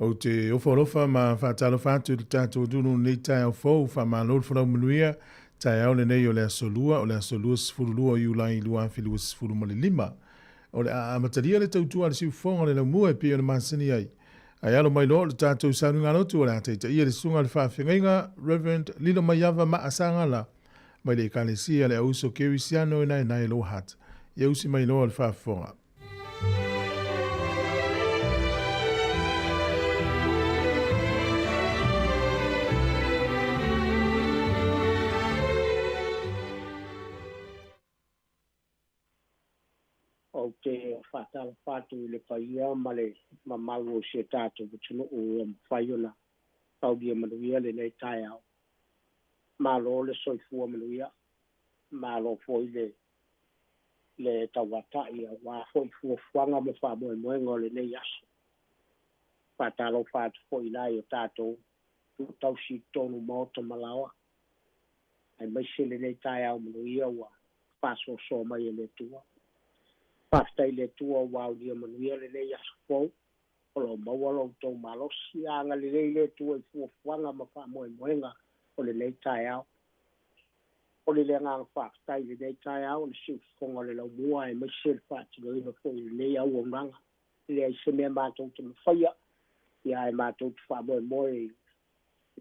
o te oforofa ma whaatalofa atu te tātou dunu nei tai au fau wha ma lor whanau manuia tai au le nei o le asolua sifurulua i ulai lua whilua sifuru mo le lima. O le amataria le tautua le siufonga le laumua e pia o le masini ai. Ai alo mai lo le tātou saunu ngā rotu o le ataita ia le sunga le whawhingainga Reverend Lilo Maiava ma asangala mai le kalesia le auso kerisiano e nai lo hat. Ia usi mai lo le whawhinga. O te whatala whātu le whaia ma le mamalu o se tātou tunu o whaiona au bia manuia le nei tai au. Malo le soifua manuia, malo foi le tawata ia wā foi fuanga mo whamoe moenga le nei aso. Whatalo whātu foi nai o tātou tau si tonu mauta malawa. Ai maise le nei tai au manuia wa whaso so mai le tua. Pastai le tua wau dia manuia le nei aso fau. Olo mawalo tau malosi anga le nei le tua i fuanga ma whamoe moenga o le nei tai au. O le ngang pastai le nei tai au le siu fonga le lau mua e maise le whātu no ino fau le nei au o nganga. Le ai se mea mātou te mawhaia. Ia e mātou te whamoe moe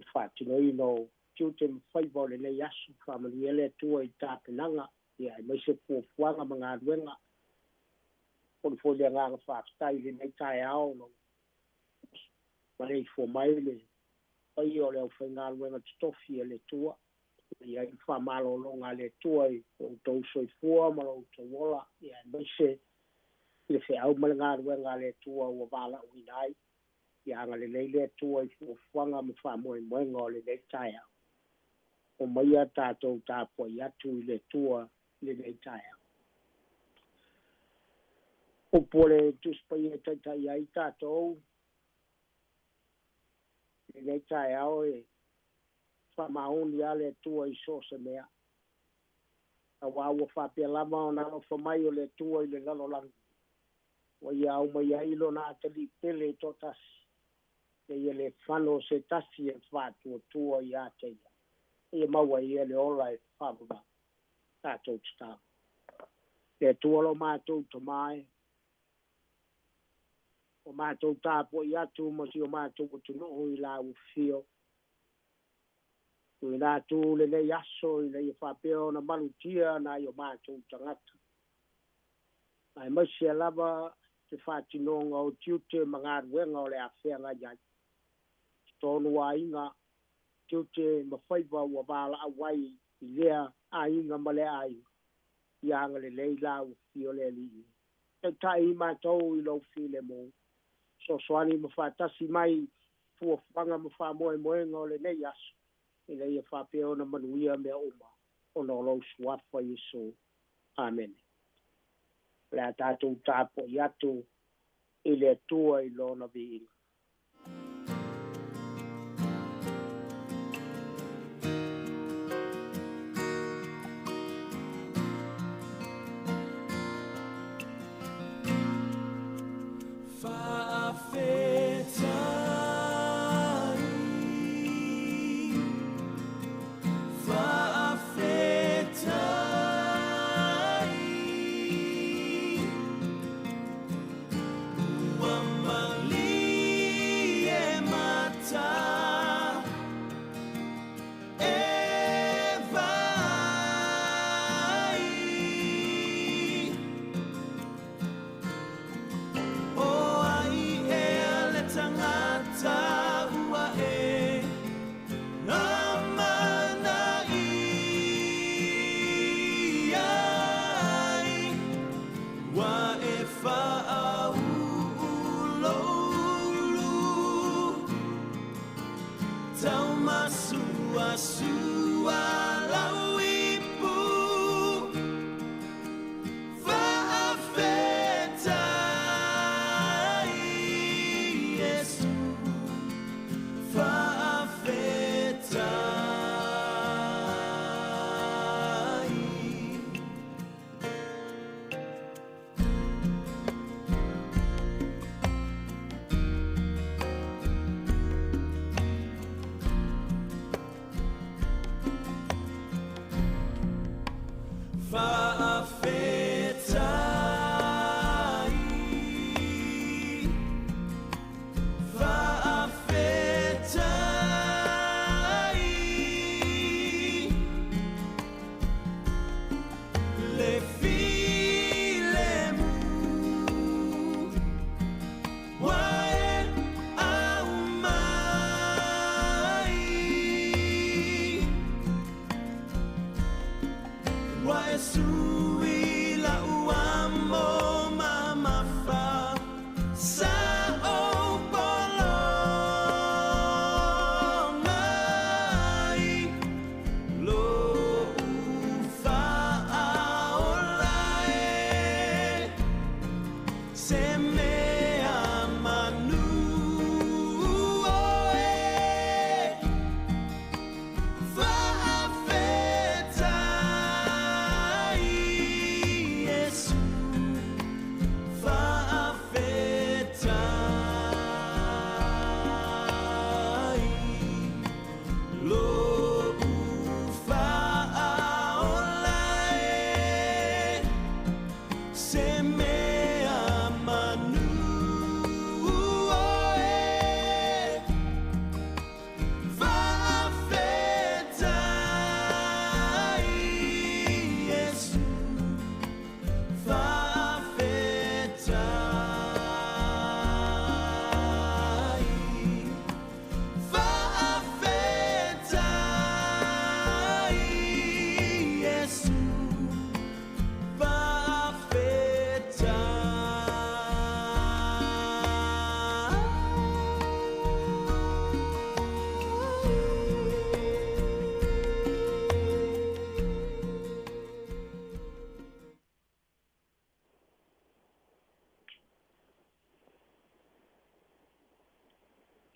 i whātu no ino tiu te mawhaiva o le nei aso whamanuia le tua i tāpenanga. Ia e maise fuanga ma ngā ruenga. O le fo le ngang whātai le nei tai au no. Ma rei fo mai le. Pai o le au whainga luenga titofi e le tua. Ia i whamalo longa le tua i o tau soi fua ma lo tau wola. Ia i maise le whi au ma le ngā luenga le tua ua wala uinai. Ia anga le nei le tua i fuanga ma whamoe moenga o le nei tai au. O maia tātou tāpua i atu i le tua le nei tai au. O pole tuspai e taitai ai tātou. E nei tai au e whamaoni ale tua i sosa mea. A wawa whapea lama o nano whamai o le tua i le lalo langu. Wa ia au mai ailo na atali pele to tasi. E ia le whano se tasi e whātua tua i ateia. E maua ia le ola e whababa. Tātou tata. Le tua lo mātou to mai. O mātou tāpo i atu mo si o mātou o tu noho i la u fio. O i nātu le nei aso i nei whapeo na malutia na i o mātou tangata. Ai maisi a lava te whātinonga o tiute mga ruenga o le awhenga iai. Tonu a inga tiute mawhaiva ua wala awai i lea a inga male ai. I anga le lei la u fio le li. Te tai mātou i lau fi le mo. So soani mawhatasi mai fuafanga mawhamoe moenga o le nei aso. I nei e whapeo na manuia mea oma. O no lau suafa Yesu. Amen. Le tātou tāpo i atu i le tua i lona vi.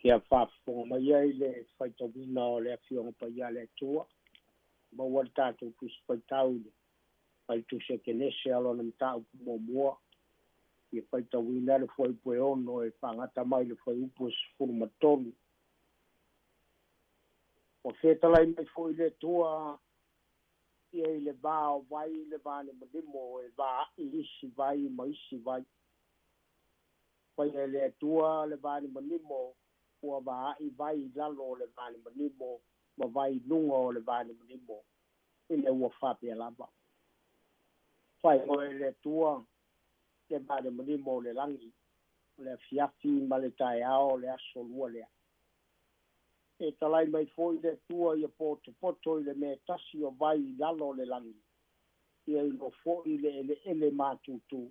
Ia whaafonga mai ai le whaitawina o le awhionga pa ia le tua. Ma wal tātou pusi whaitau le. Pai tu se kenese alo na mtau mua. Ia whaitawina le whaipue ono e whangata mai le whaiupu sifuru matonu. O whetalai mai fwoi le tua ia i le vā o vai le vāne manimo e vā i isi vai ma isi vai. Pai e le tua le vāne manimo ua vā i vai lalo le vāne manimo ma vai lunga o le vāne manimo i le ua whape lava. Pai ngoe le tua le vāne manimo le langi le fiafi ma le tae ao le aso lua lea. E talai mai foi le tua ia poto i le me tasi o vai lalo le langi. Ia i lo foi le ele mātutu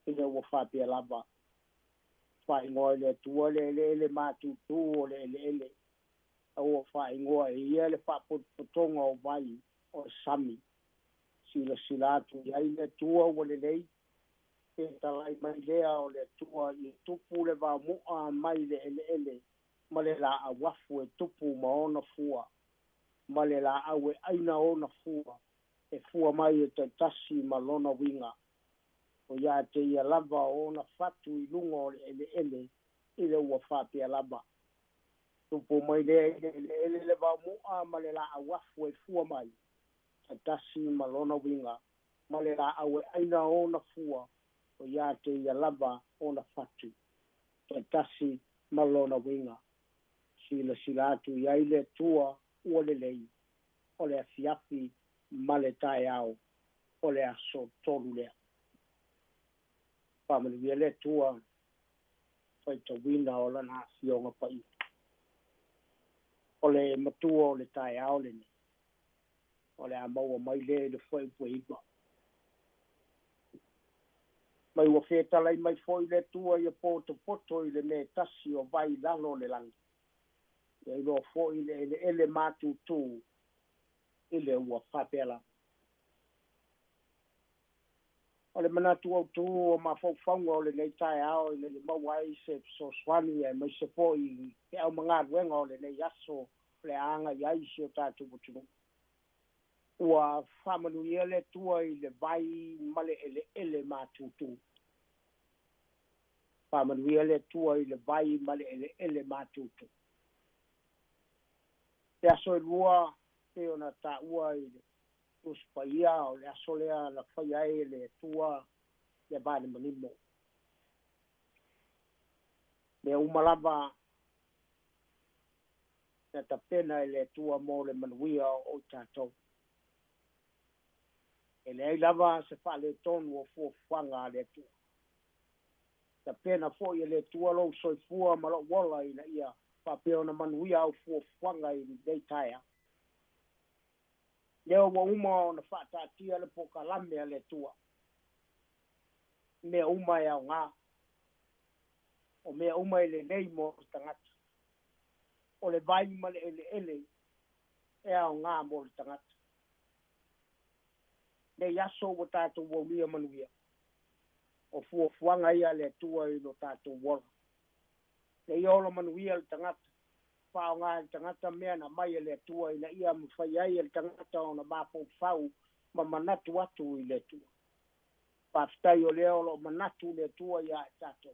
i le ua whape lava. Whai ngoe le tua le ele mātutu o le ele. Ua whai ngoe ia le whapotonga o vai o sami. Sila atu iai le tua o le lei. E talai mai lea o le tua i tupu le va mua mai le ele. Ma le la a wafu e tupu ma ona fua. Ma le la awe aina ona fua. E fua mai e te tasi ma lona winga. O ia te ia lava ona fatu i lunga o le ele. I le ua whapea lava. Tupu mai le ele le va mua ma le la a wafu e fua mai. Te tasi ma lona winga. Ma le la awe aina ona fua. O ia te ia lava ona fatu. Te tasi ma lona winga. Sila atu iai le tua ua le lei. O le afiafi ma le tae au. O le aso tolu lea. Pamanuia le tua. Whaitawina o lana fionga pai. O le matua o le tae au le ne. O le amaua mai le whaipua iba. Mai ua whetalai mai foi le tua ia poto i le me tasi o vai lalo le langi. Ia ilo foi le ele mātutu i le ua whapela. O le manatu au tu o mawhauwhaunga o le nei tae ao i le mawai se so swani e mai se po i te au mga ruenga o le nei aso le anga i aisi o tātu putunu. Ua whamanu ia le tua i le vai male ele mātutu. Whamanu ia le tua i le vai male ele mātutu. Te aso e lua te ona ta ua i le uspa ia o le aso lea la whaia e le tua le vāne manimo. Le umalava na tapena e le tua mo le manuia o tātou. E le ai lava se whale tonu o fuafanga le tua. Tapena fo i le tua lo soifua ma lo wala i na ia papeo na manuia au fuafanga i le taia. Leo wa uma o na whaatatia le pokalame a le tua. Mea uma e au ngā. O mea uma e le nei mo tangata. O le vai ma le ele e au ngā mo tangata. Le yaso o tātou wa mia manuia. O fuafuanga ia le tua i no tātou wala. Le iolo manuia le tangata. Whao ngā tangata mea na mai le tua i na ia mwhaiai le tangata o na mapau whau ma manatu atu i le tua. Pāwhitai o leo lo manatu le tua ia e tātou.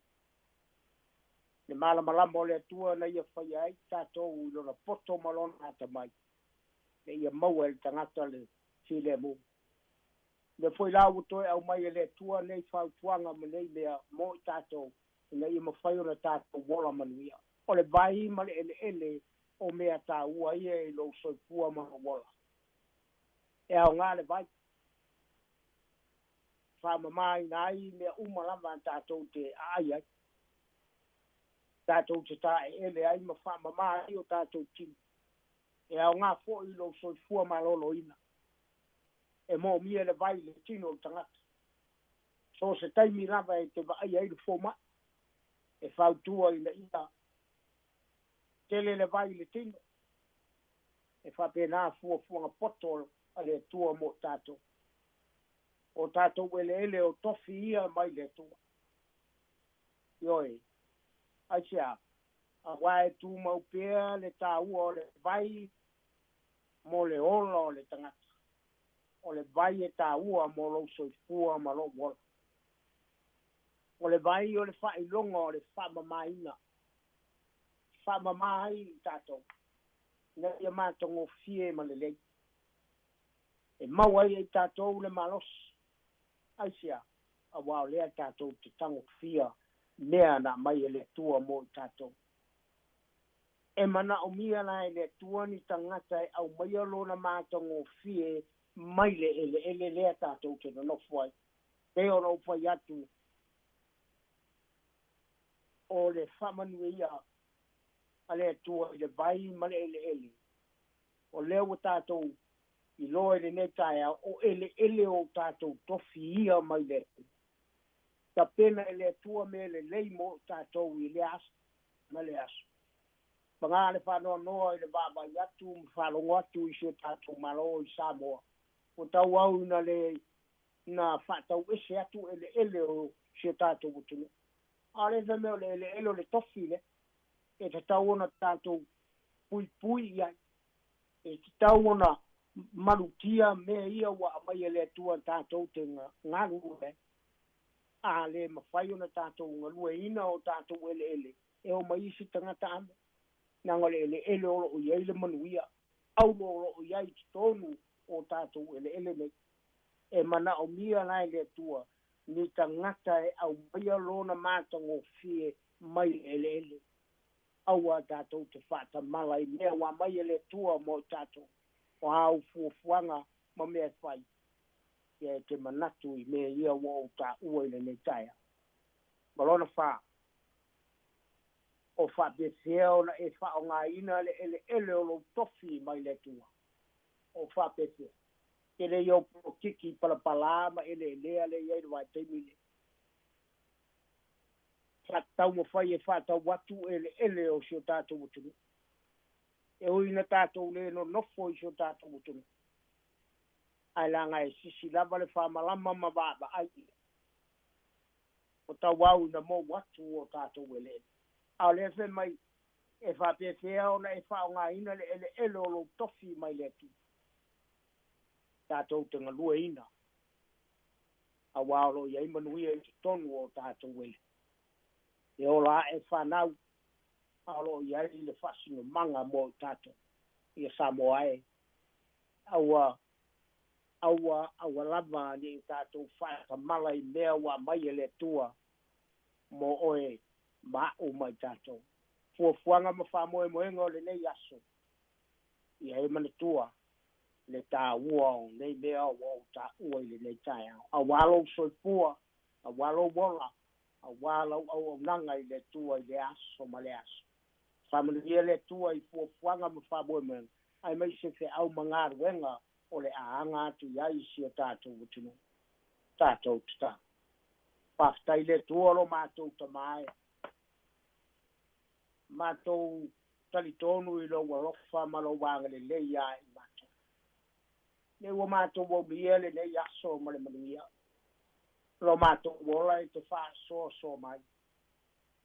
Le malamalama o le tua na ia whaiai tātou i lona poto malona ata mai. Le ia maua le tangata le while mu. Le foi lau toe au mai le tua nei whautuanga ma nei mea mo i tātou. I na ia mawhai o na tātou wala manuia. O le vai ma le ele o mea tā ua ia i lo soifua ma wala. E au ngā le vai. Whamamai nā i mea umalama tātou te ai ai. Tātou te tā ele ai ma whamamai o tātou tini. E au ngā fo i lo soifua ma lolo ina. E mo mia le vai le tino o tangata. So se taimi lava e te vai ai le fōma. E whautua i na ina. Tele le vai le tino. E whapena fuafuanga poto a le tua mo tātou. O tātou ele o tofi ia mai le tua. Ioi, ai sea, a wai tu mau pea le tāua o le vai mo le ola o le tangata. O le vai e tāua mo lo soifua ma lo wola. O le vai o le whailonga o le whamamaina. Whamamai tātou. Nei ia mātongo fie ma le lei. E mawai e tātou le malos. Aisia, a wao lea tātou te tango fia. Nea na mai e le tua mo tātou. E mana o mia na e le tua ni tangata e au mai alo na mātongo fie mai le ele lea tātou te no fuai. Te o no fuai atu. O le whamanu ia a le tua i le vai ma le ele. O leo tātou i loa le netaia o ele o tātou tofi ia mai le. Ta pena le tua me le lei mo tātou i le asu, ma le asu. Panga le whanoa noa i le baba i atu, mwhalongo atu i se tātou malo i Sāmoa. O tau au na le, na whatau ese atu ele o se tātou utunu. A le vemeo le ele o le tofi le, e te tau ona tātou pui iai. E te tau ona marutia me ia wa mai le tua tātou te ngaru le. A le mawhai ona tātou ngalua ina o tātou ele. E o mai isi tangata ame. Nanga le ele o iai le manuia. Au o iai te tonu o tātou ele nei. E mana o mia lai le tua. Ni tangata e au mai alona mātango fie mai ele. Aua tātou te whata malai mea wa mai le tua mo tātou. O hau fuafuanga ma mea whai. Ia te manatu i mea ia wa o tā ua i le nei taia. Malona wha. O wha pethea o na e wha o ngā ina le ele o lo tofi mai le tua. O wha pethea. Ke le iau po kiki palapala ma ele lea le iai rwa teimile. Wha tau mo whai e wha tau watu ele o sio tātou utunu. E hui na tātou le no nofo i sio tātou utunu. Ai langa e sisi lava le whamalama ma baba ai. O tau wau na mo watu o tātou ele. Au le fe mai e whapewhea o na e wha o ngā ina le ele o lo tofi mai le tu. Tātou te ngalua ina. A wālo i aimanuia i tonu o tātou ele. E o la e whanau. Alo i ai le whasino manga mo tātou. I a Sāmoa e. Aua lava ni tātou whaaka mala i mea wa mai e le tua. Mo oe ma o mai tātou. Fuafuanga ma whamoe moenga o le nei aso. I hei mana tua. Le tā ua o nei mea o tā ua i le nei tae au. A walo soifua. A walo wola. A walo au nanga i le tua i le aso ma le aso. Whamanuia le tua i fuafuanga ma whamoe moenga. Ai mai se te au mangaru wenga o le aanga atu iai si o tātou utunu. Tātou tuta. Paftai le tua lo mātou tamae. Mātou talitonu i lo walofa ma lo wanga le leia i mātou. Ne ua mātou o mia le nei aso ma le manuia. Lo mātou wola i te wha so mai.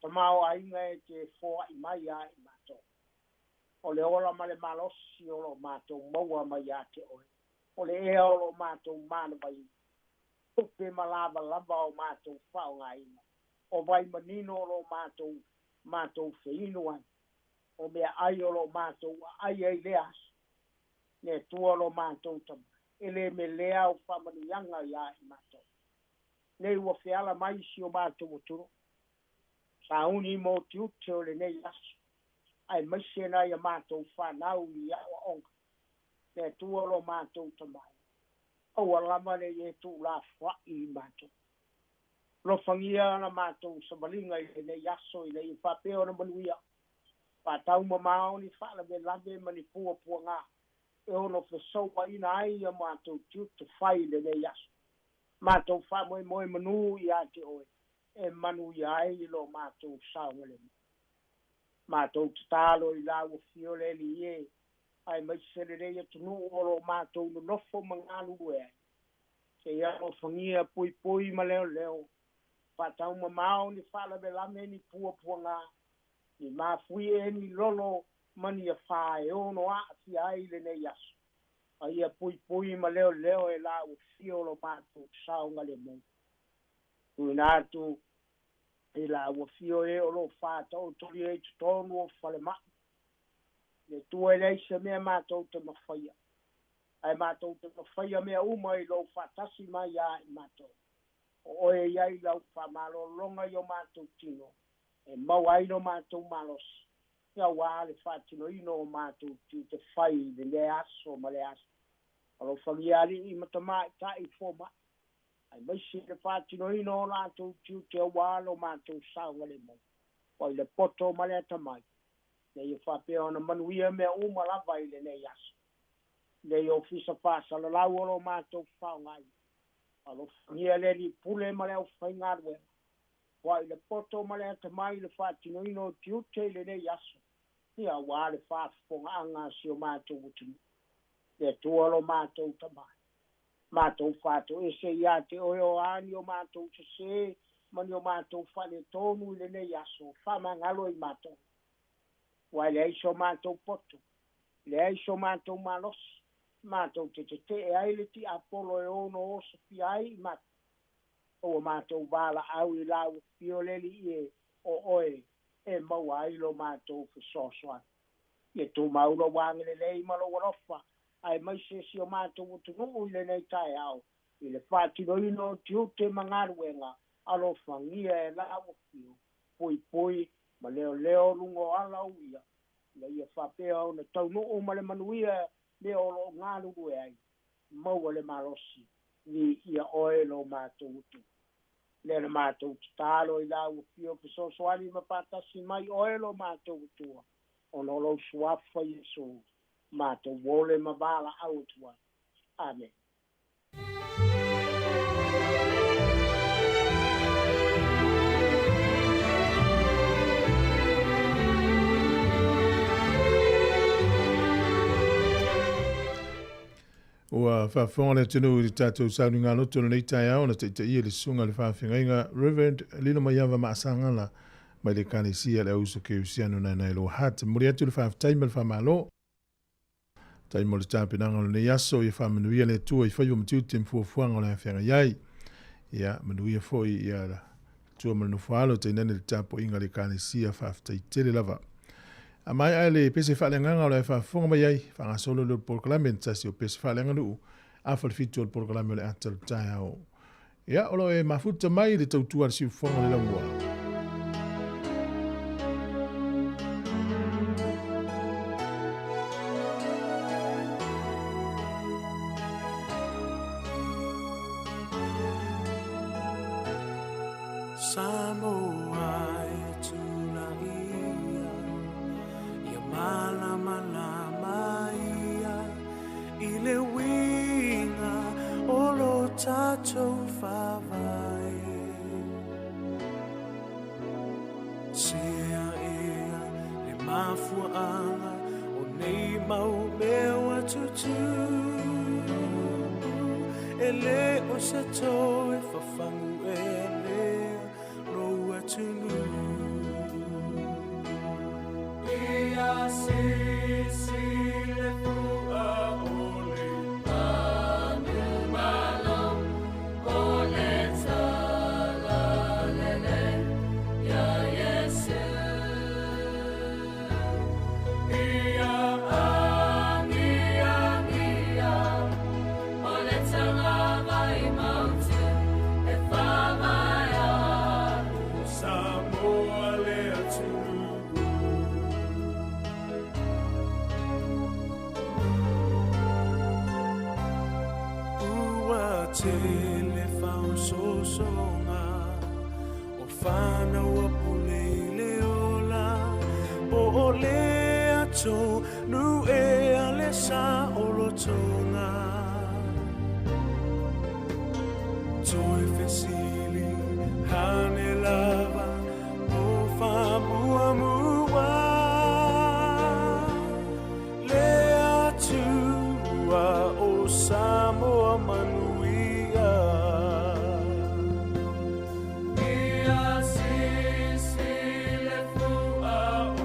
Tamao ainga e te fōa i mai a i mātou. O le ola ma le malosi o lo mātou maua mai a te oi. O le ea o lo mātou mana mai. Upe malava lava o mātou whao ngā ina. O vai manino o lo mātou whiinu ai. O mea ai o lo mātou ai ai leas. Ne tua lo mātou tama. Ele me lea o whamanianga i a i mātou. Ne ua whiala mai si o mātou o turu. Sa uni mo tiute o le nei asu. Ai maisena i a mātou whanau i a o onga. Ne tua lo mātou tamai. Au alama le e tu la fwa i mātou. Lo whangia na mātou sa malinga i le nei aso i le i whapeo na manuia. Pātau mamao ni whala me lave mani pua ngā. E ono whesaupa ina ai a mātou tiute whai le nei aso. Mātou whamoe moe manu i a te oe. E manu i ai i lo mātou saungale. Mātou tatalo i lau fiole li e. Ai mai sere rei e tunu o lo mātou no nofo mangalu e. Se ia o whangia pui ma leo. Pātau mamao ni whala me lame ni pua ngā. I mafui e ni lolo mani a whae ono a si ai le nei aso. A ia pui ma leo e la o fio lo mātou saunga le mou. Tui nātu e la o fio e o lo whāta o tori e tonu o whale maa. Le tua e leise mea mātou te mawhaia. Ai mātou te mawhaia mea uma i lo whātasi mai a i mātou. O e iai lau whamalo longa i o mātou tino. E mau ai no mātou malosi. Ia wāle whātino ino o mātou ti te whai de le aso ma le aso. Alo whangiari i matamai tai fōma. Ai maisi le whātino ino o mātou ti te wālo mātou saunga le mo. Oi le poto ma le atamai. Le i whapea ona manuia mea uma lava i le nei aso. Le i ofisa whāsa la lau olo mātou whaungai. Alo whangia le li pule ma le au whaingarwe. Wai le poto ma le atamai le whātino ino ti ute le nei aso. Ia wāle whāwhonga anga si o mātou utinu. Le tualo mātou tamai. Mātou whātou e se ia te oe o ani o mātou te se, mani o mātou whale tonu le nei aso, whamangalo i mātou. Wai le aiso mātou poto, le aiso mātou malosi, mātou te e aile ti apolo e ono o safi ai i mātou. O mātou wala au i lau fioleli i e o oe, e mau ailo mātou whisoswan. Ie tō maulo wangele lei malo warofa, ai mai se si o mātou utunu i le nei tai au. I le whātino ino ti ute mangaruenga, alo whangia e lau fio, pui, ma leo rungo ala uia. Le ia whapea o na taunu o ma le manuia, le o lo ngāru ue ai, maua le marosi, ni ia oelo mātou utunu. Le na mātou talo i lau fio piso soani ma patasi mai oelo mātou utua. Ono lo suafa Yesu mātou wole ma vala autua. Amen. Ua whaafonga le tunu i tātou saunga loto nei tai au na te ia le sunga le whaawhingainga Reverend Lino Maiava Maasangala mai le kanisia le auso ke usiano na lo hat. Muri atu le whaaftaima le whaamalo. Taimo le tāpinanga le nei aso i whaamanuia le tua i whaiwa matiu te mfuafuanga le whaanga iai. Ia manuia foi ia la tua manu whaalo te nene le tāpo inga le kanisia whaaftai tele lava. A mai ai le pese whaalenganga o le whaafonga mai ai, whangasolo le porkalame tasi o pese whaalenga nuu, a whalfitu o le porkalame o le ataru tai au. Ia, olo e mafuta mai le tautua le si ufonga le langua. Sāmoa e tūna ia malama ia i le winga o lo tātou whawai. Sea ea le mafuanga o nei mau mewa tutu e le o se tō e whawhangu e tunu ia si le fua ole anu malo ole tala lele ya Yesu ia ania ole tala vai mautu e whamaya Sāmoa le atunu. Ua te le whau sosonga o whanau a pule le ola o le ato nu e a le sa o lo tonga toi fesili hane lava o whamua mua le atua o Sāmoa manuia ia sisi le fua o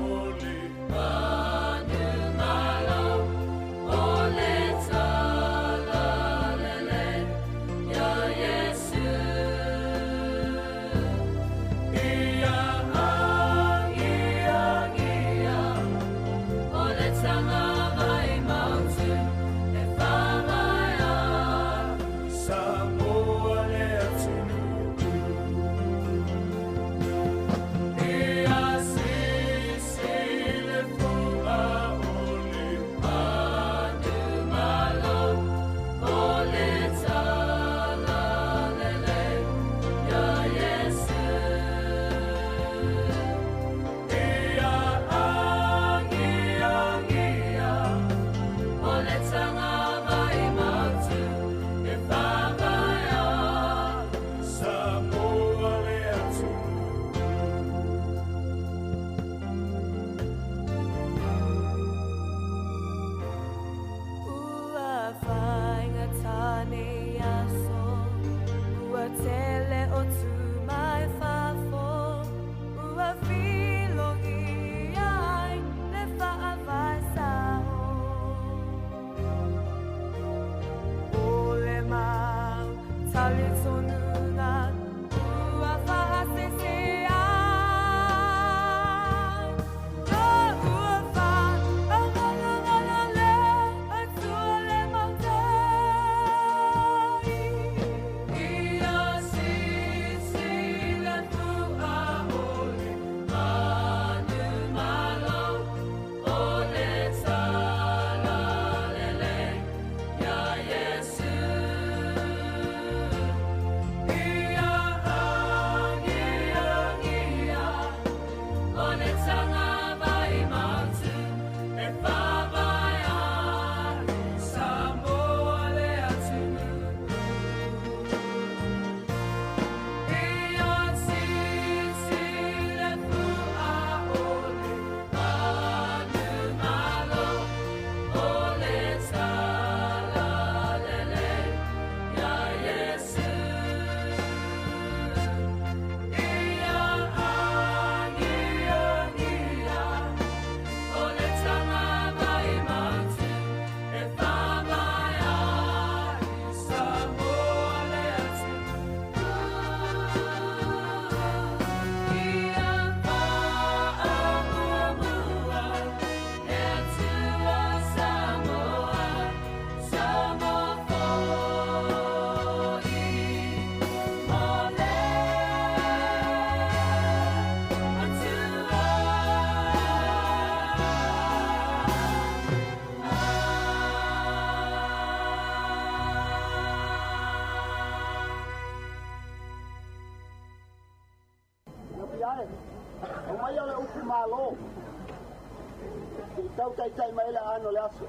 Tau tai tai mai la ano le aso.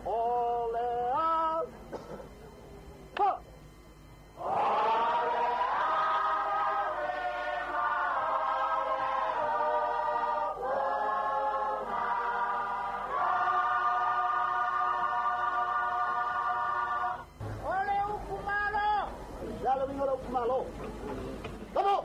Ole a. Ha. Ole ukumalo. Ya lo vino lo ukumalo. Vamos.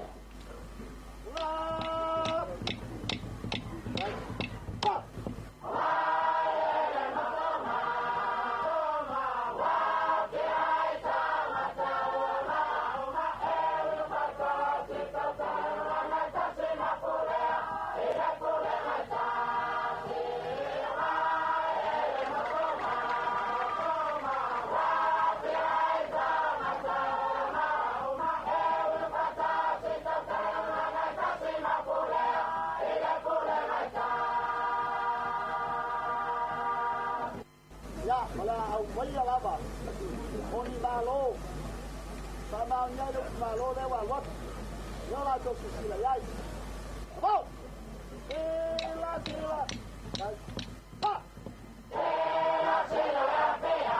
Sāmoa nyai lo malo le wa wat. Yo la to sila yai. Ho! Sila. Ha! Sila ya pea.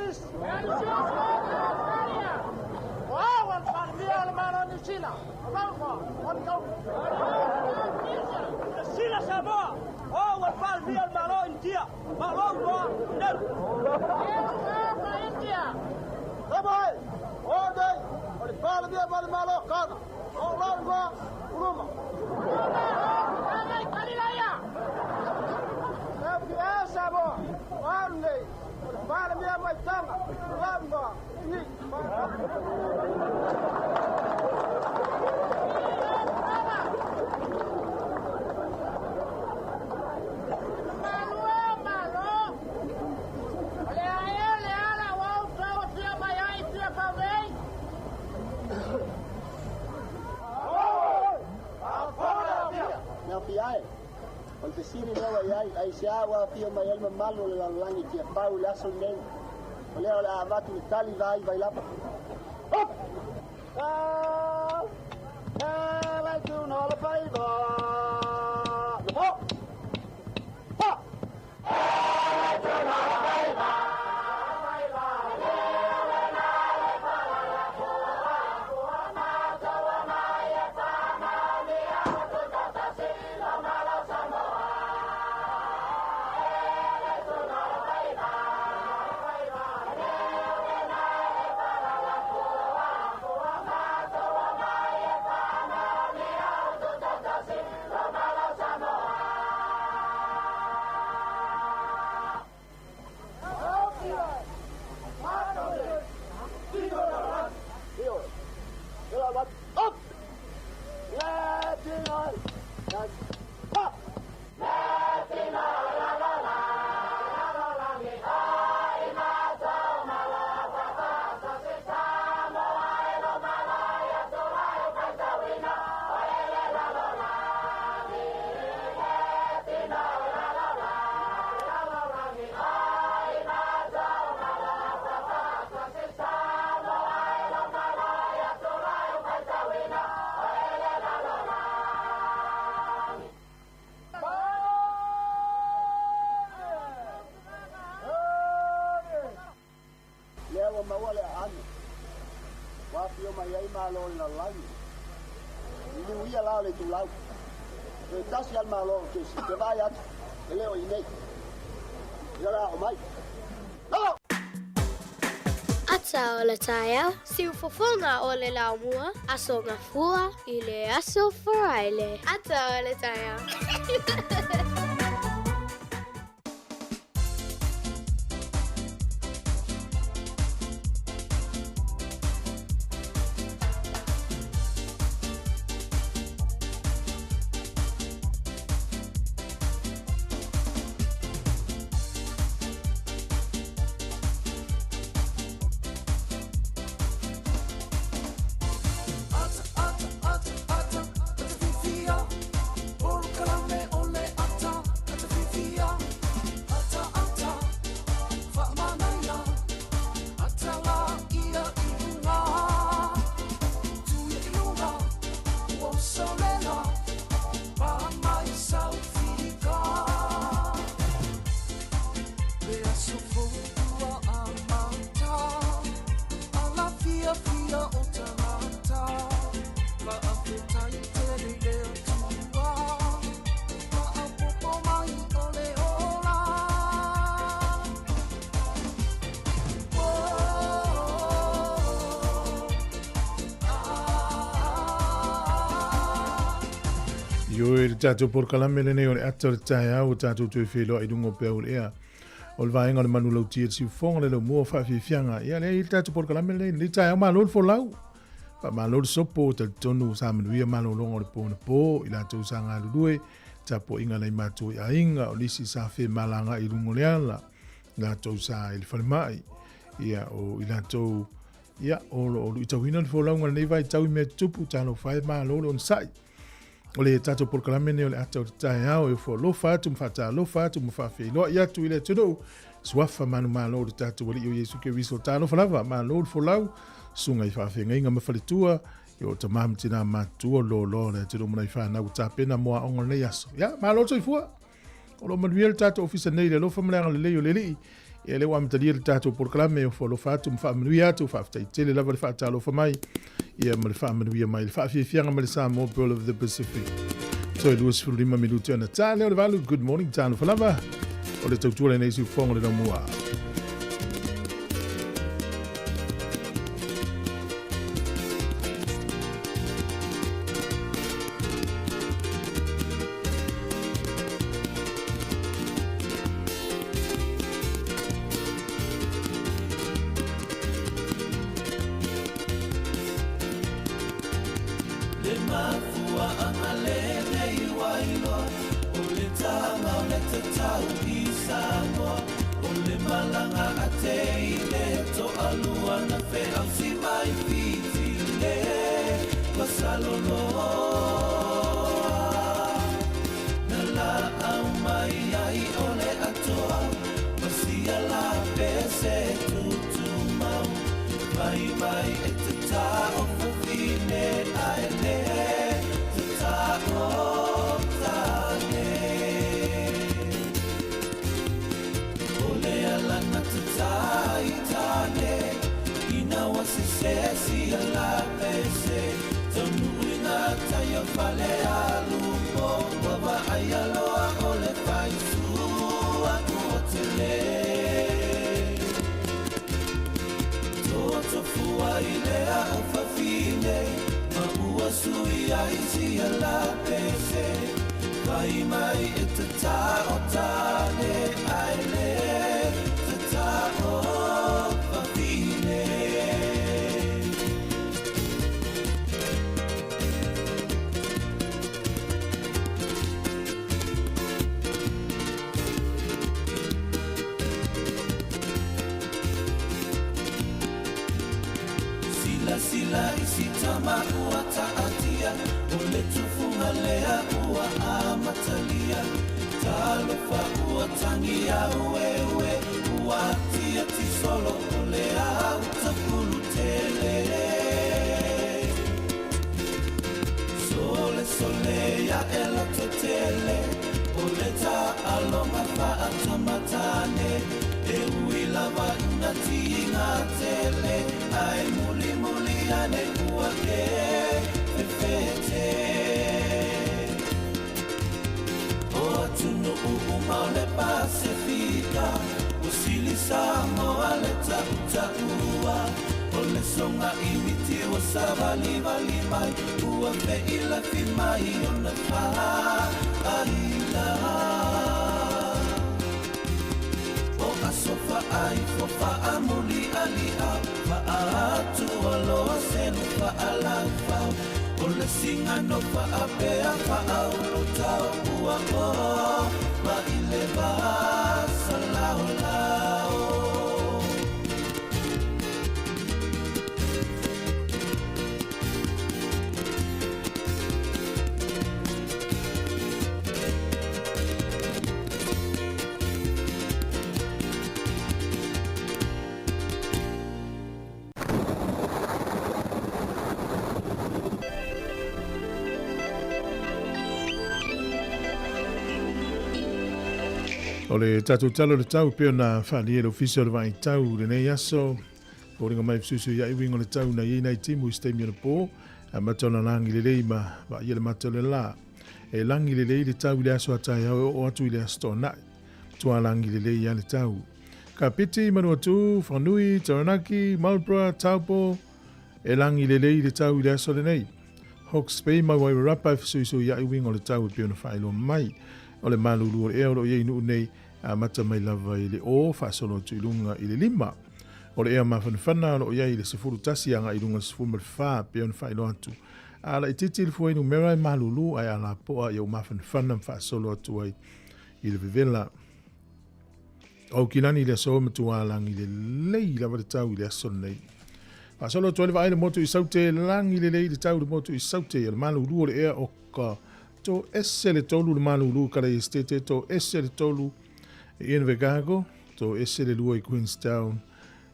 Paris. Wow, ang pamilya naman ni Sila. Sila Sāmoa. Oh, ang pamilya naman India. Malong mo. India. Sabay. Oh, day. Ang pamilya naman kan. Oh, lang mo. Roma. Kalilaya. Sāmoa. One day. Para minha mãe tama, lamba, e Ang tesiri nawa ay siya wa pio mayal mamalo lang langit ya pau laso nen. Oleh oleh avatu tali vai lapa. Hop. Like you know the favor. Hop. Hop. Ata o le taia, siu fofonga o le laumua, aso ngafua i le aso foraile. Ata o le taia. Yo e tatou por kalame le nei o le atar taia o tatou tue whelo i dungo pea o le ea. O le vaenga le manu lau tia si fonga le lau mua whawhiwhianga. Ia le i tatou por kalame le taia o malo le folau. Pa malo le sopo o tonu sa manuia malo longa le pōna pō i la tau sa ngā lulue. Tapo inga nei mātou i a inga o lisi sa whi malanga i rungo le ala. I la tau sa i le whalemai. Ia o i la tau ia o i tau hina le folau ngā nei vai tau i mea tupu talo whae malo le on sai. O le tatou por kalame ne o le atau tae au e fo lofa atu mwhata lofa atu mwhawhi loa i atu i le tunou swafa manu malo le tatou wali o Yesu ke wiso talo whalawa malo le folau sunga i whawhi ngainga mawhalitua i o tamam tina matua lo le tunou muna i whanau tapena moa onga nei aso ya malo toi fua o lo manuia le tatou ofisa nei le lofa mleanga le leo le li e le wa mtalia le tatou proklame o folo fatu mfamanuia tu faftai tele lava le fatalo fa mai ia ma le famanuia mai le fafianga ma le Sāmoa Pearl of the Pacific so Luis Fulima minuto na tale o le valu good morning tano fa lava o le tautua nei si fongo le mua Sāmoa le taua o le songa I miti o savali vali mai ua pe ila fi mai o na aila o asofa ai fofa amuli ali a fa atu o loa senu fa ala fa o le singa no fa apea fa au lo tau ua o ma ile va salao lao O le tatu talo le tau peo na whani le official vai tau le nei aso. O ringa mai fsusu ia iwingo le tau na iei nei timu I stemi ona pō. A matona langi le lei ma wa ia le matole la. E langi le lei le tau le aso atai au o atu I le asto nai. Tua langi le lei ia le tau. Ka piti Manuatu, Whanui, Taranaki, Marlborough, Taupo. E langi le lei le tau le aso le nei. Hawke's Bay mai wai rapa fsusu ia iwingo le tau peo na whailo mai. O le malulu o le eo lo iei nuu nei a mata mai lava I le o whaasolo tu ilunga I le lima. O le ea mawhanwhana lo iei le sefuru tasi anga ilunga sefuru malwha peo na whailo atu. A la ititi le fuenu mera malulu ai ala poa iau mawhanwhana whaasolo atu ai I le vivela. O kilani le soa matua langi le lei lava le tau I le asolo nei. Whaasolo atu ai le vaile motu I saute langi le lei le tau le motu I saute le malulu o le ea o ka to ese le tolu le malulu kara estete to ese le tolu I Invercargill to ese le lua I Queenstown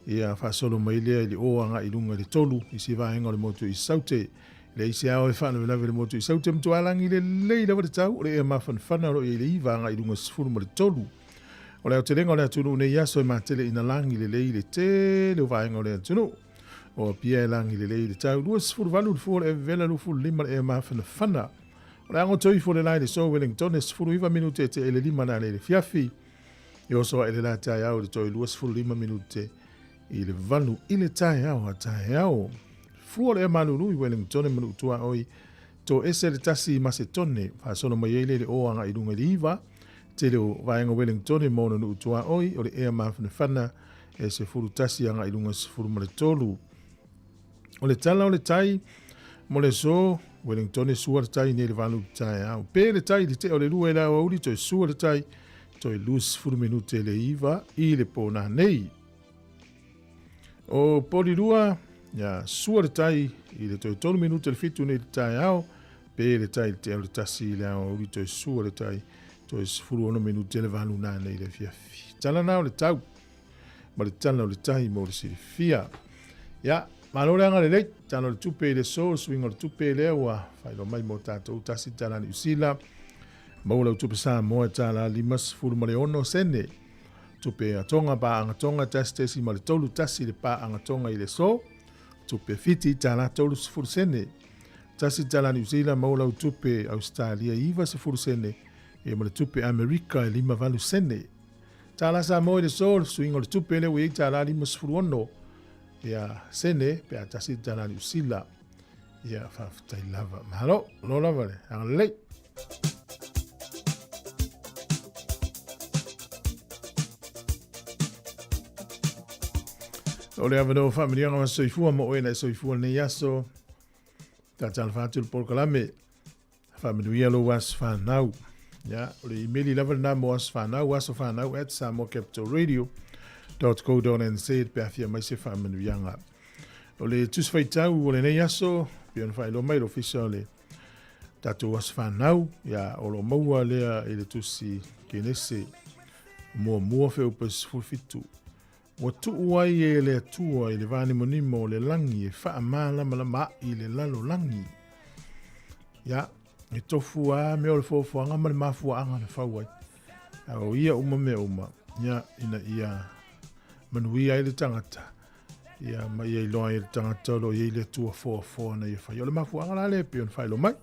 ia whaasolo mai lea I le oanga I lunga le tolu I si vaenga le motu I saute le isi ao e whana le motu I saute mtu alangi le lei lawa le tau le ea mawhan whana ro I le iwanga I lunga sifuru ma le tolu O leo te renga o lea tunu ne yaso e matele ina langi le lei le te leo vaenga o lea tunu. O pia e langi le lei le tau. Lua sifuru valu le fuo e vela lufu lima e mawhana whana. O lea ango toi fuo le lai le so Wellington e sifuru iwa minute te ele lima na le fiafi. E oso ele la tai au le toi lua sifuru lima minute i le valu i le tai au a tai au. Fuo le e malulu i Wellington e manu tua oi. To ese le tasi Macedone, whaasono mai eile le oanga i runga liiva, te leo vaenga Wellington e mono nu utua oi, o le ea mawhana whana, e se furu tasi anga i runga se furu male tolu. O le tala o le tai, mo le so, Wellington e sua le tai ne le valu tai au. Pe le tai li te o le lua e la o uli, to e sua le tai, to e lua se furu minute le iwa, i le pona nei. O poli lua, ya sua le tai, i le to e tolu minute le fitu ne le tai au, pe le tai te le tasi le au uri to e sua le tai to e sifuru ono minute le valu na nei le fiafi. Tala nao le tau, ma le tala o le tai mo le sirifia. Ya, malo le anga le leit, tala le tupe le so, swingo le tupe le ua, whailo mai mo tatou tasi tala ni usila, maula o tupe Sāmoa tala lima sifuru ma le ono sene, tupe atonga pa angatonga tasi ma le tolu tasi le pa angatonga i le so, tupe fiti tala tolu sifuru sene, tasi tala New Zealand maula o tupe Australia iwa se furu sene e mo le tupe Amerika e lima valu sene. Tala Sāmoa le sol swingo le tupe le wei tala lima se furu ono e a sene pe a tasi tala New Zealand e a whaftai lava. Mahalo, lo lava le, ang lei. O le avano whamirianga wa soifua mo oe na soifua ne yaso. Tātala whātu le polokalame, whamenuia lo was whanau. Ya, o le emaili lava na mo was whanau, waso whanau at samoacapitalradio.co.nz pe awhia mai se whamenuianga. O le tuswhaitau o le nei aso, pion whailo mai lo fisa o le tātou was whanau, ya o lo maua lea e le tusi kenese mua wheo pas fulfitu. Wa tuuai e le atua i le vani monimo o le langi e wha maa lama i le lalo langi. Ya, e tofu a me o le fofu anga ma le mafua anga le whauai. O ia uma me uma. Ya, ina ia manuia i le tangata. Ia ma ia i loa i le tangata lo ia i le atua foa na ia whai. O le mafua anga la le pion whailo mai.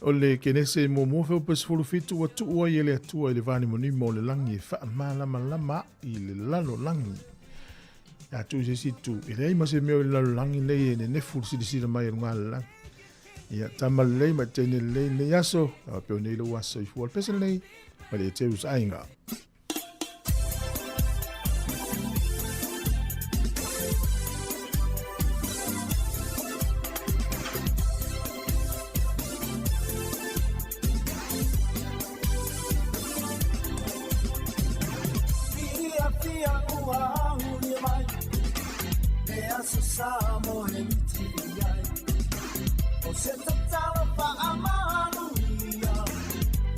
O le kenese mo feo pas fulu fitu wa tuua i le atua i le vani monimo o le langi e wha maa lama i le lalo langi. Ya tu se situ, i rei ma se meo i lalo langi nei e ne nefuru sida mai e runga langi. Ia tama lei ma tene lei le yaso, a peo nei lo waso i fual pesa lei, ma le te us ainga. Sāmoa he miti ai. O se tatala whaamanuia,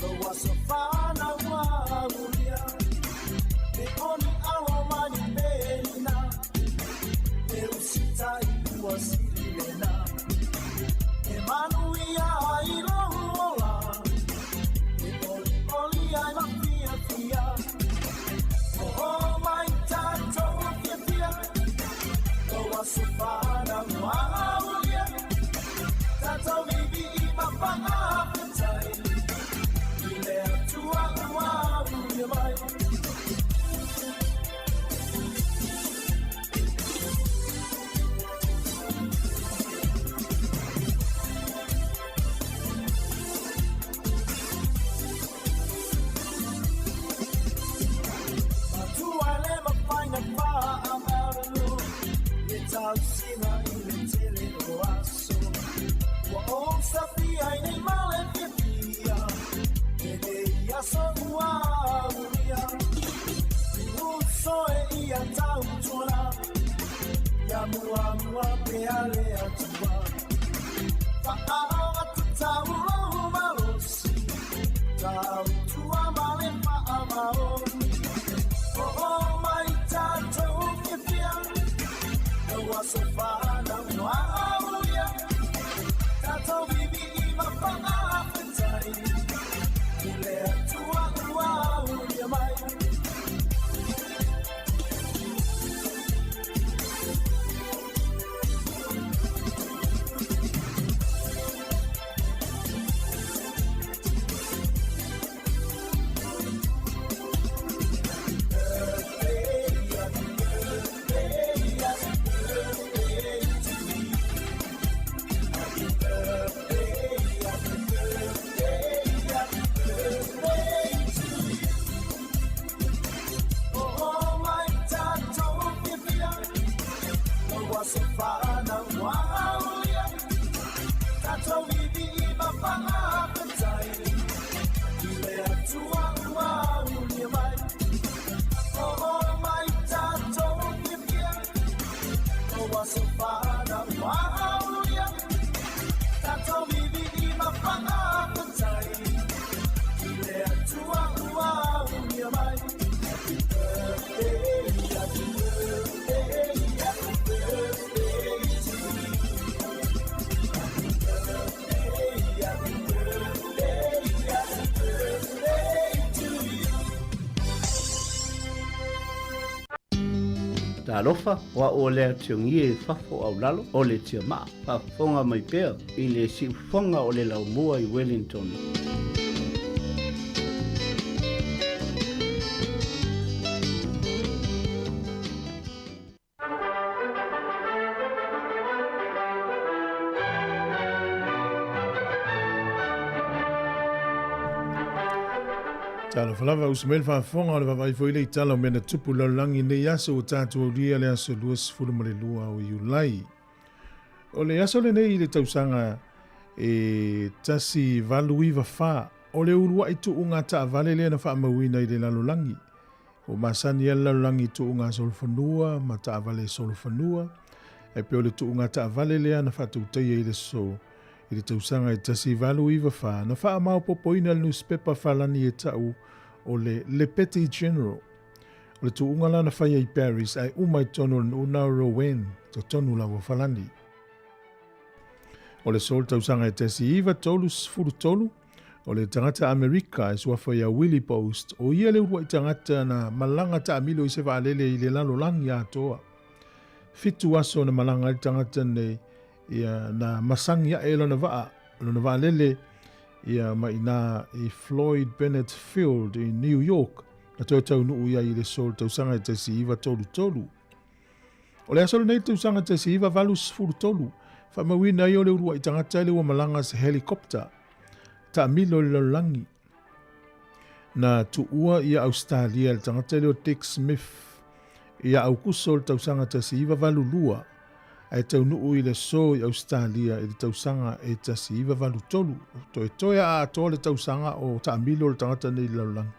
lo wasa whanauanuia. Me oni alo mani pēna, me usitai ua sirilena. Me manuia ai lohola, me oli ai mawhia. O mai tātou whia. Sufana maulia, tato vivi mapanga petai, ile atua maulia mai. Matua le mapanga pa amaru. Sina ile tele oaso wa o sapia nei male pia ede ia so uia so e ia tau tola ya mua pe ale atua fa ama tau malosi tau tua male fa amao oh my tato pia was a fan of Maulia. Tato vivi mapanga petai. Ile atua Maulia mai. talofa wa o le tiongie fafo au lalo o le tia maa fafonga mai pea i le siufonga o le laumua i Wellington. Talo falava usmel fafonga o le vavai foi le italo mena tupu laulangi ne yaso o tātua ria le aso luas fulumale lua o iulai. O le aso le nei le tausanga tasi valui vafa o le urua i tuunga ta vale le na wha mawina i le lalolangi. O masani ala lalolangi tuunga solfanua, ma ta vale solfanua. E pe o le tuunga ta vale le na wha tautai i le so. I le tausanga i tasi valui vafa na wha mau popoina le newspaper falani e tau o le Petty General. O le tuunga la na whaia i Paris ai umai tonu na una Rowan to tonu la wafalani. O le sol tausanga e tasi iwa tolu sfuru tolu. O le tangata Amerika e swafa ia Willie Post. O ia le urua i tangata na malanga ta amilo i se waalele i le lalo langi atoa. Fitu aso na malanga i tangata ne ia na masangi ya e lona vaa lele ia maina i Floyd Bennett Field in New York. Na tau tau nuu ia i le sol tausanga i tasi iwa tolu tolu. O le asolo nei tausanga i tasi iwa valu sfuru tolu. Whamawina i o le urua i tangata i le ua malanga se helikopta. Ta milo le langi. Na tuua ia Australia le tangata i le o Dick Smith. Ia au kusol tausanga tasi iwa valu lua. Ai tau nuu i le so i Australia i le tausanga e tasi iwa valu tolu. Toia a atoa le tausanga o ta milo le tangata nei le langi.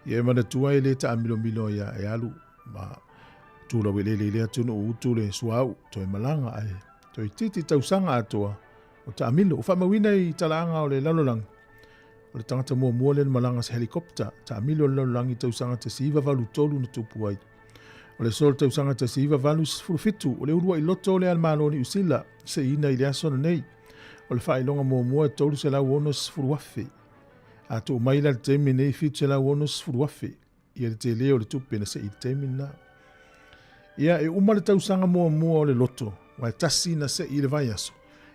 Ia mana tua i le ta milo milo ia e alu. Ma tula wele le atunu utu le suau. Toi malanga ai. Toi titi tausanga atoa. O ta amilo, o whamawina i talaanga o le lalolangi. O le tangata mua le malanga sa helikopta. Ta amilo le lalolangi tausanga te siiva valu tolu na tupu ai. O le sol tausanga te siiva valu sfurufitu. O le urua i loto o le almaloni usila. Se ina i le asona nei. O le whailonga mua e tolu se lau ono sfuruafe. A to maila le teimi nei fitu se lau ono sfuruafe. Ia le te leo le tupe na se i teimi na. Ia e uma le tausanga mua o le loto. Wai tasi na se i le vai aso.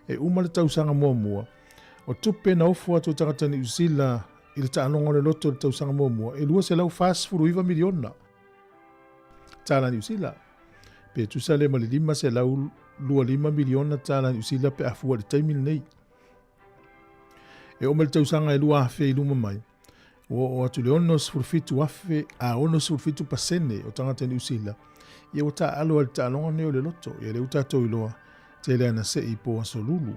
E uma le tausanga mua. O tupe na ofu atu tangata ni usila i le taanonga le loto le tausanga mua. E lua se lau fast furuiva miliona. Tala ni usila. Pe tu sa le mali lima se lau lua 5 miliona tala ni usila pe afua le taimil nei. E oma le tausanga e lua afe i luma mai. O atu le ono sfurfitu afe a ono sfurfitu pasene o tangata ni usila. Ia o ta alo al taanonga neo le loto. Ia le utato iloa. Te lea na se i po aso lulu.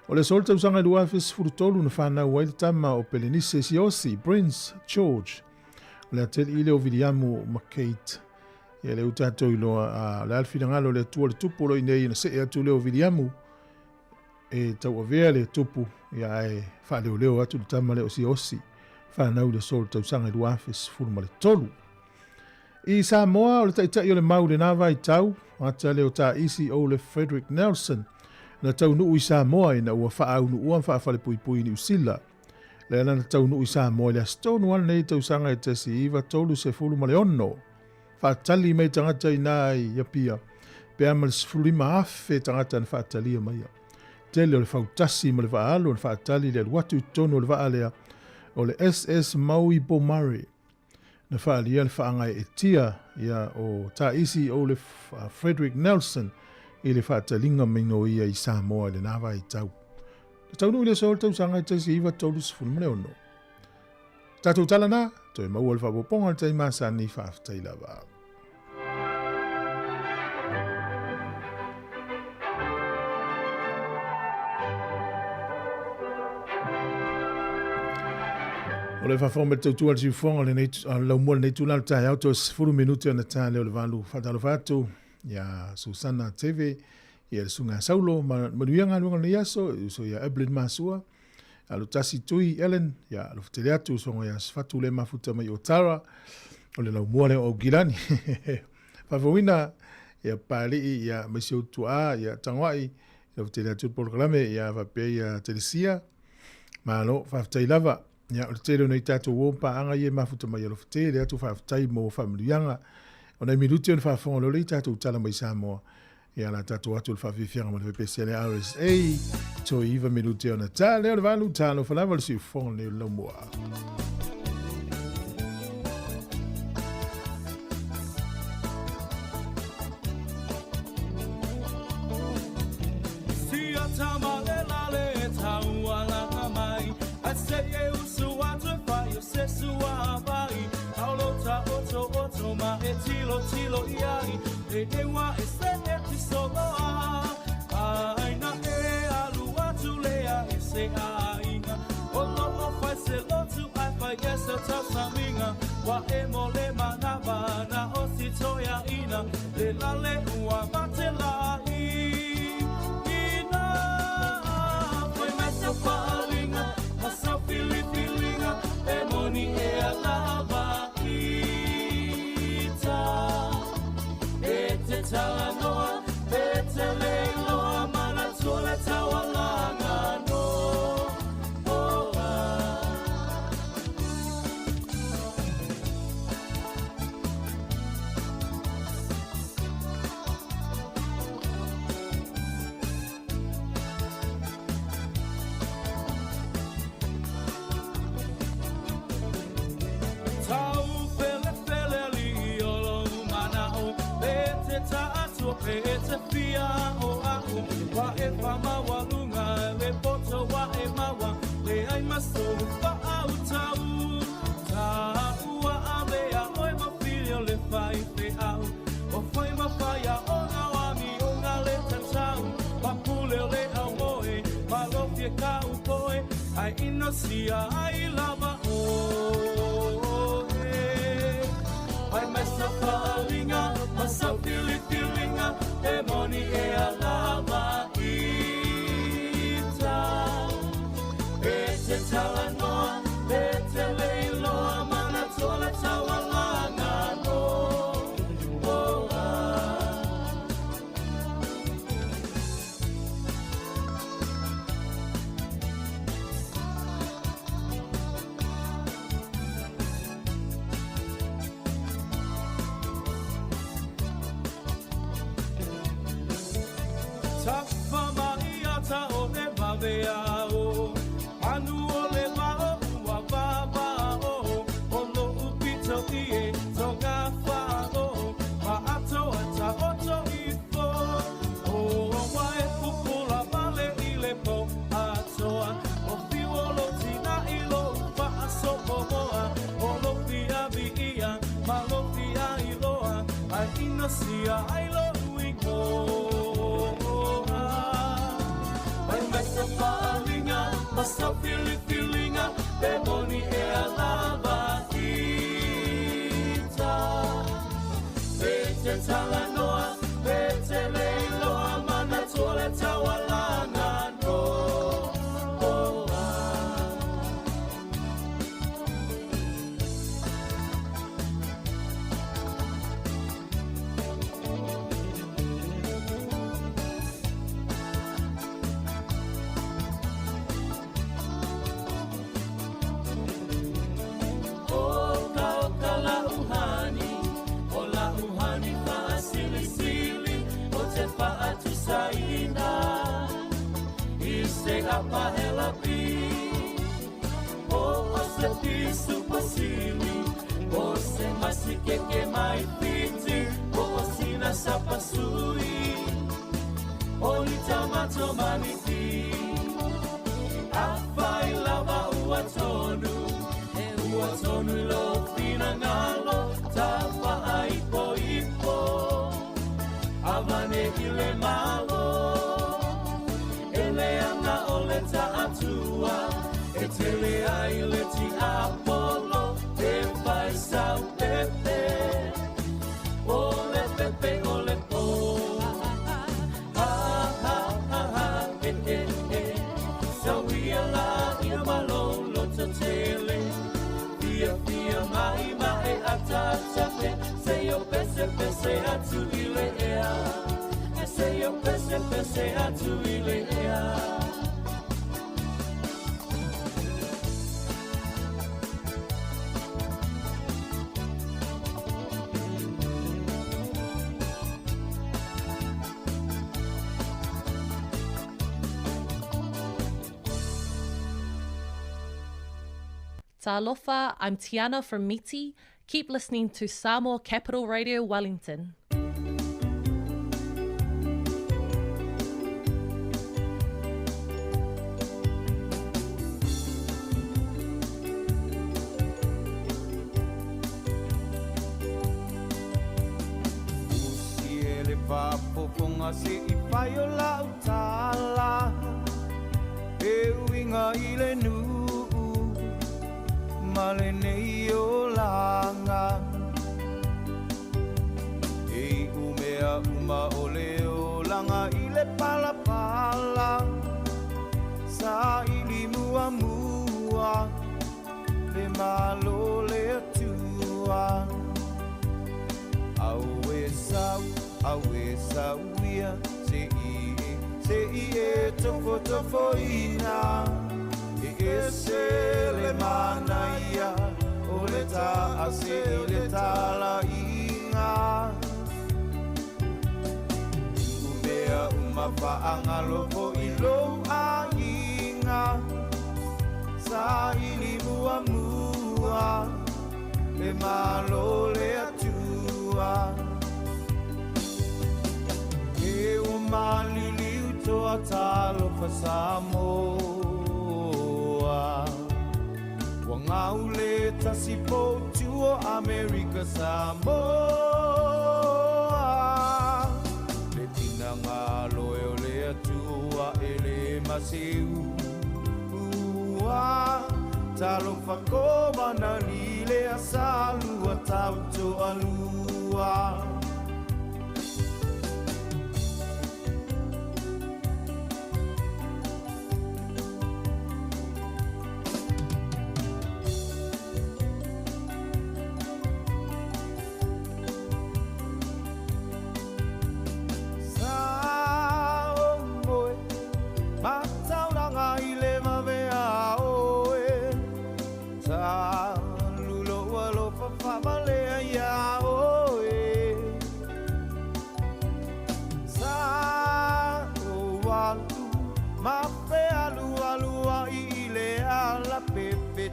O le sol tausanga i lua afe sfurutolu na whanau wai le tama o Pelenise Siosi, Prince George. O le ateli ile o Viliamu Makate. Ia le utato iloa le alfina ngalo le atua le tupu lo inei na se e atu leo Viliamu. E tau avea le tupu. Ia e wha leo atu le tama le o Siosi. Whanau le sol tausanga i lua afe sfuruma le tolu. I Sāmoa o le taitai o le mau le nawa i tau. Ata leo ta isi o le Frederick Nelson. Na tau nuu i Sāmoa ina ua wha au nuu an wha whale pui ni usila. Le na tau nuu i Sāmoa le astonu an nei tau sanga e tesi iwa tolu se fulu ma le ono. Wha tali mei tangata i nai ia pia. Pea ma le sfulima afe tangata na wha tali mai. Tele o le whautasi ma le wha alo na wha tali le watu tonu o le wha alea. O le SS Maui Bomari. Na whaalia le whaanga e tia ia o ta isi o le Frederick Nelson i le whaatalinga mingo ia i Sāmoa le nawa i tau. Tau nui le sol tau sanga i taisi iwa tolu sifunu mle ono. Tatou talana, toi maua le whapoponga le tai masani whaaftai lava. O le whawhome tautua le siufonga le laumua le neitula le tai auto 10 minuti ana tā leo le walu whatalo whatu ia Susana Teve ia le sunga saulo manuianga luanga le yaso so ia Evelyn Masua alo tasi tui Ellen ia alo whatele atu songo ia sfatu le mafuta mai o Tara o le laumua le o Gilani whawawina ia pali ia maisio tua ia tangwai ia whatele atu polokalame ia wapea ia Teresia malo whaftai lava. Ya o tele nei tatou o pa anga ye mafuta mai lo fete le atu fa tai mo familianga Ona minuti o le whaafonga lo le tātou tala mai Sāmoa. Ia la tātou atu le whawhiwhianga mo le PCL RSA. To iwa minuti o na tā leo le walu tālo whalawa le si whong le lomoa. Tilo iai, e wa e se e ti soloa. Aina e alu atu lea e se ainga. O lo o fai se lotu ai fai e se tau saminga. Wa e mo le manava na o si toia ina. Le la le ua mate la ina. Fai mesa falinga, masa filipilinga. E moni e alava Talanoa, Beteleloa, Manatola, Tawalanga, no. Pete fia o aku wa e fama wa lunga le poto wa e mawa le ai maso fa au tau wa ave a oi ma filho le fai pe au o foi ma faia o na wa mi o na le tau pa pule le au moe ma lo fie ka u poe ai inosia ai lava o ai messa falinga massa filinga e moni e alava ita e te talanoa e te leiloa manatola tawalanga no Veao, anu ole mao ua vavao, ono upito ie, tonga fao, ma ato ata oto ifo, o wae pupula vale ile po atoa, o fiolo tina ilo upa aso moa, o lo fia via, ma lo fia iloa, ai inosia ai lo uiko. Masa filinga, demoni e alava ita. Bete talanoa, bete leiloa, manatola tawalanga no. Apa ela pi, o se pisu pasili, o se masike que mai piti, o sina sapasui, o li tamato maniti, afai lava uatonu lo fina ngalo, tapa aipo ipo, avane ile malo. Eleana oleta atua, etele aileti apolo, te fai sau pepe, ole pepe ole po, so ia la ia malolo tele, fia mai atatape, se yo pese atu ilea. Se yo pese atu ilea. Talofa, I'm Tiana from Miti. Keep listening to Sāmoa Capital Radio Wellington. Poponga se I whai o lau tāla E uinga I le nuu Male nei o langa E umea uma o leo langa I le pala pala Sa I li mua mua Le malo le atua Aue sau Awe sauia se I tofo ina E se le manaia o le ta ase I le tala inga Umea umapaanga lopo I lo a inga Sa I li mua le malo le atua E o malili utoa talo fa Sāmoa Wa ngaule tasi potu o Amerika Sāmoa Le tina ngā loe o le atua e le maseu Talo fa kōmana li le asalua tauto alua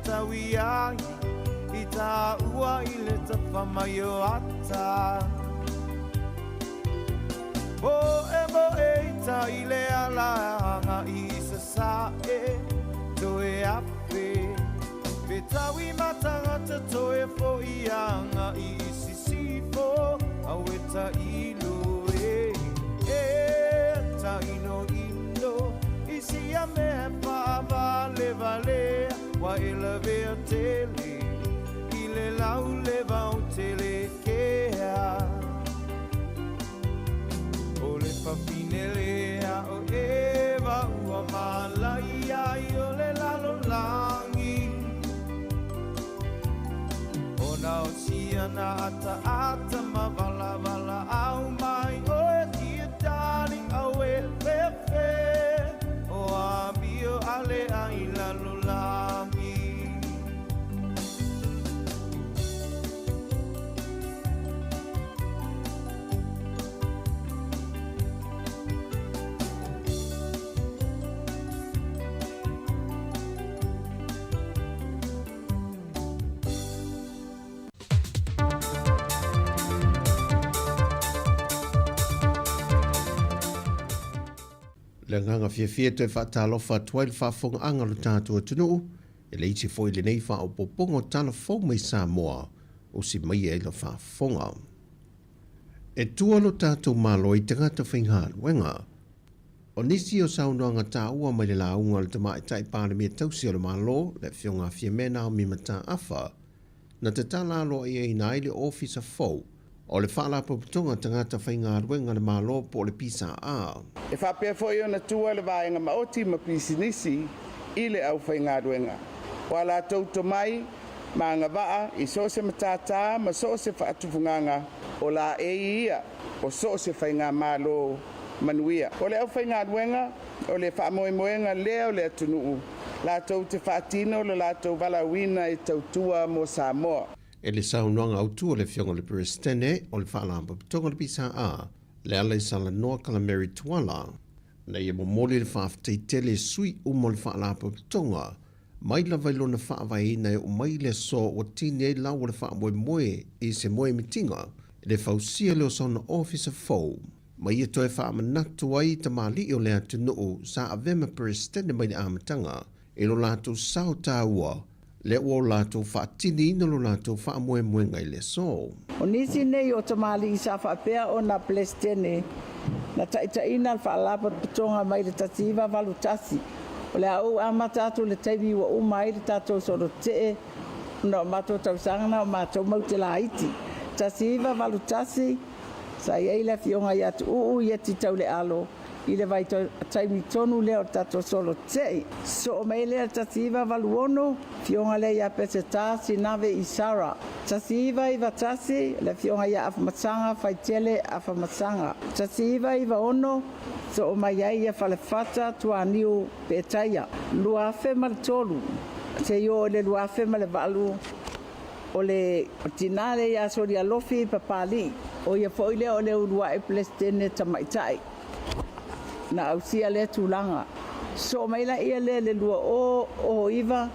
Tawiai ita ua ile tafamayo ata Mo ita ile alanga isa sae toe ape Betawi matangata toe fo ianga isi sifo aweta ilo ta ino isi ame pa vale Wa ila vea tele, ile lau leva o tele kea O le papinelea o eva ua malaia I o le lalo langi O na o siana ata ma vala au mai O e tia tali au e fefe O a bio ale ai lalo langi Le nganga fia te whaatalofa tuai le whaafonga anga lo tātua tunuu, e le iti foi le nei wha o popongo tala fau mai Sāmoa, o si mai e la whaafonga. E tua lo tātou malo I tangata whaingaan wenga, o nisi o saunoanga tā ua mai le launga le tama I tai pāne mea tausi o le malo, le whionga fia mena o mi mata awha, na te tala alo I na ile ofisa fau, o le whaala paputonga tangata whainga ruenga le malo po le pisa a. E whapea fwoi o na tua le vaenga maoti ma pisinisi I le au whainga ruenga. Wa la tauto mai, ma ngā waa I so se matata ma so se whaatufunganga o la ia o so se whainga malo manuia. O le au whainga ruenga, o le whaamoemoenga leo le atunuu. La tau te whaatino le la tau walawina I tautua mo Sāmoa. E le saunoanga autua le whionga le Perestene o le whaalamba patonga le pisa a, le ala I sala noa kalameri tuala. Nei e momoli le whaafatei tele sui umo le whaalamba patonga, mai la vailona whaavaina e o mai le so o tine e lau le wha moe i se moe mitinga le fausia leo sona officer fau. Mai e toi wha manatu ai ta mali o le atu nuu sa avema presidente mai le amatanga e lo lato sao tāua le o lato wha tini ina lo lato wha moe ngai le so. O nisi nei o ta mali i sa wha pea o na presidente na taita ina wha alapa pitonga mai le tasiva valu tasi. O le au a matatu le taiwi wa umai le tatou soro te no mato tau sangana o mato maute la haiti. Tasiva valu tasi sa iei le fionga i atu uu yeti tau le alo i le vai taimi tonu leo tatou soro te. So o mei le tasiva valu ono fionga le ia pese tasi nave i Sara. Tasiva i vatasi le fionga ia afamasanga fai tele afamasanga. Tasiva i va ono so o mai ai e whalewhata tua niu pētaia. Luafe ma le tolu. Te yo le luafe ma le valu o le tinale ia sori alofi papali. O ia foile o le urua e plestene tamaitai. Na ausia le tūlanga. So mai la ia le lua o iwa,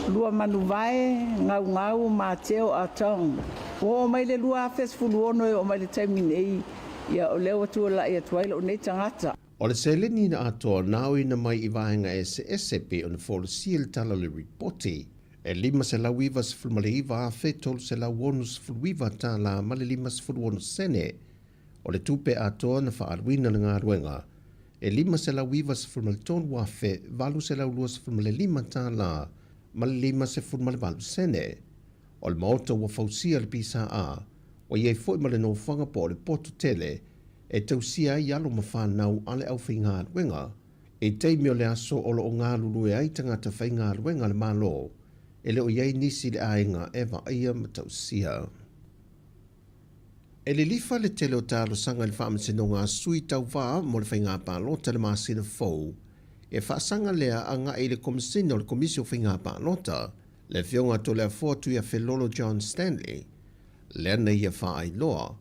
lua manuvae, ngau māteo a taung. O mai le lua afes fulu ono e o mai le taiminei. Ia o leo atua la ia tuaila o nei tangata. O le seleni na atoa nao ina mai i vahenga SSP o na folosia le tala le reporti. E lima se lau iwa se fulmale iwa a fetol se lau onu se fulu iwa ta la male lima se fulu onu sene. O le tupe atoa na whaaruina na ngā ruenga. E lima se lau iwa se fulmale tonu wafe, valu se lau lua se fulmale lima ta la male lima se fulmale valu sene. O le maota ua fausia le pisa a. O iei foi male no whanga po le poto tele, e tausia i alo mawhanau ale au whi ngā luenga, e teimio le aso o lo o ngā lulu e ai tangata whi ngā luenga le malo, e le o iei nisi le ainga ewa ia ma tausia. E le lifa le tele o talo sanga le whaamisino ngā sui tau wā mo le whi ngā pālota le māsina fau, e whaasanga lea a ngā e le komisino le komisio whi ngā pālota, le whionga to le afotu ia Felolo John Stanley, lena ia wha ai loa,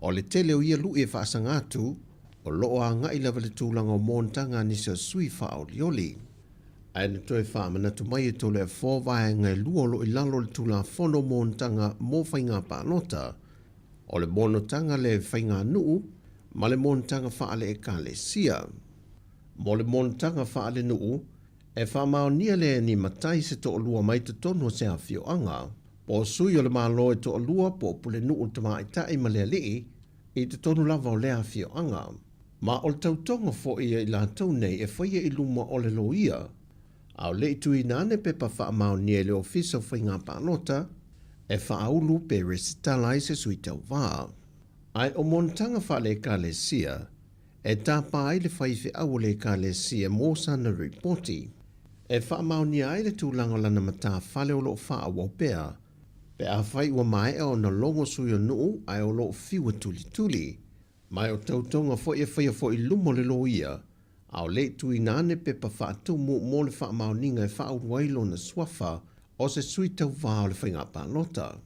o le tele o ia lu e whaasanga atu, o loo a ngai lewa le tūlanga o mōntanga nisi o sui wha o lioli. Ai na toi wha manatu mai e tole a fōwai ngai lua lo i lalo le tūla whono mōntanga mō whainga pānota, o le mōnotanga le whainga nuu, ma le mōntanga wha ale e ka le sia. Mo le mōntanga wha ale nuu, e wha mao nia le ni matai se to o lua mai te tonu se a fio anga, o sui o le malo e to alua po pule nuu tama i tae ma lea lii i te tonu lava o lea fio anga. Ma o le tautonga fo ia i la tau nei e whaia i luma o le loia. Au le itu i nane pepa wha mao nia le ofisa o whainga pānota e wha aulu pe resitala i se sui tau wā. Ai o montanga wha le ka le sia e tā pā i le whaife au le ka le sia mō sana reporti. E wha mao nia ai le tūlanga lana mata whale o lo wha a wapea pe a whai ua mai e o na longo sui o nuu ai o loo whiwa tuli tuli. Mai o tautonga fo e whaia fo i lumo le loia, au le tui nane pe pa whaatu mo le wha maoninga e wha wailo na swafa o se sui tau wā o le whainga pānota.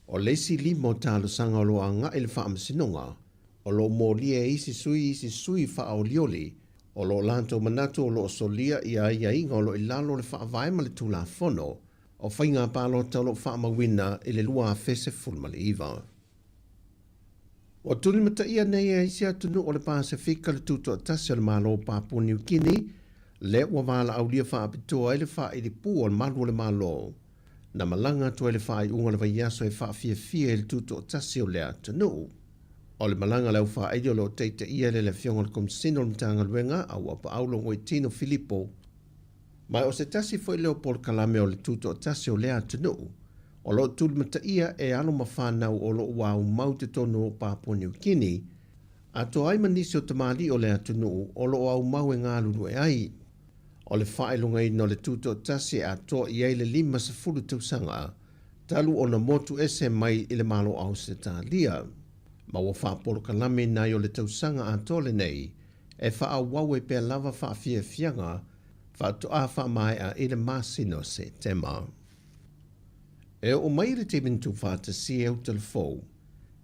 O le si limo tālo sanga o lo a ngā i le wha amasinonga, o lo mō lia isi sui wha o lioli, o lo lanto manatu o lo solia i a inga o lo i lalo le wha vaima le tūla whono, o whainga pālota lo whaamawina i le lua fese fulmale iwa. O tuli mata ia nei e isi atunu o le Pasifika le tuto atasi o le malo Papua New Guinea, le ua wala au lia whaapitoa i le wha i le pū o le malu o le malo. Na malanga tua i le wha i unga le vaiaso e wha fia i le tuto atasi o le atunu. O le malanga lau wha i lo teita ia le fionga le komisino le mtanga luenga au apa aulo ngoi Tino Filippo. Mai o se tasi foi leo por kalame o le tuto tasi o lea atunu, o lo tūl mata ia e alo mawhanau o lo wau mau te tonu o Papua New Guinea, a to ai manisi o tamali o lea atunu o lo wau mau e ngā lulu e ai. O le whaelunga ino le tuto tasi a to i eile lima se fulu tausanga, talu o na motu ese mai i le malo au se tālia. Ma wa whapolo kalame nai o le tausanga a tole nei, e wha wau e pēr lava wha fianga, whātu a wha mai a ere māsino se tema. E o mai re te mintu whāta si e uta le fōu,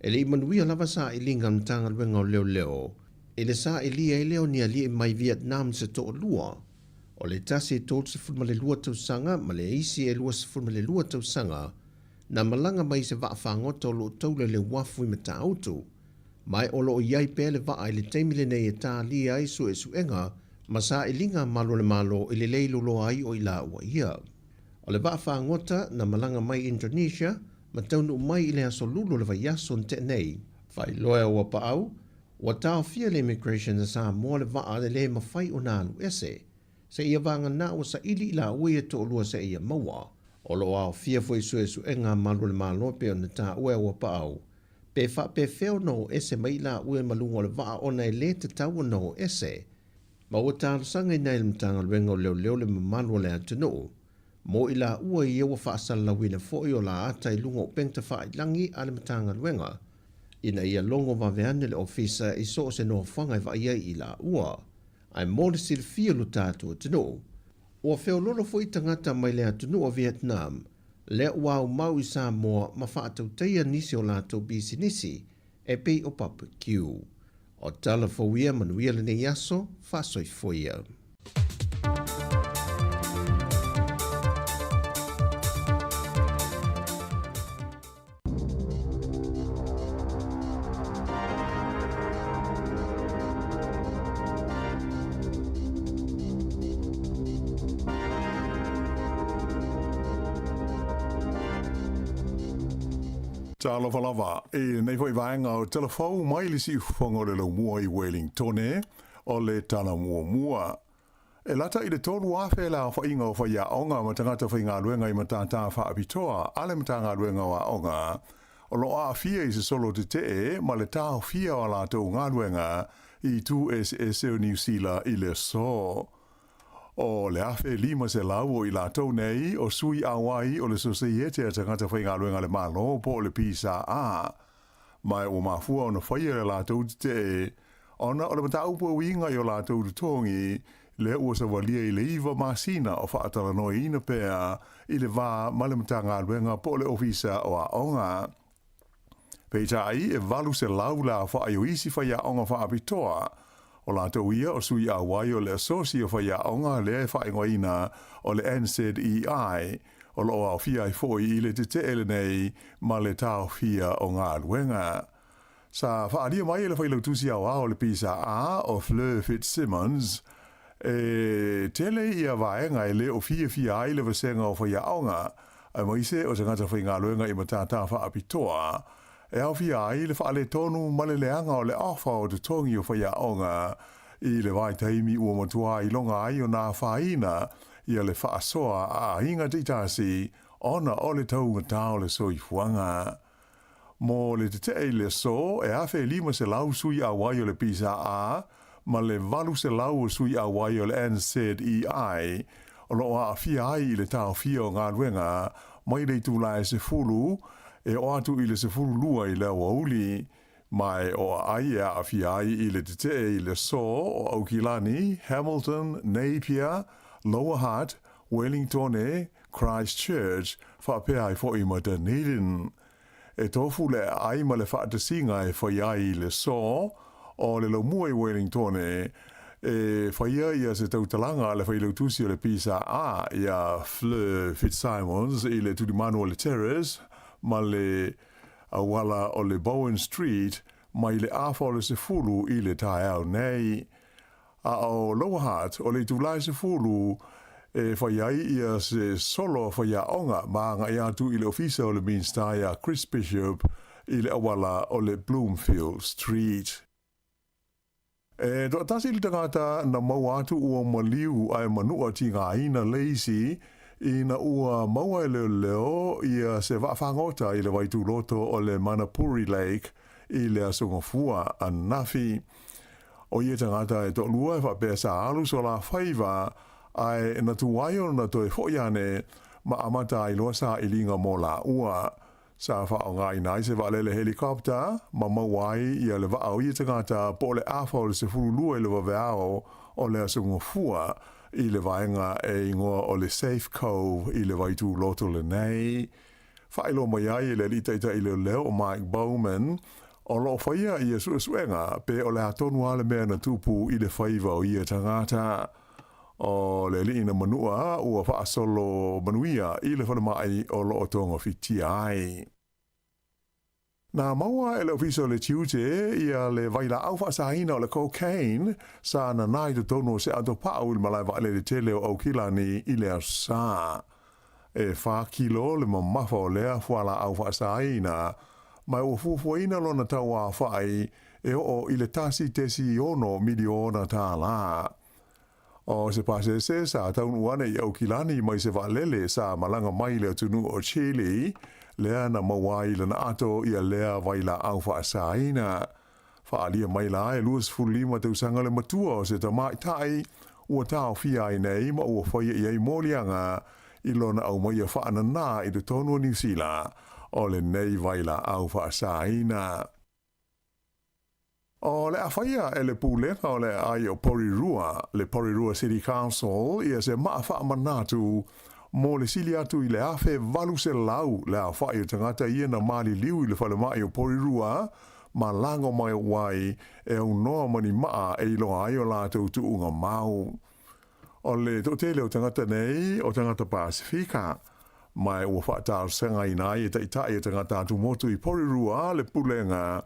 e le imanuia lava sa i linga mtanga luenga o leo, e le sa i lia i leo ni a li mai Vietnam se to lua, o O le tasi tōt se fulma le lua tausanga, ma le isi e lua se fulma le lua tausanga, na malanga mai se vaa whangota o lo taule le wafu i mata autu, mai o lo iai pēr le vaa i le teimile nei e tā lia i su e suenga, ma sa e linga malo le malo i le leilo loa ai o i la ua ia. O le vaa whangota na malanga mai Indonesia, ma taunu mai i le aso lulu le vaiaso te nei, whai loa ua pa au, wa tau fia le immigration na Sāmoa le vaa le mawhai o nālu ese, se ia vanga na o sa ili la ue to lua se ia maua, o lo au fia foi su e ngā malu le malo pe o na tā ue ua pa au, pe wha pe feo no ese mai la ue malungo le vaa o nei le te tau no ese, ma ua tā sanga i nei le mtanga luenga leo le mamalu le atunu, mo i la ua i ewa whaasala la wina fo i o la ata i lungo pengta wha i langi a le mtanga luenga, ina ia longo waweane le ofisa i so se no whanga i wa ia i la ua, ai mōle sila fia lu tātua tino. Ua wheo lolo fo i tangata mai le atunu o Vietnam, le wau mau i Sāmoa ma whaatau teia nisi o lātou bisinisi, e pei o Papa Q. O tala fo wia manuia le ne yaso, whasoi foia. Talo falava e nei foi vaenga o telefou mai li si fongo le lo mua i Wellington o le tana mua. E lata i le tolu afe la fa inga o fa ia onga ma tangata fa inga luenga i matata fa apitoa ale matanga luenga wa onga. O lo a fia i se solo te ma le tau fia o la tau ngā luenga i tu o New Zealand i le so. O le afe lima se lau i la tau nei o sui awai o le soseiete a tangata whainga luenga le malo po le pisa a. Mai o mafua o na whaia le la tau te ona o le mata upo winga i o la tau tongi le ua sa walia i le iwa masina o whaatala noi ina pea i le wā male mata ngā luenga po le ofisa o a onga. Peita ai e valu se lau la wha ayo isi whaia onga wha apitoa o la tau ia o sui a wai o le asosio whaia onga le e whaingoina o le NZEI o lo au fia i foi i le te ele nei ma le tau fia o ngā luenga. Sa whaaria mai le whailau tusi au o le pisa a o Fleur Fitzsimmons e tele ia vaenga i le o fia ai le vasenga o whaia onga a moise o tangata whainga luenga i matata wha apitoa e au fia ai le whaale tonu male leanga o le awha o te tongi o whaia onga i le vai taimi ua matua i longa ai o nā whaina i le whaasoa a hinga titasi ona o le taunga tau le soi fuanga. Mo le te le so e awhe lima se lau sui a wai o le pisa a ma le valu se lau o sui a wai o le NZEI o lo a fia ai i le tau fia o ngā luenga mai le tūlai se fulu e o atu i le se fulu lua i le wauli, mai o ai a fia ai i le te i le so o Aukilani, Hamilton, Napier, Lower Hutt, Wellington Christchurch, whapea i fo i ma Dunedin. E tofu le ai ma le whaatasinga e whaia i le so o le laumua i Wellington e whaia ia se tautalanga le whailau tusi o le pisa a ia Fleur Fitzsimmons i le tudimanu o le Terrace, ma le awala o le Bowen Street, mai le awha o le sefulu i le tae au nei. A o Lower Hutt o le tūlai sefulu e whaiai ia se solo whaia onga ma nga i atu i le ofisa o le Minster ia Chris Bishop i le awala o le Bloomfield Street. E do tasi li tangata na mau atu ua maliu ai manua ti ngā ina leisi ina ua maua e leo ia se whaafangota i le waitu loto o le Manapuri Lake i le asungafua a Nafi. O ia tangata e to lua e whapea sa alu so la whaiva ai na tuwaio na toi hoiane ma amata i loa sa ilinga mo la ua. Sa wha o ngā inai se waalele helikopter ma mawai i le wao ia tangata po le awha o le se furulua i le waweao o le asungafua i le vaenga e ingoa o le Safe Cove i le waitu loto le nei. Whailo mai ai le litaita i le leo o Mike Bowman o lo whaia i a suenga pe o le atonu ale mea na tupu i le whaiva o ia tangata. o le li ina manua ua whaasolo manuia i le whanamai o lo o tonga fiti ai. Nā maua e le ofiso le tiute ia le vaila au whaasahina o le cocaine sa na nai to tono se ato pao il malai wa le tele o au kilani i le asa. E wha kilo le mamafa o lea whala au whaasahina mai o fufuaina lona taua whai e o i le tasi tesi ono miliona tā la. O se pase se sa taunu ane i au kilani mai se valele sa malanga mai le tunu o Chile, lea na mawai le na ato ia lea vaila au whaasaina. Whaalia mai la e luas fulima te usanga le matua o se tamai tai, ua tau fia i nei ma ua whaia i ei molianga i lona au mai a whaana nā i te tonu o New Zealand o le nei vaila au whaasaina. O le awhaia e le pūlenga o le ai o Porirua, le Porirua City Council, ia se maa wha manatu mo le sili atu i le awhe valu se lau le awhai o tangata ia na mali liu i le whale mai o Porirua, ma lango mai o wai e au noa mani maa e iloa ai o lātou tuunga mau. O le totele o tangata nei o tangata Pasifika, mai ua whaatar senga i nai e taitai o tangata atu motu i Porirua le pulenga,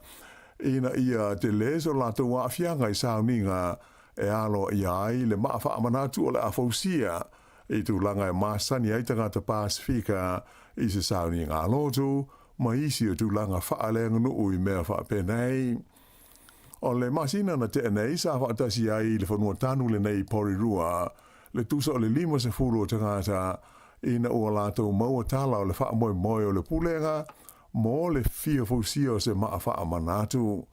ina ia te leso lato wa fianga i sauninga e alo i ai le maafa amanatu o le afausia i tu langa e masani ai tangata Pasifika i se sauninga alotu ma isi o tu langa whaalenga nu ui mea whaapenei. O le masina na te nei sa whaatasi ai le whanua tanu le nei Porirua le tusa o le 5 o tangata ina ua lato maua tala o le whaamoe moe o le pulenga mo le fia fausia o se maafa manatu.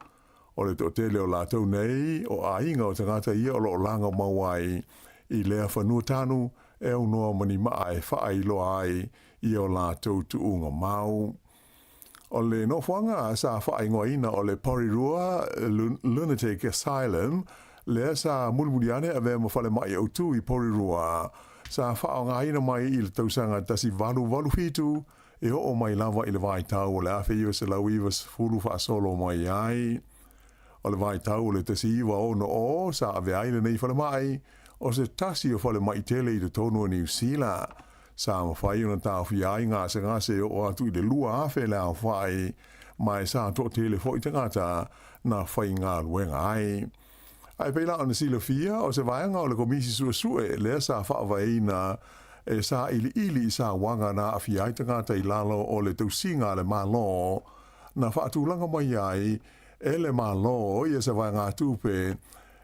O le totele o lātou nei, o ainga o tangata ia o lo langa mawai, i lea whanua tanu, e au noa mani maa e whaai loa ai, i o lātou tuunga mau. O le nofuanga sa whaai ngoa ina o le Porirua Lunatic Asylum, lea sa mulmuliane a vea mawhale mai au tu i Porirua, sa whaao ngā ina mai i le tausanga tasi valu hitu, e o mai lava i le vai tau o le awhi iwa se lau iwa fulu wha solo mai ai. O le vai tau o le tasi iwa o no o, sa ave aile nei whale mai, o se tasi o whale mai tele i te tono o New Zealand. Sa mawhai o na tau whi ai ngā se ngase o atu i le lua awhi le au whai, mai sa to tele fo i tangata na whai ngā luenga ai. Ai peila o na sila fia, o se vaianga o le komisi sue lea sa whaavaina e sa ili sa wanga na awhiai tangata i lalo o le tausinga le malo, na whaatulanga mai ai, e le malo i e se vai ngā tūpe,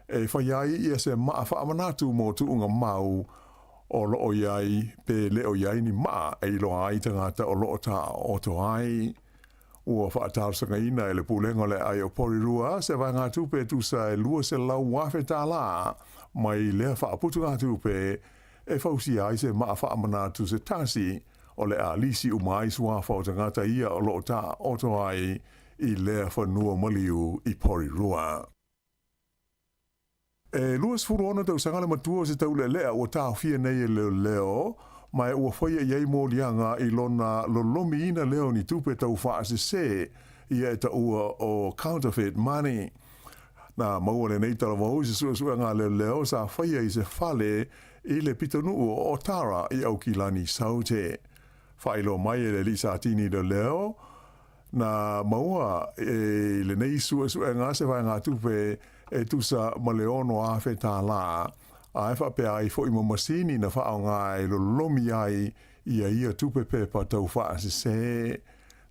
e whaiai i e se maa whaamanatu mō tuunga mau, o loo iai, pe leo iai ni maa e loa ai tangata o loo ta o to ai. Ua whaatarusanga ina e le pulenga le ai o Porirua, se vai ngā tūpe tu sa e lua se lau wafe tā la, mai lea whaaputu ngā tūpe, e fausi ai se maa whaamanatu se tasi o le a lisi umai sua whautangata ia o loo ta oto ai i lea whanua maliu i Porirua. E luas furu ona tau sangale matua se tau le lea o tau fia nei e leo, mai ua whaia iei mō lianga i lona lolomi ina leo ni tupe tau whaase se ia e ta ua o counterfeit money. Na maua le nei tala wau se sua ngā leo sa whaia i se whale i le pitonu o Otara i au kilani saute. Whailo mai e le lisa tini le leo, na maua e le nei sua ngā se vai ngā tupe e tusa ma leono a whe tā la, a e whape ai fo i mamasini na whao ngā e lo lomi ai ia tupe pepa tau whaase se.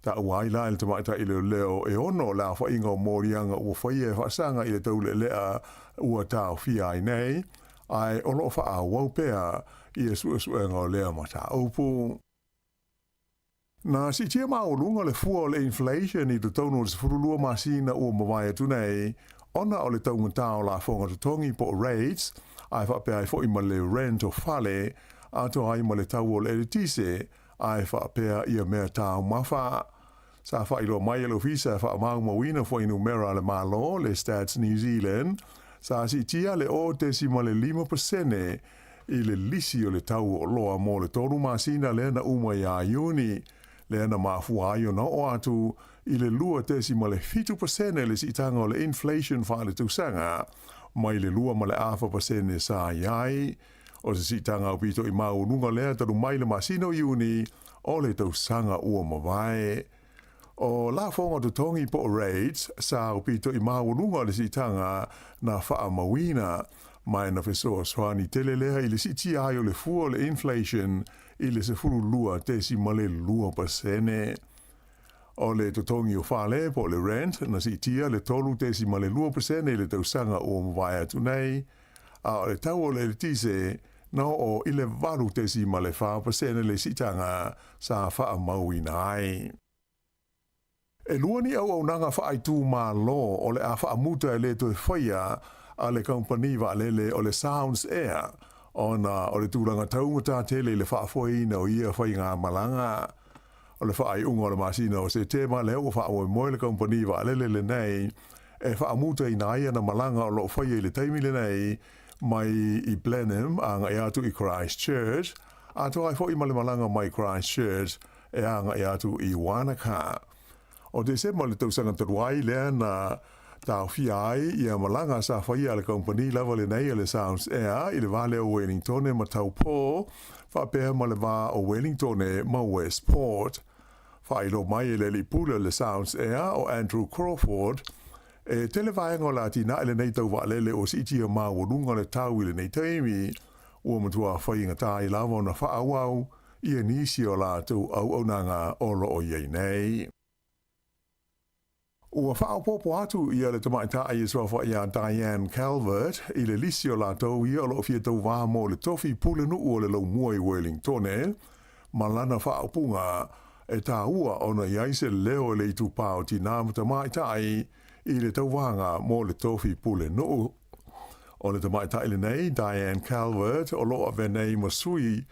Ta uai la il tamaita i leo e ono la wha inga o morianga ua whaia e whaasanga i le tau le lea ua tau fia ai nei, ai ono wha wau pea i e sua ngā lea ma ta aupu. Na si tia mao lunga le fua o le inflation i te tauno le furulua masina ua mawai atu nei, ona o le taunga tau la whonga tutongi po rates, ai whape ai fo i ma le rent o fale, ato ai ma le tau o le eritise, ai whaapea ia mea tau mawha. Sa whailo mai alo fisa wha mau mawina fo inu mera le malo le Stats New Zealand, sa si tia le o tesi ma le 5% i le lisi o le tau o loa mo le tonu masina le na uma ia iuni, le na mafua aio na o atu i le lua tesi ma le 5% le si tanga o le inflation wha le tusanga, mai le lua ma le 0.5% sa iai, o se sitanga o pito I maununga lea taru mai le masino iuni o le tau sanga ua mawai. O la fonga tu tongi po raids sa o pito I maununga le sitanga na faa mawina mai na fesoa swani tele lea I le siti ai o le fua le inflation I le se furu lua te si male lua pasene. O le totongi o whale po le rent na si tia le tolu te si male lua pasene le tau sanga o mwai atu nei. A o le tau o le tise na o ile valu te si male wha pasene le sitanga sa wha maui nai. E luani au nanga wha ai tū mā lo o le a wha muta le to e whaia a le company wa lele o le Sounds Air o le tūranga taungata tele le wha fwoi o ia whai ngā malanga. O le wha ai unga o le masina o se te ma leo wha o moe le company wa lele le nei e wha muta I naia na malanga o lo whai le taimi le nei mai I Blenheim a nga e atu I Christchurch a to ai fwoi ma le malanga mai Christchurch e a nga e atu I Wanaka. O te se ma le tausanga taruai lea na tau fiai ia malanga sa whai a le company lava le nei le Sounds Air I le vale o Wellington e ma tau pō whapea ma le va o Wellington e ma Westport. Whailo mai e le li pula le Sounds Air o Andrew Crawford e televaenga o la tina ele nei tau waalele o siti o maa wurunga le tau ile nei taimi ua matua whainga tā I lava o na whaawau I e nisi o la tau au nanga o lo o iei nei. Ua whaopopo atu I le tamaita ai swa wha ia Diane Calvert I le lisi o la tau I o lo fia tau wā mo le tofi pule nu o le lau mua I Wellington ma lana whaopunga e tā ua o na iaise leo le itu pāo ti nāma tamaita ai I le tauwanga mo le tofi pule nu. O le tamaita ile nei Diane Calvert o loa venei masui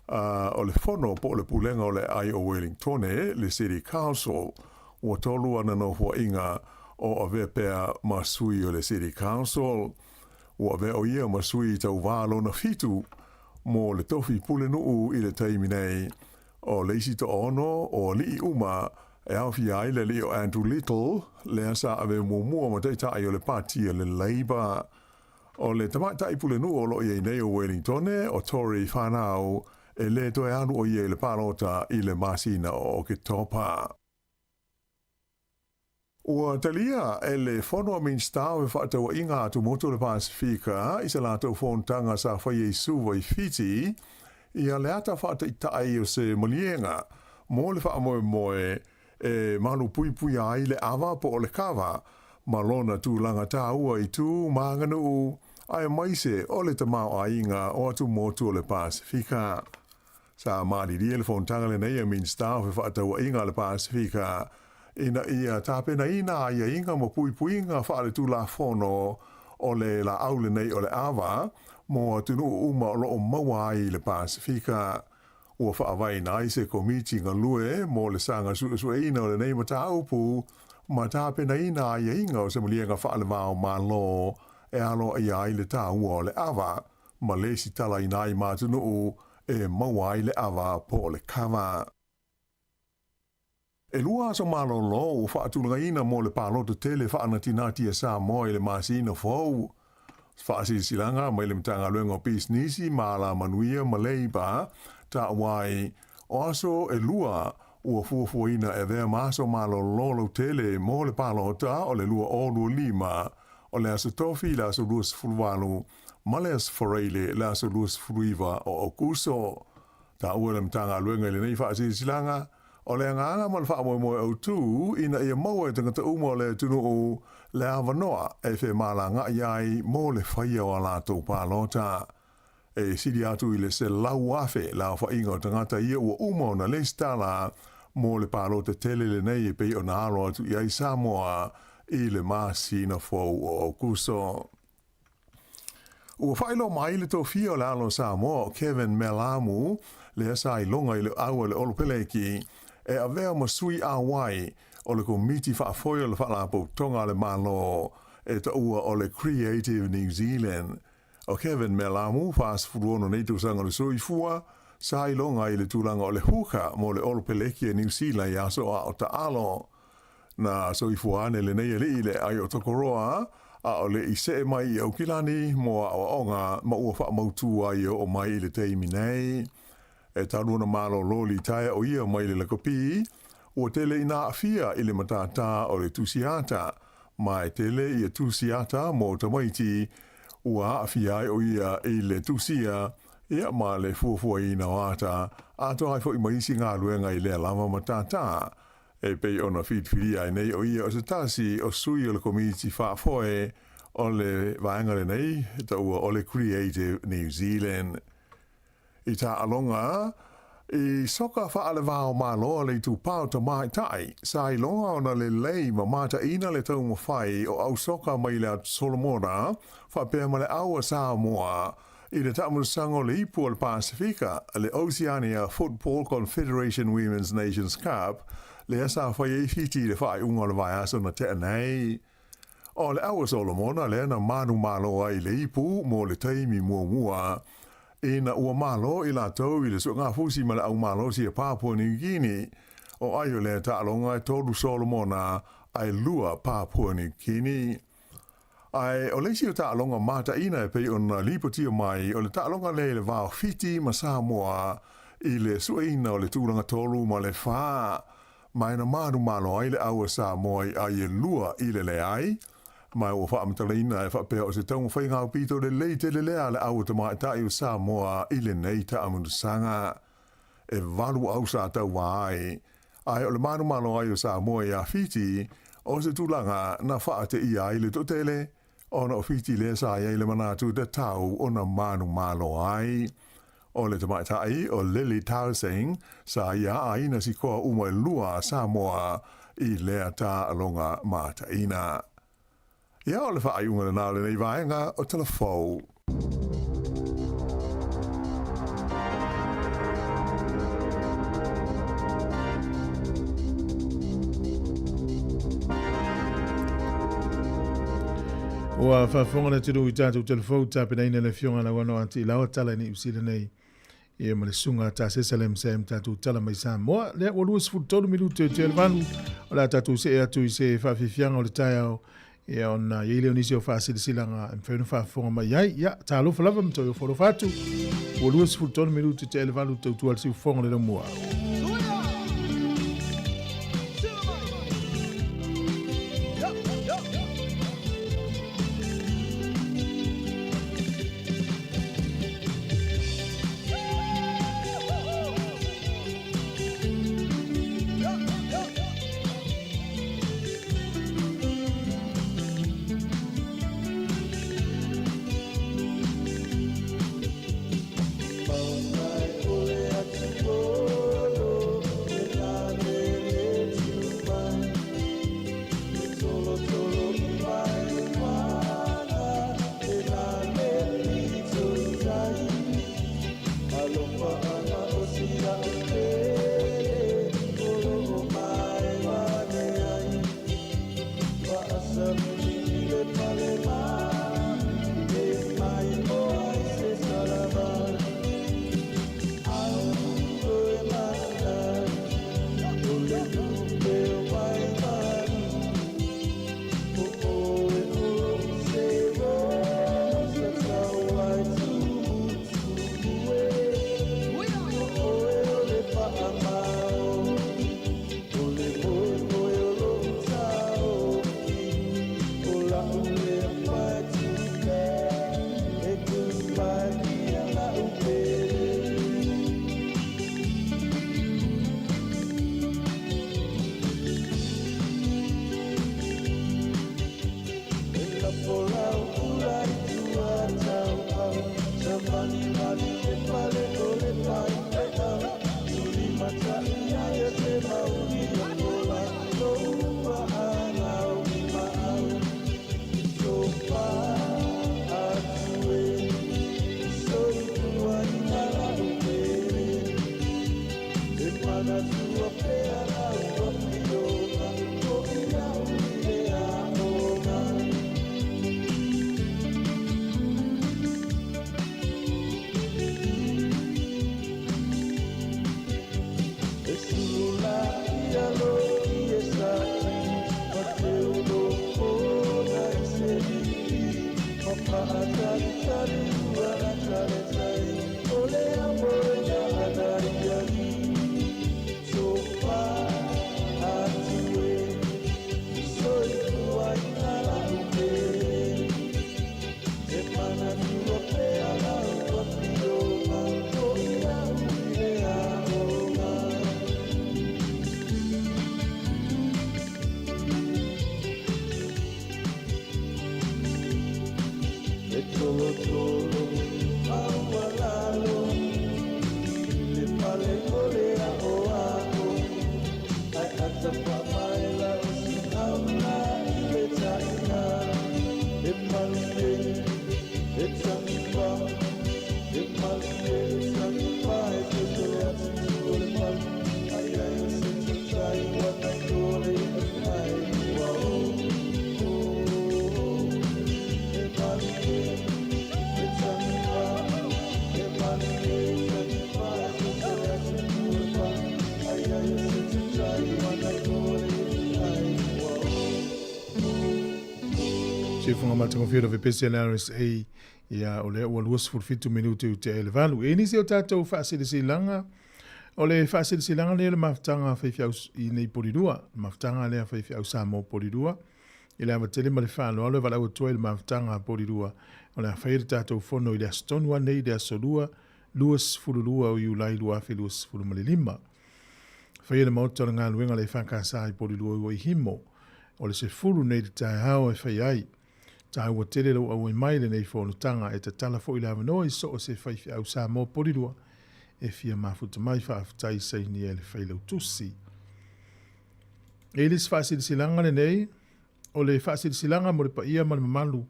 o le fono po le pulenga o le ai o Wellington le City Council ua tolu ana no hua inga o ave pea masui o le City Council ua ave o ia masui tau wālo na fitu mo le tofi pule nuu I le taimi nei o le isi to ono o li uma e au fi ai le li o Andrew Little le asa ave mua ma te tai o le party o le Labour o le tamata I pule nuu o lo iei nei o Wellington o Tory whanau e le to e anu o iei le palota I le masina o ke topa. Ua talia e le fono min stau e whaatawa inga atu moto le Pasifika I se lato fontanga sa whai e suwa I Fiji I a le ata whaata I tae o se molienga mo le wha moe e manu pui ai le awa po o le kawa ma lona tūlanga tā ua I tū manganu ai maise o le tamau a inga o atu moto le Pasifika. Sa maari ria le fontanga le nei min stau e whaatawa inga le Pasifika ina ia tāpena ina ia inga mo pui inga whaare tū la fono o le la aule nei o le awa mo tunu uma o loo maua ai le Pasifika. Ua whaawai na i se komiti ngā lue mo le sanga su ina o le nei ma tāupu ma tāpena ina ia inga o se malienga whaale wao ma lo e alo ia ai le tāua o le awa ma le si tala ina I mātunu e maua ai le awa po le kawa. E lua so malo lo u whaatulanga ina mo le pāloto tele whaanatinati e Sāmoa I le masina fau. Whaasisilanga mai le mtanga luenga o pisnisi ma la manuia ma leiba ta wai o aso e lua ua fuafuaina e vea maso malo lolo tele mo le pālota o le lua o lua lima o le aso tofi le aso luas fulwalu ma le aso foreile le aso luas fuluiva o okuso. Ta ua le mtanga luenga le nei whaasisilanga o le nganga ma le wha moe au tū ina ia maua e tangata uma o le tunu o le awanoa e whe malanga iai mo le whaia o alato pālota. E siri atu I le se lau afe la wha inga o tangata ia ua uma o na le stala mo le pālota tele le nei e pei o na alo atu iai Sāmoa I le masina fau o kuso. Ua whailo mai le tōwhia o le alo Sāmoa Kevin Melamu le asa I longa I le aua le olopeleki e a vea masui a wai o le komiti whaafoia le whaalapo tonga le malo e ta ua o le Creative New Zealand. O Kevin Melamu whaas furuono nei tūsanga le sui fua sa I longa I le tūlanga o le huka mo le olopeleki e New Zealand I aso a o ta alo. Na sui fuane le nei le ai o tokoroa A o le I se mai I au kilani mo a onga ma ua wha mautua I o mai I le teimi nei. E taruna malo loli tae o ia mai le lakopi, o tele ina afia I le matata o le tusiata, ma e tele I tusiata mo tamaiti, ua afia o ia I le tusia, ia ma le fuafua ina wata, ato hai fo I maisi ngā luenga I le alama matata, e pei ona whitwhiria nei o ia o se tasi o sui o le komiti whaafoe o le vaenga le nei, ta ua o le Creative New Zealand. I ta alonga, I soka wha le vāo māloa le tu pāo ta mai tai, sa I longa ona le lei ma mata ina le tau mawhai o au soka mai le Solomona, wha pēr ma le aua Sāmoa, I le tamusango le ipu o le Pasifika, le Oceania Football Confederation Women's Nations Cup, le asa whai e whiti le whai unga le vai aso na te anei. O le aua Solomona le na manu māloa I le ipu mo le taimi mua. E na ua malo I la tau I le so ngā fusi ma le au malo si a Papua New Guinea. O ai o le ta alonga e tolu Solomona ai lua Papua New Guinea. Ai o le si o ta alonga mata ina e pei o na lipotia mai o le ta alonga le vāo fiti ma Sāmoa I le sueina o le tūranga tolu ma le whā. Mai na manu malo ai le aua Sāmoa ai e lua I le ai. Mai o wha amatalaina e whapea o se taunga whai ngāo pito le lei te le lea le au te mai tai o Sāmoa I le nei ta amunusanga. E walu au sa tau wai. Ai o le manu malo ai o Sāmoa I a whiti, o se tūlanga na wha te I ai le totele, o na o whiti le sa ai le manatu te tau o na manu malo ai. O le te mai tai o Lily Tausing, sa ia ai na si koa umai lua Sāmoa I lea ta alonga mata ina. Ia o le whaaiunga na le nei vaenga o telefou. Ua whaafonga na tiru I tātou telefou tāpena ina le fionga na wano anti lawa tala ni usila nei. Ia ma le sunga tā sesalem sem tātou tala mai Sāmoa. Lea walua sifutolu minuto te alvanu. O la tātou se e atu I se whaafifianga o le tai au. Ia ona ia leo nisi o whaasilisilanga e mwhenu whaafonga mai ai. Ia, tā alofa lava mtau o whoro whatu. Walua sifutolu minuto te alvanu tautu al siu fonga le mua. Se funga matango fio ve pese na RSA ia ole o luas for 2 minuto te elevalu e ni se o tatou fasile silanga ole fasile silanga le maftanga fa fia i nei polidua maftanga le fa fia Sāmoa polidua ile amatele ma le fa no le vala o toil maftanga polidua ole fa ir tatou fono ile stone one nei de solua luas fululua o Julai lua fe luas fulumalima fa ile moto nga luenga le fa ka sa polidua o himo ole se fulu nei te hao e fa ai ta ua tere lo au mai le nei fonu tanga e te tala fo ila no so o se fai au Sāmoa polidua e fia mafuta mai fa aftai sei ni ele fai lo tusi. Elis fasil silanga le nei o le fasil silanga mo le pa ia ma le mamalu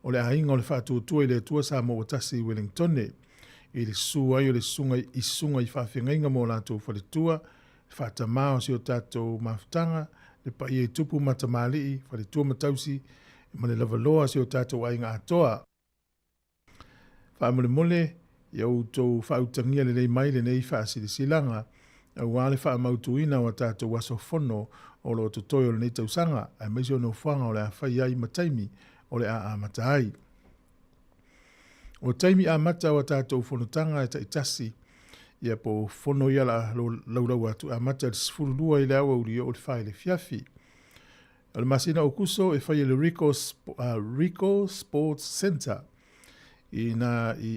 o le ainga o le fatu tua ile tua Sāmoa o tasi Wellington e le su ai o le sunga i whawhengainga mo lato fa le tua fata mao si o tato mafutanga le pa ia tupu matamali fa le tua matausi ma le lavaloa se o tātou ai ngā atoa. Whaamole mole, iau tō whautangia le nei mai le nei whaasiri silanga, au wale wha mautuina o tātou waso whono o lo totoi o le nei tausanga, ai maisi o no whanga o le a whai ai mataimi o le a mata ai. O taimi a mata o tātou whonotanga e taitasi, ia po whono ia la laulau atu a mata le sifurulua i le awa uri o le whai le fiafi. Al masina o kuso e fai le Rico Sports Center i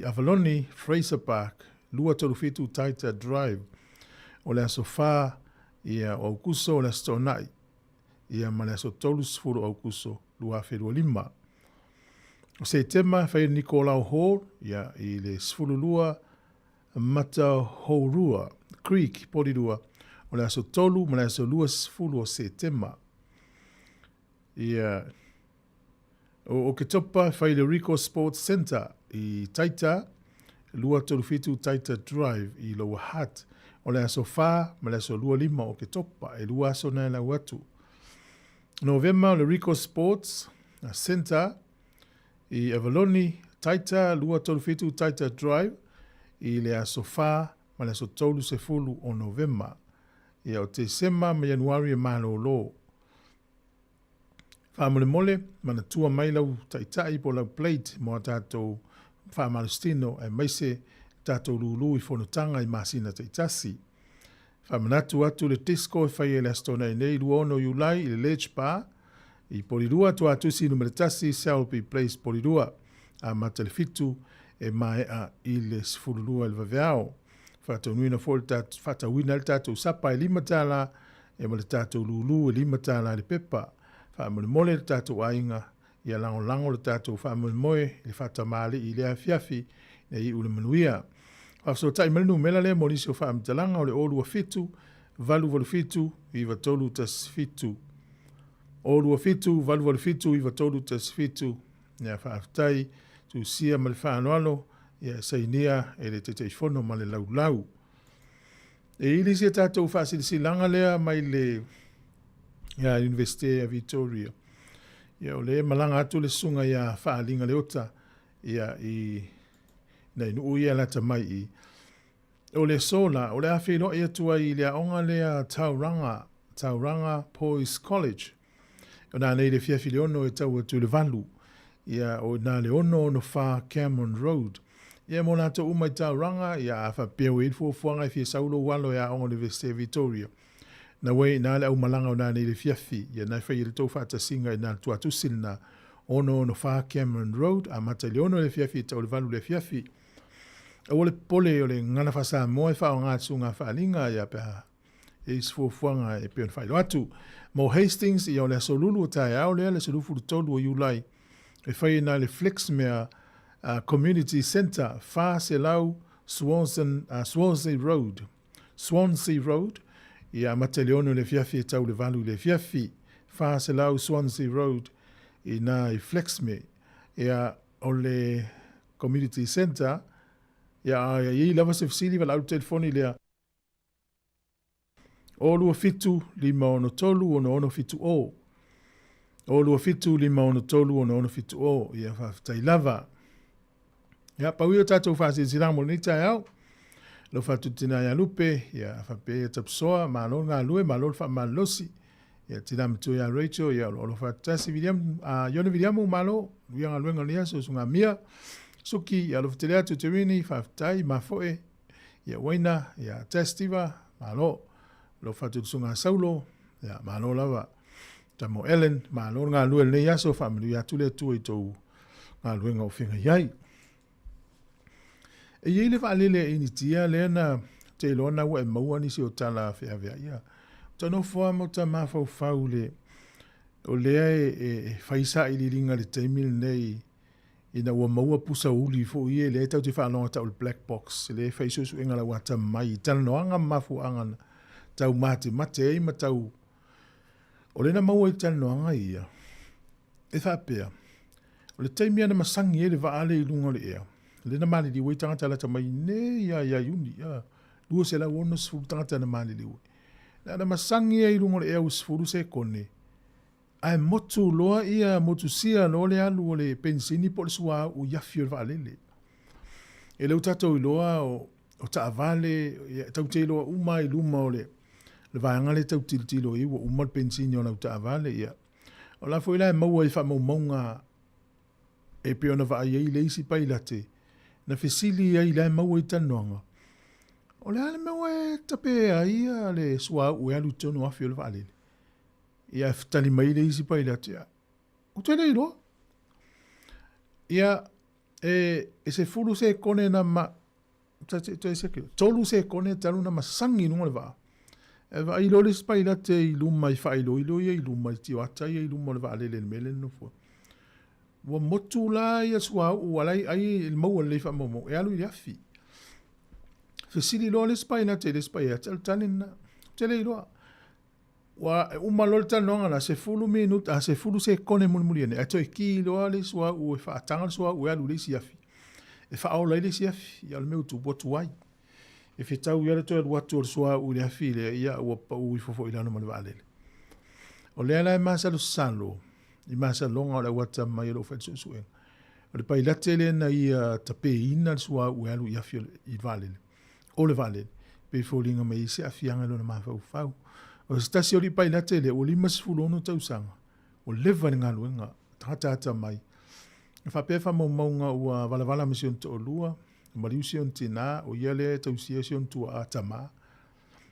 Avaloni, Fraser Park, lua tolu fitu Taita Drive. O le aso wha ia o kuso o le stonai. Ia ma le aso tolu sifuru o kuso lua wherua lima. O se tema fai Nicolau Hall ia i le sifuru lua Mata Hourua Creek porirua. O le aso tolu ma le aso lua sifuru o se tema. Ia o ke topa fai le Rico Sports Center i Taita, lua tolu fitu Taita Drive i Lower Hutt, o le aso wha, ma le aso lua lima o ke topa, e lua aso nai la watu. November le Rico Sports Center i Avaloni, Taita, lua tolu fitu Taita Drive, i le aso wha, ma le aso tolu se fulu o November. Ia o te sema ma Januari e malo lo. Whaamole mole, mana tua mai lau taitai po lau plate mo a tātou whaamalustino e maise tātou lulu i whonotanga i masina taitasi. Whaamanatu atu le disco e whai e le astona i nei luono Julai i le Ledge Bar i porirua tu atusi numeretasi Selby Place porirua a matalefitu e mai a i le sifurulua il vaveao. Whaataunuina fo whaatauina le tātou sapa e lima tala e ma le tātou lulu e lima tala le pepa. Whaamole mole le tātou ainga, ia lango le tātou whaamole moe, le whatamale i lea fiafi, e i ule manuia. Whafso tai malinu mela lea morisi o whaamitalanga o le olua fitu, valu fitu, i vatolu tas fitu. Olua fitu, valu fitu, i vatolu tas fitu. Ia whaaftai, tu sia ma le whaanoalo, ia sainia e le te teifono ma le laulau. E ili sia tātou whaasilisi langa lea mai le ia University of Victoria. Ia o le malanga atu le sunga ia whaalinga leota ia i nei nuu ia lata mai i. O le sola, o le awhino ia tua i lea onga lea Tauranga Boys College. O nā nei le fiafili ono e tau atu le valu ia o nā le ono wha Cameron Road. Ia mo nā tō umai tā ranga, ia a wha peo i fuafuanga i fia saulo walo ia ongo le Veste Victoria. Na wei nā le au malanga o nā nei le fiafi, ia nai whai i le tō whata singa i nā tuatusil na ono wha Cameron Road, a mata le ono le fiafi, tau le valu le fiafi. O le pole o le ngana wha Sāmoa e wha o ngā tūnga wha alinga ia peha. E fuafuanga e peo whai lo atu. Mo Hastings i o le solulu o tae au lea le solufu le tolu o Julai. E whai nā le Flex mea Community Centre, wha se lau Swansea Road. Swansea Road. Ia mata le ono le fiafi e tau le valu le fiafi. Wha se lau Swansea Road. I nā i Flex me. Ia o le Community Centre. Ia i lava se fisili wa lau telefoni lea. O lua fitu lima ono tolu ono fitu o. O lua fitu lima ono tolu ono fitu o. Ia whaftai lava. Ia pauio tātou whasi sirang mo ni tai au. Lo whatu tina ia lupe. Ia whape ia tapsoa. Malol ngā lue. Malol wha malosi. Ia tina mitu ia Rachel. Ia lo whatasi vidiam. Yone vidiamu malo. Ia ngā luenga nia. So sunga mia. Suki. Ia lo whatelea tu te wini. Whaftai mafoe. Ia waina. Ia testiva. Malo. Lo fatu sunga saulo, ya malo lava. Tamo Ellen, malo ngā lue le yaso family ya tule tu i tau ngā lue ngā whinga iai. E iei le whaalele ini tia leana te ilona wa e maua nisi o tala whea whea ia. Tano wha mo ta mawhau whau le o lea e whaisa i li ringa le teimil nei ina ua maua pusa uli fo ie le tau te whaanonga tau le black box. Le whaisusu inga la wata mai. Tana noanga mafu angana. Tau mate e ma tau. O le na maua i tana noanga ia. E whapea. O le taimi ana masangi e le vaale i lunga le ea. Le na mali liwe tangata la tamai ne ia yuni. Lua se la uono sifuru tangata na mali liwe. Le na masangi e i lunga le ea u sifuru se kone. Ai motu loa ia motu sia lo le alu o le pensini po le sua u yafi o le vaalele. E le utatou i loa o ta avale, tau te loa uma i luma o le le vaanga le tau tilo i wa umal pensini o na uta avale ia. O la foi la maua i wha maunga e peona wa ai leisi pailate. Na fesili ai la maua i tanoanga. O le ale maua e tape ai le sua ue alu tonu afi o le vaalele. Ia ftali mai leisi pailate ia. O tele ilo. Ia e se fulu se kone na ma tolu se kone talu na masangi nunga le vaa. Eva i lole spai la te i luma i whai loilo i luma i tio atai i luma le vale le mele no fo. Wa motu la i asua u alai ai il maua le wha momo e alu i afi. Fesili lole spai la te le spai a tal tanin na. Tele i loa. Wa uma lole tal nonga na se fulu minut a se fulu se kone muli muli ane. Ato e ki loa le sua u e wha atanga sua u e alu le si afi. E wha aola le si afi. I alu meu tu botu wai. E whetau ia le toi watu o sua u le hawhile ia ua pau i fofo i lana mani waalele. O lea lai masalo salo, i masalonga o le wata mai lo whetsu suenga. O le pai late le na ia tape ina sua u alu i hawhile i waalele. O le waalele, pe fōlinga mai i se awhianga lo na mawhau whau. O stasi o li pai late le o li masfulono tausanga. O lewa ni ngā luenga, tata mai. E whapefa maunga ua wala mission to o lua, mariusi on tina o yele tausia sion tua a tama.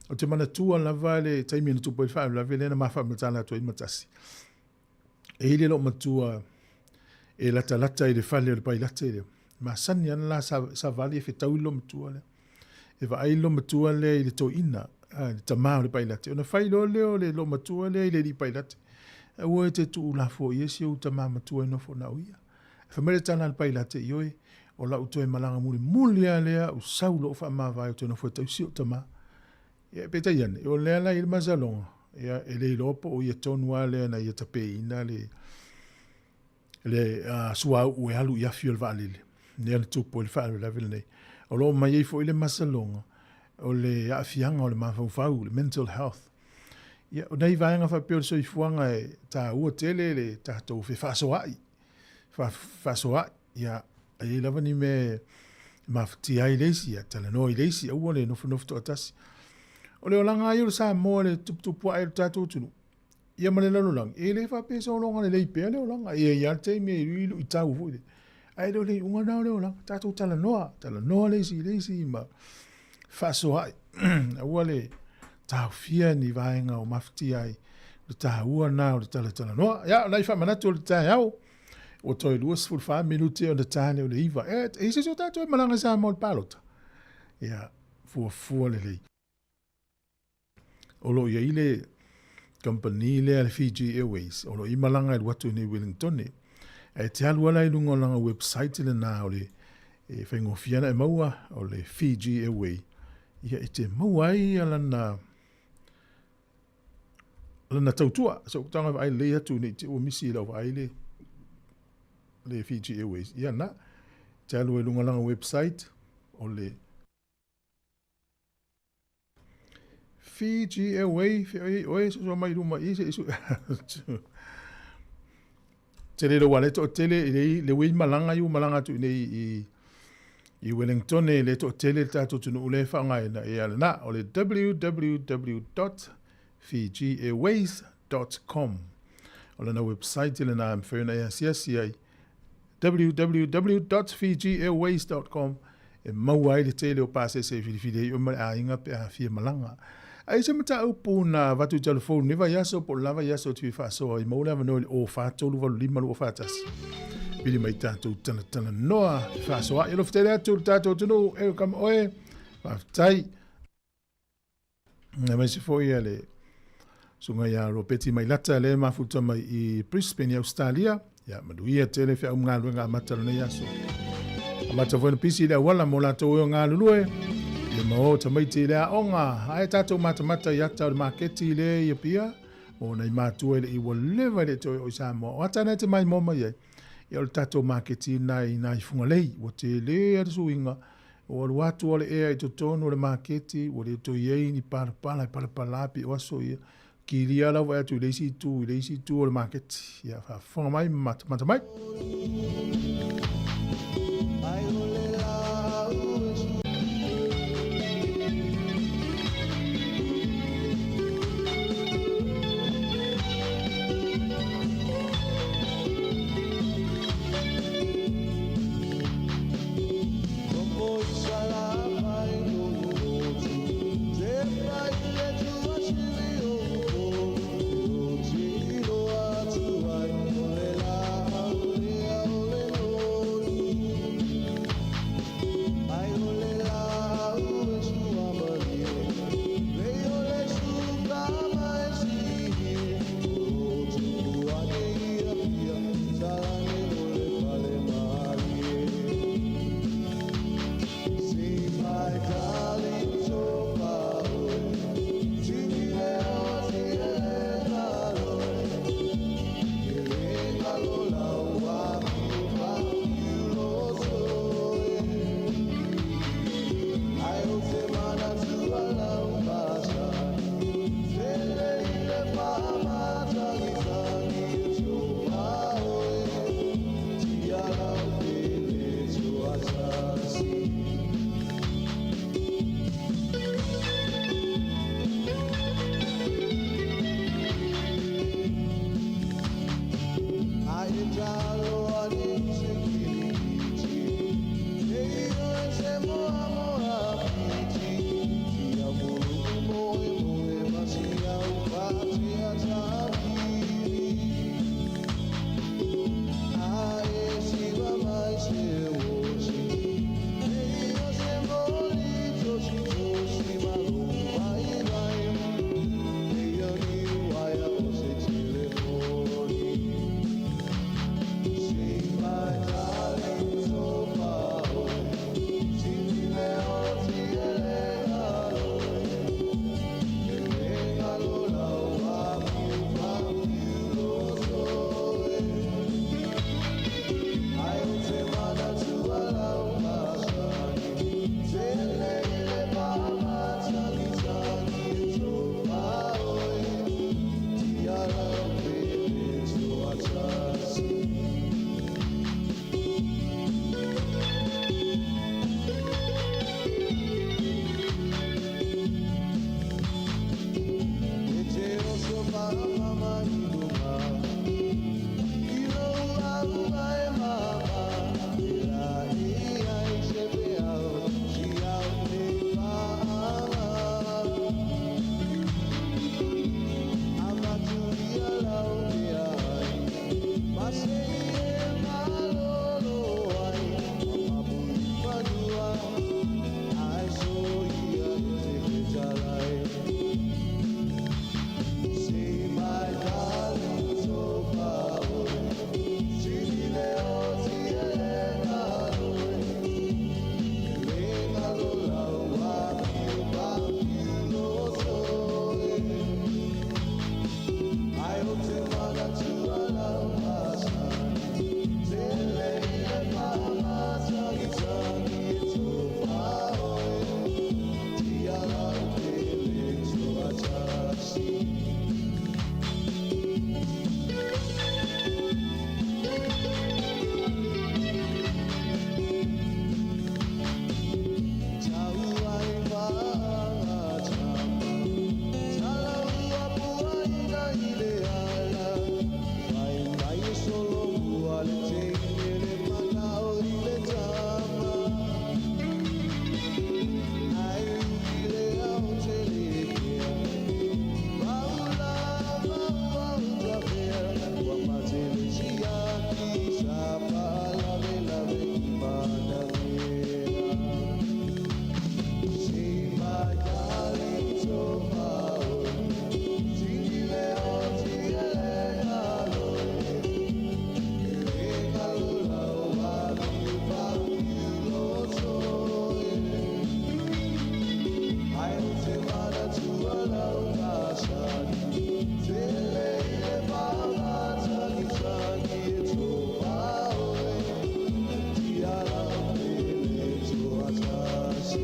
O te mana tua lava le taimi na tupo i wha lave le na mawha matana tua i matasi. E ile lo matua e lata i le whale o le pai lata i le. Ma sani ana la sa vali e whetau ilo matua le. E wa ailo matua le i le to ina, le tama o le pai lata. O na whai lo leo le lo matua le i le li pai lata. E ua e te tu la fo i esi o tama matua i nofo na uia. E whamere tana le pai lata i oi. O la utoe malanga muli a lea u saulo o wha mawai o tēnā whetau si o tama. Ia peta iane, o lea la il mazalonga. Ia e le ilopo o ia tonua lea na ia tape ina le sua u e halu i afi o le vaalele. Nea le tupo o le whaare la vile nei. O lo mai eifo i le mazalonga. O le afianga o le mawhau, le mental health. Ia o nei vaenga whapeo le soifuanga e ta ua tele le tātou whi whasoai. Whasoai, ia ai lava ni me mafti ai leisi ya tala no i leisi au le no to atasi o le olanga ai o Sāmoa le tupu ai tatou tunu ia mane lalo lang e le fa pe so longa le pe le lang e ia te me ilu i tau fu ai do le unga na le lang tatu tala noa le si ma fa so ai ua le tau fia ni vaenga o mafti ai le ta ua na o le tala noa ya lai fa manatu le ta yao o toi luas fu 5 minute o le tane o le iva e se so tatu malanga sa mo palota ya fu le o lo ia ile company le Fiji Airways o lo imalanga i watu ni Wellington e te alu ala i lunga langa website le na o le e whaingo fiana e maua o le Fiji Airway ia e te maua ai alana tautua so tanga ai le atu ni te o misi lau ai le Fiji Airways ia na te alu i lunga langa website o le Fiji Airway oe so mai luma i se isu te le wale to tele le wei malanga yu malanga tu nei i Wellington le to tele tato tunu ule whangai na e ala na o le www.fijiairways.com o le na website le na mwhena e asiasi www.fijiairways.com e mauai le tele o pase se filifide o mai a inga pe a fia malanga ai se mata upu na vatu telefone ni va yaso po lava yaso tu fa so i mo lava no o fa tolu va lima lo fa tas bili mai tanto tana noa fa so ai lo ftele tu tato tu no e kam oe fa tai na mai se foi ale sunga ya ro peti mai lata le ma futa mai i Brisbane Australia ya maduia tele fa unga luenga mata no yaso mata foi no pisi le wala mo la to nga lue le mo tamai te le onga ai tato mata yata o marketi le ia pia o nei matu ele i walewa le to o Sāmoa o atana te mai moma ye ia o tato marketi nai funga lei o te le arsuinga o le watu o le ea i to tono le marketi o le to iei ni parapalapi o aso ia ki ria la wa tu leisi tu o le marketi ia fa funga mai mata mai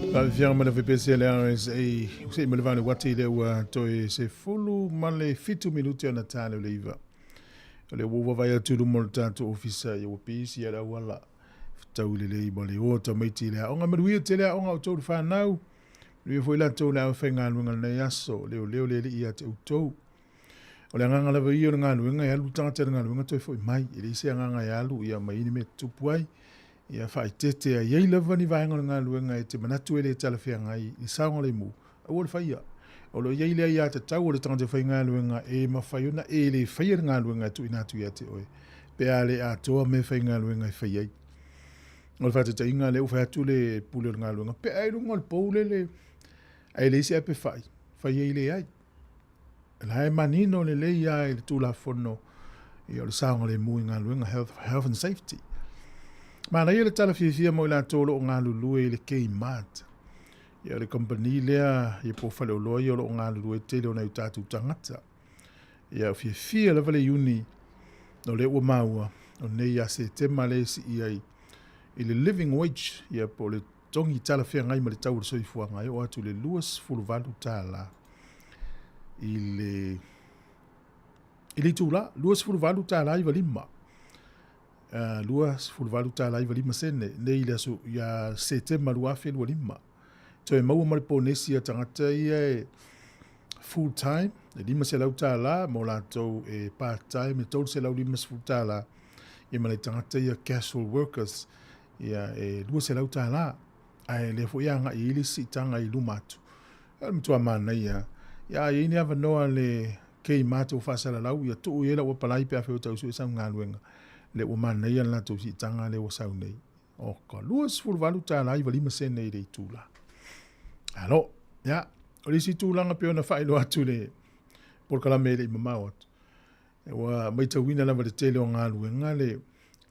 Fianga mana VPC le RSA se me vale wati le wa toi se fulu male fitu minuti ona tano le iva. Le wo vai tu mo tanto officer yo pisi ya wala. Tau le i bole o to meti le onga me te le onga to fa now. Le foi la to la fenga lunga na yaso le le ia te uto. O le nganga le vai o nganga ya lu tanga te nganga to foi mai ile se nganga ya lu ia mai ni me tupuai. Ia fai tete a yei lewa ni vaenga ngā luenga e te manatu ele talawhia ngai i saonga le mu. A ua le whaia. O lo yei lea ia te tau o le tangata whai ngā luenga e mawhaiona e le whaia ngā luenga tu inatu ia te oe. Pea le a toa me whai ngā luenga e whai ei. O le whata te inga le uwhai atu le pule o ngā luenga. Pea e runga le poule le. Ai le isi ape whai. Whai ei le ai. La e manino le le ia e le tūla whono. I o le saonga le mu i ngā luenga health and safety. Mana ia le tala fia mo la tolo o ngā lulu e le kei mat. Ia le company lea ia po whale o loi o lo ngā lulu e tele o na utatu tangata. Ia fia le vale uni no le ua maua o nei a se te male si ia i le living wage ia po le tongi tala fia ngai ma le tau le soifua ngai o atu le luas fuluvalu tala. I le tūla luas fuluvalu tala i valima. Lua fulvalu tala i valima sene nei la su ya setema lua fe lua lima to e mau mal ponesi a tangata ia full time e lima se lau tala mo la to e part time e tol se lau lima full tala e male tangata ia casual workers ia e lua se lau tala ai le fo ia nga i ili si tanga i lumatu al mtua mana ia i ni ava noa le kei matu fasala lau ia tu ia la wa palai pe afe o tau su sa ngaluenga le o mana ia la to si tanga le o sau nei o ka luas fulvalu tala i valima se nei le tula alo ya o le si tula nga pe ona fai lo atu le por kala mele i mamao e wa mai tawina la vale tele o ngā luenga le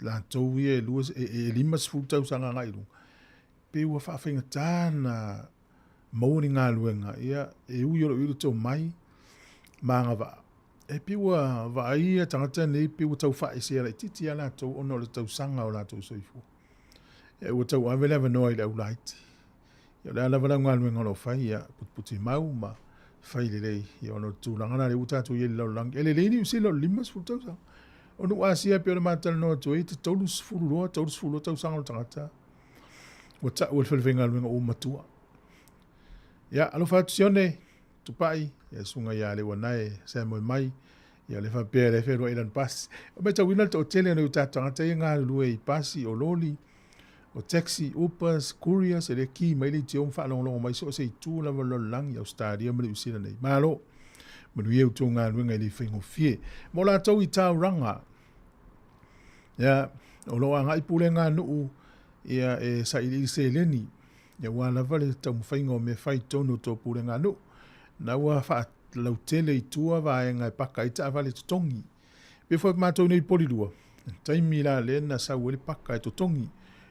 la to ia luas e limas fultau sanga ngai lu pe ua fa finga tana mauni ngā luenga ia e uyo to mai manga va e piwa vai tangata nei piwa tau fai se ala titi ala tau ono le tau sanga o la tau soifu. E ua tau ave leva noa i le ulaiti. Ia le ala vala ngalwe ngono fai ia puti mau ma fai le lei. Ia ono tūlangana le utatu i lau lang. E le leini usi lau limas fu tau sanga. Ono asia pia le matala noa tu e te taulus furu loa tau sanga o tangata. Ua ta ua le ngalwe ngo o matua. Ia alo fatu sione tupai ya sunga ya le wanai sa mo mai ya le fa pe le fe ro ilan pas o me tawina to tele no tata ngata nga luei pasi o loli o taxi upers couriers le ki mai le tiom fa long mai so se tu la lo lang ya stadium le usina nei malo mo ye to nga lu nga le fingo fie mo la to i ta ranga ya o lo anga i pule nga no ya e sa i se leni ya wala vale tam fingo me fai tono to pule nga no na ua wha lau tele i tua vai ngai paka i ta vale totongi. Pe fo mātou nei polilua. Taimi la le na sa wele paka i totongi.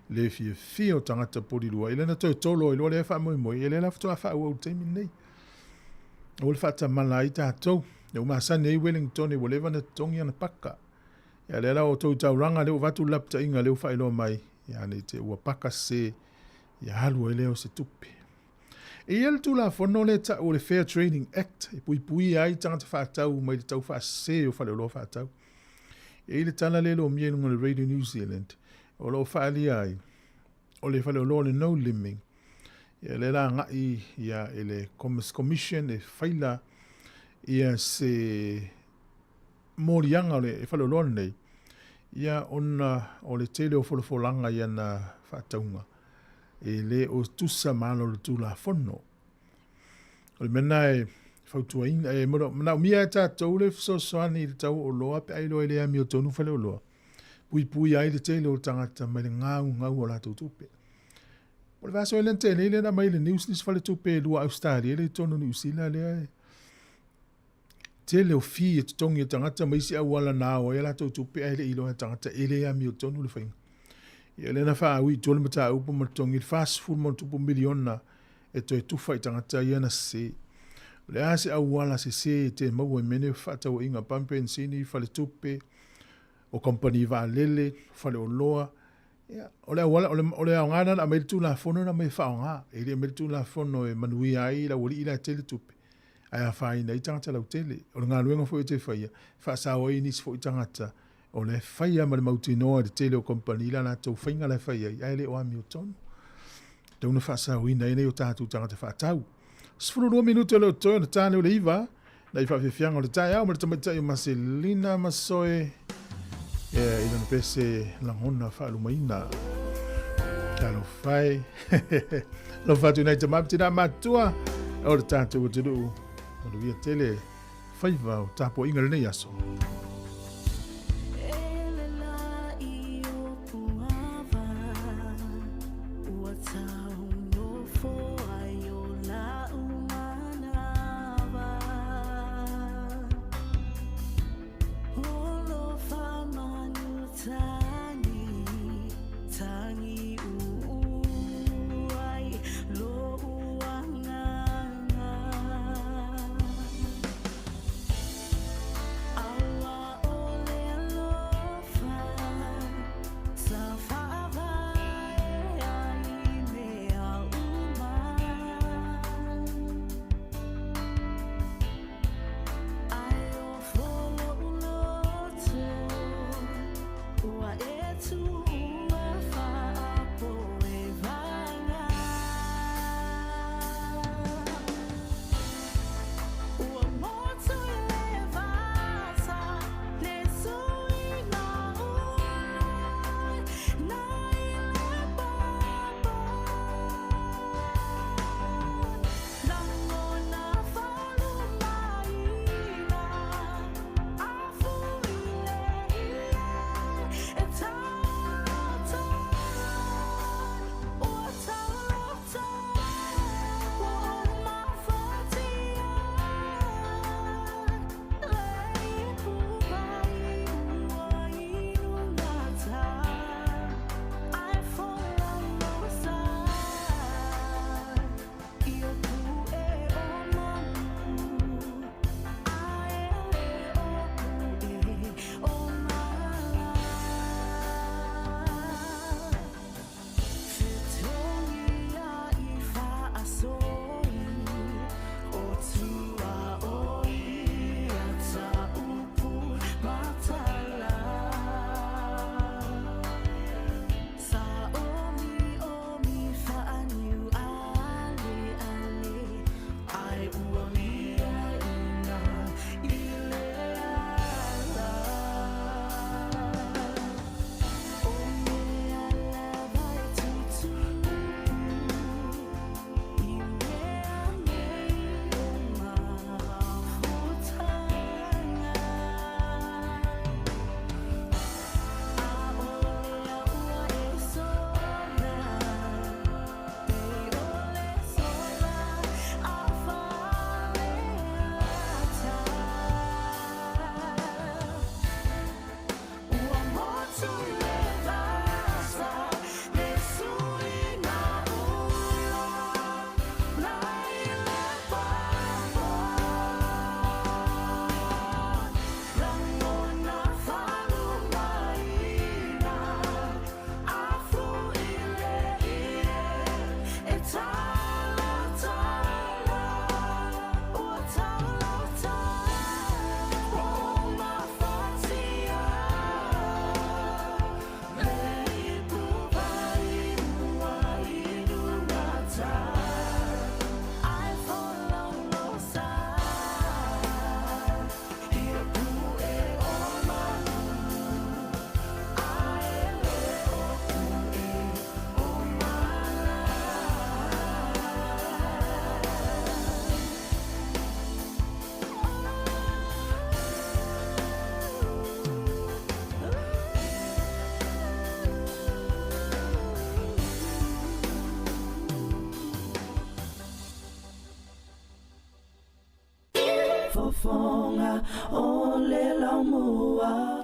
Le fie o tangata polilua. Ile na toi tolo i loa le wha moi moi. Ile la fatoa wha ua taimi nei. O le whata mala i tātou. E umasa nei Wellington e walewa na totongi ana paka. Ia le la o tau tau ranga leo vatu lapta inga leo wha iloa mai. Ia ne te ua paka se. Ia halua i leo se tupe. E ia tu la fono le ta o le Fair Trading Act e pui ai tangata whaatau mai le tau whaase o whale o loa whaatau. E le tala le lo mie nunga le Radio New Zealand o lo whaali ai o le whale o loa le no liming. Ia le la ngai ia e le Commerce Commission e whaila ia se morianga o le e whale o loa nei. Ia ona o le tele o wholofolanga ia na whaataunga. E le o tusa malo le tula fono. O le mena e whautua ina, e mana umia e tātou le fsosoani i le tau o loa, pe ailo e le ami o tonu whale o loa. Pui ai le tele o tangata mai le ngau o la tutupe. O le vaso e le tele le na mai le news nis whale tupe lua Australia, le tonu ni usila le ai. Tele o fi e tutongi e tangata mai si awala na o e la tutupe ai le ilo e tangata e le ami o tonu le whainga. Ia lena wha awi tole mata upo matongi fast food mo tupu miliona e toi tufa i tangata iana se. Le ase au wala se te maua mene whata o inga pampe nsini whale tupe o kompani wa lele whale o loa Ya, ole ngana na me tu la fono na me fa nga. Ele me tu la fono e manui ai la woli ila tele tupe. Ai a fa ina i tangata la tele. Ole ngā luenga fo te faia. Fa sa o ini fo i tangata. Ole faia ma le mauti noa de tele o kompani la na tau fainga la faia. Ai le o ami o tonu. Tau na fa sa o ina ene o tātu tangata fa tau. Sifuru 2 minuto le o toi na tāne o le iwa. Na i fa fianga o le tai au ma le tamatai o Marcelina Masoe. Ina pese langona fa lumaina. Talo fai. Lo fatu nei te mapti na matua. O le tātou o te ruu. O le via tele. Fai vau tapo inga le nei aso. fofonga o le laumua.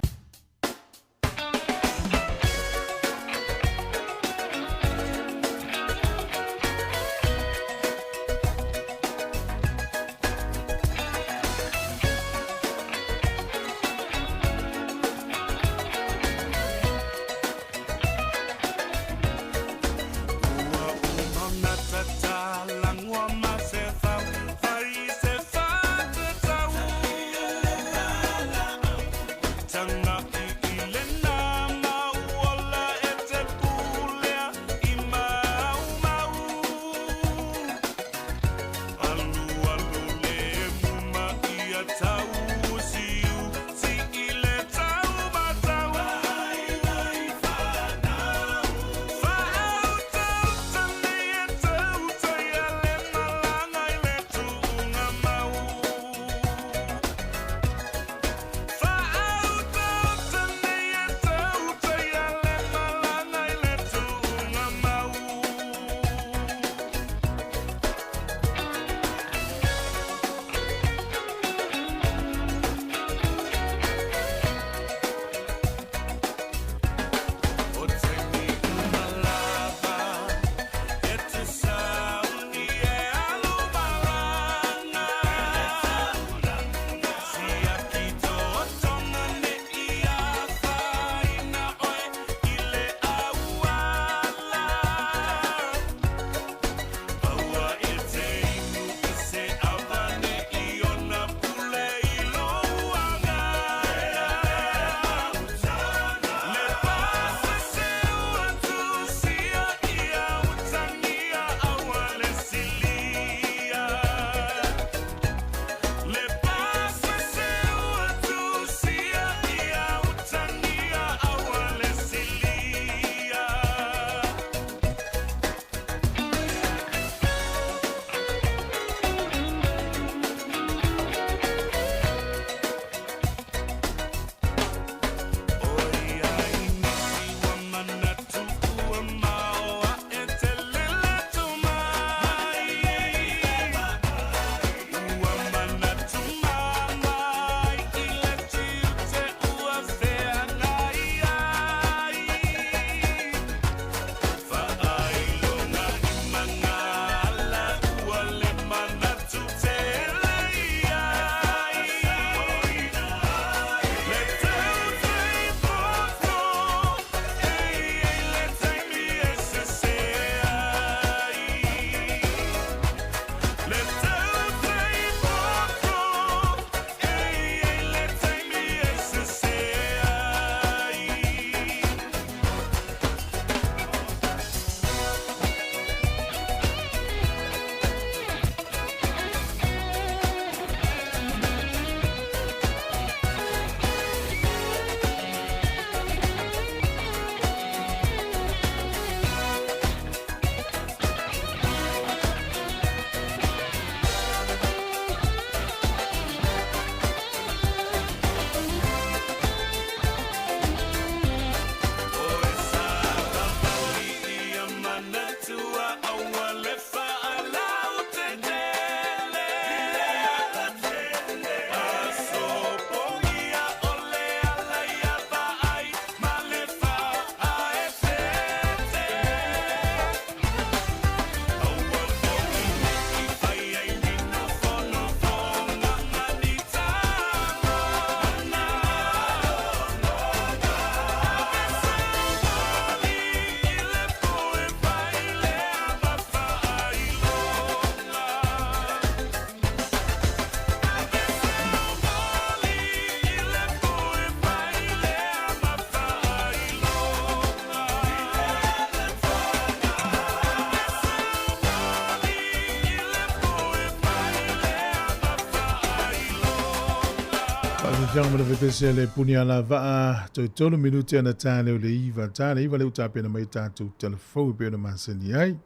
fianga mana vepese le puni ala vaa tolu minuti ana tale o le iwa le uta pena mai tatu telefou pena masani ai.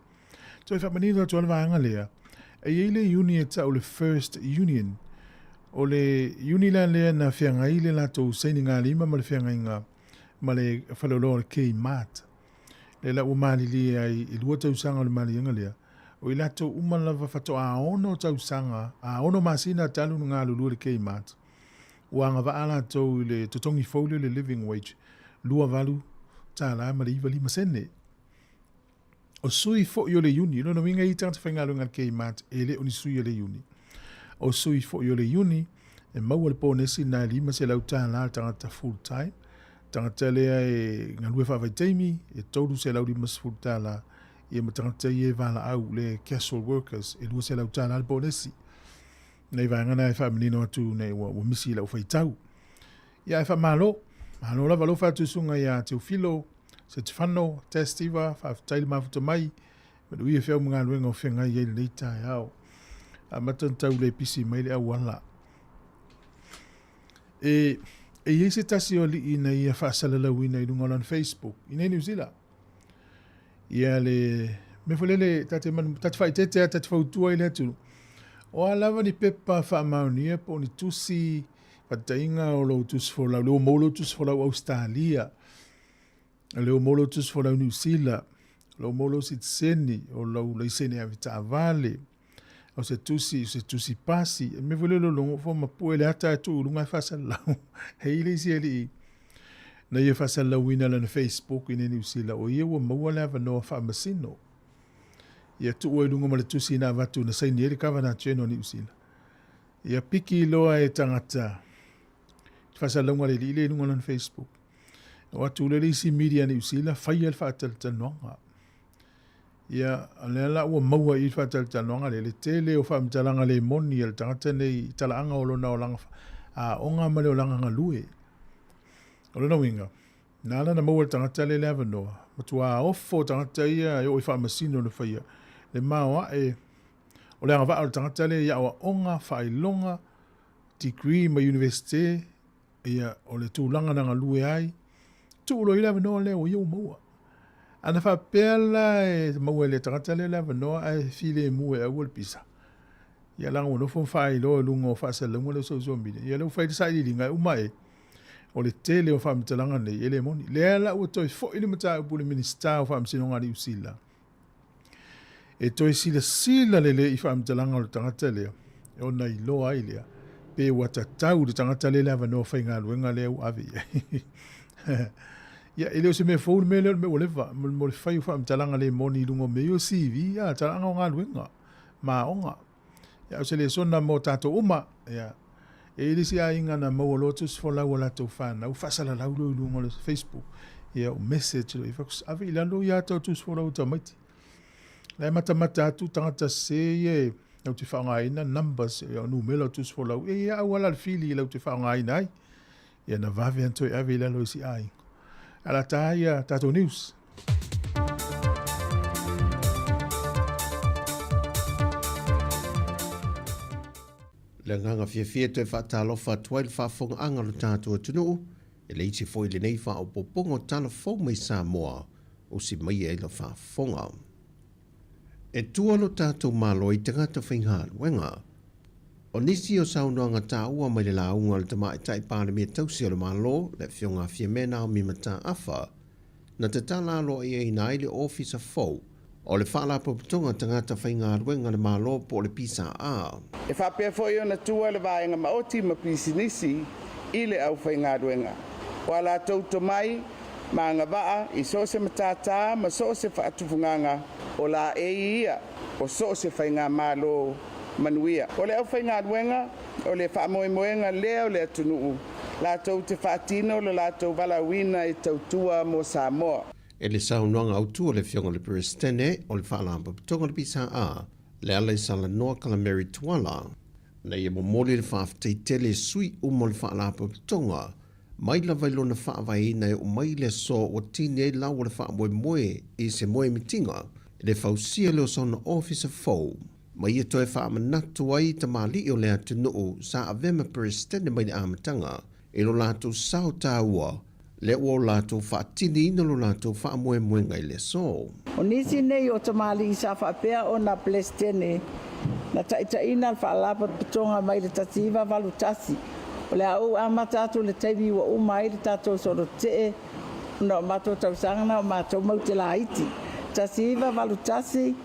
Toi fa manino tu ala vaanga lea. E ile uni eta o le First Union. O le uni la lea na fianga ile la to seini ngā lima ma le fianga inga ma le whalolo le kei mat. Le la umali li ai i lua tausanga o le mali inga lea. O i lato umalava fato a ono tausanga, a ono masina talu ngā lulu le kei mat. Uanga va ala tau le totongi folio le living wage. Lua valu tala ma le iwa lima sene. O sui fo yo le uni, no winga i tangata whaingalo ngā kei mat, e le oni sui yo le uni. O sui fo yo le uni, e maua le pōnesi nā lima se lau tala tangata full time. Tangata lea e ngā lue whawai teimi, e taudu se lau lima full tala, e ma tangata i e vala au le casual workers, e lua se lau tala le pōnesi. Nei vangana e wha menino atu nei wa misi lau whai tau. Ia e wha malo la valo whatu sunga ia te ufilo, se te whano, testiva, wha taile mafuta mai, ma ui e whiau mga luenga o whenga i eile leita e au. A matan tau le pisi mai le au ala. E i se tasi o li ina ia wha salalau ina i lunga lan Facebook, ina New Zealand. Ia le, me whalele, tate whai tetea, tate whautua i le atu. O alawa ni pepa wha maunia po ni tusi patainga o lau tusi folau, leo molo tusi folau Australia, leo molo tusi folau New Zealand, leo molo sitseni o lau leisene avita avale, o se tusi pasi, me vole lo longo fo mapue le hata atu ulunga whasalau, hei leisi eli na ia whasalau ina lana Facebook ina New Zealand, o ia wa maua lewa noa wha masino. Ia tu oi lunga male tusi na watu na saini eri kawa na tjeno ni usila. Ia piki loa e tangata. Fasa launga le li le lunga lan Facebook. Watu le isi media ni usila, fai al whaatal tanonga. Ia alela ua maua i whaatal tanonga le tele o whaamtalanga le moni al tangata nei talaanga o lona o langa a onga male o langa ngalue. O lona winga. Nala na maua tangata le lewa noa. Matua ofo tangata ia e o i whaamasino na whaia. Le maua e o le angawha o tangata le ia o onga whailonga degree ma universite ia o le tūlanga na ngalue ai tūlo i lewa noa le o iau maua ana whapela e maua le tangata le lewa noa ai file mua e au le pisa ia langa ono fo whailo e lunga o whaasalunga le so mine ia leu whaida sa ilinga umai o le tele o whaamtalanga nei ele moni le ala ua toi fo ili mata upu le minista o whaamsinonga li usila e toi sila lele i whaamtalanga o le tangata lea e o nei loa ai lea pe wata tau le tangata lea lewa no whainga luenga lea u avi ia ele o se me fōu me leo me olewa mo le whai o whaamtalanga le moni lungo me o CV ia talanga o ngā luenga ma onga ia o se le sona mo tato uma ia e lisi a inga na mau lotus fo lau la tau whana u whasala lau lo lungo le Facebook ia o message lo i whakus avi ilalo ia tau tus fo lau tamaiti lai mata atu tangata se ie au te whaongaina numbers ia o numelo tus fo lau ia au ala fili lau te whaongaina ai ia na vavi antoi avi ilalo isi a inga ala ta ia tato news. Le nganga fia toi whaatalofa tuai le whaafonga anga lo tātua tunuu, e le iti foi le nei wha o popongo tala fau mai Sāmoa, o si mai e la whaafonga. E tua lo tātou malo i tangata whainga luenga. O nisi o saunoanga tā ua mai le launga le tama i tai pāle mea tausi o le malo, le whionga fia mena o mi mata afa, na te tala lo i e nai le officer fau, o le whaala paputonga tangata whainga ruenga le malo po le pisa a. E whapea fo na tua le vaenga maoti ma pisinisi i le au whainga ruenga. Wa la tauto mai, ma ngā waa i so se matata ma so se whaatufunganga o la e ia o so se whainga malo manuia. O le au whainga ruenga, o le whaamoemoenga leo le atunuu. La tau te whaatino le la tau walawina i tautua mo Sāmoa. E le saunoanga autua le whionga le Perestene o le whaalamba putonga le pisa a, le ala i sala noa Calamari Tuala. Nei e momoli le whaaftai tele sui umo le whaalamba putonga, mai la vailona whaavai nei o mai le so o tine e lau le whaamoe moe i se moe mitinga, le whausia leo sona officer fau. Mai e toe whaamanatu ai ta mali o le atunuu sa avema Perestene mai le amatanga, e lo lātou sao tāua, le o lātou whaatini ina lo lātou whaamoe ngai le so. O nisi nei o tamali sa whaapea o na plestene, na taitaina whaalapa patonga mai le tasiva valu tasi. O le au amatatu le teibi wa umai le tatou soro te no mato tausanga o mato mau te laiti. Tasiva valu tasi,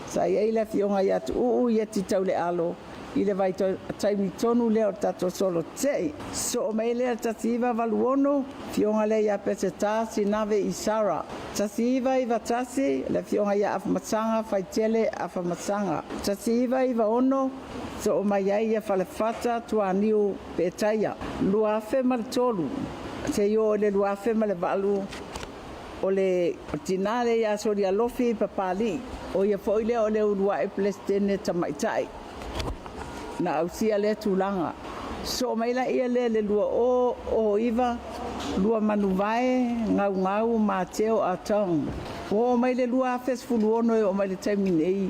sa iei le fionga iatu yeti tau le alo. I le vai taimi tonu leo tato solo tei. So o mei lea tasiva valuono, fionga le ia pese tasi nave i Sara. Tasiva iwa tasi, le fionga ia afamasanga, fai tele afamasanga. Tasiva iwa ono, so o mai ia falefata tua niu petaia. Luafe mal tolu, se yo le luafe mal valu, o le tinale ia sori alofi papali. O ia foile o le urua e plestene tamaitai. Na ausia le tulanga. So maila ia le lua o iwa, lua manuvae, ngau mateo atong. O maile lua afes fuluono o maile taiminei,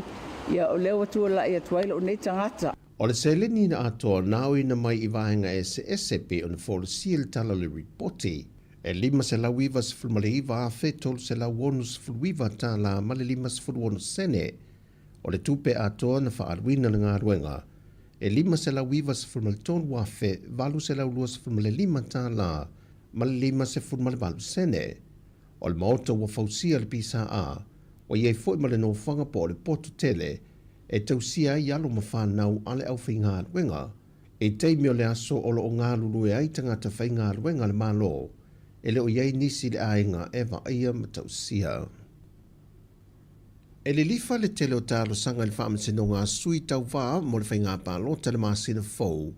ia o leo atua la ia tuaila o nei tangata. O le seleni na atoa nao ina mai i vahenga SSP on the seal tala le reporti. E lima se lau iwa se fulmale iwa a fetol se lau wonu se fuluiwa ta la male lima se fuluono sene. O le tupe atoa na whaaruina na ngā ruenga. E lima se lau iwa se fulmale tonu wafe, valu se lau lua se fulmale lima ta la, male lima se fulmale valu sene. O le maota wa fausia le pisa a, o iei foi male no whanga po le poto tele, e tausia i alo mawhanau ale au whi ngā ruenga, e teimio le aso o lo o ngā lulu e aitangata whi ngā ruenga le malo, e le o iei nisi le ainga ewa ia ma tausia. E le lifa le tele o talo sanga le whaamsino ngā sui tau wā mo le whainga pālota le māsina fau.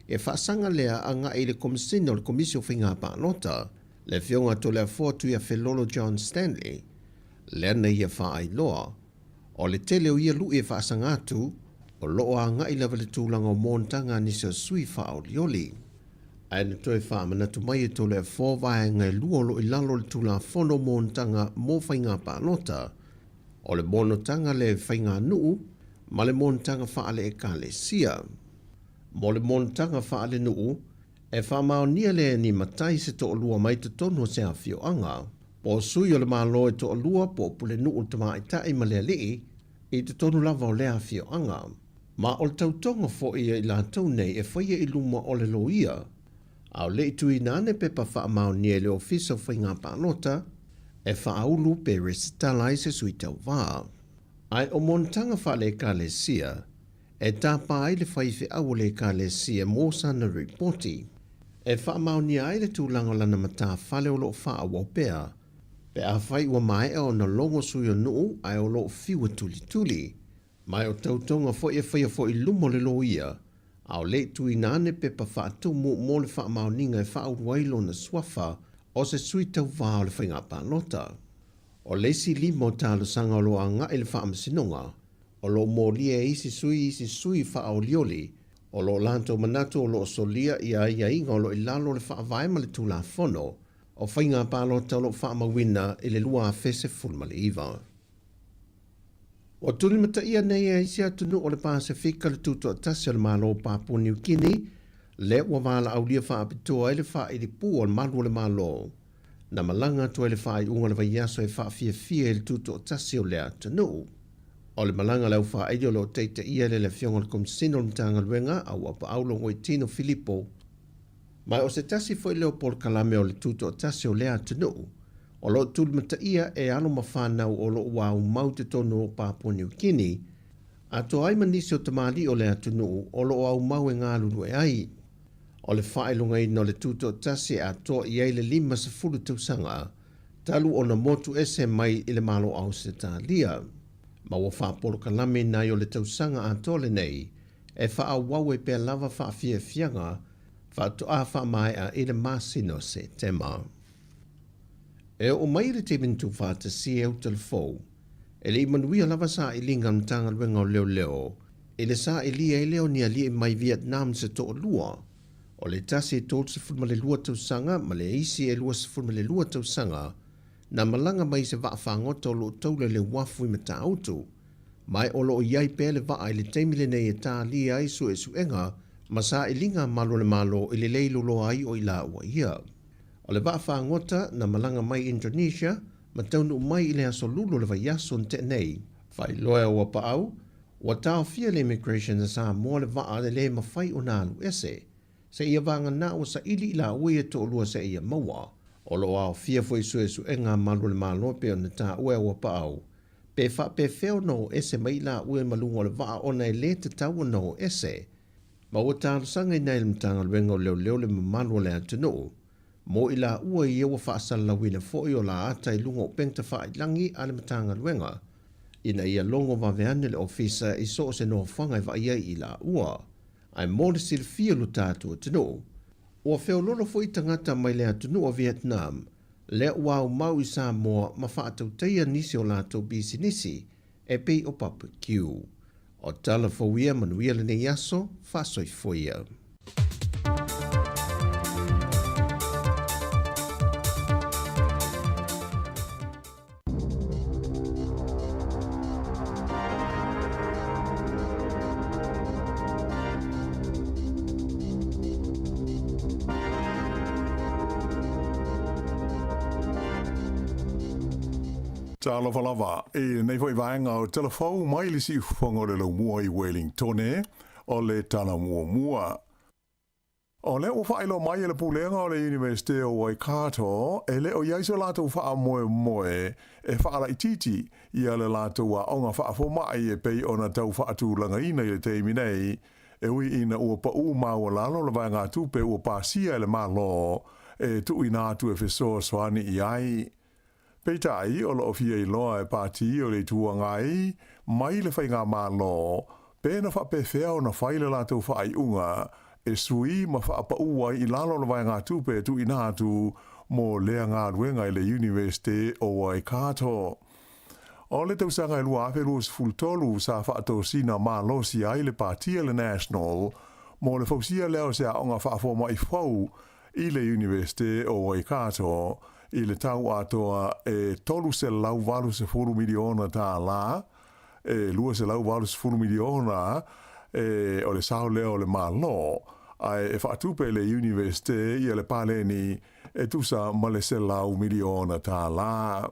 E whaasanga lea a ngā e le komisino le komisio whainga pālota, le whionga to lea fōtu ia Felolo John Stanley, lea na ia wha ai loa. O le tele o ia lu e whaasanga atu, o loo a ngā i lewa le tūlanga o mōntanga nisi o sui wha o lioli. Ai na toi whaamana tu mai e to lea fōwai ngai luolo i lalo le tūla whono mōntanga mō whainga pālota, o le monotanga le whainga nuu, ma le monotanga whaale e ka le sia. Mo le monotanga whaale nuu, e whamao nia le ni matai se to lua mai te tonu se a fio anga, po sui o le malo e to lua po pule nuu te maa i tae ma le lii, i te tonu lava o le a fio anga. Ma o le tautonga fo ia i la tau nei e whaia i luma o le loia. Au le i tui nane pepa whaamao nia le ofisa whainga pālota, e whaaulu pe resitalai se sui tau wā. Ai o monotanga whaale ka le sia, e tāpā ai le whaiwhi au le ka le sia mōsa na reporti. E whaamau ni ai le tūlanga lana mata whale o lo wha wapea, pe a whai ua mai e o na longo sui o nuu ai o lo whiwa tuli tuli. Mai o tautonga fo e whaia fo i lumo le loia, au le tui nane pepa whaatu mo le whaamau ninga e whaauru na swafa, o se sui tau wā o le whainga pālota. O leisi limo tālo sanga o lo a ngā ele whaamasinonga, o lo mōlia isi sui wha o lioli, o lo lanto manatu o lo solia i a inga o lo i lalo le whaavaima le tūla whono, o whainga pālota o lo whaamawina i le lua a fese fulmale iwa. O tuli mata ia nei e isi atunu o le Pasifika le tuto atasi o le malo Papua New Guinea, le ua wala au lia wha apitoa ele wha i pu o le malu le malo. Na malanga to ele wha i unga le vaiaso e wha fia ele tuto o tasi o le atanu. O le malanga lau wha idio lo teita ia le fionga le komisino le mtanga luenga au apa aulo ngoi Tino Filippo. Mai o se tasi fo i leo por kalame o le tuto o tasi o le atanu. O lo tuli mata ia e alo mawhanau o lo wau mau te tono o Papua New Guinea. A to ai manisi o tamali o le atanu o lo wau mau e ngā lulu e ai. O le whaelunga ino le tuto tasi a to i eile 5 tausanga, talu o na motu ese mai i le malo au se tā lia. Ma wa whapolo kalame nai o le tausanga a to le nei, e wha wau e pēr lava wha fianga, wha to a wha mai a i le masino se tema. E o mai le te mintu wha te si e utalfou, e le imanuia lava sa i linga mtanga luenga o leo, e le sa i lia i leo ni a lia mai Vietnam se to lua, o le tasi e tōl se fulma le lua tausanga, ma le isi e lua se fulma le lua tausanga, na malanga mai se waa whangota o lo taule le wafu i mata autu, mai o lo iai pēle waa i le teimile nei e tā lia i su e suenga Masa ilinga malo le malo i le leilo loa ai o i la ua ia. O le waa whaangota na malanga mai Indonesia, ma taunu mai i le aso lulo le vaiaso te nei. Whai loa ua paau, ua tau fia le immigration na Sāmoa le waa le mawhai o nālu ese. Se ia vanga na o sa ili la ue to lua se ia maua. O lo au fia foi su e ngā malo le malo pe o na tā ue ua paau. Pe wha pe feo no ese mai la ue malungo le waa o na le te tau no ese. Ma ua tālu sanga i nei le mtanga luenga o leo le mamalo le atunu. Mo i la ua i ewa whaasala la wina fo i o la ata i lungo pengta wha i langi a le mtanga luenga. Ina ia longo waweane le ofisa i so se no whanga i wa ia i la ua. Ai mo le silfia lu tātua tunu. Ua feo lolo fo i tangata mai le atunu o Vietnam. Le ua au mau i Sāmoa ma whaatau teia nisi o lātou bisinisi e pei o Papa Q. O tala fo wia manuia le nei aso, whasoi foia. Talo falava e nei foi vaenga o telefou mai li si fongo le lo mua i Wellington o le tana mua. O le o whailo mai le pulenga o le Universite o Waikato e le o iaiso lato wha moe e whaala i titi i ale lato wa onga wha fo mai e pei ona tau wha atu langa ina i le teimi nei e ui ina ua pa u maua lalo le vai ngā tupe ua pasia le malo e tu ina atu e fesoa swani i ai. Peitai o lo fia i loa e pāti o le tuangai, mai le whai ngā mālo, pēna wha pewhea na whaile lātou whaai unga, e sui ma wha apa uai i lalo le vai ngā tupe tu ina atu mō lea ngā ruenga i le Universite o Waikato. O le tausanga i lua afe luas fultolu sa wha ato sina mālo si ai le pāti le National, mō le fausia leo se a onga wha afoma i whau i le Universite o Waikato, i le tau atoa e tolu se lau walu se furu miliona tā la, e lua se lau walu se furu miliona, o le sao leo le malo, ai e whaatupe le Universite i le paleni e tusa ma le se lau miliona tā la.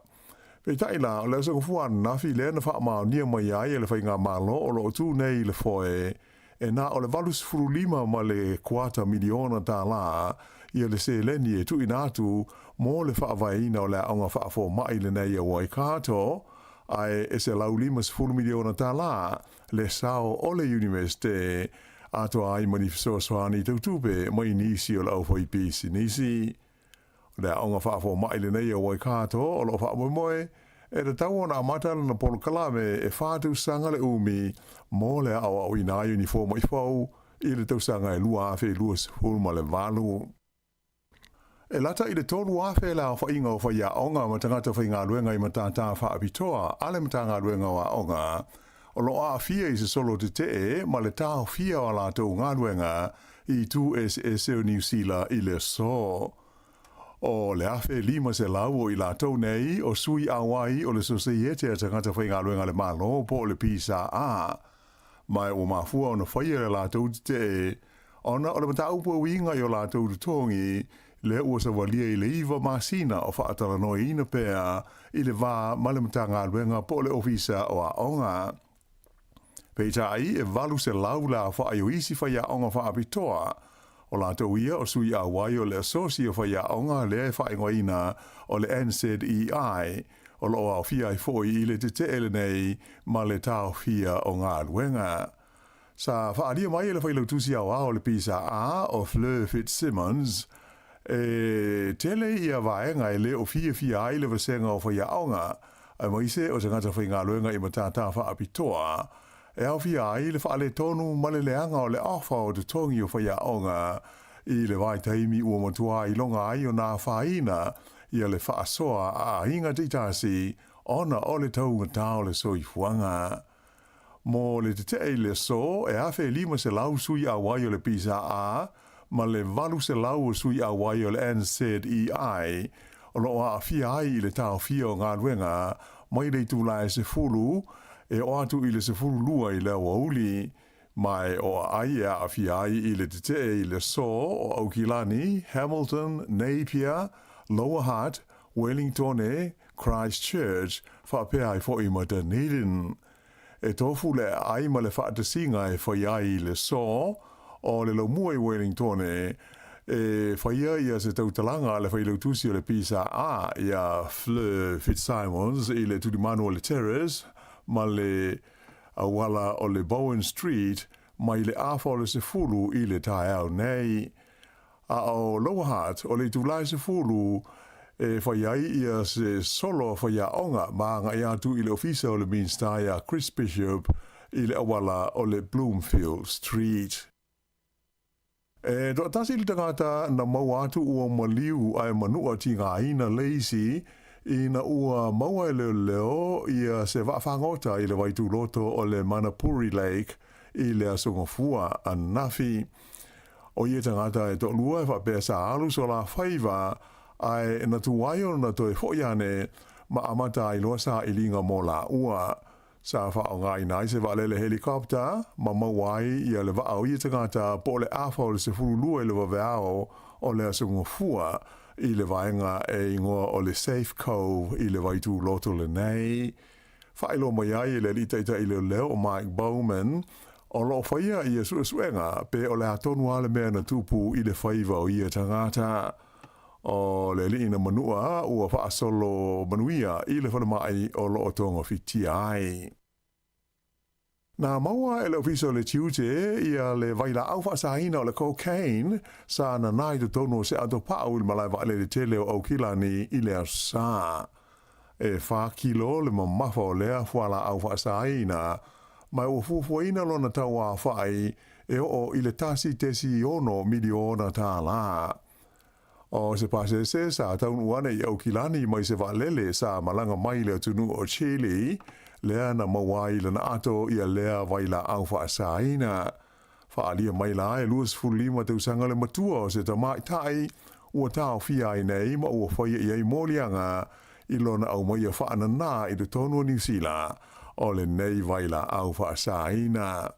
Pei taila, o le sa kufuan nafi le na wha mao nia mai ai e le whai ngā malo o lo tu nei le foe, e na o le walu se furu lima ma le 4 miliona tā la, i le se leni e tu inatu mō le whaavaina o le aonga whaafo mai le nei a Waikato, ai e se lau 5 miliona tā la, le sao o le Universite, ato ai manifesto soani tautupe mai nisi o lau whai pisi nisi. Le aonga whaafo mai le nei a Waikato, o lo whaamoe moe, e le tau ona amatala na polo kalame e whātu sanga le umi, mō le awa o ina uniforma i whau, i le tau sanga e lua awhi luas hulma le valu. E lata i le tolu awhe la o whainga o whaia onga ma tangata whainga luenga i matata whaapitoa, ale matanga luenga wa onga, o lo a fia i se solo te te ma le tau fia o la tau ngā luenga i tu e se New Zealand i le so. O le awhe 5 se lau i la tau nei o sui awai o le soseiete a tangata whainga luenga le malo po le pisa a. Mai o mafua o na whaia le la tau te te, ona o le matau pua winga i o la tau tongi, le ua sa walia i le iwa masina o whaatala noi ina pēa i le wā malemtanga luenga po le ofisa o a onga. Peita ai e walu se laula wha ayo isi whaia onga wha apitoa o la tau ia o sui a wai o le asosi o whaia onga le e whaingo ina o le NZEI o lo au fia i foi i le te ele nei ma le tau fia o ngā luenga. Sa whaaria mai le whailau tusi au o le pisa a o Fleur Fitzsimmons e tele ia vaenga e le o fia ai le vasenga o whaia aonga ai moise o te ngata whainga luenga i matata wha apitoa e au fia ai le whaale tonu ma le leanga o le awha o te tongi o whaia aonga i le vai taimi ua matua i longa ai o nā whaina ia le whaasoa a hinga titasi ona o le taunga tau le soifuanga. Mo le te le so e awhe 5 se lau sui a wai o le pisa a ma le valu se lau sui a wai o le NZEI o lo a fia ai i le tau fia o ngā ruenga mai le tūla e se fulu e o atu i le se fulu lua i le wauli mai o aia a fiai I le te I le so o Aukilani, Hamilton, Napier, Lower Hutt, Wellington e Christchurch whapea ai fo I ma Dunedin. E tofu le ai ma le whaatasinga e whaiai le so o le laumua I Wellington e whaia ia se tautalanga le whailautusi o le pisa a ia Fleur Fitzsimons I le tudimano o le Terrace ma le awala o le Bowen Street mai le afa o le sefulu I le tae au nei. A o Lower Hutt o le tulai sefulu whaiai ia se solo whaia onga ma nga ia tu I le ofisa o le Minster ia Chris Bishop I le awala o le Bloomfield Street. Do tasi le tangata na mau atu ua maliu ai manua ti ngā ina leisi I na ua maua leo ia se whaafangota I le waitu loto o le Manapuri Lake I le asongofua a Nafi. O ia tangata e to lua e whapea sa alu so la whaiva ai na tuwaio na toi whoiane ma amata I loa sa ilinga mo la ua. Sa whaonga I nai se walele helikopta ma mawai ia le wao ia tangata po le afa o le se furulua I le waweao o le asongofua I le vaenga e ingoa o le Safe Cove I le waitu loto le nei. Whailo mai ai le litaita I le leo o Mike Bowman o lo whaia ia suenga pe o le atonu ale mea na tupu I le whaiva o ia tangata. O le liina manua ua whaasolo manuia I le whanamai o lo o tonga whiti ai. Nā maua e le ofiso le tiute ia le vaila au whaasahina o le cocaine sa na nai to tono se ato pau I malai wale le tele o Aukilani I le asa. E 4 kilo le mamafa o lea whala au whaasahina mai o fufuaina lo na taua whai e o I le tasi tesi ono miliona tā la. O se pase se sa taunu ane I Aukilani mai se valele sa malanga mai le tunu o Chile lea na mawai le na ato ia lea vaila au whaasaina. Whaalia mai la e luas fulima te usanga le matua o se tamai tai ua tau fia I nei ma ua whaia I molianga I lona au mai a whaanana I le tonu o New Zealand o le nei vaila au whaasaina.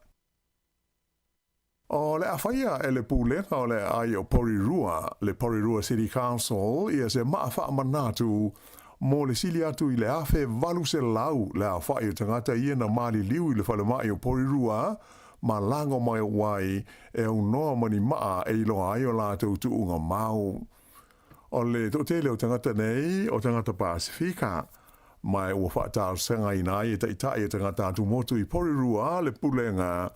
O le awhaia e le pūlenga o le ai o Porirua, le Porirua City Council, ia se maa manatu mo le sili atu I le afe valu se lau le awhai o tangata ia na mali liu I le whalemai o Porirua, ma lango mai wai e unoa mani maa e ilo ai o lātou tuunga mau. O le totele o tangata nei, o tangata Pasifika, mai ua whaatāru senga I nai e taitai o tangata atu motu I Porirua le pulenga,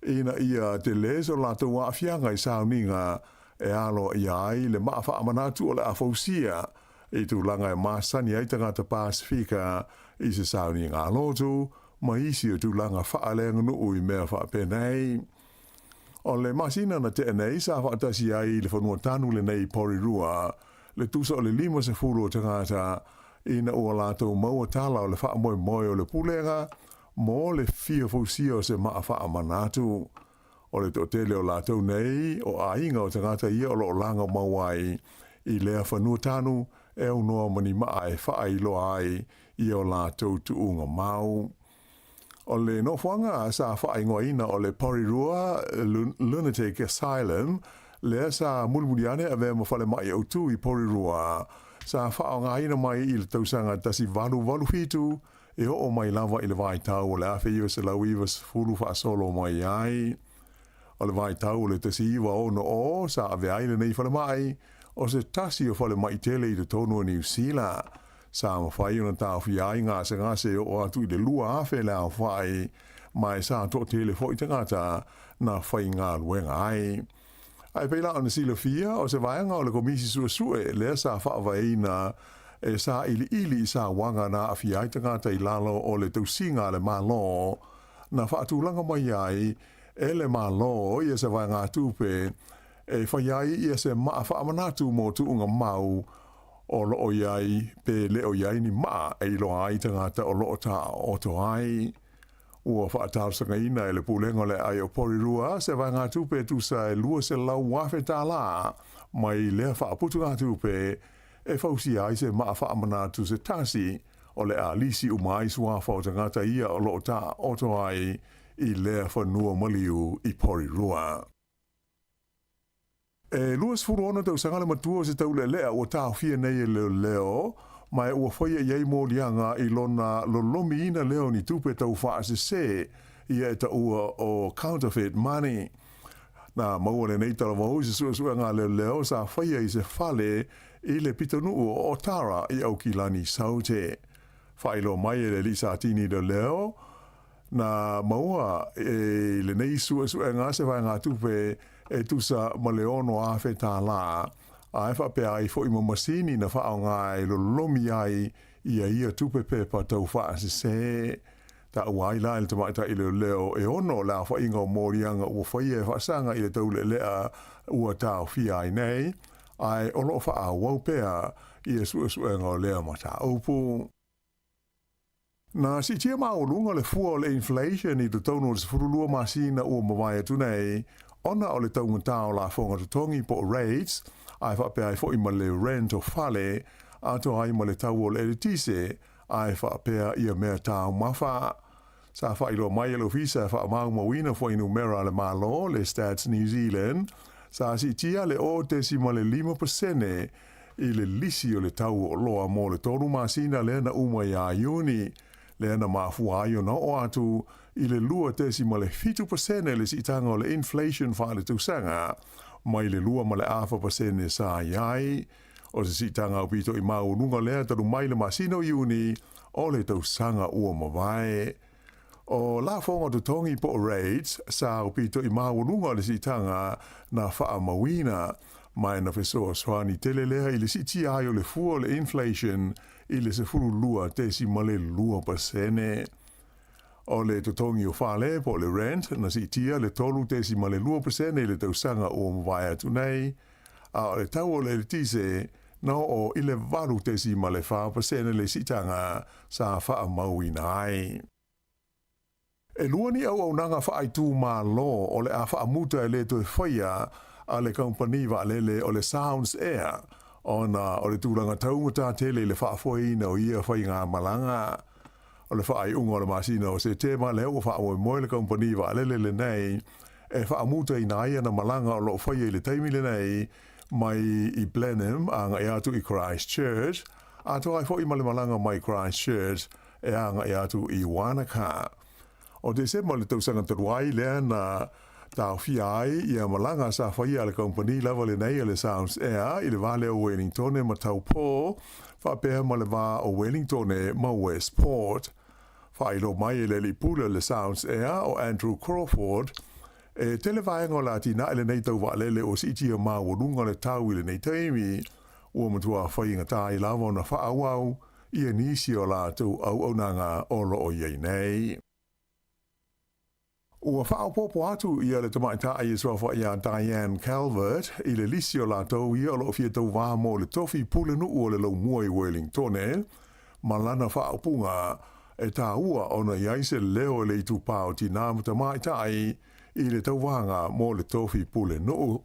ina ia te leso lātou a fianga I sauninga e alo I ai le maa whaamanatu o le afausia I tu langa e masani ai tangata Pasifika I se sauninga alotu ma isi o tu langa whaalenga nuu I mea whaapenei. O le masina na te nei sa whaatasi ai le whanua tanu le nei Porirua le tusa o le 5 se furu o tangata ina ua lātou maua tala o le whaamoe moe o le pulenga mo le fia fausia o se maa whaamanatu. O le totele o lātou nei o ainga o tangata ia o lo langa mawai I lea whanua tanu e unoa mani maa e whaai loa ai I o lātou tuunga mau. O le nofuanga sa whaai ngoina o le Porirua Lunatic Asylum lea sa mulmuliane a vea mawhale mai au tu I Porirua sa whaao ngaina mai I le tausanga tasi valu fitu e o mai lava I le vai tau o le awhi iwa se lau iwa se furu wha solo mai ai. O le vai tau o le tasi iwa o no o sa ave aile nei whale mai o se tasi o whale mai tele I le tonu o New Zealand. Sa mawhai o na tau whi ai ngase o atu I le lua awhi le au whai mai sa to tele fo I tangata na whai ngā luenga ai. Ai peila o na sila fia o se vaianga o le komisi sue lea sa whaavaina e sa ili sa wanga na afiai tangata I lalo o le tausinga le malo na whaatulanga mai ai e le malo ia se vai ngā tupe e whaiai ia se maa whaamanatu mo tuunga mau o loo iai pe leo iai ni maa e ilo ai tangata o loo ta oto ai. Ua whaatārsanga ina e le pūlenga le ai o Porirua se vai ngā tupe tu sa e lua se lau wafe tā la mai lea whaaputu ngā tupe e fausi ai se maa whaamanatu se tasi o le a lisi umai suafa o tangata ia o loo ta oto ai I lea whanua maliu I Porirua. Luas furuona tau sangale matua se tau lea ua tau fia nei leo, mai ua whaia iei mō lianga I lona lolomi ina leo ni tupe tau whaase se ia ta ua o counterfeit money. Na maua le nei tala mahu se sua ngā leo sa whaia I se whale I le pitanu o Otara I au kilani saute. Whailo mai le lisa tini leo, na maua le nei sua ngā se vai ngā tupe tusa maleono a fe tā la, a e whape ai fo I mamasini na whao ngai lo lomi ai ia tupe pepa tau whaase se. Ta uai la il tamaita I leo e ono la wha inga o morianga ua whaia e whaasanga I le tau lea ua tau fia ai nei, ai olo wha wau pea I sua ngā lea mata aupu. Na si tia maulunga le fua o le inflation I te tauno le sifurulua masina ua mawai atu nei, ona o le taunga tau la whonga tutongi po rates, ai whape ai fo I ma le rent o fale, ato ai ma le tau o le eritise, ai whape ia mea tau mawha. Sa whailo mai alo visa wha mau mawina fo inu mera le malo, le Stats New Zealand, sa si tia le o tesi ma le 5% I le lisi o le tau o loa mo le toru masina le na uma ia Iuni, le na mafua aio na o atu I le lua tesi ma le 5% le si tanga o le inflation wha le tusanga, mai le lua ma le 0.5% sa iai, o se si tanga o pito I mau nunga lea taru mai le masino Iuni, o le tausanga ua mawai. O la fonga tutongi po rates, sa o pito I mau nunga le si tanga na wha mawina, mai na fesoa swani telelea I le si tia ai o le fua le inflation, I le se furu lua tesi ma le 2%. O le tutongi o whale po le rent, na si tia le tolu tesi ma le 2% I le tausanga o mwaya tunei, a o le tau o le tise, na o I le varu tesi ma le 4% le sitanga sa wha mawina ai. E luani au nanga wha ai tū mā lo o le a wha muta e le to e whaia a le company wa lele o le Sounds Air, ona o le tūranga taungata tele le wha foina o ia whai ngā malanga. O le wha ai unga o le masina o se te ma leo o wha o moe le company wa lele le nei, e wha muta I nā ia na malanga o lo whaia I le taimi le nei, mai I Blenheim a ngā atu I Christchurch, a to ai fo I ma le malanga mai Christchurch e a ngā atu I Wanaka. O te se ma le tausanga taruai lea na tau fiai ia malanga sa whaia le company lava le nei le Sounds Air I le vale o Wellington ma tau pō, whapea ma le vā o Wellington ma Westport. Whailo mai le li pula le Sounds Air o Andrew Crawford, e televaenga o la tina ele nei tau waalele o sitia ma warunga le tau ile nei taimi, ua matua whainga tā I lava na whaawau, ia nisi o la tau au nanga o lo o iei nei. Ua whaapopo atu ia le tamaita ai e soa ia Diane Calvert, I le lisi o la tau ia o lo fia tau wā mo le tofi pule nu o le lau mua I Wellington, ma lana whaapunga e tā ua ona iaise leo le itu pāo ti nāmu tamaita ai I le tauwanga mo le tofi pule nu.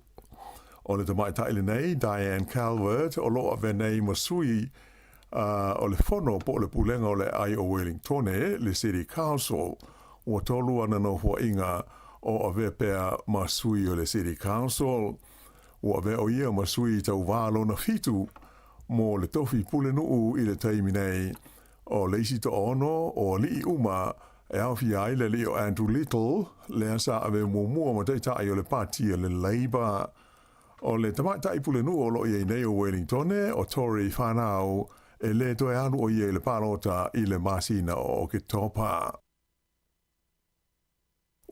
O le tamaita I le nei, Diane Calvert, o loa venei masui o le fono po le pulenga o le ai o Wellington, le City Council, ua tolu ana no hua inga o ave pea masui o le City Council, ua ave o ia masui tau wālo na fitu mo le tofi pule nuu I le taimi nei, o leisi to ono o li uma e au fi ai le li o Andrew Little, le asa ave mua ma teitai o le partia le Labour, o le tamaita I pule nuu o lo I nei o Wellington, o Tory whanau, e le toe anu o ia I le palota I le masina o ke topa.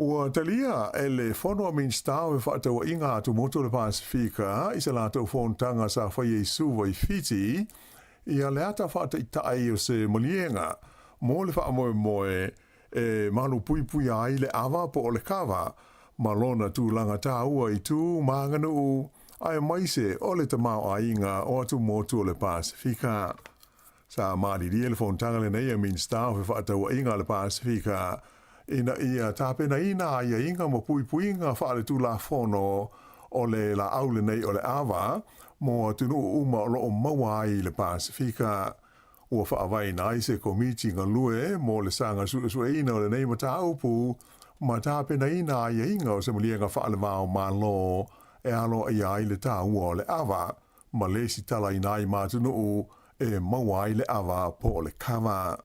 Ua talia e le fono a min stau e whaataua inga atu moto le Pasifika, I se lātou whontanga sa whai e suwa I Fiti, ia le ata whaataitai o se malienga, mo le whaamoe e malu pui ai le awa po o le kawa, malona tu langa tāua I tu manganu ai maise o le tamau a inga o atu moto le Pasifika. Sa maari le whontanga le nei a min stau e whaataua inga le Pasifika, ina ia tāpena ina ia inga mo pui inga whaale tu la fono o le la aule nei o le awa mo tunu uma o loo maua I le Pasifika. Ua whaawai nai se komiti ngā lue mo le sanga suesue ina o le nei mata aupu Ma tā pena ina ia inga o se mulianga whaalewao mālo e alo ia i le tā ua o le awa, ma le si tala ina i mātunu u e maua i le awa po o le kawa.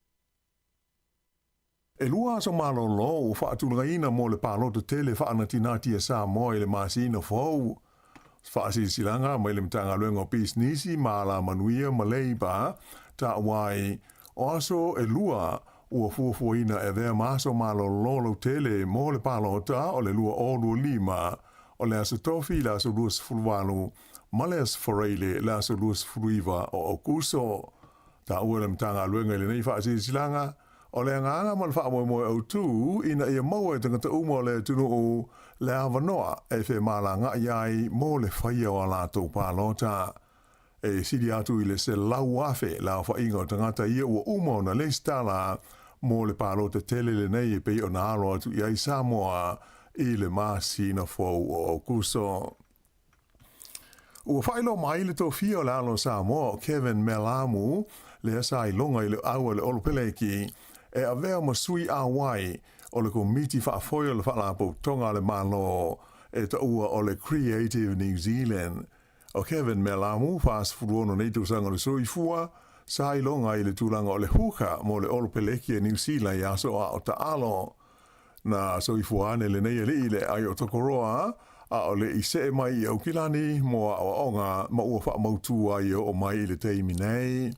E lua aso mālo lo o whaatulanga ina mo le pāloto tele whaanatinati e Sāmoa i le māsina fōu. Whaasisilanga mai le mtanga luenga o pisnisi ma la manuia ma leiba ta wai o aso e lua ua fuafuaina e vea maso malo lolo tele mo le palota o le lua o lima o le aso tofi la aso luas fulwalu ma le aso foreile la aso luas fuluiva o okuso. Ta ua le mtanga luenga le nei whaasisilanga o le nganga ma le whaamoemoe au tū ina ia maua e tangata umo le tunu o le awanoa e whe malanga iai mo le whaia o alato palota. E sidi atu i le se lau afe la whainga o tangata ia ua umo na le stala mo le palota tele le nei e pei o na alo atu iai Sāmoa i le māsina fōu o kuso. Ua whailo mai le tō fia o le alo Sāmoa Kevin Melamu le asa i longa i le aua le olopeleki e a vea masui a wai o le komiti whaafoio le whaalapo tonga le malo e ta ua o le Creative New Zealand. O Kevin Melamu whaasfuruono nei tūsanga le soifua, sa i longa i le tūlanga o le huka mo le olopeleki e New Zealand i aso a o ta alo. Na soifua ane le nei li le ai o tokoroa a o le ise mai i au kilani mo a o onga ma ua wha mautua i o mai i le teimi nei.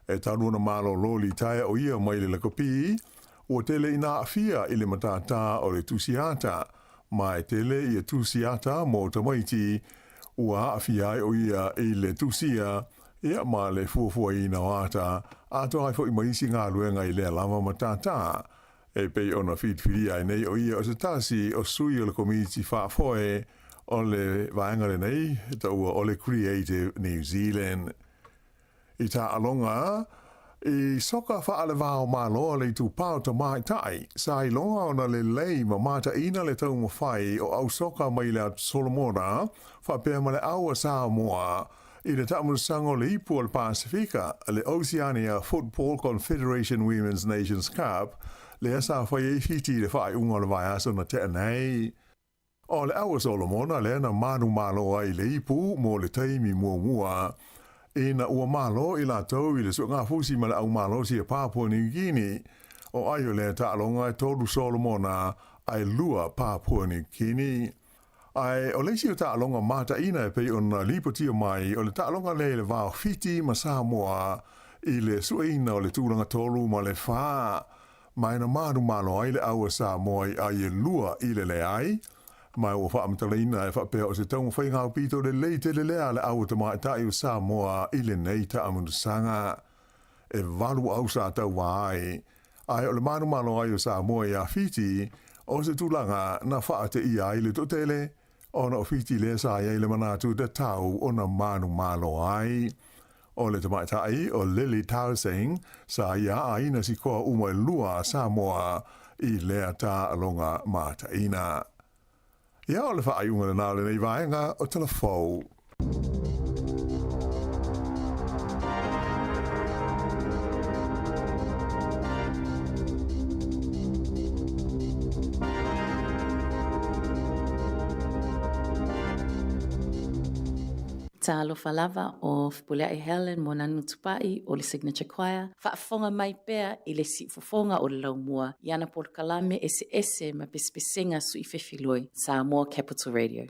E tanuna malo loli tae o ia mai le kopi, ua tele ina afia i le matata o le tusiata, ma e tele i e tusiata mo tamaiti, ua afia o ia i le tusia, ia ma le fuafua i na wata, ato ai fo i maisi ngā luenga i le alama matata, e pei ona whitwhiria i nei o ia o se tasi o sui o le komiti whaafoe o le vaenga le nei, ta ua o le Creative New Zealand. I ta alonga, i soka whaale wāo māloa le tu pāo ta mai tai, sa i longa ona le lei ma mata ina le tau mawhai o au soka mai le Solomona, whapea ma le aua Sāmoa, i le tamusango le ipu o le Pasifika, le Oceania Football Confederation Women's Nations Cup, le asa whai e fiti le whai unga le vai aso na te anei. O le aua Solomona le na manu māloa i le ipu mo le taimi mua ina ua malo i la tau i le so ngā fusi ma le au malo si a Papua New Guinea o ai o le ta'alonga e tolu Solomona ai lua Papua New Guinea. Ai o leisi o ta'alonga mata ina e pei ona lipotia mai o le ta'alonga le vāo fiti ma Sāmoa i le sueina o le tūlanga tolu ma le whā. Mai na manu malo ai le aua Sāmoa i ai e lua i le ai. Mai ua whaamtaleina e whapea o se taunga whaingau pito le leite le lea le au ta mai tai o Sāmoa i le nei ta amunusanga. E walu au sa tau wai. Ai o le manu malo ai o Sāmoa i a fiti, o se tūlanga na whaate i ai le totele, o na o fiti le sa i le manatu te tau o na manu malo ai. O le tamai tai o Lily Tausing, sa ia aina si koa umai lua Sāmoa i lea ta alonga mataina. Ia o le whaaiunga na nāle nei vaenga o telefou. Talofa lava o Fipulea Helen mo nanu tupai o le Signature Choir. Whaafonga mai pea i le sifofonga o le laumua. Iana Porkalame ese ma pespesenga sui fefiloi. Sāmoa Capital Radio.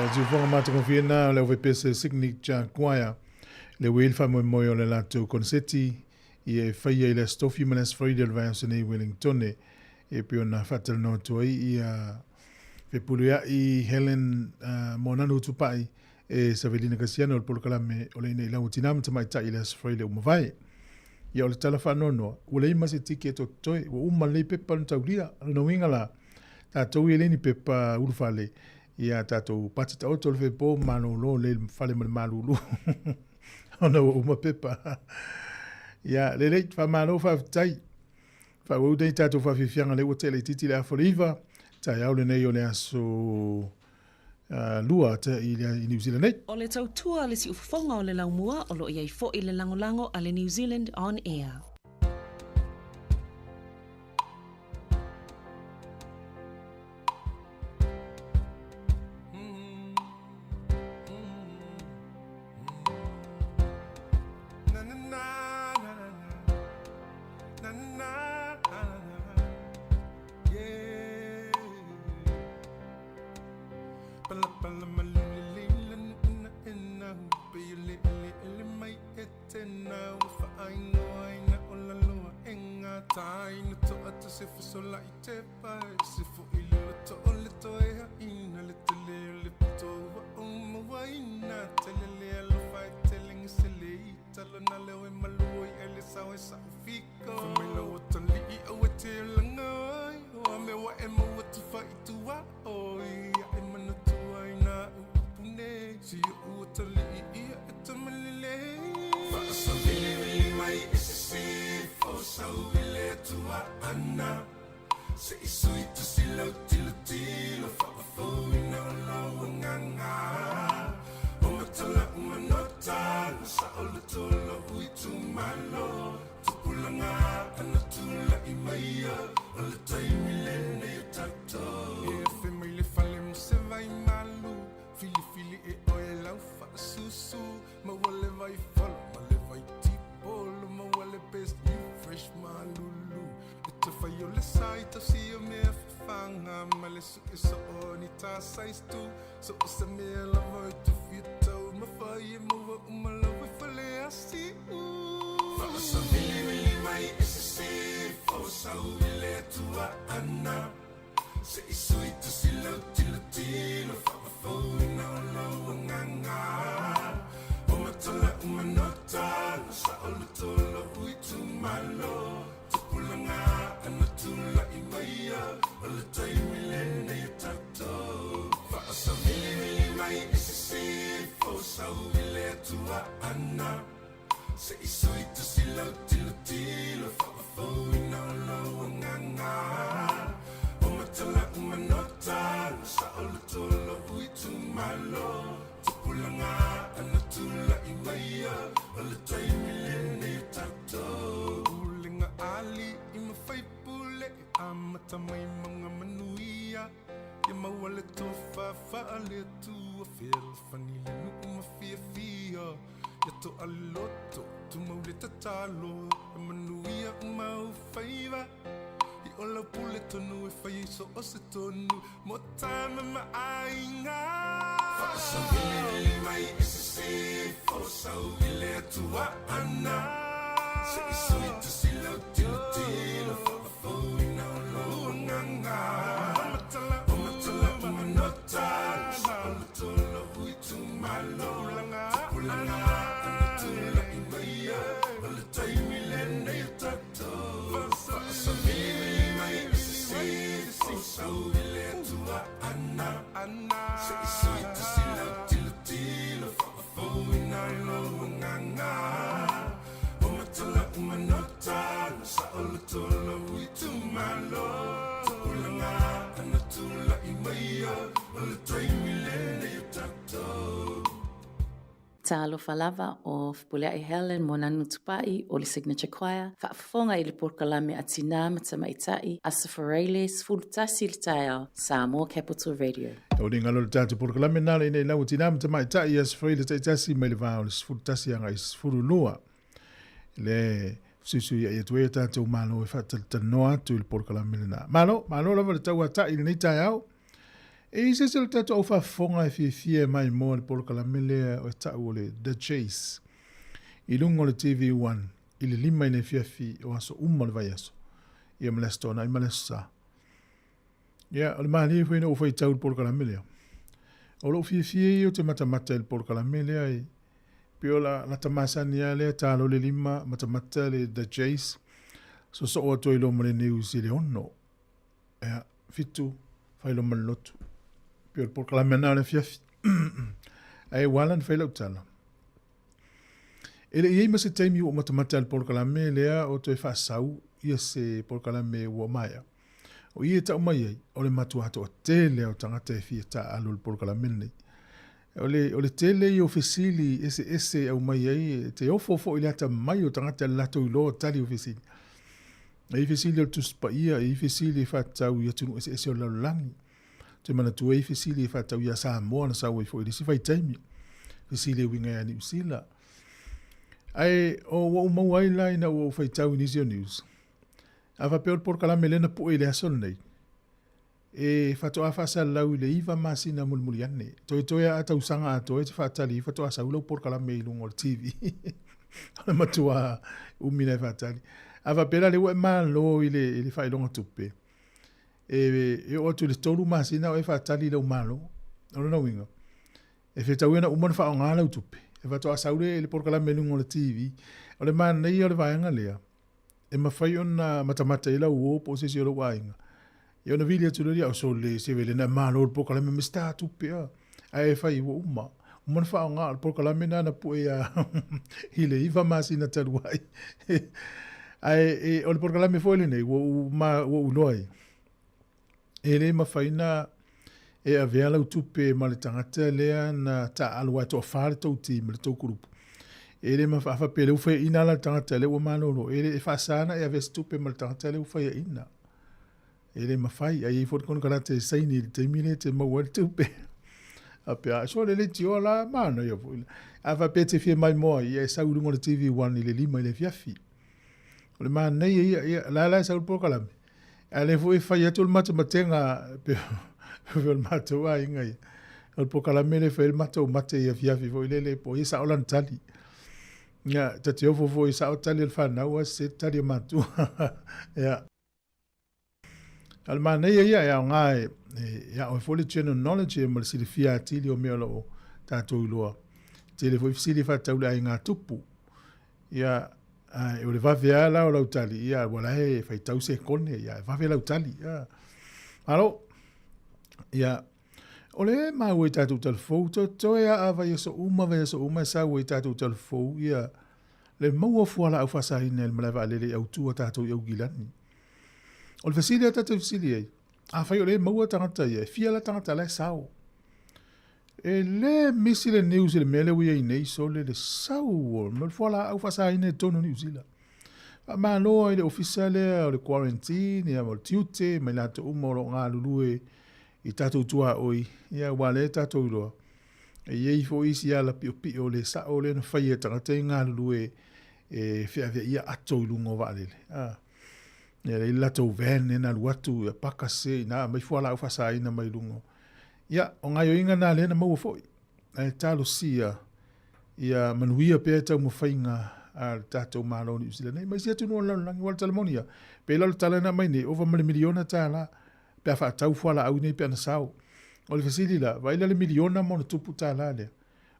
Ziufonga mata konfiena le VPS signature choir le wil fa mo le lato concerti e faia ile stofi manas Friday Advance in Wellington e pe ona fatal no toi ia fe puluia i Helen Monano tupai e Savelina Casiano il polkalame o le nei lautinam tamai ta ile Friday o vai ia o le telefano no o le masi ticket o toi o uma le pepa no taulia no wingala tatou ele ni pepa urfale ia tatou patita o tole fe po mano lo le fale malulu ona uma pepa ia le le fa mano fa tai fa o dei tatou fa fianga le hotel titi le afoliva tai au le nei o le aso lua te i New Zealand nei. O le tautua le si ufonga o le laumua o lo iai fo i le langolango a le New Zealand on air. Talo falava o Fpulea i Helen Monanu tupai o le signature choir whaafonga i le porkalame a tina matamaitai a safarele sfultasi le taia Sāmoa Capital Radio. O ni ngalo le tatu porkalame nala i nei lau tina matamaitai a safarele taitasi mai le vao le sfultasi anga i sfululua. Le susu ia tuea tatu malo e whatatanoa tu i le porkalame na. Malo lava le tau atai i le nei tai au. E se se le tato au whafonga e fie mai mo le polo kalamele o e tau le The Chase. I lungo le TV1, i le lima i le fiafi o aso le vai aso. Ia malestona, i malesa. Ia, o le mahali e fuina o fai tau le polo kalamele. O lo fie i o te matamata le polo kalamele ai. Pio la tamasani ale talo le lima matamata le The Chase. So o to ilo male news i le ono. Ia, fitu, fai lo malotu. Pio le polo kalamele le fiafi. Ai walan fai lau tala. Ele iei ma se taimi o matamata le polo kalame lea o to e whaasau ia se polo kalame ua maia. O ie tau mai ei, o le matu hato o tele o tangata e fia ta alu le polo kalame nei. O le tele i o fesili ese au mai ei, te ofo i le ata mai o tangata le lato i loa tali o fesili. E i fesili o tuspa ia, e i fesili e whaatau ia tunu ese o laulangi. Te mana tu e i fesili e whaatau ia Sāmoa na sau e fo i le si fai taimi. Fesili e winga ia ni usila. Ai o wa mau ai lai na o fai tau Inisio News. A va peor por kala melena po ile asol nei. E fato a fasa lau ile iva masina mulmuliane. Toi ata usanga ato e te fatali fato a saulo por kala melung ol TV. Ala matua umina fatali. A va pera le wa malo ile fai longa tupe. E o tu le tolu masina o e fatali le malo. Ora no winga. E fetawena umon fa ngala tupe. E fato a saure le por kala melung ol TV. Ole man nei ole vaanga lea. E mawhai ona matamata ila uo po se si olo wainga. E ona vili atu ria o so le se vele na malo le por kala me mista tupea. A e fai uo uma. Umon fa ngala le por kala me nana po e a hile iwa masi na taruai. Ai ole por kala me foi le nei uo uloi. E le mawhai na e a vea lau tupe ma le tangata lea na ta alua to whare tau ti me le tau kurupu. E le mawhafa pele uwhai ina la tangata le ua manolo. E le e whasana e a vea tupe ma le tangata le uwhai ina. E le mawhai a i fot kono karate e saini le te mine te maua le tupe. A pia so le tio la mana ia fuila. A wha pe te fie mai moa i e saurungo le TV1 i le lima i le fiafi. O le mana nei ia la saur po kalame. A le fo e whai atu le matematenga pe o le matua inga ia. O le po kalame le whai le mata o mate i a fiafi fo i le po i sa olan tali. Ia te ofo fo i sa o tali le whanau a se tali matua. Ia. Al mana ia ia ngā ia o fo le general knowledge e ma le sili fia atili o mea lo tātou iloa. Te le fo i sili whatau le ai ngā tupu. Ia o le vavea la o lau tali. Ia wala he whai tau se kone. Ia vavea lau tali. Ia. Alo. Ia. O le maa ue tātou talfou. Toi a awa ia so uma sa ue tātou talfou. Ia. Le maua fuala au whasahine el malaiva alele au tua tātou i au gilani. O le fasili a tātou fasili ei. A whai o le maua tangata ia. Fia la tangata lai sao. E le misi le news le mele ui ei nei so le sao. Me le fuala au whasahine tono ni usila. Ma noa i le ofisale o le quarantine. Ia mo le tiute. Mai lato umoro ngā lulue. I tātou tua oi. Ia wale tātou iloa. E iei fo isi ala pio le sao le na whai e tangata i ngā lulue. E fia ia ato i lungo waalele. Ia le latou vene na luatu ia pakase na mai fuala au whasaina mai lungo. Ia, o ngai o inga nā lena maua foi. E talo sia. Ia manuia pēr tau mawhainga a tātou māloni usila nei. Mai sia tunua laulangi wala talamonia. Pēr lalo talana mai nei, over male miliona tāla. Pēr wha tau fuala au nei pēr na sao. O le fasili la, waila le miliona mona tupu tāla lea.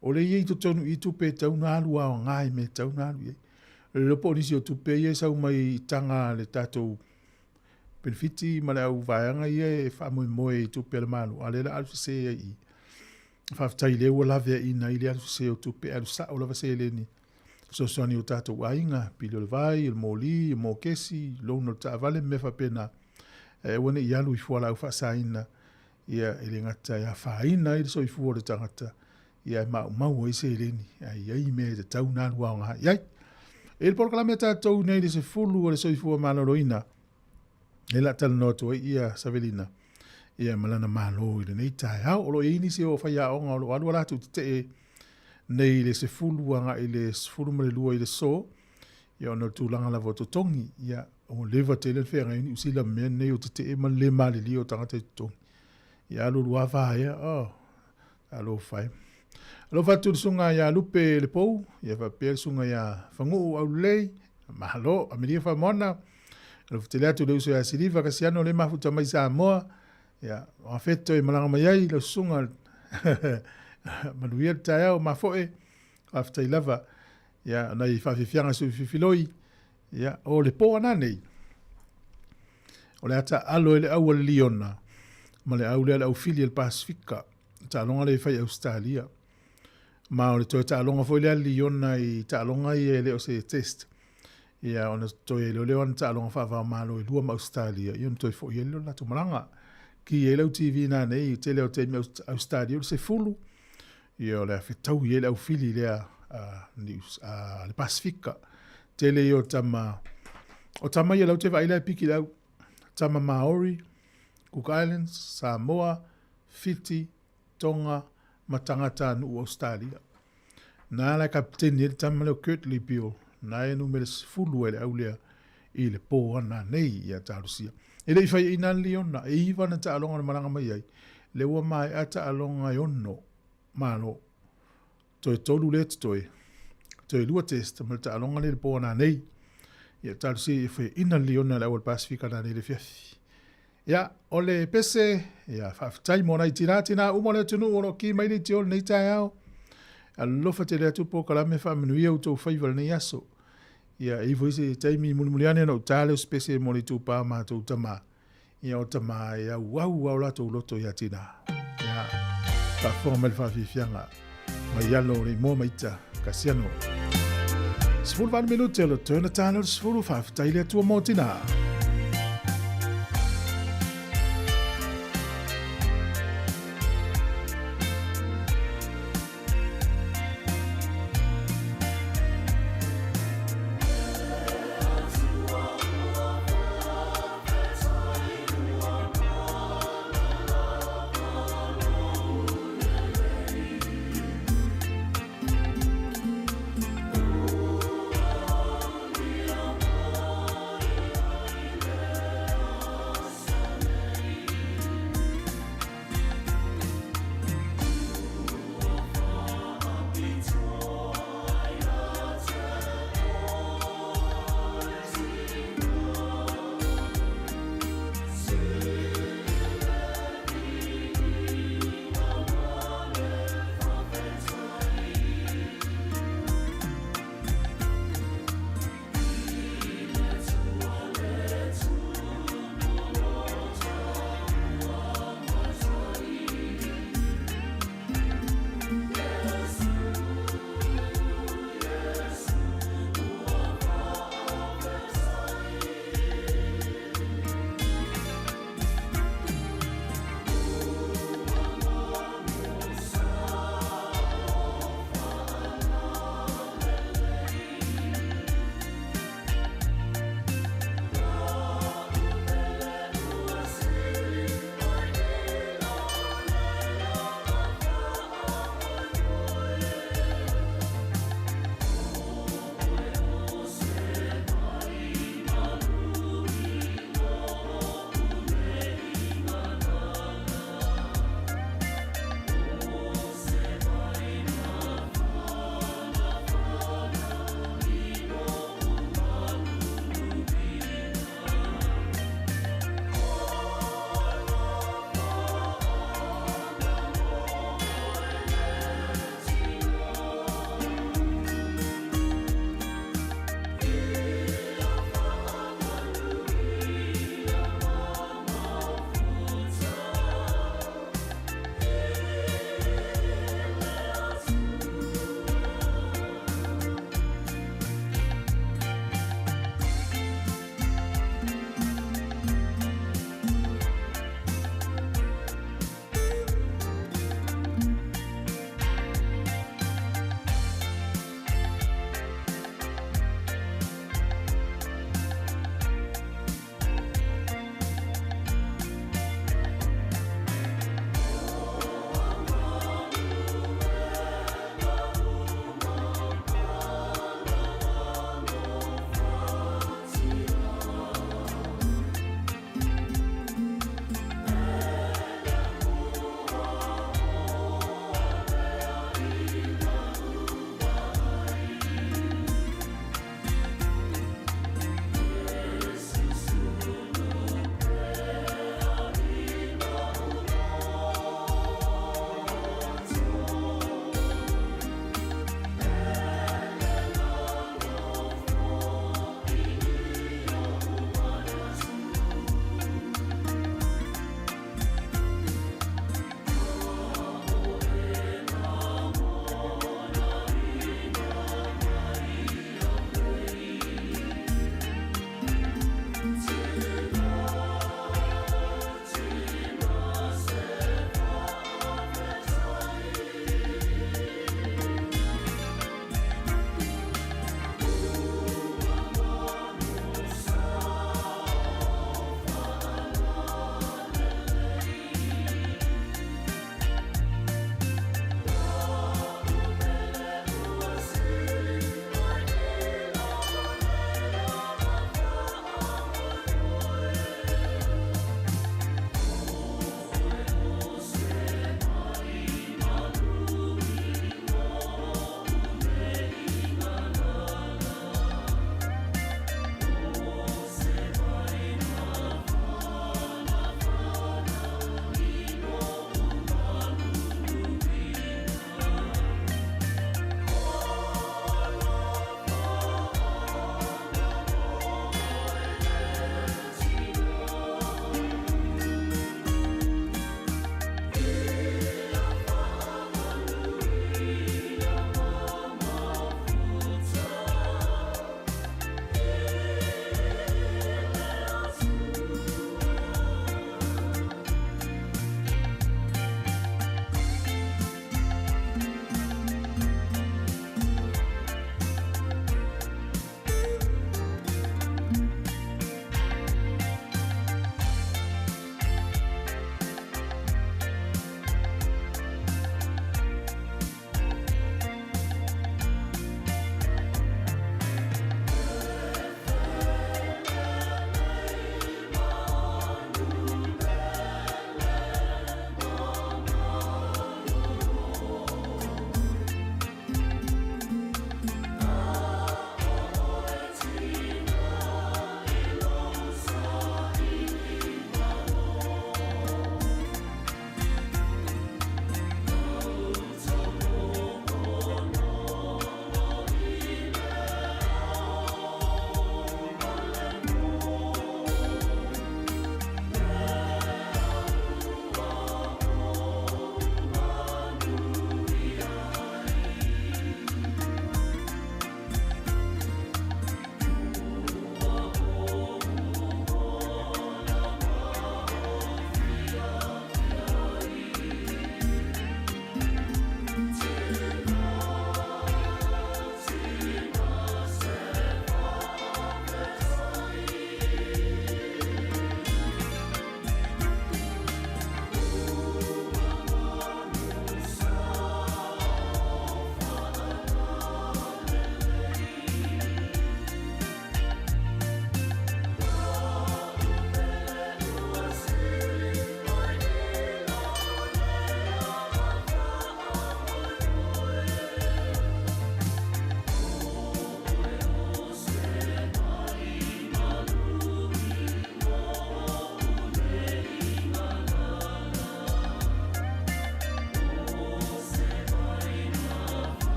O le iei to tonu i tupe tau nālu ao ngai me tau nālu iei. Le lopo nisi o tupe iei sau mai tanga le tātou benefiti ma le au vaianga ia e whaamoi moe i tupe le malu. A le la alu se i. Whaftai le ua lavea ina i le alu se o tupe alu sa o lava se le ni. So soani o tātou ainga, pili o le vai, il mōli, il mōkesi, lono le tāvale me whapena. E wane i alu i fuala au whasaina. Ia ele ngata ia whaina i so i fuwa le tangata. Ia mau i se le ni. Ia me te tau nālu au ngā. Iai. E le porkalame tātou nei le se fulu o le so i fuwa maloroina. E la tala noto ia savelina. Ia malana malo i le nei tai hau. Olo e ini se o whaia o ngā olo alu alatu te e nei le se fulu anga i le fulu male lua i le so. Ia ono tūlanga la voto tongi. Ia o lewa te le whenga ini usila mea nei o te e man le mali li o tangata i tongi. ia lulua faia alo fai alo fatu sunga ia lupe le pou ia fa pe sunga ia fangu au lei mahalo ameria fa mona alo fitele atu le uso ia siliva kasiano le mafuta mai Sāmoa ia afeto e malanga mai ai le sunga manuia taia mafoe after lava ia nai fa fianga su fifiloi ia o le po ana nei o le ata alo ele au liona ma le au le au fili el Pasifika ta longa le fai Australia ma o le toi ta longa foi le liona i ta longa i le o se test ia ona toi le on ta longa fa va malo i lua ma Australia i on toi foi le la tumalanga ki ele o TV na nei tele o te Australia se fulu ia le fitau i ele au fili le news le Pasifika tele o tama ia lau te vai le piki lau tama Maori Cook Islands, Sāmoa, Fiti, Tonga, matangata nu Australia. Nā la kapteni ele tama leo Kurt Lipio, nā e numere sifulu ele aulea i le pō ana nei i a tārusia. Ele i whai ina liona, e iwa na ta alonga na maranga mai ai, le ua mai a ta alonga i ono, mano, toi tolu le toi lua testa, ma ta alonga le pō ana nei, i a tārusia i whai ina liona le awal Pasifika na nei le fiafi. Ya, ole pese, ya, whaftai mo nei tina umone tunu ono ki mai ni tiol nei tai au. Alofa te lea tupo kalame whamenuia utou whaival nei aso. Ya, iwo ise taimi mulimuliane no tale o spese mo ni tupa mātou tama. Ya, o tama ya wau au lato uloto ya tina. Ya, whafong mele whafifianga. Mai yalo ni mo maita, kasiano. Sifuru vanu minute lo tōna tāna o sifuru whaftai lea tua mo tina.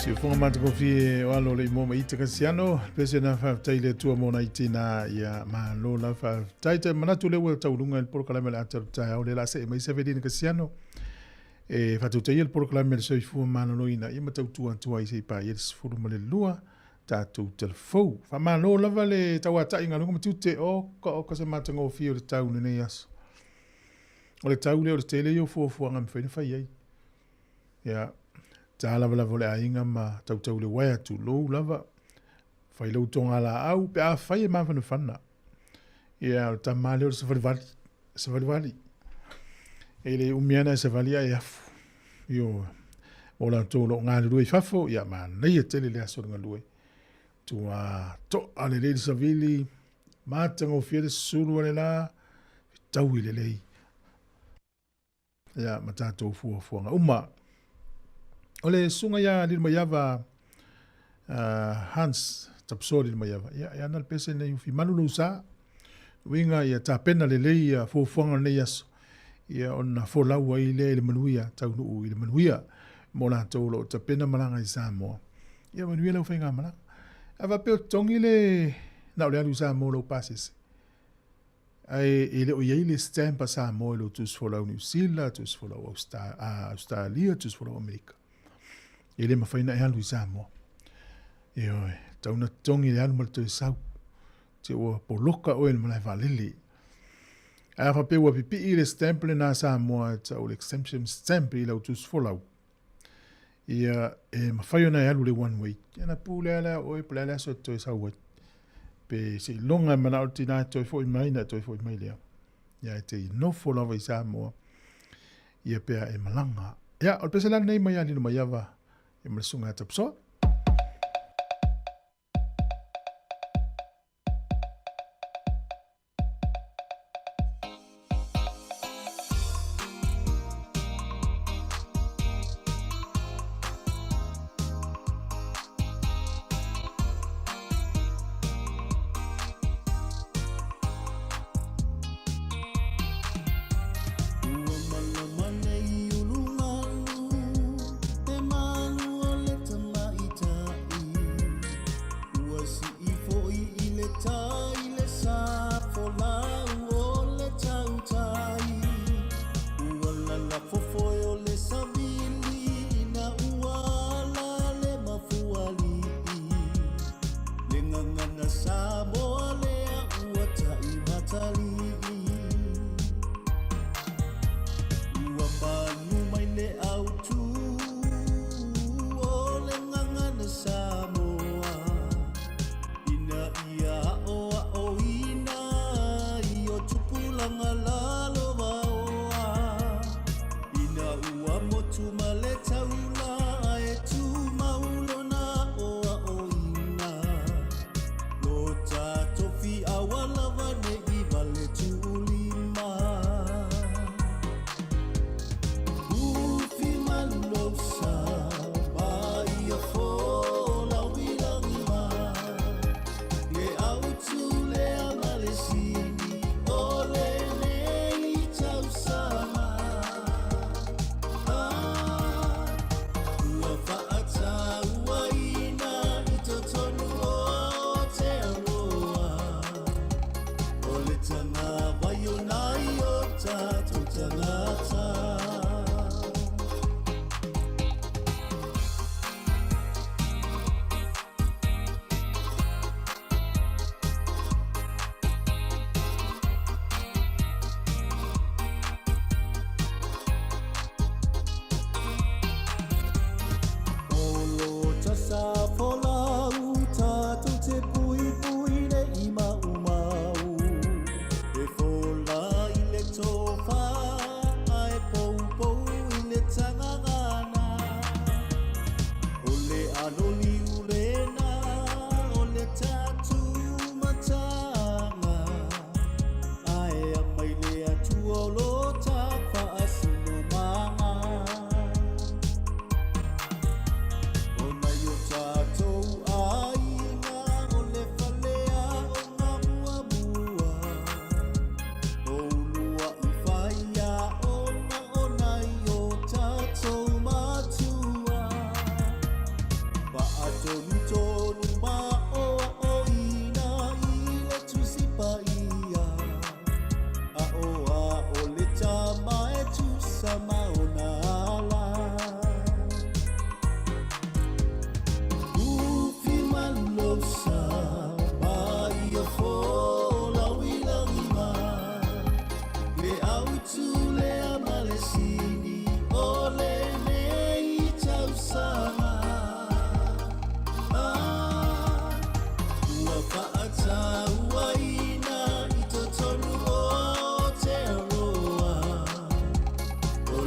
Si fonga mata ko fi walo le mo mai te kasiano pese na fa taile tua mo na itina ya ma lo la fa taite manatu le wel taulunga el porclame la ta o le la se mai se vedi kasiano e fa tu taile porclame so fu ma no ina i mata tu tua i se pa i fu mo le lua ta tu telefo fa ma lo la vale tawata inga lo tu te o ko se mata ngo fi o tau ne yas o le tau le o tele yo fu ngam fe fa ye ya ta lava lava le ainga ma tau le waya tu lo lava fai lo tonga la au pe a fai ma fana fana ia ta male o se vali ele umiana se valia ia yo o la to lo ngale lui fafo ia ma nei tele le aso ngalui tu a to ale le savili ma tango fiere sulu le la tau ile lei ia mata to fu uma ole sunga ya li mayava Hans tapsori li mayava ya nal pese ne yu fi manulu sa winga ya ta pena le ya fo fonga ne yas ya ona fo la wa ile manuia tau no ile manuia mola to lo ta pena malanga i Sāmoa ya manuia lo fenga mala ava pe tongile na le alu Sāmoa lo passes ai ile o ile stamp Sāmoa lo tus fo la New Zealand tus fo la Australia tus fo la America ele ma faina e alu Sāmoa yo tau na tongi le alu mal to sau te o poloka o el malai valili a fa pe wa pipi ile stamp le na Sāmoa ta o exemption stamp ile o tus folau ia e ma faina e alu le one way na pule ala o e plala so to sau pe se longa mana o tina to fo mai na to fo mai le ia te no folau i Sāmoa ia pe e malanga ia o pese la nei mai ali no mai ava e mresunga tapso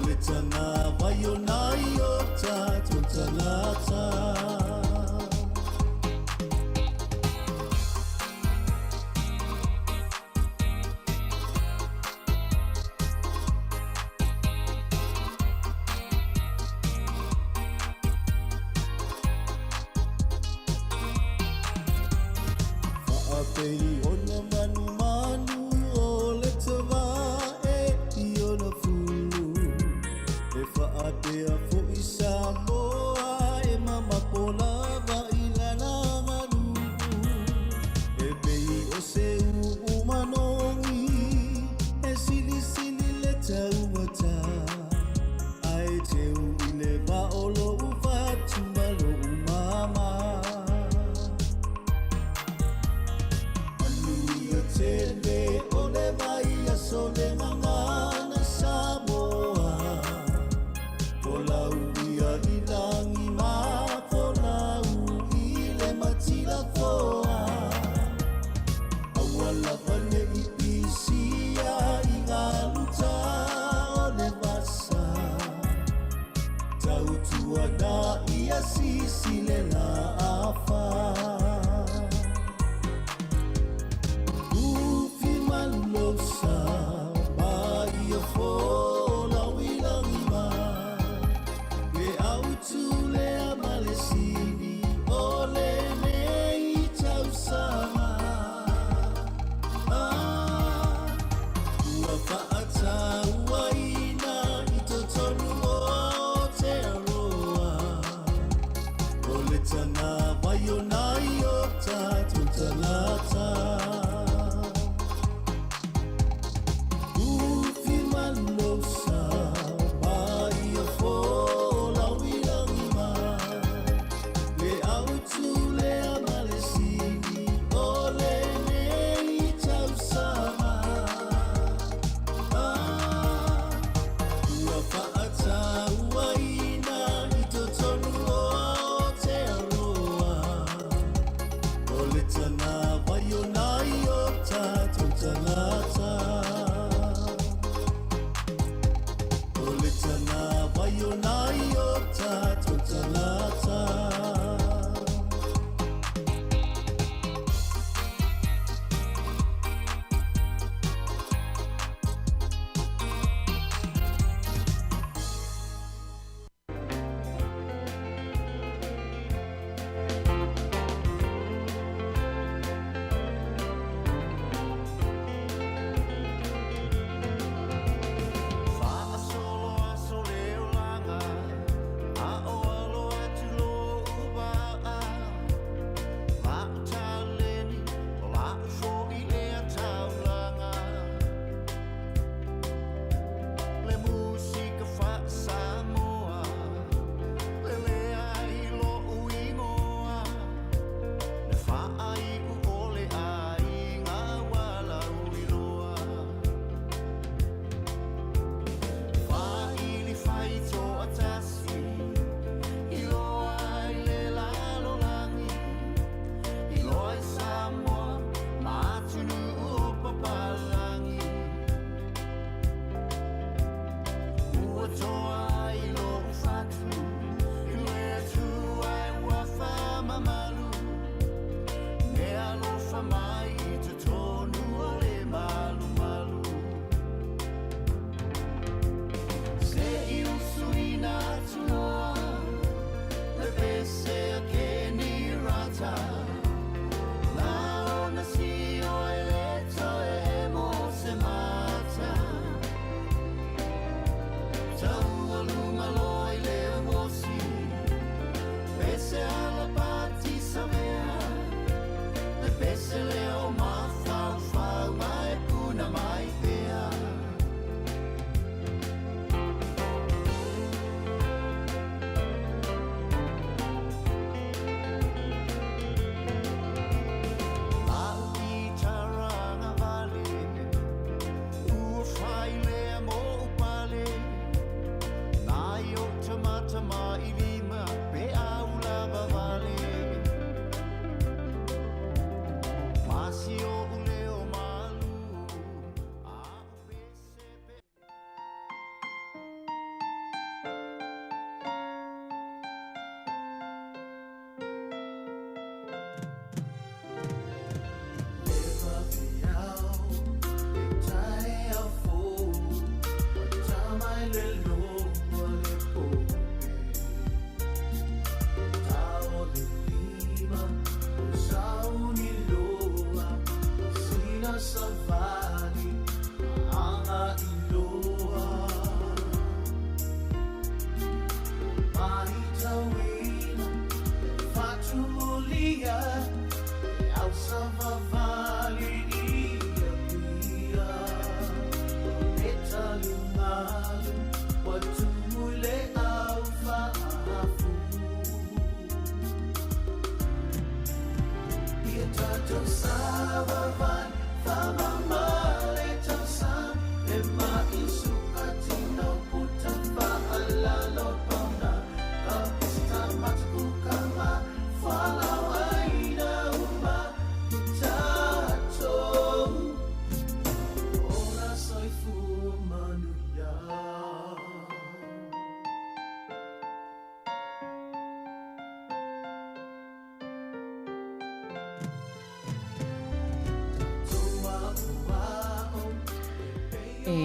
le tana vai o nai o tātou tanata. Whaapei ona manu manu o le tawa e I ona fulu. E whaapea fo I Sāmoa e mama pola wa I lana nganu. E pei o se umanongi e sili sili le taumata. Ai te I le waolo ufatu malo umama. Tende ole mai a sole ngana Sāmoa. Pola uia I langi ma pola ui le matila foa. Awala pane I pisia I ngā luta o le masa. Tautua na ia sisi le la afa. Losa mai a fola wilangima ke autu le amalesini ole nei tausama ua faata uaina I totonu o te aroa ole tana vai o nai o tātou tanata.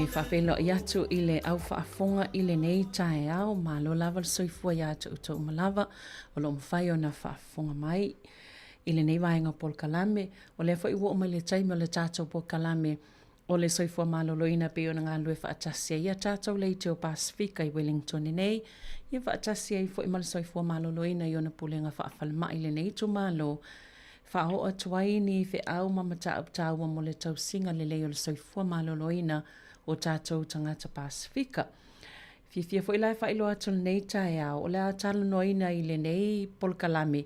E whawhelo i atu i le au whaafonga i le nei tae au, ma lo lava le soifua i atu utou malawa, o lo mwhai o na whaafonga mai. I le nei waenga Pol Kalame, o le fwoi ua le taimi o le tātou Pol Kalame, o le soifua maloloina pe o na ngā lue whaatasia ia tātou le te o Pasifika i Wellington nei, ia whaatasia i fwoi le soifua maloloina i o na pulenga whaafalma i le nei tu malo, whaahoa tuaini fe au mamata uptaua mo le tausinga le leo le soifua maloloina o tātou tangata Pasifika. Fifia fo ilai whailo atu nei tae au, o le a talo noina i le nei Pol Kalame,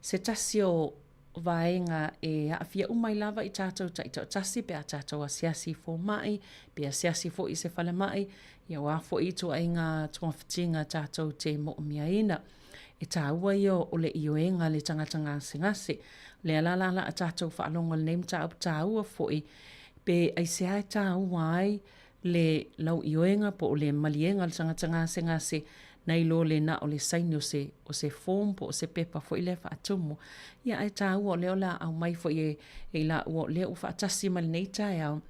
se tasi o vaenga e awhia umai lava i tātou ta i tau tasi pe a tātou a siasi fo mai, pe a siasi fo i se whale mai, ia wa fo i tu a inga tuawhitinga tātou te mo miaina. E tā ua i o le ioenga le tangata ngase, le alalala a tātou whaalonga le neim tā ua fo i, pe ai se ai tā ua ai le lau ioenga po o le malienga le tangata ngase, nei lo le na o le saini o se form po o se pepa fo i le whaatumu. Ia ai tā ua leo la au mai fo i e la ua leo whaatasi ma le nei tae au,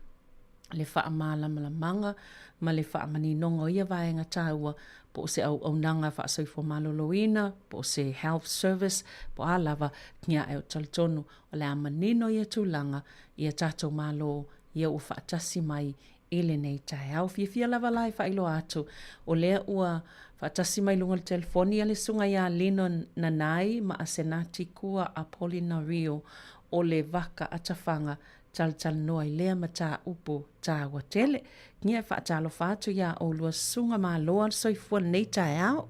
le whaamalamalanga, ma le whaamaninonga ia vaenga tā ua, po se au nanga whaasoifo maloloina, po se health service, po a lava kia e o talitonu, o le amanino ia tūlanga, ia tātou malo, ia u whaatasi mai, ele nei tae au. Fia lava lai whailo atu, o lea ua whaatasi mai lunga le telefoni, ale sunga ia lino nanai, ma a senati kua a Paulina Rio, o le vaka atawhanga, tal noa i lea ma tā upo tā watele. Ngia whaatalo whātu ia o lua sunga mā loa soifua nei tae au.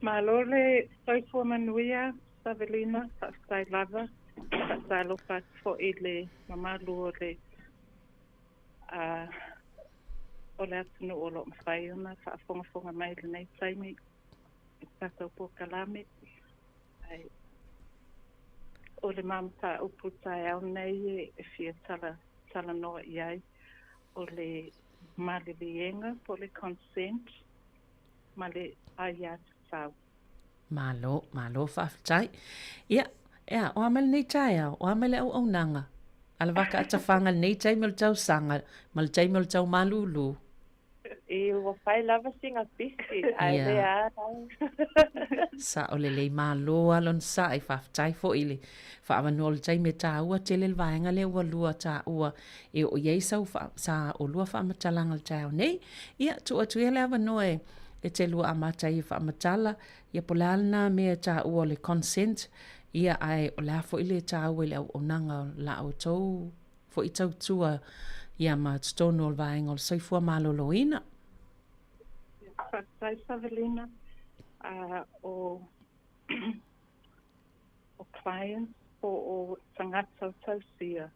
Mā loa le soifua manuia, Savelina, whaastai lava, whaatalo whātu fo i le mamalu o le o le atunu o lo mwhai ona, whaafonga mai le nei taimi, i tātou Pol Kalame. O le mamata upu tae au nei e fia tala noa i ai o le malilienga po le consent ma le aiat tau. Malo whaafitai. Ia, o amele nei tae au, o amele au nanga. Ala waka atawhanga nei tae mel tau sanga, mal tae mel tau malulu. E o whai lava singa pisi, ai le a. Sa o le lei malo alon sa i whaafitai fo ili. Whaamanu le tae me tā ua tele le vaenga le ua lua tā ua. E o iei sa o lua whaamatalanga le tau nei. Ia, tu atu ele avanoe e te lua amata i whaamatala. Ia polalna mea tā ua le consent. Ia ai o le hafo ili tā ua le au nanga la au tau. Fo i tau tua ia ma tutono o le vaenga o le soifua maloloina. Whaatai Savelina. O clients o tangata o tausia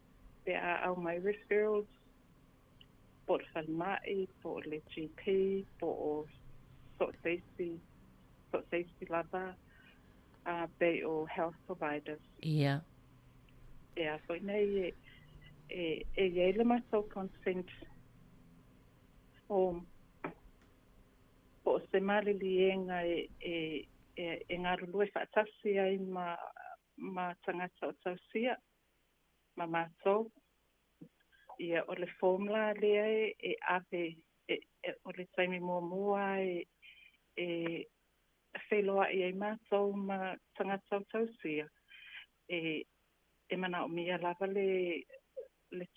pe a au mai referrals po le whalmai, po le GP, po o sort safety lava, pe o health providers. Yeah. Yeah, so nei e le maso consent form po se malilienga e ngaru lue whaatasi ai ma tangata o tausia, ma mātou. Ia o le formula lea e ave, o le taimi mua e wheloa i ai mātou ma tangata o tausia. E mana o mia lava le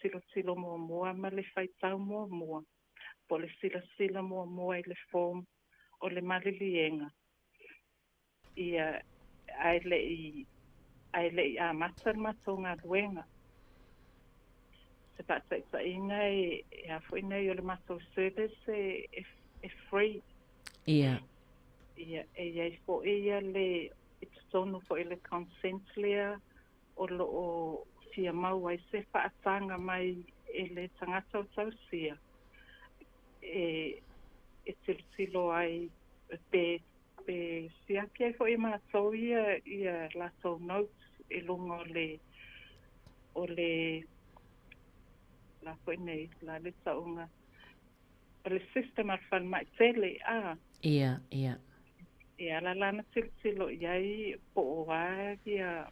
tilo mua ma le whaitau mua. Po le sila mua i le form o le malilienga. Ia ai le i a matar matou ngā luenga. Se pata inga e a fuina i o le matou service e free. Ia. Ia e fo ia le tonu fo i le consent lea o lo o fia mau ai se whaatanga mai e le tangata o tausia. E tilo ai pe siaki ai fo i mātou ia latou notes e lunga o le la fo nei la le taunga o le system ar fan mai tele Ia. Ia la lana tilo iai po o ia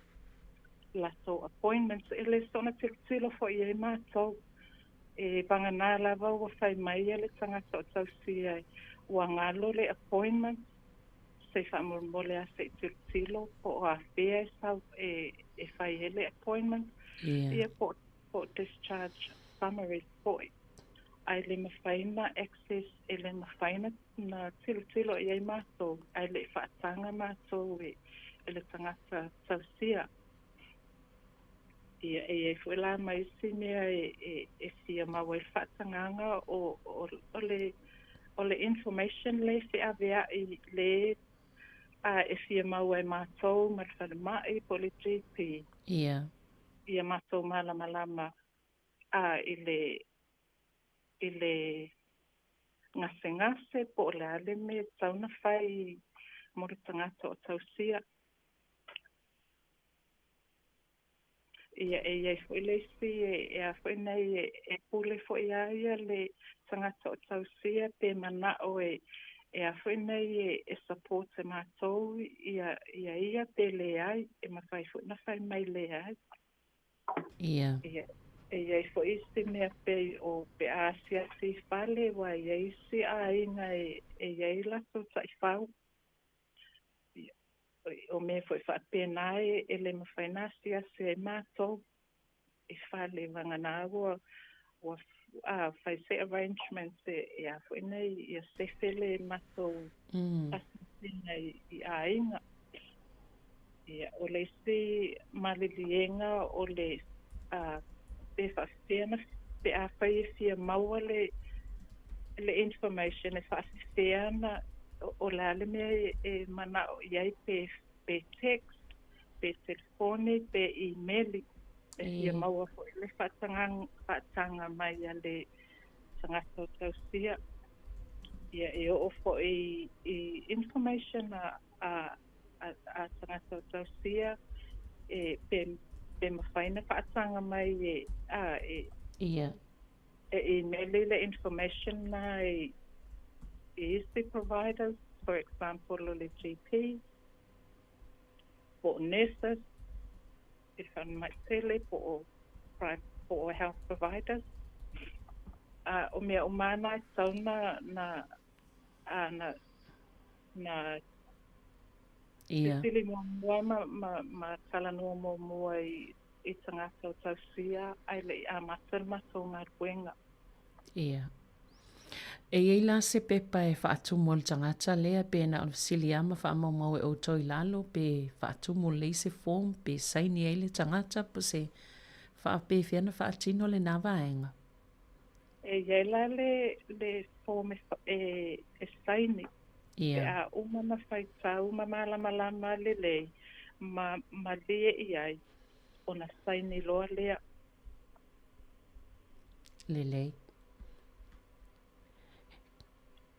latou appointments e le sona tilo fo i mātou Vangana lava ua whai mai le tangata o tausia ua ngalo le appointment se whamurmole a se tilo po a whea sau e whai ele appointment ia po discharge summary po ai le mawhaina access e le mawhaina na tilo i ai mātou ai le whaatanga mātou e le tangata tausia ia e fuela mai si mea e fia maua i whaatanganga o le information le fi avea i le e fia maua i mātou marwhana mai po le GP ia mātou malama i le ngase po le ale me tauna whai mo le tangata o tausia ia e fuele si e a fuene e pule fo ia le tangata o tausia pe mana o e a fuene e support e mātou ia pe le ai e mawhai fuena whai mai le ai e fo isi mea pe o pe asia si fale wa ia isi a inga e ia lato tai whau o me foi fa penai ele me financia se mato e fale vangana o a fai se arrangements e a foi nei e se fele mato asina i ainga e o le si malilienga o le pe fa pena pe a fai fia maua le information e fa pena o la le me e mana iai pe text, pe telefone, pe email e ia maua fo le whatanga mai a le tangata o tausia ia e o fo i information a tangata o tausia e pe mawhaina whatanga mai e email le information na is the providers, for example, the GP, for nurses, if I might say, for health providers. O mea umana tauna na sili mua ma talanua mua I tangata o tausia ai le a matarmata o ngā ruenga. E ei la se pepa e whaatumu le tangata lea pe na o siliama whaamau e o toi lalo pe whaatumu le se form pe saini e le tangata po se whaape whiana whaatino le nawaenga. E iei la le form e saini. Pe a umana whaitau ma malama le lei ma lia I ai o na saini loa lea. Le lei.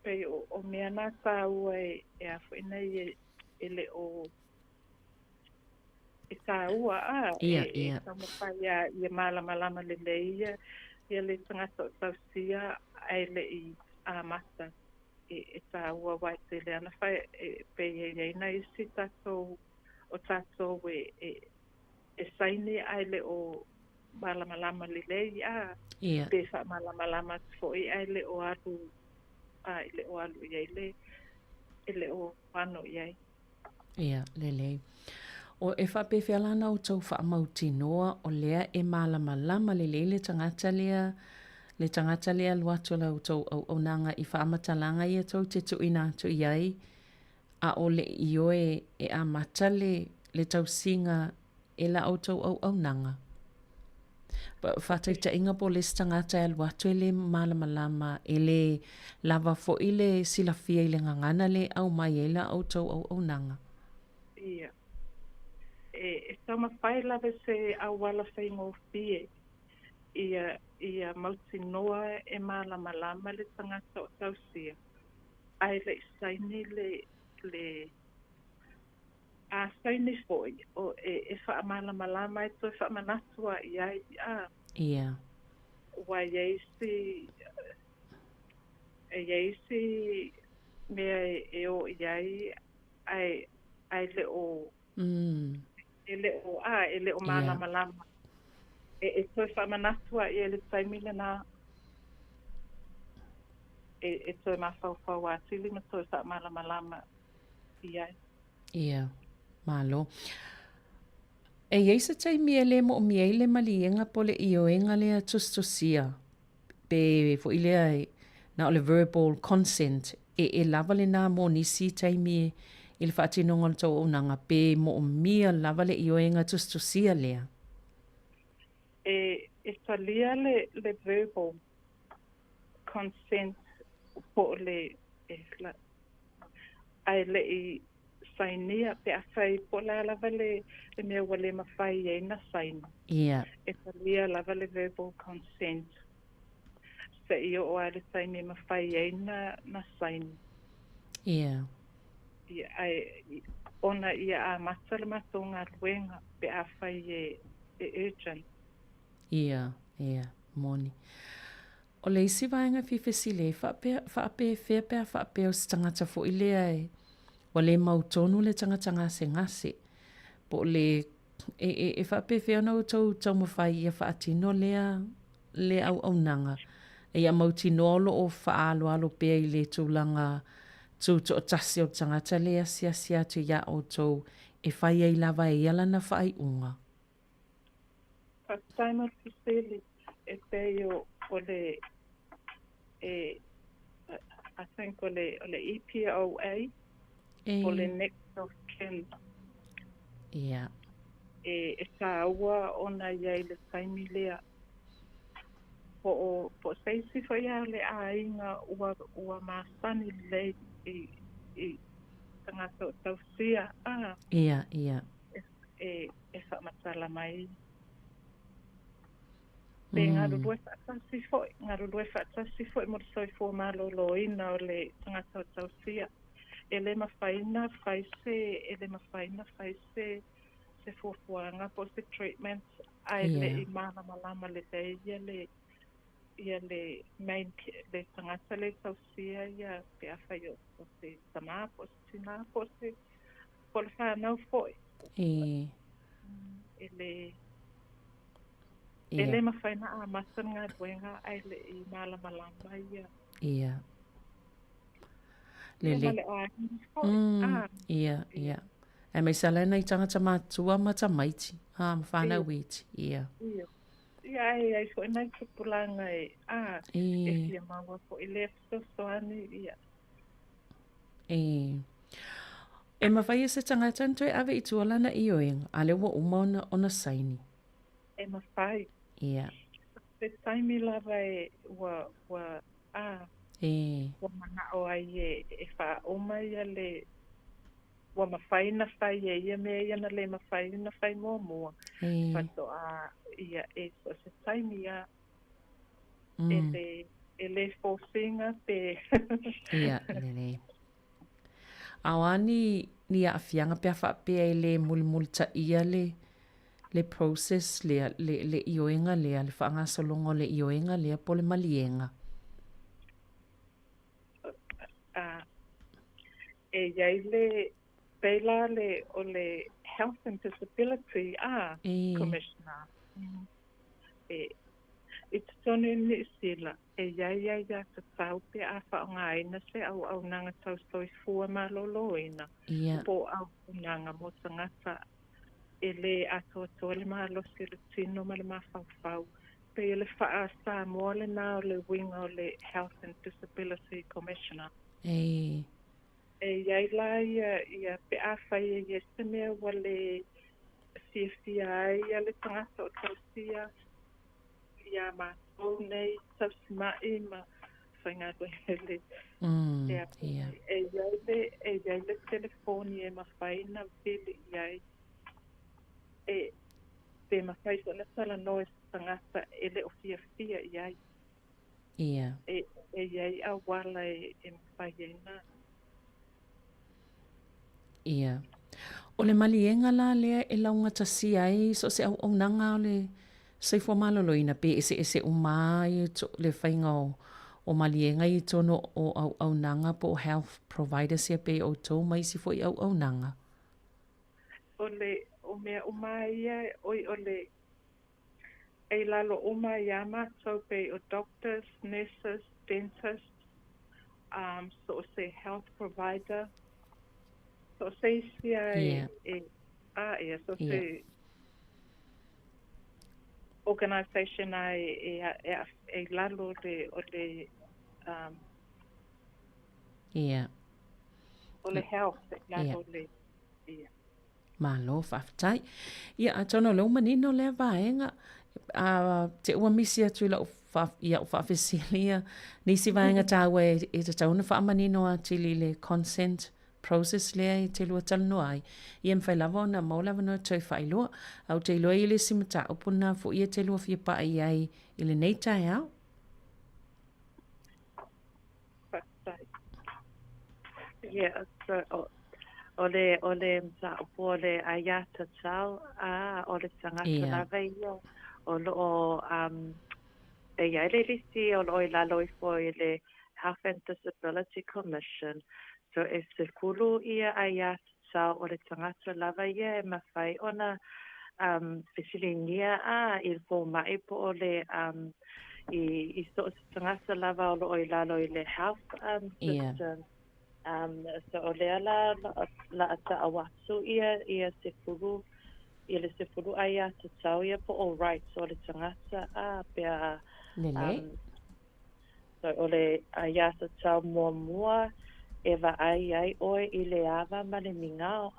Pe o mea nā tāua e a whaina e le o e tāua e tamawhai I malama le leia ia le tangata o tausia ai le I a mata e tāua wai te le ana whai pe e na isi tātou o tātou e saini ai le o malama le leia pe wha malama foi ai le o aru le o alu iai le o whano iai. Ia, le. O e whape whialana o tau whaamauti noa o lea e malama le tangata lea luato lau tau au nanga I whaamatalanga ia tau te tuina tu iai a o le ioe e a mata le tau singa e la o tau au nanga. Whataita inga po le tangata e luato le malama e le lava fo I le silafia I le ngangana le au mai e la o tau au nanga. Ia. E tama whai lava se awala whai ngō fie ia mauti noa e malama le tangata o tausia. Ai le saini le a saini foi o e wha malama e toi wha manatua iai Ia. Wa yeisi mea e o iai ai le o e le o malama e toi wha manatua I le taimile nā e toi mawhauwhau a tili ma toi sa malama ia. Ia, malo. E yeisa tai mie le mo mie le malienga pole ioenga le tustosia. Pe fo ilea na ole verbal consent. E lava le na mo nisi tai mie il whaatinonga tau o nanga pe mo mia lava le ioenga tustosia lea. E talia le verbal consent po le ai le i sainia pe a fai po la lava le mea wale mawhai e na saina. Ia. E talia lava le verbal consent. Se i o ai le saini mawhai e na saina. Ia. Ia ai ona ia a matala matonga ruenga pe a fai e urgent. Ia, moni. O le isi vaenga fifesi le, whaape whea whaape o si tangata fo i lea e. Wa le mautonu le tangata se ngase. Po le, e whaape whea na tau mawhai ia whaatino le au nanga. E ia mautino olo o whaalo pea i le tūlanga tū o tasi o tangata lea sia tu ia o tau e whai ei lava e ala na whai unga. Taima Fuseli e peo o le I think o le EPOA o le next of kin. Ia. E saua ona iai le taimi lea po seisi fo ia le ainga ua masani le i tangata o tausia. Ia. E whamatala mai. Pe ngaru lue whaatasi foi mo soi fo malo loina o le tangata o tausia. E le mawhaina whaise se fuafuanga po se treatment ai le i malama le te ia le main le tangata le tausia ia pe a whai o se tama po se tina po se po le whanau foi. E le mawhaina a masan ngā ruenga ai le i malama ia. Ia. Ia. E mai salena i tangata mātua mata maiti. Mawhana witi. Ia. Ia ai fo nai kupulanga e fia maua fo i le soani ia. E mawhai e se tangata ntoi ave i tualana i oenga. Ale wa uma ona saini. E mawhai. Ia. Se taimi lava e wa mana o ai e wha oma ia le wa mawhaina whai e ia mea ia na le mawhaina whai mua. Whato a ia e so se taimi ia e le fōwhinga pe. Ia, le. Awani ni a fianga pe a whapea e le mulimulta ia le process le ioenga le whaangasolongo le ioenga le po le malienga. E iai le peila le o le Health and Disability Commissioner. It's tonu ni sila. E iai te tau pe a whaongaina se au nanga tau stoi fua maloloina. Po au nanga mo tangata e le ato le malo se le tino ma le mawhawhau. Pe le wha Sāmoa le nao le winga o le Health and Disability Commissioner. E iai la ia pe a whai e se mea wale fia ia le tangata o tausia ia mātou nei tausimai ma whainga le e iai le telefoni e mawhaina vili iai e pe mawhai so le sala noe tangata e le o fia iai e iai a wala e mawhai e nā. Ia. O le malienga la lea e launga tasi ai so se au nanga o le seifua maloloina pe ese umai le whainga o malienga i tono o au nanga po health providers ia pe o tau mai si foi au nanga. O mea umai ia o le e lalo umai ia mātou pe o doctors, nurses, dentists, so say health provider, so say Yeah. so Yeah. say organisation e lalo o le Yeah. o le health e Yeah. lalo le ia. Malo whaftai. Ia a tono leo manino le vaenga. Te ua misi atu la ia o whawhesilia. Nisi vaenga tāwe e te tauna whaamanino a tili le consent process lea i te lua talano ai. Ia mwhai lava o na maulawa no tau whailua. Au te ilua i le simata upuna fo ia te lua fia pa ai ai i le nei tai au. Yeah, so ole msa ole ayata tau ole tangata lava ia o e ia le lisi o la loi fo le Health and Disability Commission, so e se kulu ia ayata tau ole tangata lava ia e mawhai ona fisilingia il fo mai po ole i so tangata lava o la loi le health system. So o lea la ata awatu ia se furu ai a te tau ia po o rights o le tangata pia so o le ai a te tau mua e wa ai oe i le awa ma le mingao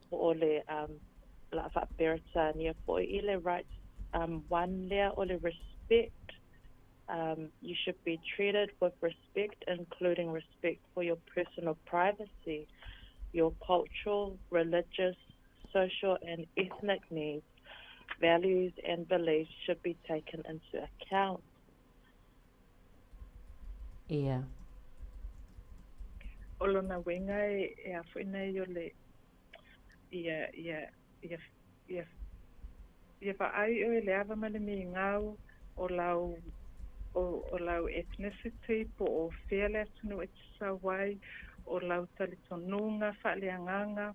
po o le la fa peritania po i le rights one lea o le respect. You should be treated with respect, including respect for your personal privacy. Your cultural, religious, social, and ethnic needs, values, and beliefs should be taken into account. Yeah. Olona wenga e afuina yo le ia fa ai o le ava male mi ngau o lau ethnicity po o fele tunu e sawai o lau talitonunga whaleanganga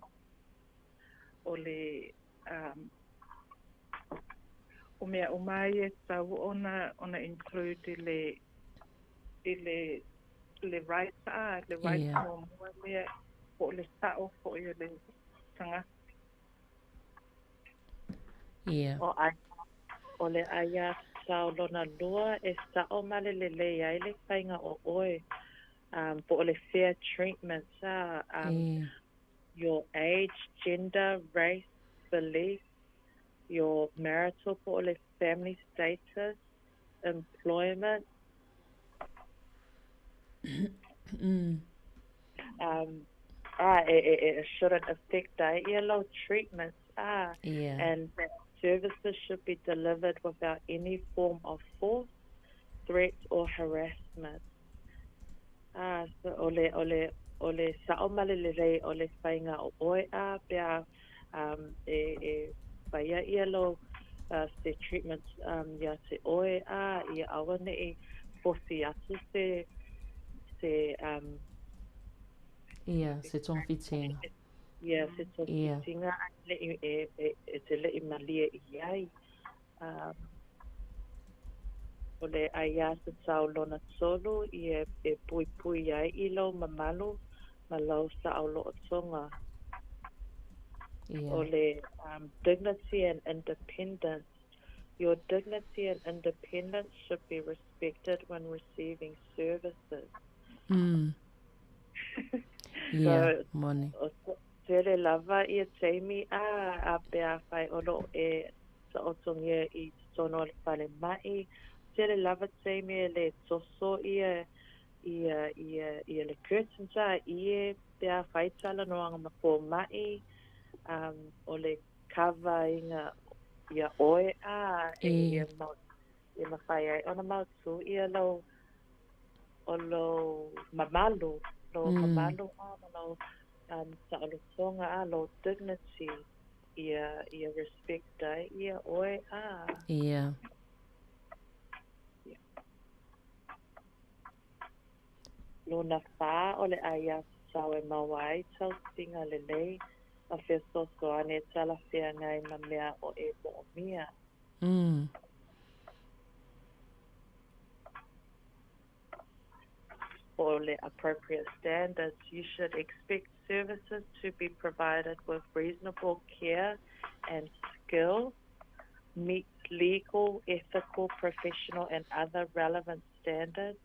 o le o mea o mai e tau ona include le rights le rights mo mua mea po le sao po i le tanga o le aia sao lona lua e sao male le ai le whainga o oe po le fair treatment your age, gender, race, belief, your marital po le family status, employment. It shouldn't affect ILO treatments. And that services should be delivered without any form of force, threat, or harassment. So ole sao malele ole whainga o oe pia whaia ILO se treatments ia se oe ia awane e fosi atu se se tonfitinga. Se tonfitinga te le i malia i ai. O le aia se tau lona solo i e pui ai i lau mamalu ma lau sa au lo tonga. O le dignity and independence. Your dignity and independence should be respected when receiving services. Money. Tere lava i teimi a pea whai olo e sa otongia i tono le whale mai. Tere lava teimi e le toso ia le curtains i pea whai tala noanga ma po mai. O le kava inga ia oe e ma whai ai ona mautu ia lau o lo mamalu mamalu lo sa o tonga lo dignity ia respect ia oe lo na fa o le aia sa e mawai tau tinga le lei a fe so ane tala fea ngai ma mea o e mo mia le appropriate standards. You should expect services to be provided with reasonable care and skill, meet legal, ethical, professional, and other relevant standards,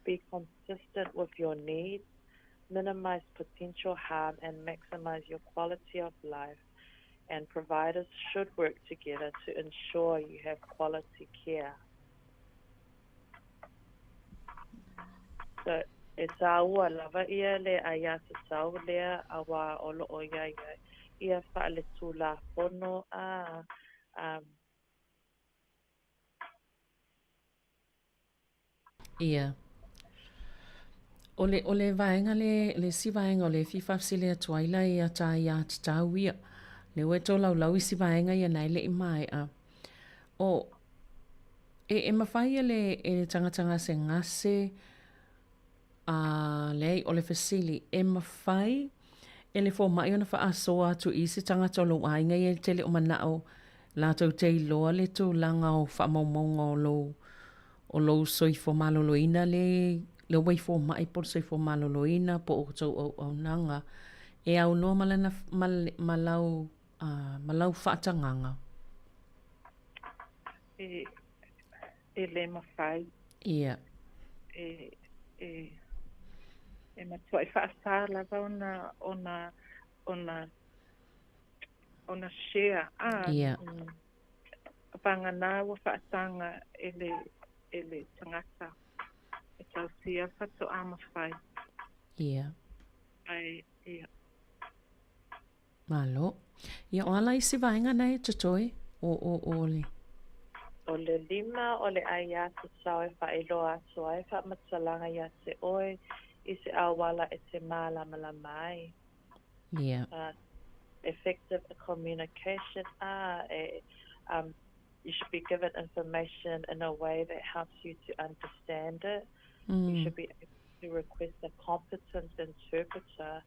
be consistent with your needs, minimize potential harm, and maximize your quality of life. And providers should work together to ensure you have quality care. So, e tāua lava ia le aia te tau lea awa olo o ia whaale tūla pono Ia. Ole vaenga le si vaenga le fifafsile atuaila ia tā ia te tau ia. Le weto lau isi vaenga ia nei le imai O e mawhai le tangatanga se ngase le o le fasili e mawhai le fo mai ona wha asoa tu isi tangata lo ainga i tele o manao la tau te iloa le tu langa o wha maumonga o lo soifo maloloina le waifo mai por soifo maloloina po o tau au nanga e au no malana malau whaatanganga. E le mawhai. Ia. E matua i whaasā lava ona share. Ia. Pangana wa whaasanga ele tangata. E tau sia whatu a mawhai. Ia. Ia. Malo. Ia o ala isi vaenga nei tatoi o le. O le lima o le aia te sau e whaeloa atua e wha matsalanga ia te oe i se awala e te mālamala mai. Yeah. Effective communication you should be given information in a way that helps you to understand it. You should be able to request a competent interpreter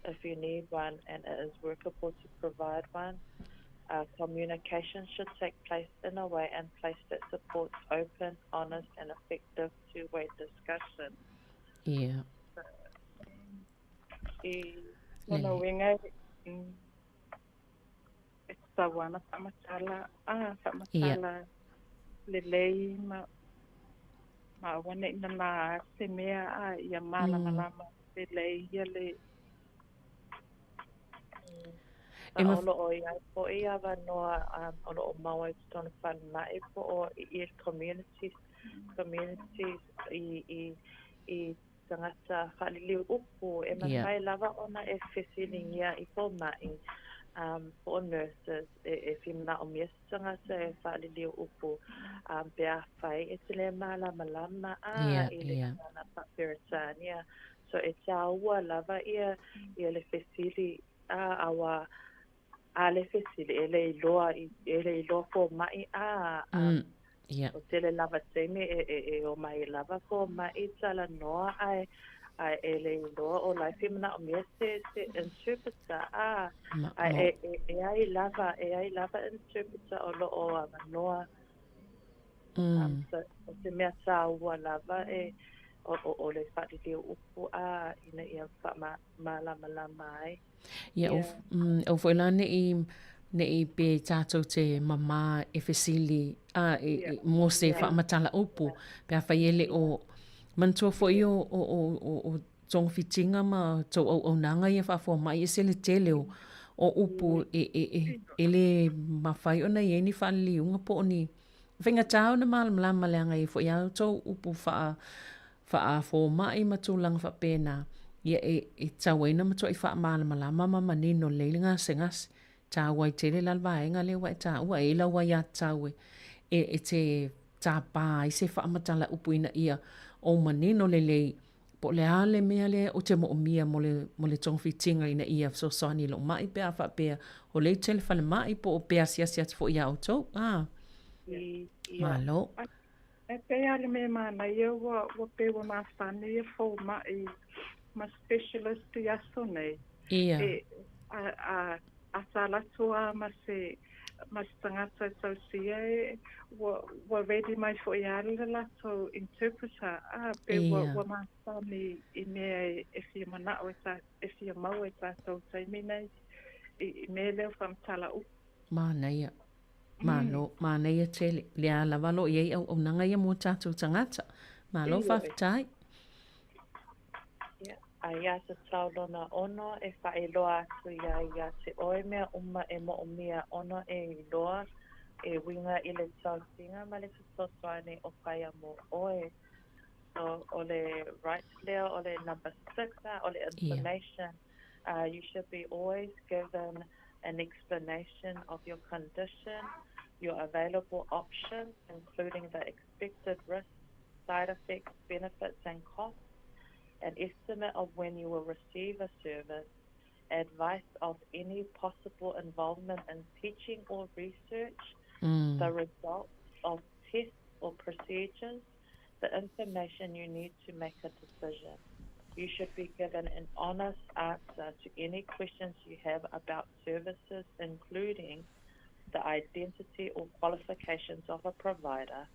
if you need one and it is workable to provide one. Communication should take place in a way and place that supports open, honest, and effective two-way discussion. Yeah. Winga it's tawana whamatala lelei ma wane ina na se mea ia malama lelei ia le olo o ia vanoa olo o maua i tona whanai po o i communities i tangata whaliliu upu e mawhai lava ona e whisiningia i po mai po nurses e whimna o mias tangata e whaliliu upu pia whai e te le malama i le kana Papiritania so e tāua lava ia le whisili awa ale fesili ele iloa po mai o tele lava teme o mai lava po mai tala noa ai ele iloa o lai fimna o miese se interpreter ai lava interpreter o lo o noa so se mea tāua lava o le whati upu ina ia malama mai. Ia o foi lá nei pe tātou te mama e fesili mo se whaamatala upu pe awhaiele o mantua foi o tong fitinga ma tau au nanga ia whaafua mai e sele tele o upu e le mawhai ona i eni whaali unga po ni whenga tāu na malama leanga i foi au tau upu whaafua mai ma tūlanga whapena ia e tawaina matua i wha malama manino leilinga sengas tawai tele lalvaenga le wai taua e la wai atawe e te tapa i se wha matala upuina ia o manino lei po le ale mea le o te mo mia mo le tongfitinga ina ia so sani lo mai pe afa pe o le telefone mai po pe asia fo ia auto malo e pe ale me mana ia wa pe wa mafani e fo mai ma specialist ia sone ia a sala tua ma se mas tangata tausia wa ready mai fo ia le la so interpreter pe wa masani I me if you mana o sa if you mau sa so sai mina I me le fam tala u mana ia mana ia tele le ala valo ia au nanga ia mo tatu tangata malo fafitai Aia se taulona ono e whaeloa atu ia te oe mea uma e mo umia ono e loa e winga I le tausinga ma le tutosoane o kaya mo oe. So o le right leo o le number 6 o le information. You should be always given an explanation of your condition, your available options, including the expected risks, side effects, benefits and costs. An estimate of when you will receive a service, advice of any possible involvement in teaching or research, the results of tests or procedures, the information you need to make a decision. You should be given an honest answer to any questions you have about services, including the identity or qualifications of a provider,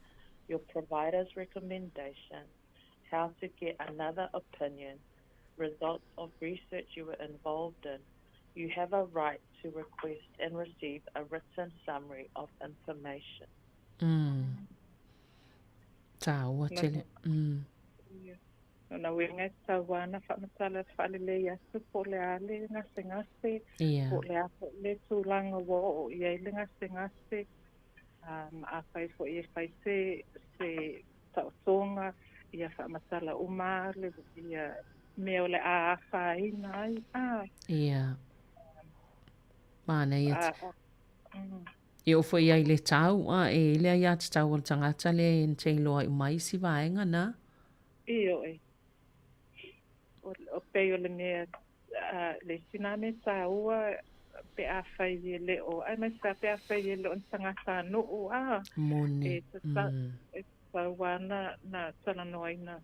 your provider's recommendation, how to get another opinion, results of research you were involved in. You have a right to request and receive a written summary of information. Taua tele. Na wenga tawana whamatala whalele ia supo le ale ngase po le apo le tūlanga wo ia le ngase a whai fo ia whai se taotonga ia whamatala uma le ia meo le a whaina ia mana ia I o fo ia I le tau e le ia te tau o tangata le te loa I mai si vaenga na Iyo o peo le mea le siname taua pe a whai le o ai mai sa pe a whai le o tangata no o mone e tawana na tana noaina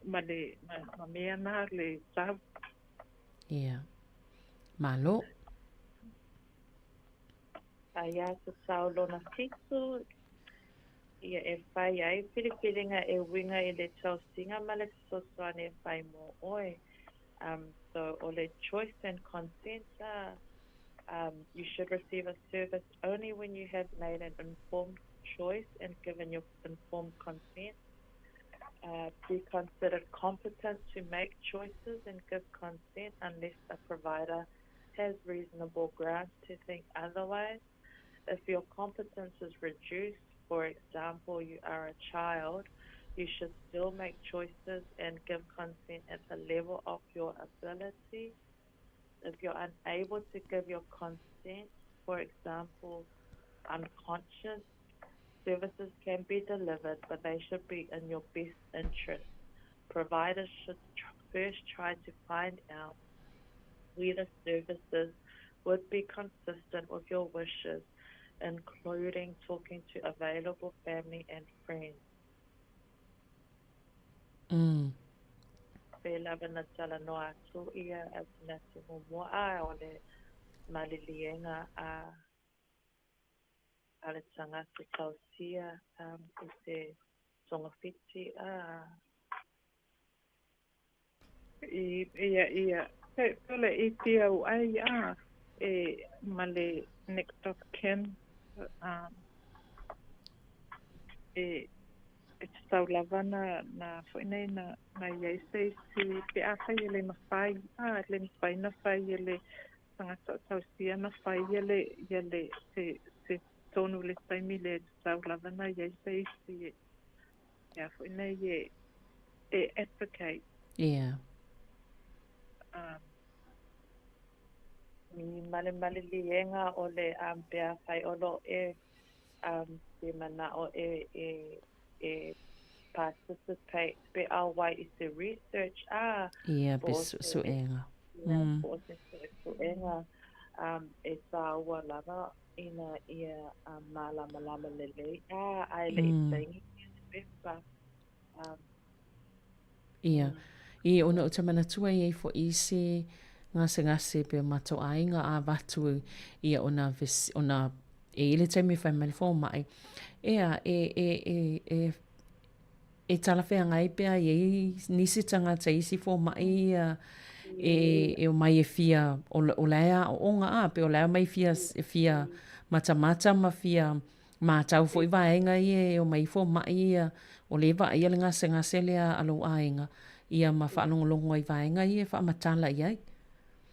ma mea na le tau ia malo Aia sa saulo na titu ia e whai ai piripiringa e winga I le tausinga ma le sosoane e whai mo oe. So o le choice and consent you should receive a service only when you have made an informed choice and given your informed consent. Be considered competent to make choices and give consent unless the provider has reasonable grounds to think otherwise. If your competence is reduced, for example, you are a child, you should still make choices and give consent at the level of your ability. If you're unable to give your consent, for example, unconscious, services can be delivered, but they should be in your best interest. Providers should first try to find out whether services would be consistent with your wishes, including talking to available family and friends. Pela vana tala no atu ia atina tumu moa o le malilienga a le tangata tausia I se tongawhiti ia pele I tia o ai e male next of kin e tau lavana na whainei na iei se si pe a whai ele mawhai le mawhai na whai ele tangata tausia na whai ele se tonu le taimi le tau lavana iei se si ia whainei e advocate mi male lienga o le pea whai olo e te mana o e participate pe awai I se research be suenga po se suenga e taua lava ina ia malama lele ai le tengi pepa I ona o te manatua I fo I se ngase pe mato ainga a watu ia ona E ile te me whai mali fō mai. E tala whea ngai pia i nisi tangata isi fō mai e o mai e fia o lea o onga pe o lea mai fia mata ma fia mātau fo i vaenga o mai fō mai o le va ia le ngase lea alo ainga ia ma whaanongolongo i vaenga e wha matala ai.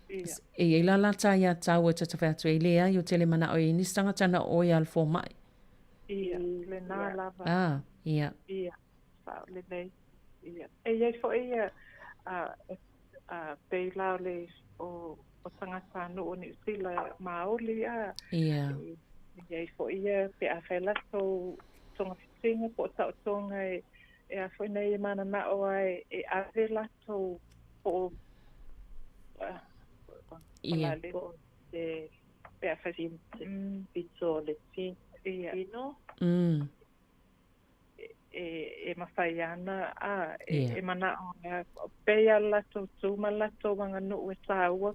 E la la ta ia tau e tata whea e lea i o tele mana o i nisi tangata o i al fō mai. Ia, le nā lava. Ia. Ia, whao le nei. Ia. E iei fo ia pei lao le o tangata no o ni sila maoli Ia. Iei fo ia pe a whai lato tonga fitinga po tau tonga e a fo nei e mana na o ai e ave lato po Ia. Pe a whai pito le tino. E mawhai ana e mana o pea lato tūma lato wanga no e tāua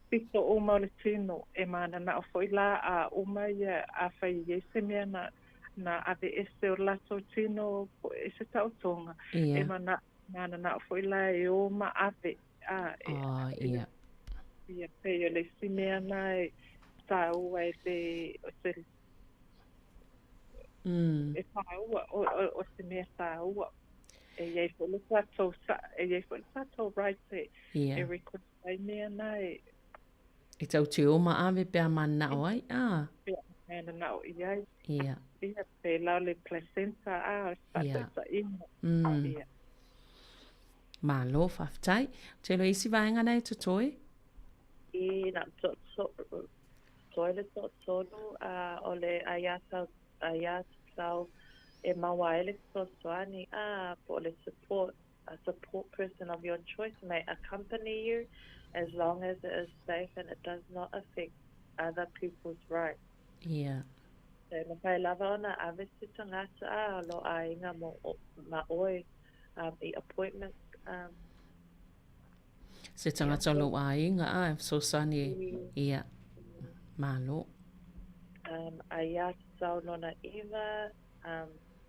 pito o maule tino e mana na o whoila a uma ia a whai ese mea na ave ese o lato tino e se tau tonga e mana na o whoila e o ma ave ia pea le simea na e tāua e se e tāua o se mea tāua e iei fo le tātou right e rekonai mea na e tau te o ma ave pea mana o ai pea mana na o iai ia pe lau le placenta ia malo whaftai te lo isi vaenga nei to toi I na toi le tonu o le ayatau e mawaele soani po le a support person of your choice may accompany you as long as it is safe and it does not affect other people's rights. Yeah. So na pai lava ona avesi tangata lo ainga ma oi the appointment se tangata lo ainga so sani ia malo ayat sau nona iwa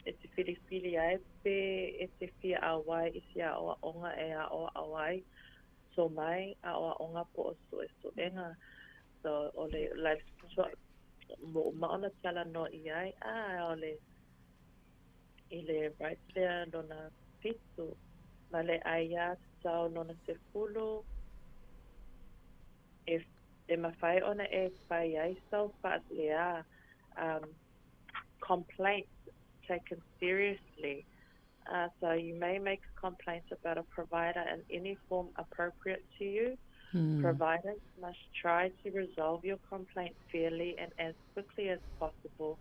e te whiriwhiri ai pe e te whia awai i si a oa onga e a oa awai so mai a oa onga po o so enga so o le life mo maona tala no i ai o le i le right there nona pitu ma le ayat sau nona se fulu e mawhai ona e whai ai sau whaat lea complaints taken seriously. So you may make a complaint about a provider in any form appropriate to you. Providers must try to resolve your complaint fairly and as quickly as possible.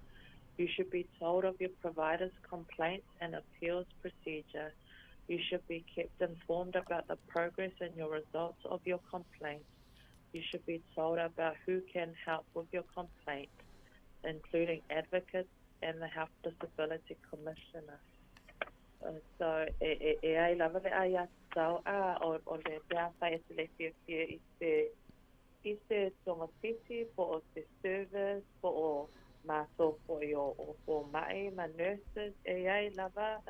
You should be told of your provider's complaints and appeals procedure. You should be kept informed about the progress and your results of your complaint. You should be told about who can help with your complaint, including advocates and the Health Disability Commissioner. So, ai lava le ai atau o le pea whai e le whiawhia i se tonga piti po o se service, po o mātou po o mai, ma nurses, ai lava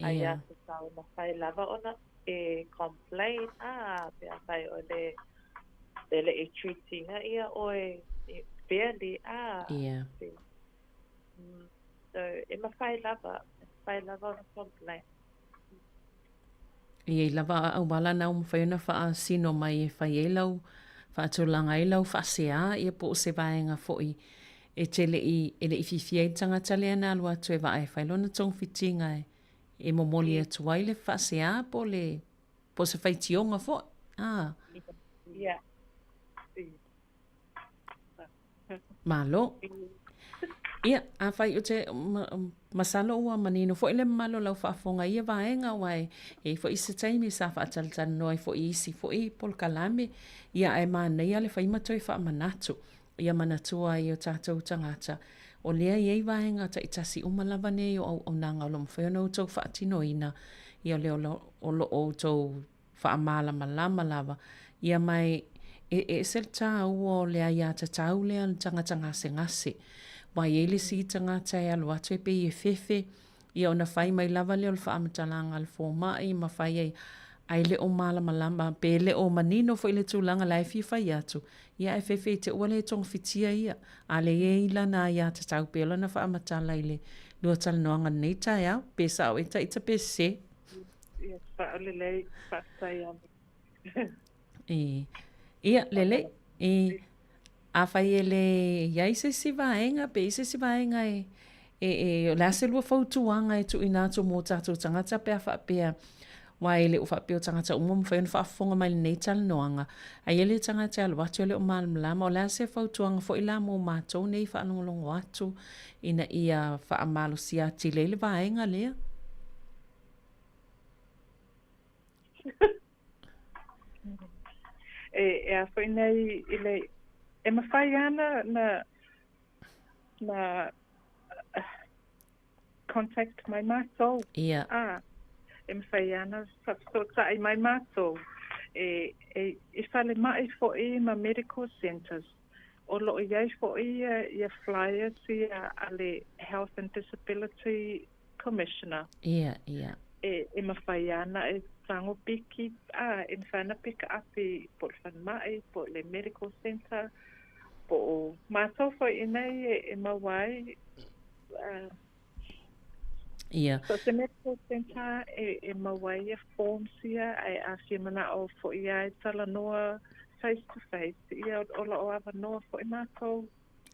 ai atau na whai lava ona e complain, pea whai o le e treatinga ia o e fairly, so e ma whai lava ona complaint. Ia lava au wala na whai ona wha sino mai e whai e lau, wha atulanga e lau wha sea ia po se vaenga foi e tele i whiwhia i tangata lea na alua tu e wa e whai lona tong fitinga e momoli e tuai le wha sea po se whai tionga foi. Yeah. Malo. Ia, a whai o te masalo ua manino. Fo ile malo lau whaafonga ia vaenga wai. E fo isi taimi sa whaatalitana noai fo isi. Fo i pol kalame. Ia e mana ia le whaimato i wha manatu. Ia manatua i o tātou tangata. O lea iei vaenga ta itasi umalava ne o nanga o lomu whaiono tau whaatino ina. Ia leo o lo o tau whaamala malama lava. Ia mai e se tau o le ia ta tau le an tangata ngase ngase. Wai ele si tangata e alu atu e pe i fefe, ia ona whai mai lava leo le whaamatanga al fō mai, ma whai ai le o malama lamba, pe le o manino fo ile tūlanga lai fi whai atu. Ia e fefe te ua le tong fitia ia, a le e ila na ia ta tau pe lana whaamatala i le lua tala noanga nei tai au, pe sa o ita ita pe se. Ia, whaole lei, whaatai Ia, lele, a whai e le iai se si vaenga, pe se si vaenga e la se lua fautuanga e tu inato mō tātou tangata pe a whaapea wa ele o whaapea o tangata umum whai on whaafonga mai nei tala noanga. A ele tangata alu atu ele o malamlama o la se fautuanga fo ila mō mātou nei whaanongolongo atu ina ia whaamalo si ati le vaenga lea. E a whai nei ile e mawhai ana na contact mai mātou. Ia. E mawhai ana whapsota i mai mātou. E whale mai fo i ma medical centers. O lo iai fo i a flyer si a le Health and Disability Commissioner. Ia, ia. E mawhai ana e whango piki, e whana pika api po le whanmai, po le medical center, po mātou fo i nei e mawai. Ia. So se medical center e mawai e forms ia e a whimana o fo ia e tala noa face to face. Ia o la o awa noa fo i mātou.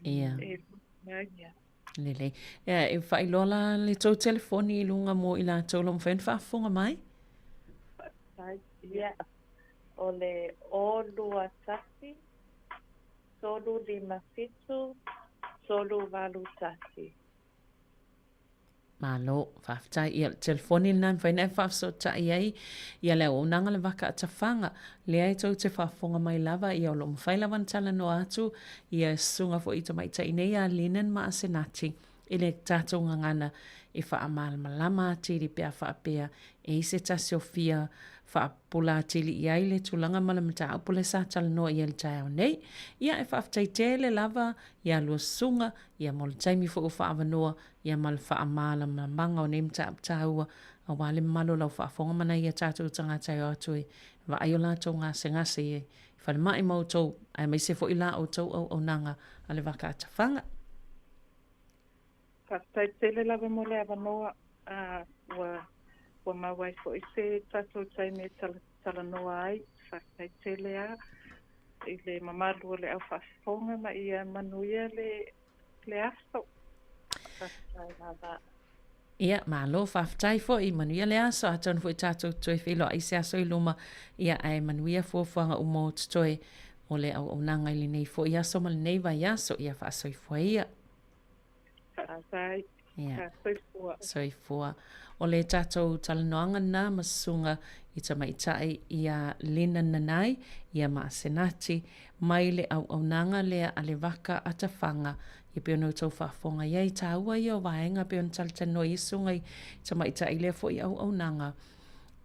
Ia. Ia. Lele. Ia, e whailola le tau telefoni i lunga mo i la tau lom whain whaafonga mai? Ia. O le o lua tasi, solu lima fitu, solu walu tasi. Malo, whaftai ia telefoni nan whaina e whafsota iai, ia leo nanga le waka atawhanga, lea e tau te whafonga mai lava, ia o lo mwhailawan tala no atu, ia sunga fo ita mai tainei a linen maa senati, ile tātou ngangana e whaamalama tiri pia whaapea, e se tasi o fia, whaapula tili iai le tulanga malamata upule sa tala no ia le tai au nei, ia e whaftai tele lava, ia lua sunga, ia mol taimi fo o whaavanoa, ia mal whaamala manga o nemta aptaua, a wale malo lau whaafonga mana ia tātou tangata o atu e, wa aiola tau ngase ngase e, whale mai mau tau, ai mai se fo ila o tau au nanga, ale waka atawhanga. Whaftai tele lava mo le avanoa, wa mawai fo i se tātou taime tala noa ai, whaftai tele a, i le mamalua le au whaafonga ma ia manuia le aso. Ia, malo whaftai fo i manuia le aso, atan fo i tātou toi whilo ai se aso i luma, ia ai manuia fuafuanga umo toi o le au nanga ili nei fo i aso mal nei vai aso, ia whaasoi fo ia. Ia, soifua. O le tātou talanoanga nā masunga i tamaitai ia lina nanai, ia maa senati, mai le au nanga lea ale waka atawhanga, i peono tau whaafonga iai tāua i o waenga peono talatano i sunga i tamaitai lea fo i au nanga,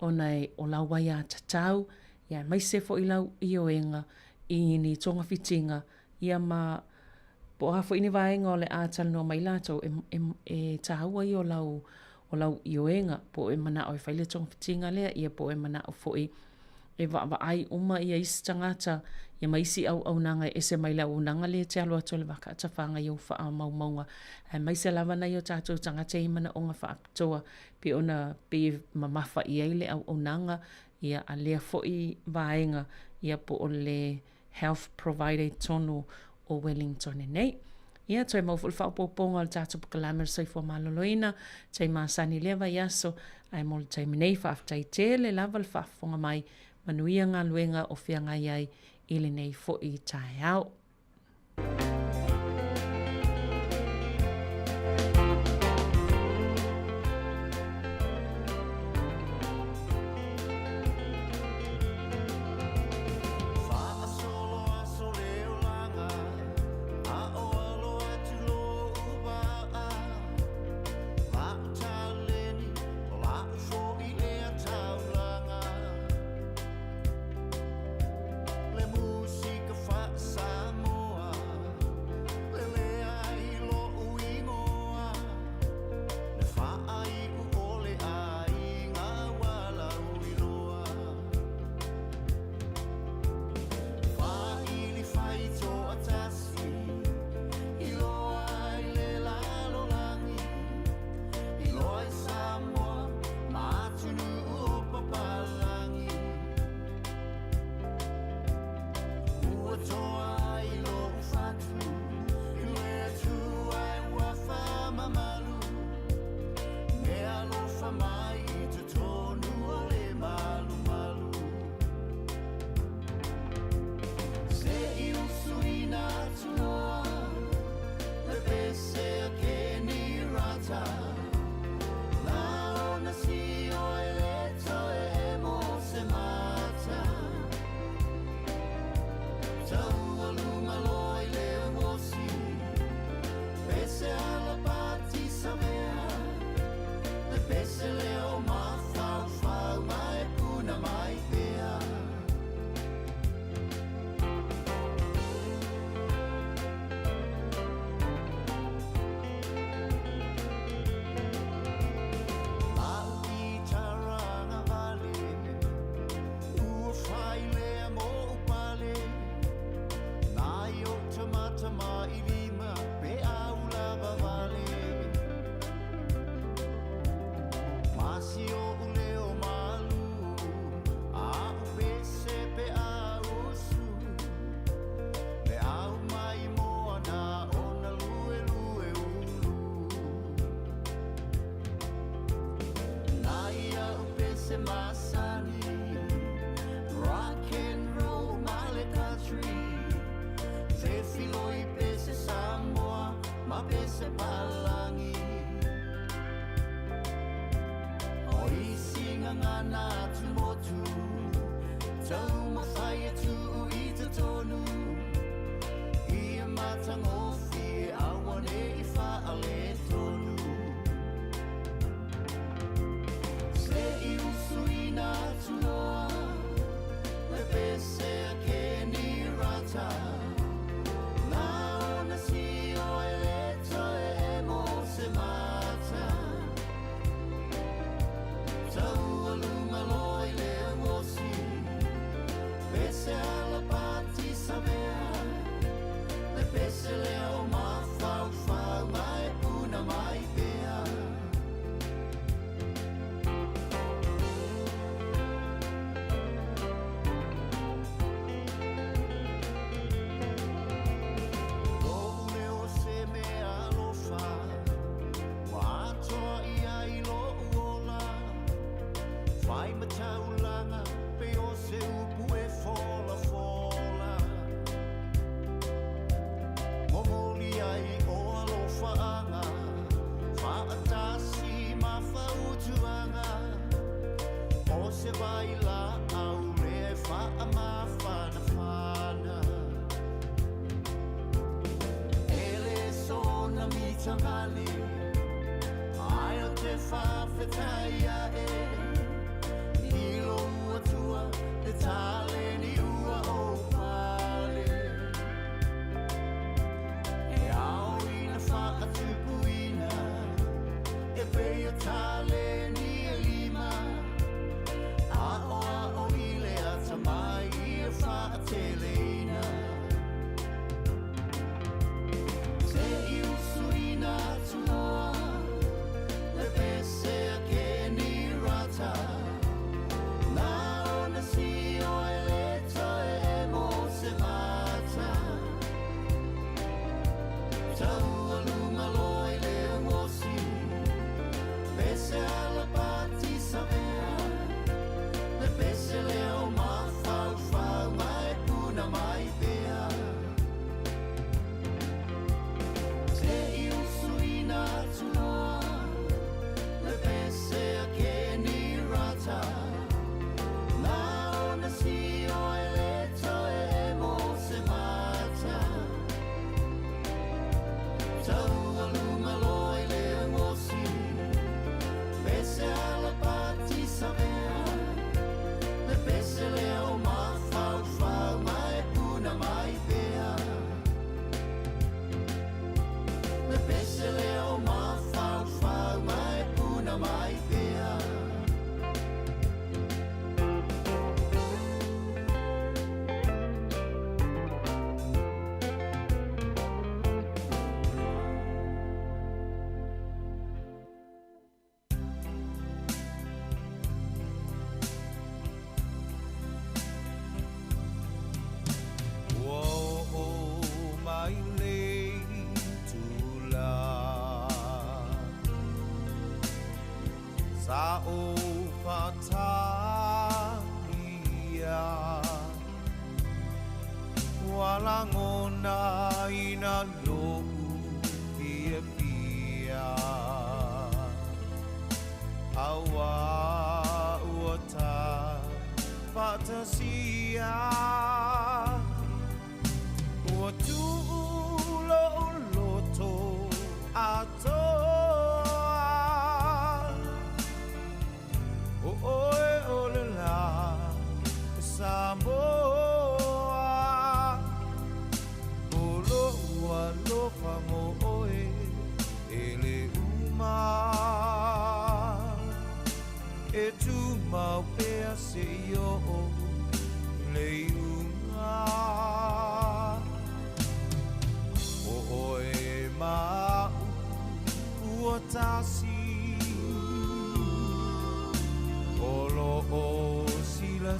o nei o lau wai a tatau, ia mai se fo i lau i oenga, i ni tonga fitinga, ia maa po hafo ini vaenga o le ātala no mai lātou e tāua i o lau ioenga po e mana o e whaile tong fitinga lea ia po e mana o fo e wa ai uma ia isi tangata ia maisi au nanga e se mai lau nanga lea te alo ato le waka atawhanga i o wha maunga mai se lawana i o tātou tangata i mana o ngā wha aptoa pe ona pe mamafa i eile au nanga ia a lea fo i vaenga ia po o le health provider tono o Wellington nei. Ia, toi mau fulfa o poponga o tātou pakalamer sai fo maloloina, tai māsani lewa iaso, ai mol tai minei whaaftai tele lava le whaafonga mai, manuia ngā luenga o whianga iai, ili nei fo i tai au. Música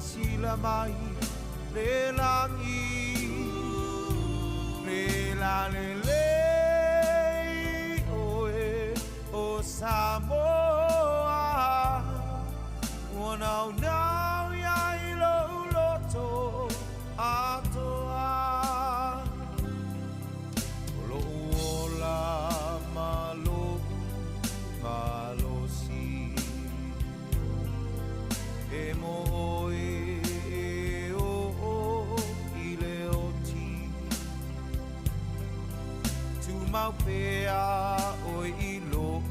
Sila mai le langi le la le oe o Sāmoa wanau nau ya ilo loto atoa lo ola malo malosi e moe mau pea o ilo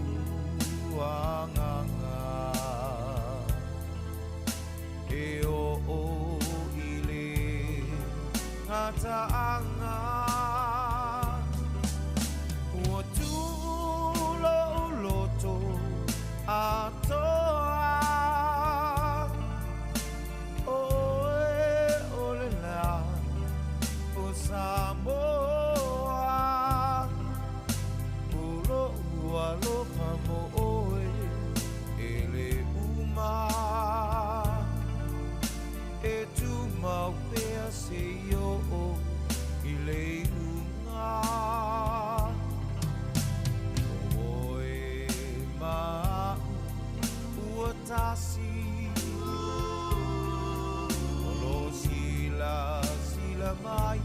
uanganga e o ile ngata anga o tu lo loto atoa o e o le la o Sāmoa aloha mo oe ele uma e tu mau pea se yo i le unga oe ma ua tasi olo sila mai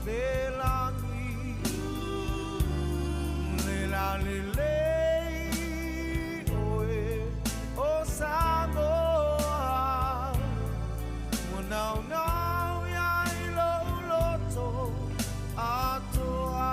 le langi la le oe o Sāmoa mo nau ya i lo loto atoa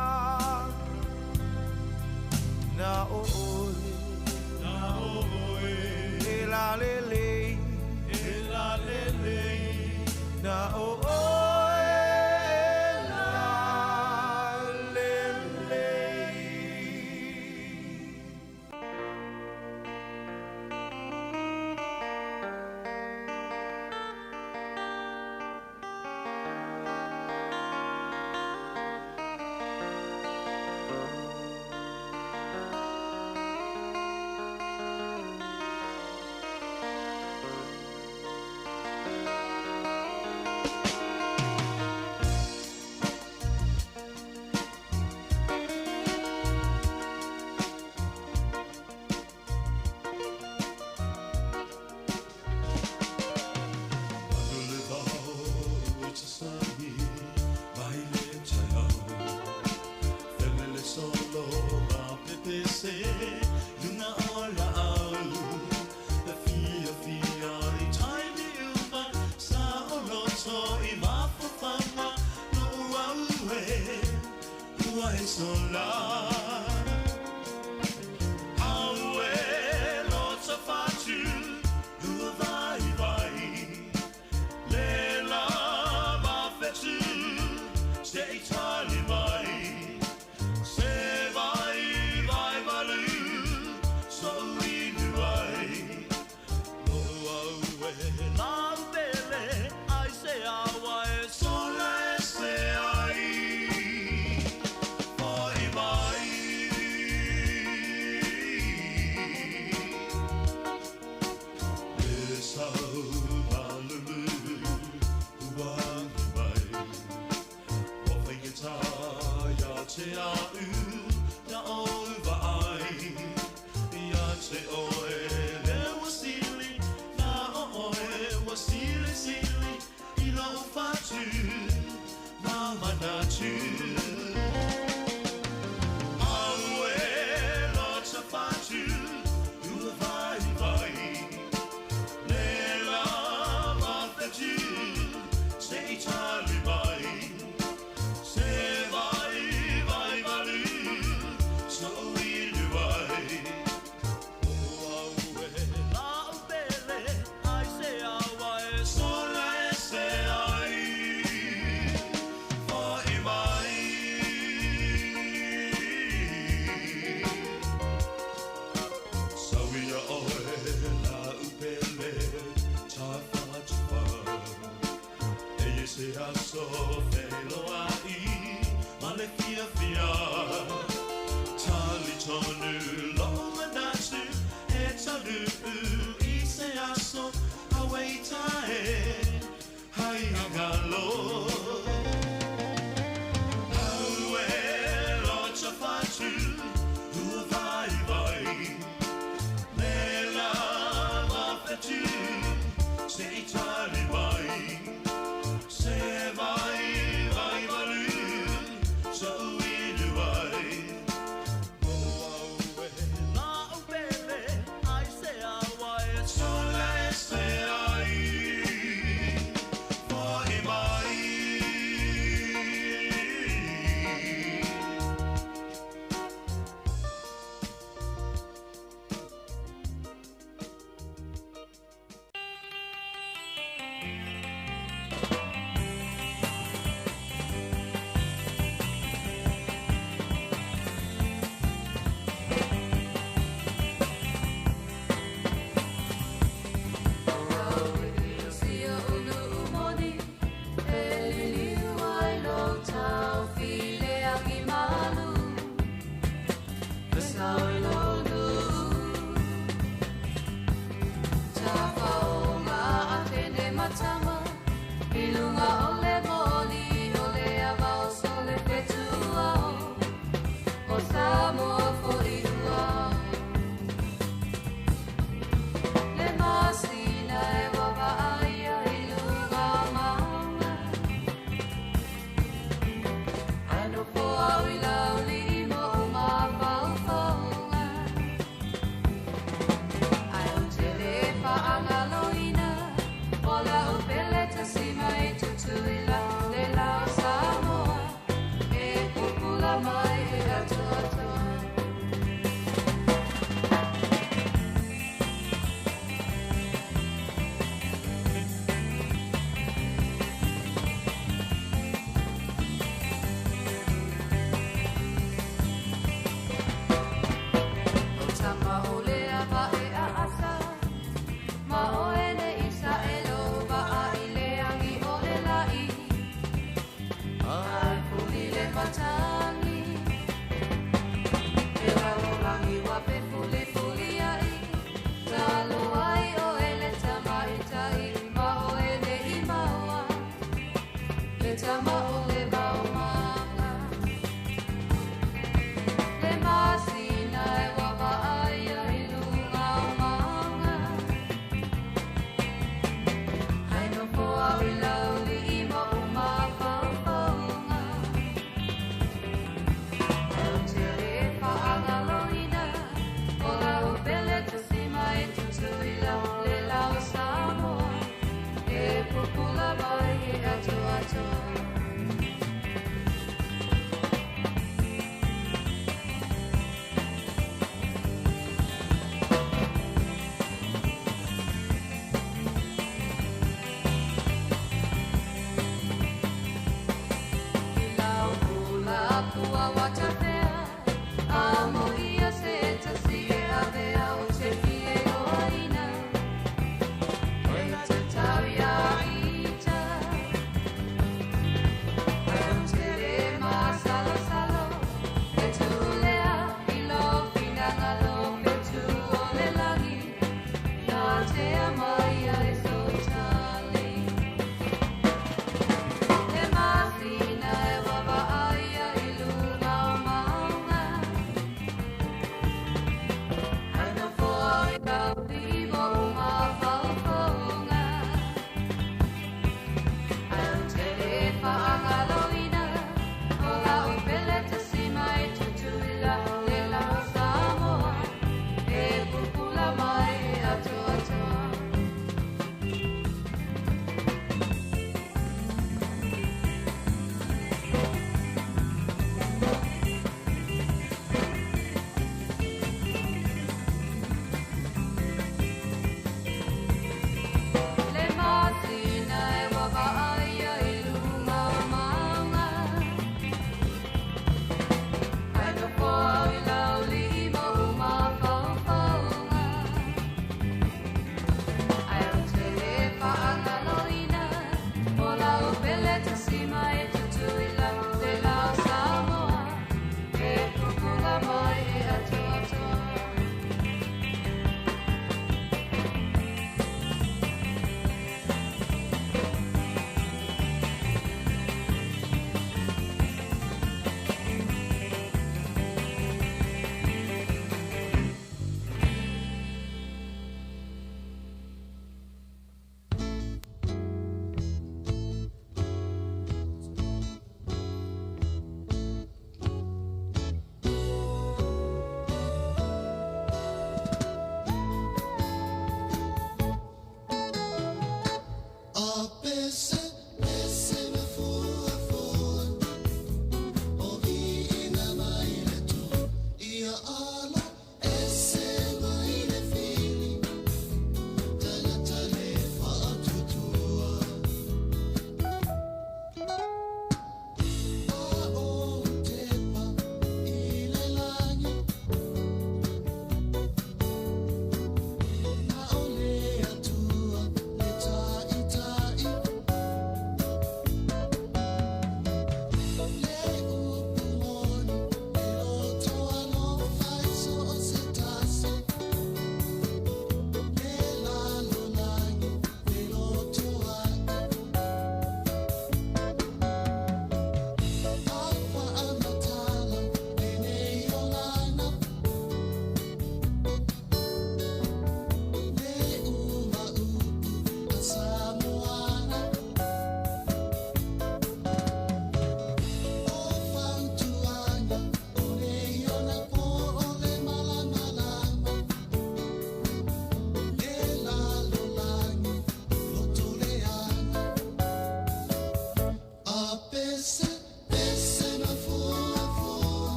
Se aso wheloa I ma le fia fia Tali tonu longa natu e talu I se aso away tae hai hangalo Haue lo tawhatu Hua vai vai Me la mawhetu Se I tali vai Se vai vai valu So uidu vai O aue la upele Ai se awai So la e se ai Foi mai Sāmoa for Iua Le masina e wawaia I lunga maunga Ano po au I lauli I mo o mawhauwhaunga Ai o te le whaangaloina O la o pele tasima I tutuila Le lao Sāmoa E pupula mai e atoa Pula mai e atoa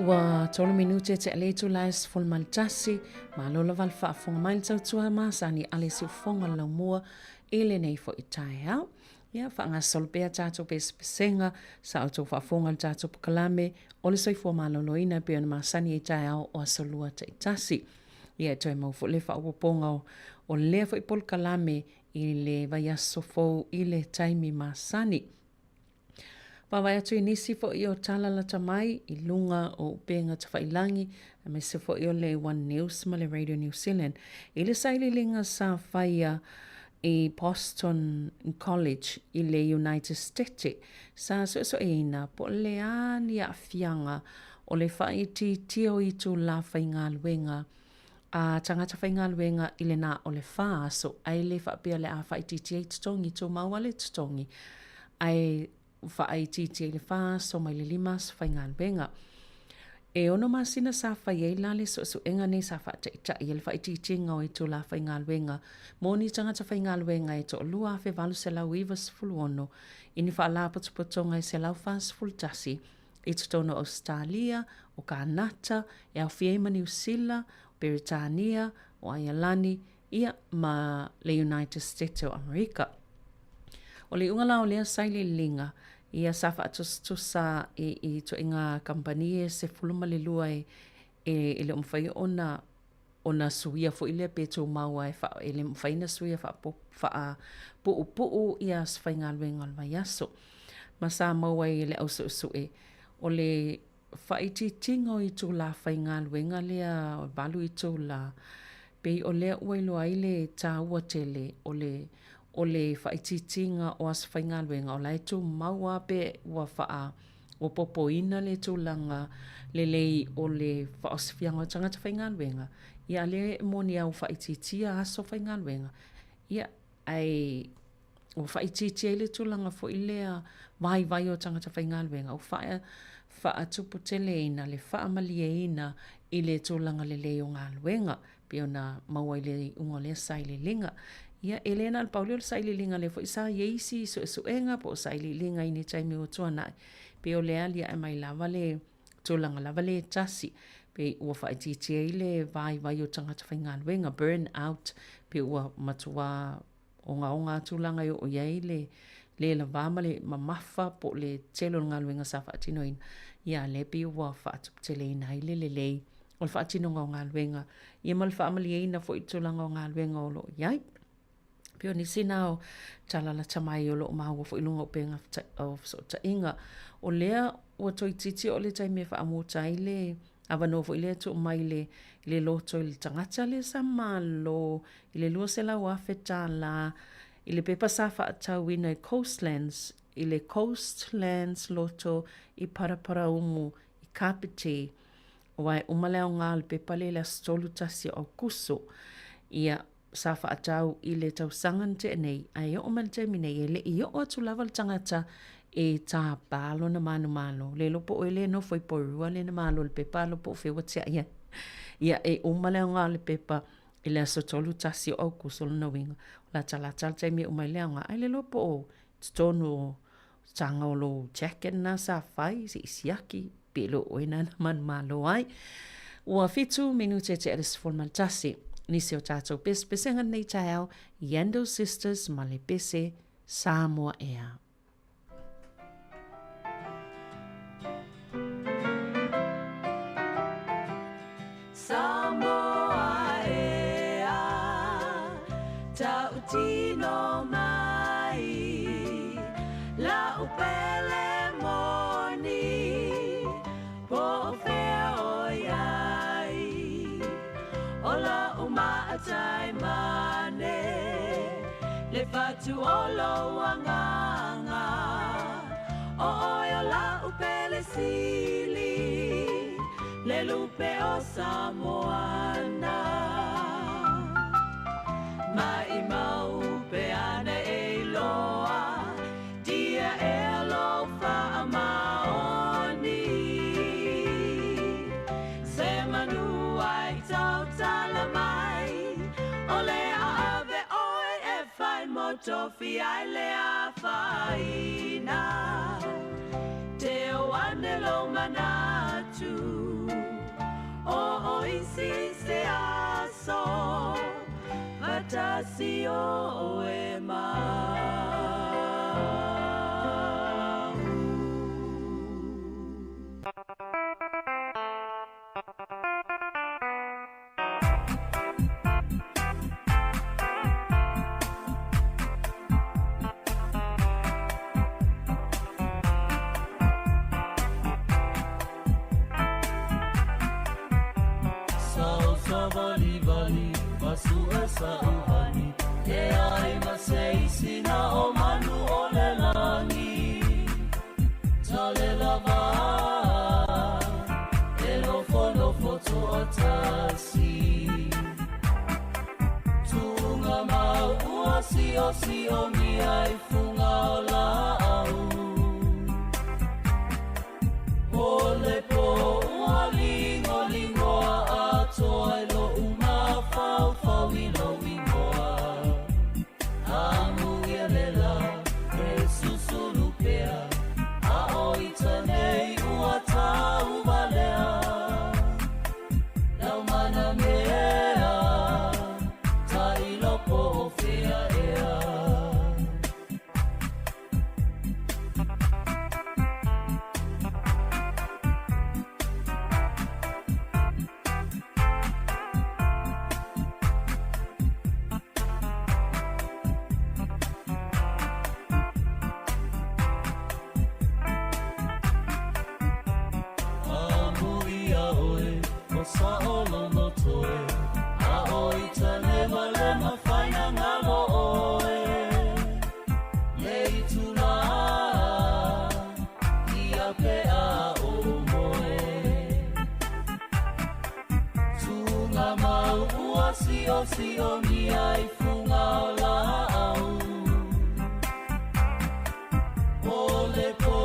Ua tolu minute te aletu lais fol maltasi, ma lola val whaafonga mai tau tua masani ale si ufonga lau mua ele nei fo i tae au. Ia, whaanga solpea tātou pesenga, sa auto whaafonga tātou pukalame, ole soifua maloloina pe ona masani i tae au o asolua te itasi. Ia, toi mau fo le whaapoponga o lea fo i polkalame i le vaiaso fo i le taimi masani. Pawai atu inisi fo i o tala la tamai i lunga o upenga tawhailangi a me se fo i o le One News ma le Radio New Zealand. I le saili linga sa whaia i Boston College i le United States. Sa so eina po le ani a fianga o le whai ti tio i tu la whainga luenga a tangata whainga luenga i le na o le wha so ai le whapia le a whai ti tia i tutongi tu mawale tutongi ai whaai titi le wha, so mai le limas, whainga benga. E ono masina sa whai ei lale so enga ne sa wha ta i le whai titi ngau i tu la whainga benga. Moni tangata whainga benga e to lua fe valu se lau iwa sifulu ono. Ini wha la potopotonga i se lau wha sifulu tasi. I tutono Australia, o Kanata, e au fiema New Zealand, Britania, o Aialani, ia ma le United States of America. O le unga lao lea saili linga, ia safa atusa i to inga kampanie se fuluma le lua e le umwhai ona suia fo ile pe tō maua e le mwhaina suia fa puu ia sawhainga luenga mai aso. Ma sa maua i le ausu o le whaititingo i tō la whainga luenga lea o balu i tō la pe o lea uailo ai le tā ua tele o le whaititinga o as whainga luenga o lai tō maua pe ua wha o popoina le tō langa le lei o le whaoswhianga o tangata whainga luenga. Ia le moni au whaititia aso whainga luenga. Ia ai o whaititia ile tūlanga fo ilea vai o tangata whainga luenga. O whaatupu tele ina le whaamalia ina ile tūlanga le leo ngā luenga. Pio na maua ile ungo lea saile linga. Ia Elena al Paulio saile linga le fo isa yeisi so enga po saile linga ini taimi o tuanai. Pio lea lia e mai lava le tūlanga lava le tasi. Pe ua whaititia ile vai o tangata whainga luenga, burn out, pe ua matua o ngā tūlanga o iei le la vama le mamafa po le telo ngā luenga sa whaatino ina. Ia le pe ua whaatuptele ina ile le lei, o le whaatino ngā luenga. Ia mal whaamalia ina fo i tūlanga o ngā luenga o lo iei. Pio ni sinao talala tamai o lo maua fo ilunga o penga o so ta inga. O lea ua toititi o le taime whaamuta ile Avano fo ile tu mai le loto il tangata le samalo ile lua se la wafetala ile pepa safa atawina i coastlands ile coastlands loto i parapara umu i kapiti wai umaleo ngā le pepa le la stolu tasi o kuso ia safa atau ile tau sangan te nei ai o man te mine ile i o atu lava le tangata e tā pālo na manu. Le lopo o ele no foi porua le na malo le pepa lopo o whiwa tia ia. Ia e umale o ngā le pepa i le aso tolu tasi o kusolo na winga. La tala taimi umai lea ngā ai le lopo o tonu o tanga o lo jacket na sa whai si isiaki pelo o ina na manu malo ai. Ua fitu minute te eres formal tasi. Nisi o tātou pesenga nei taiao Yando Sisters ma le pese Sāmoa ea. Sāmoa ea, tau tino mai, la upele moni, po whea o iai, o la umaatai mane, le fatu o lo wanganga, o oio la upele sili, le lupe o Samoana mai maupe ana e loa dia e lo fa maoni se manu ai tau tala mai ole ave oi e fai motofi ai le a faina te o anelo manatu o isi se aso vatasi o e mau Vali, masu esa uhani, e ai maseisi na o manu o le langi, tale lava, e lofo to atasi, tunga mau ua si o mi ai funga o la au, ole po ua lingo a ato ai lo fau ilo ingoa amu ielela e susulupea a oita nei ua tau valea lau mana mea ta si o mi ai funga o la au. O le po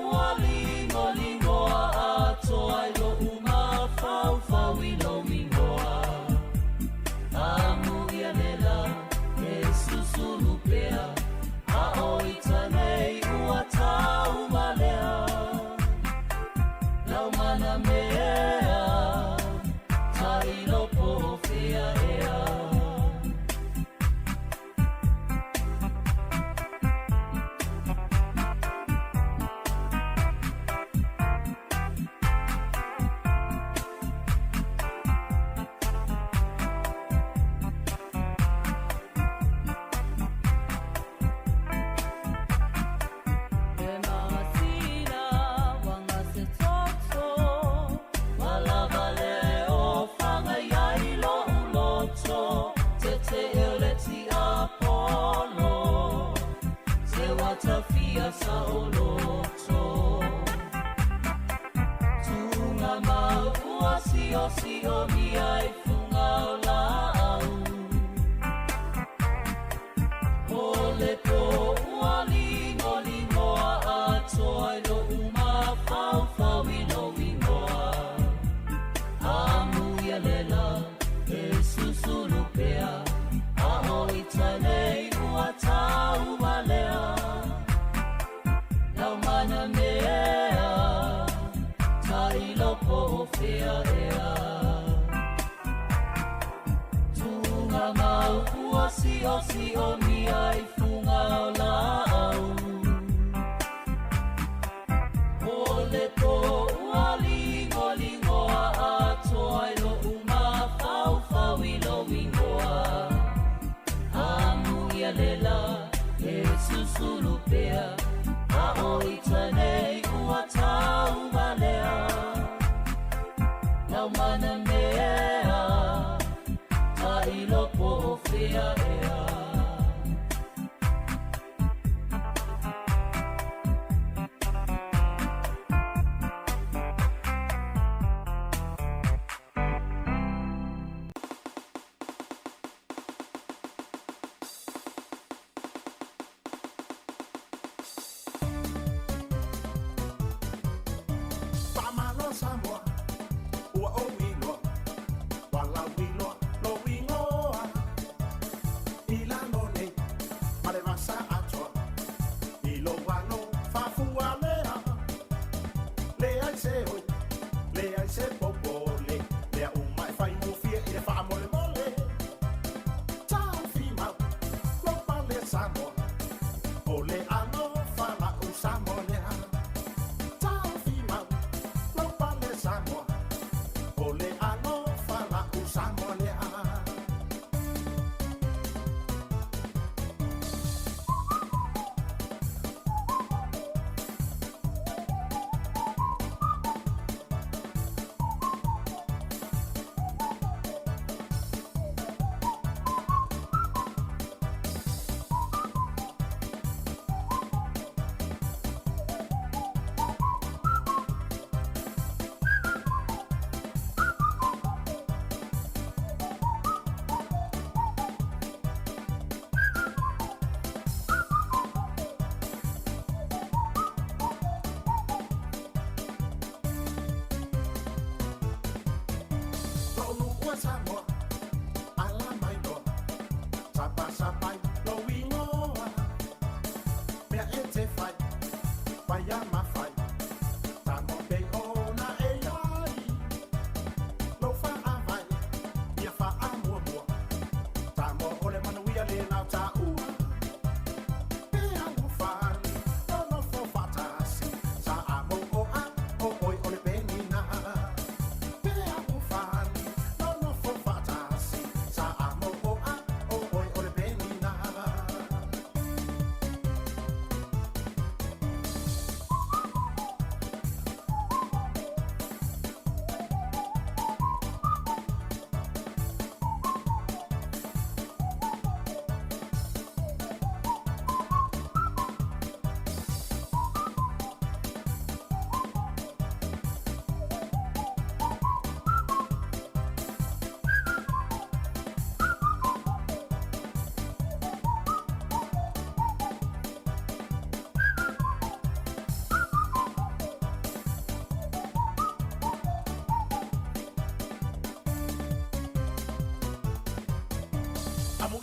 ua lingo lingoa a toa i lo uma fau fau i lo wingoa. A muia lela e susulu pea. A oi tanei ua tau malea. Lau mana mea. Tai lopo fea ea. Sa oloto Tunga mau ua si o mi ai funga o la au. O le po ua lingo lingoa a toa i lo uma fau fau i lo wingoa. A muia lela e susulu pea. A oi tanei ua tau malea. Lau mana mea, tai lopo fea ea. Tunga mau ua si o mi ai funga o la au. O le po ua lingo lingoa a toa i lo uma fau fau i lo wingoa. A muia lela e susulu pea. A oi tanei ua tau malea. Lau mana mea, tai lopo fea ea. Sāmoa, ua o winoa, wala winoa, no wingoa. I lano nei, ma le wasa atoa, i lo wano whawhua mea. Le ai se hoi, le ai se popole, lea umai whai mufia i le wha mole mole. Tau whimau, lopa le Sāmoa, o le ano whala u Sāmoa lea. Sāmoa, o le ano whala u Sāmoa lea.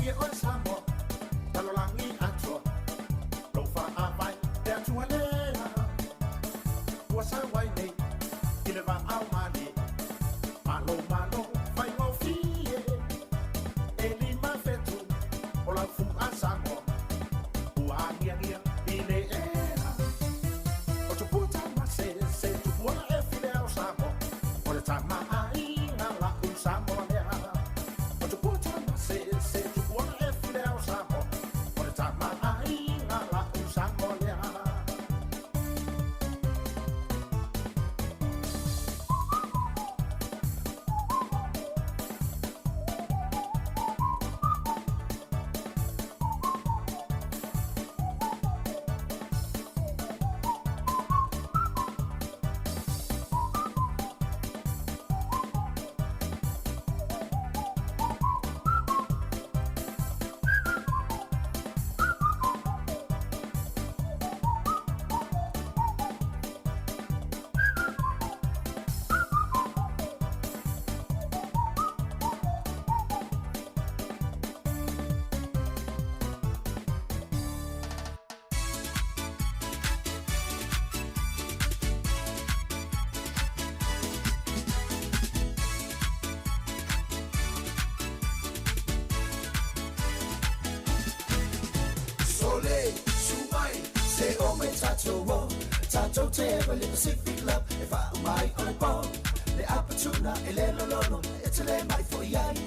ia o Sāmoa, talolangi atua. Lo fa avai, te atua lea. Ua sa wai nei, i le va au mani. Malo, malo, fai ngō fie. E lima fetu, o lau fu a Sāmoa. Ua angia ngia, i le ea. O tu puta ma se tu puana e file au Sāmoa. O le tama ai ngā la u Sāmoa lea. O tu puta ma se tu puana e file au Sāmoa. O le tama ai ngā la u Sāmoa lea. Sole, sumai, se o me tato wo, tato te eva le Pacific love, e fa mai o le po, le apatuna e le lololo, e te le mai fo iai,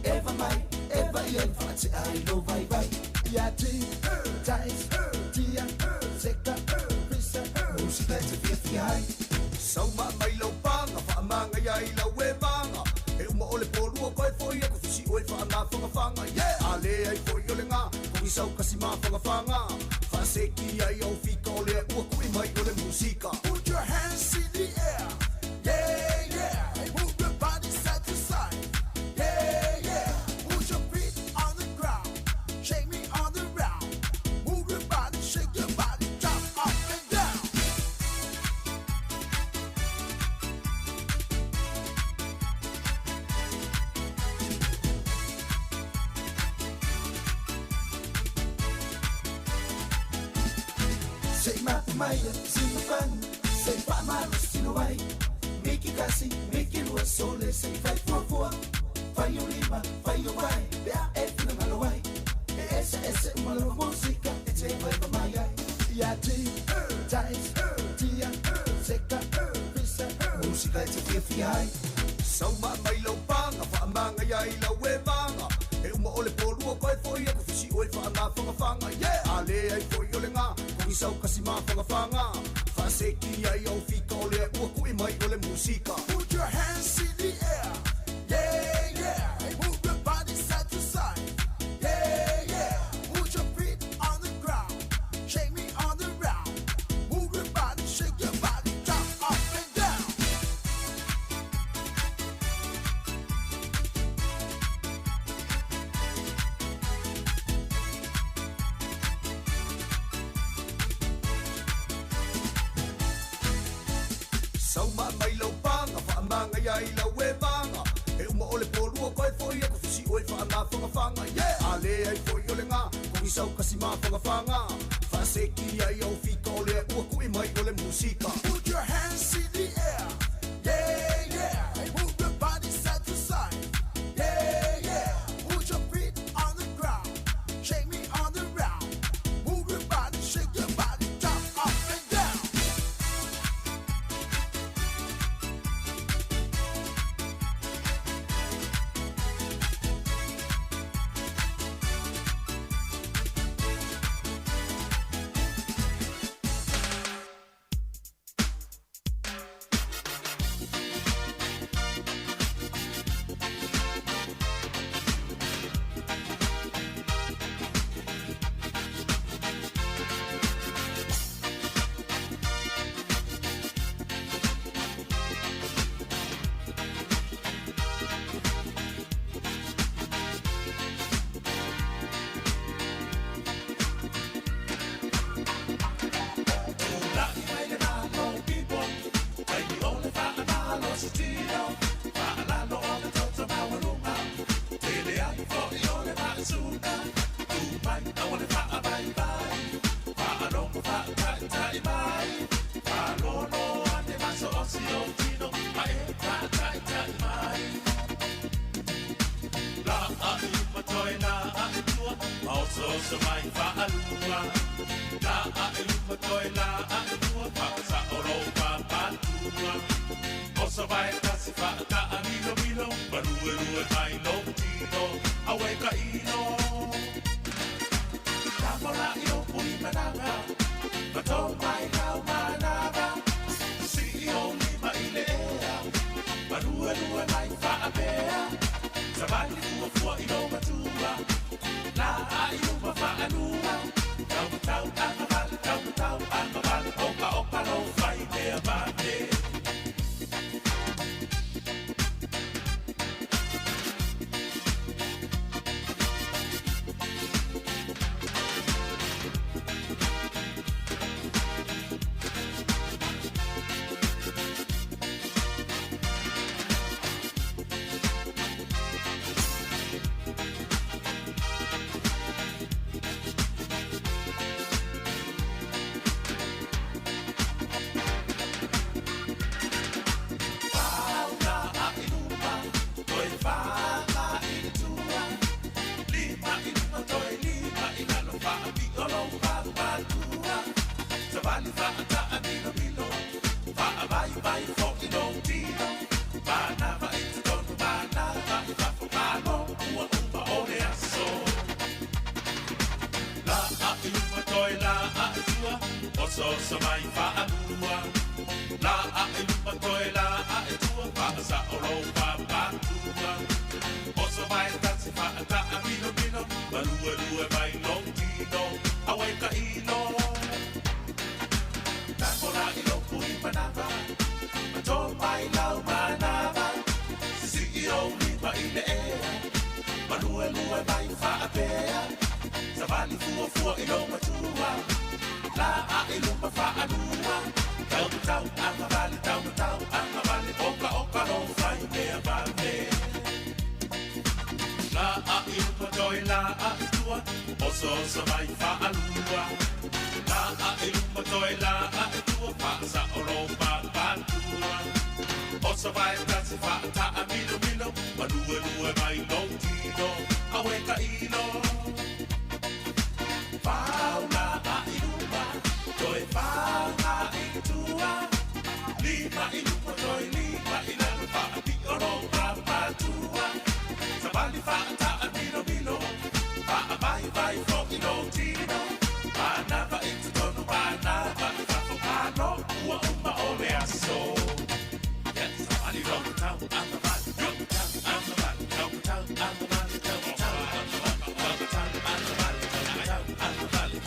eva iai fa te ai lo vai vai, ia ti, tais, tia, seka, risa, musica te fia fiai. Sauma mai lau panga, wha amanga iai lau e manga, e uma o le polua koe foi e kufisi oe wha ngā whangawhanga, yeah! Ale ai foi o le ngā, koi sau kasi mā whangawhanga, wha seki ai au fika o le ua kui mai o le musika. Put your hands in the air, yeah, yeah. Hey, move your body side to side, yeah, yeah. Put your feet on the ground, shake me on the round. Move your body, shake your body, jump up and down. Say maya, sing fun, say pama, sing away. Make it kasi, make it was so let's say 544. Fai o lima, fai o vai, bea e fina malawai. E essa uma nova música, e te vai pra maya. Ia ti, tais, tia, seka, risa, música e te fia fiai. Sauma mai lau panga, wha amanga iai lau e manga, e uma o le polua koe foi e kufisi oe wha ngā whangawhanga, yeah! Ale ai foi o le ngā, koi sau kasi mā whangawhanga, wha seki ai au fika o le ua kui mai o le musika. Put your hands in the air, yeah, yeah. Hey, move your body side to side, yeah, yeah. Put your feet on the ground, shake me on the round. Move your body, shake your body, jump up and down. Sauma mai lau panga, wha amanga iai lau e manga, e uma o le polua koe foi e kufisi oe wha ngā whangawhanga, yeah! Ale ai foi o le ngā, koi sau kasi mā whangawhanga, wha seki ai au fika o le ua kui mai o le musika. Put your hands in the air, yeah, yeah. Hey, move your body side to side, yeah, yeah. Put your feet on the ground, shake me on the round. Move your body, shake your body, jump up and down. Mai, I want to fight, bye bye. I don't fight, tie, bye. I don't know, and the maso osio, tino, I ain't tie, bye. La, I toy, la, I do, also, so my fa'alua. La, I toy, la, I do, pasa, oro, papa, also, by Tassifa, Milo, but who will I know, Tino, awake, Io pui mananga, mato mai kau mananga. CEO lima ilea, manua mai whaapea. Sabali fua ino matua, la aio ma whaanua. Tau angavali, oka no whai mea mate. So mai whaanua, la a e lupa toi la a e tua, whaasa o rau whapatua. Oso mai tatsi whaata a mino, malua mai long tino, awai ka ino. Tākora i lopu I manava, mato mai lau manava, CEO lipa I le ea, malua mai whaapea, savali fua I lo matua. La a e lupa whaanua, tau angavali, oka no whai mea mame. La a e lupa toi la a e tua, oso mai whaanua. La a e lupa toi la a e tua, whaasa o ropa patua. Oso vai tatsi whaata a mino, malua mai long tino, awe ka ino. Fauna a e lupa, toi fauna I tua. Lima I lupa toi lima I lana whaapi o ropa patua. Sabali whaata a mino, vai fo I no tino. Panava I tutono, panava I whafopano, ua uma o me aso. Yes, sabali ropa tau, angavali, ropa tau, angavali, ropa tau, angavali, ropa tau, angavali, ropa tau, angavali.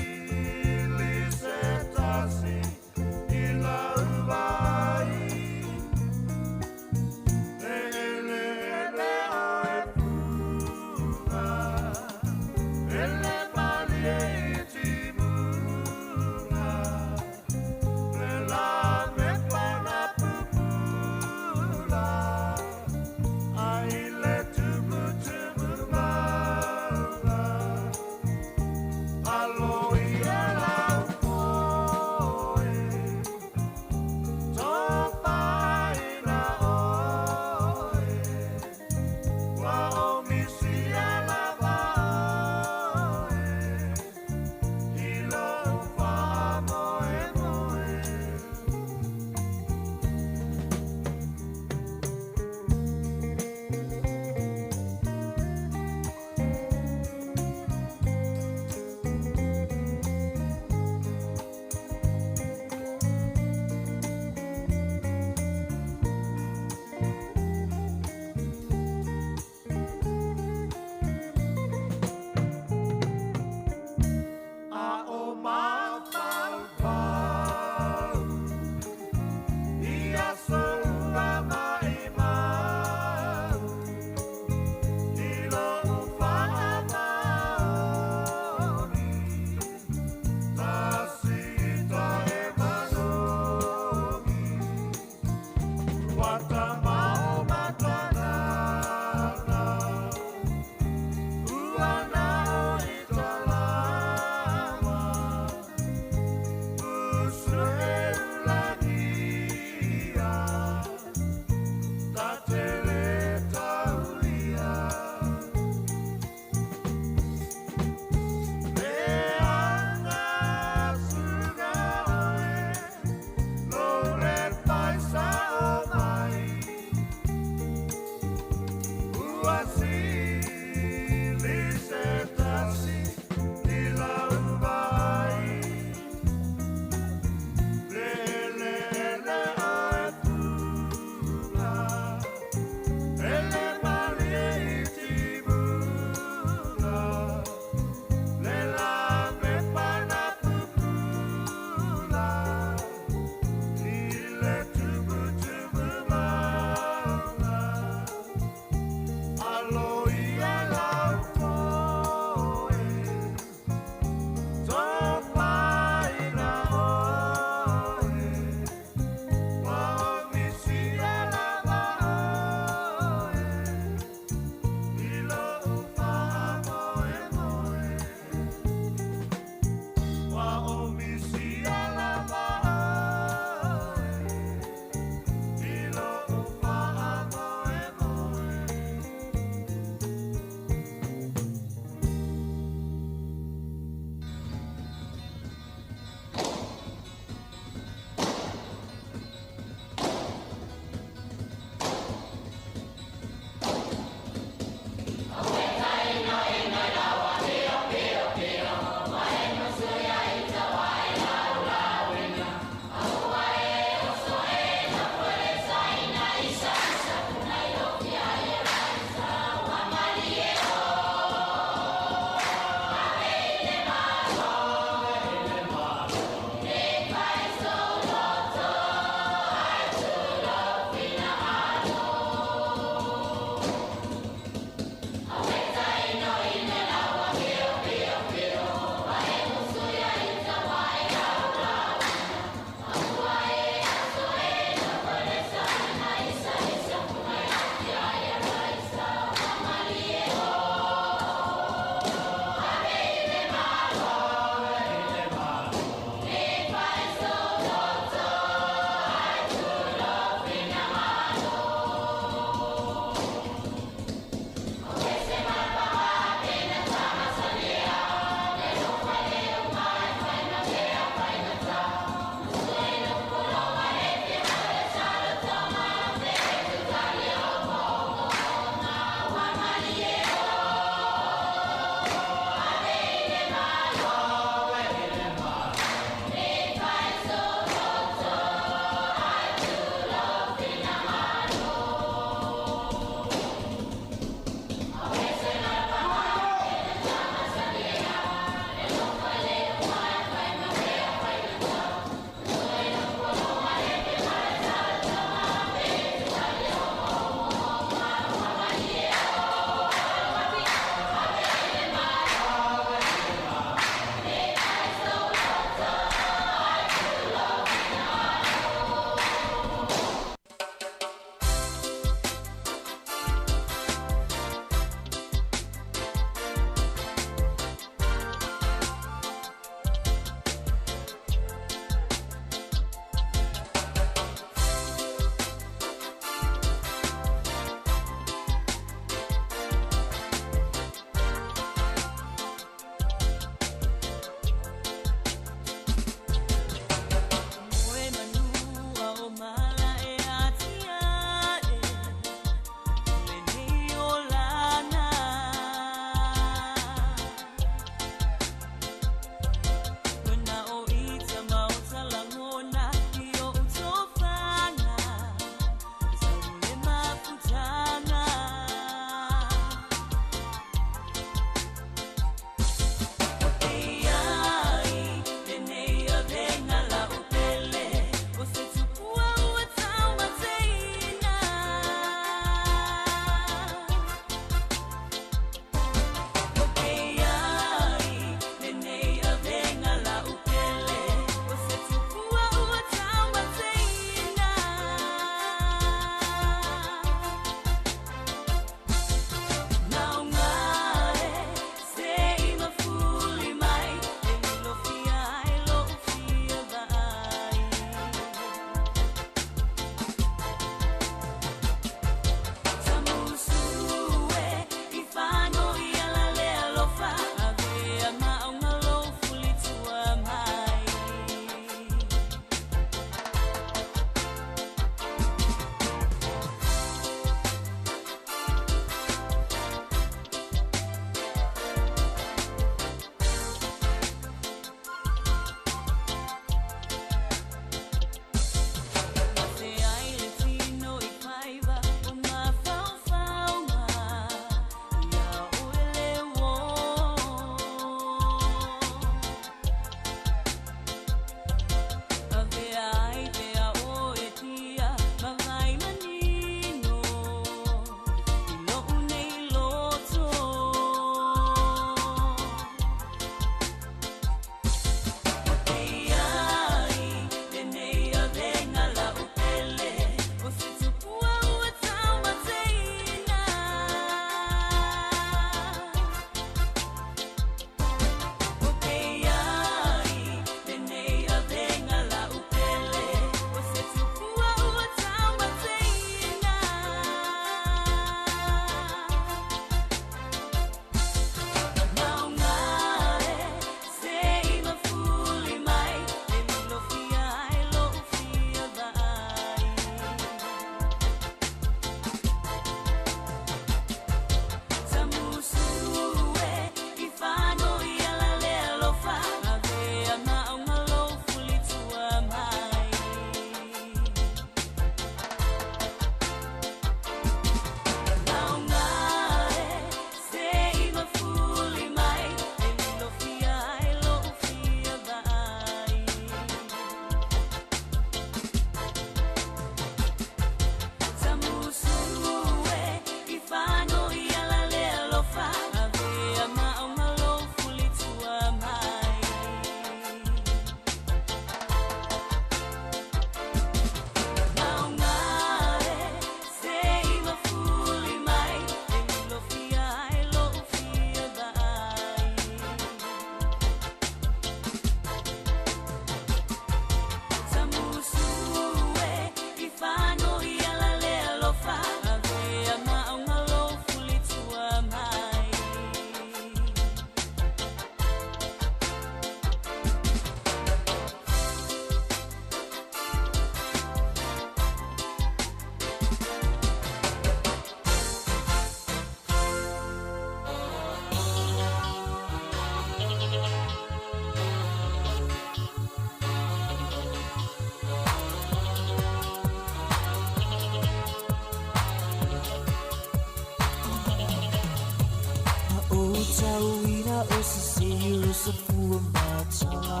tauina o se siu sa fua matala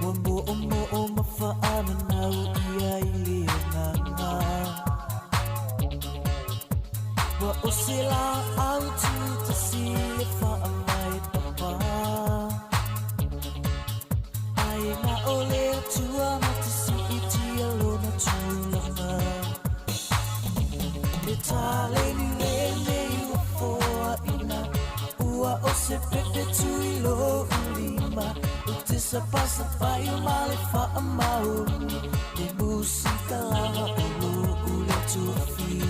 Wa mo o mawhaana nau ia I leonanga Wa o se la au tu ta sile wha mai papa Ai na o leo tua ma te si I tia lona tūlanga E tale ni lene ua foa ina Ua o se pepe tui lo ulima O te sa pasa pai o male wha mauni E musika lava o lo ule tuafi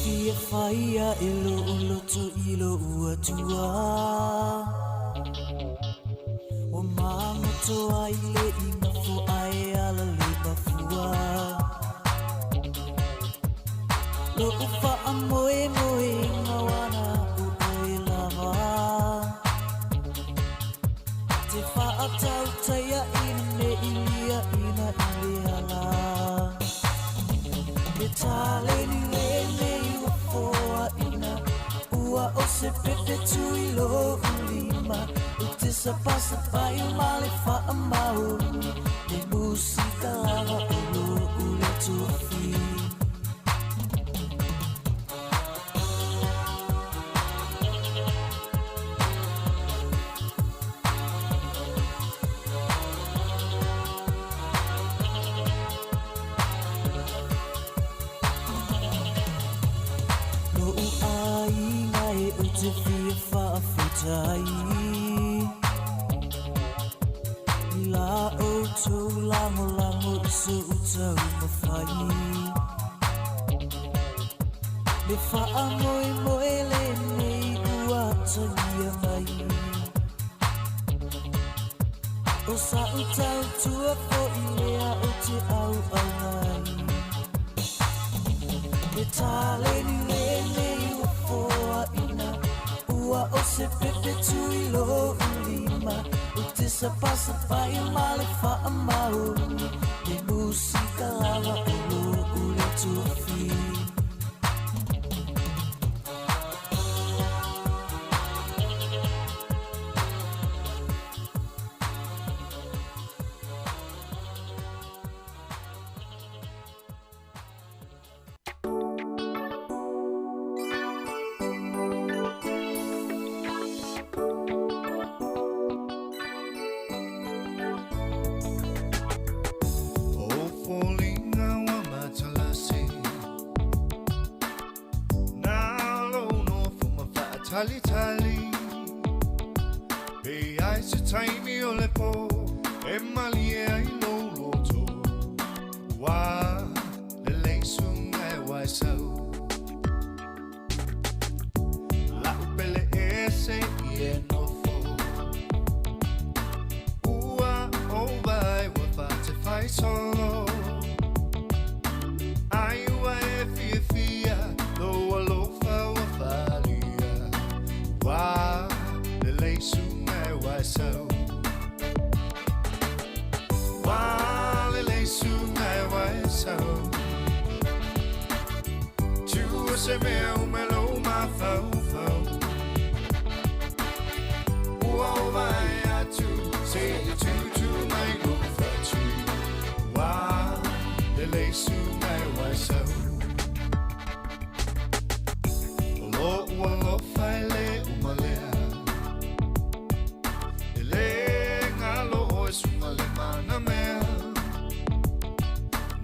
Fia whaia e lo uloto I lo ua tua O māngoto ai le inga fo ai ala le mafua Lo uwha a moe moe ngā wana o oe lava Te wha a tau taia ina me ilia ina I le ala E tale ni lene ua foa ina Ua o se pepe tui lo ulima O te sa pasa pai o male wha mauni E musika lava o lo ule tuafi Te fia whaafutai La o tau lango lango I so utau mawhai Le wha moe moe le nei ua tangia mai O sa utau tua po I lea o te au au ngai Le tale ni le nei ua foa ina Ua o se pepe tui lo ulima O te sa pasa pai o male wha mauni E musika lava o lo ule tuafi Tali tali Be ai se taimi o le po E mali e ai lo loto Wa le leisunga e wai sau La upele e se I e nofo Ua o vai wa fa te fai solo Ai ua e fia fia Lo alofa wa fali Wa le leisunga e wai sau Wa le leisunga e wai sau Tua se mea o me lo ma fau fau Ua o vai atu se i tu mai lo fatu Wa le leisunga e wai sau Lo ua lo fai le umalea Ele ngalo o sunga le mana mea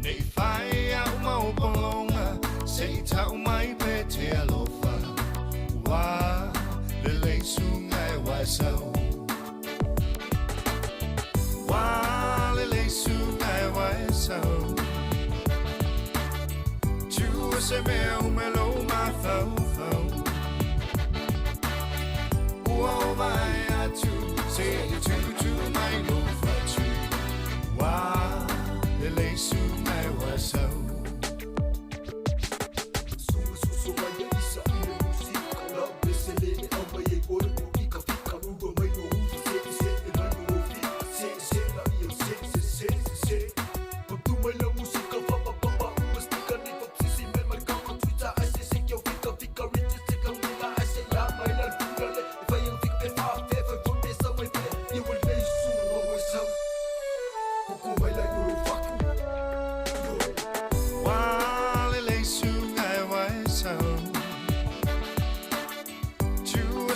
Nei fai au mau polonga Se I tau mai pe te alofa Wa le leisunga e wai sau Wa le leisunga e wai sau Tua se mea o me lo ma fau fau Ua o vai atu se I tu mai lo fatu Wa le leisunga e wai sau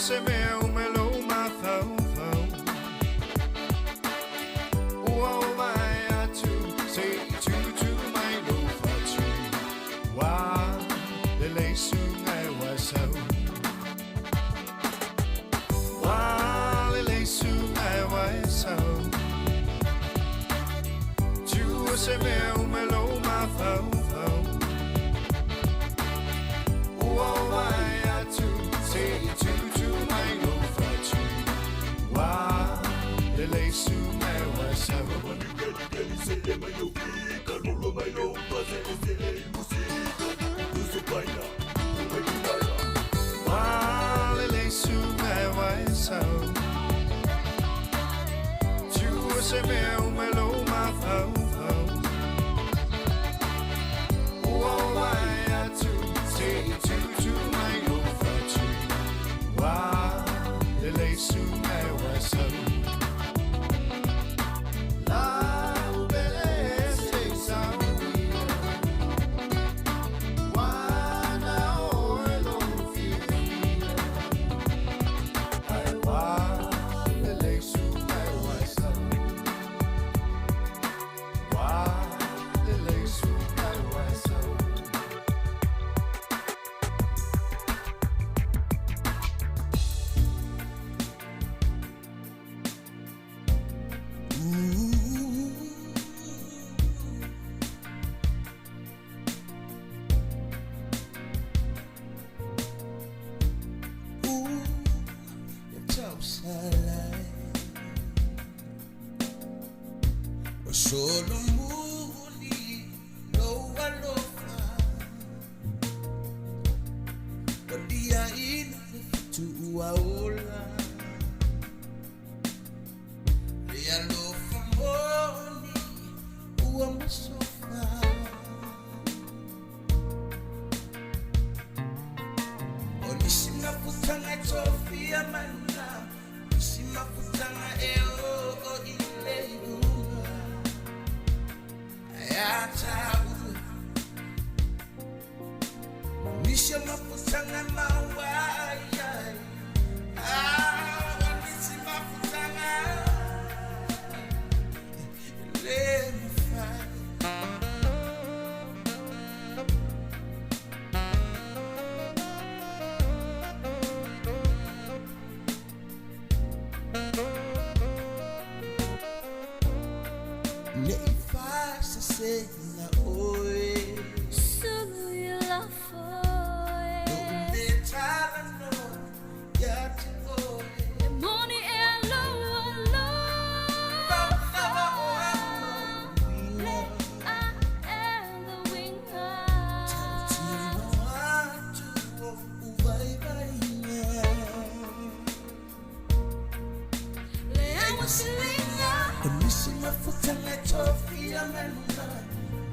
se mea o me lo mafau fau. Ua o mai atu, se I tu mai lo fatu. Wa le leisu ngai wasau. Wa le leisu ngai wasau. Tua se mea o me lo mafau fau. Ua o mai atu, se I tu mai lo fatu. Wa le leisu ngai wasau. Wale leisu ngai wasau. Tua se mea o me lo mafau fau. Ua mai atu, se I tu mai lo fatu. Wale leisu ngai wasau. Solo muli no alofa. Dia ina tu aola. Dia alofa moni ua masofa. Onishima futanga tofia mana. Onishima futanga eo ile. Nisha mafutanga mawaya. Nisi mafutanga lefa. Say na oe sulu la foi no tala no ya te oe money and low ba o I am the winger to vai vai le amo silinga onisi mafutanga tofia menuna.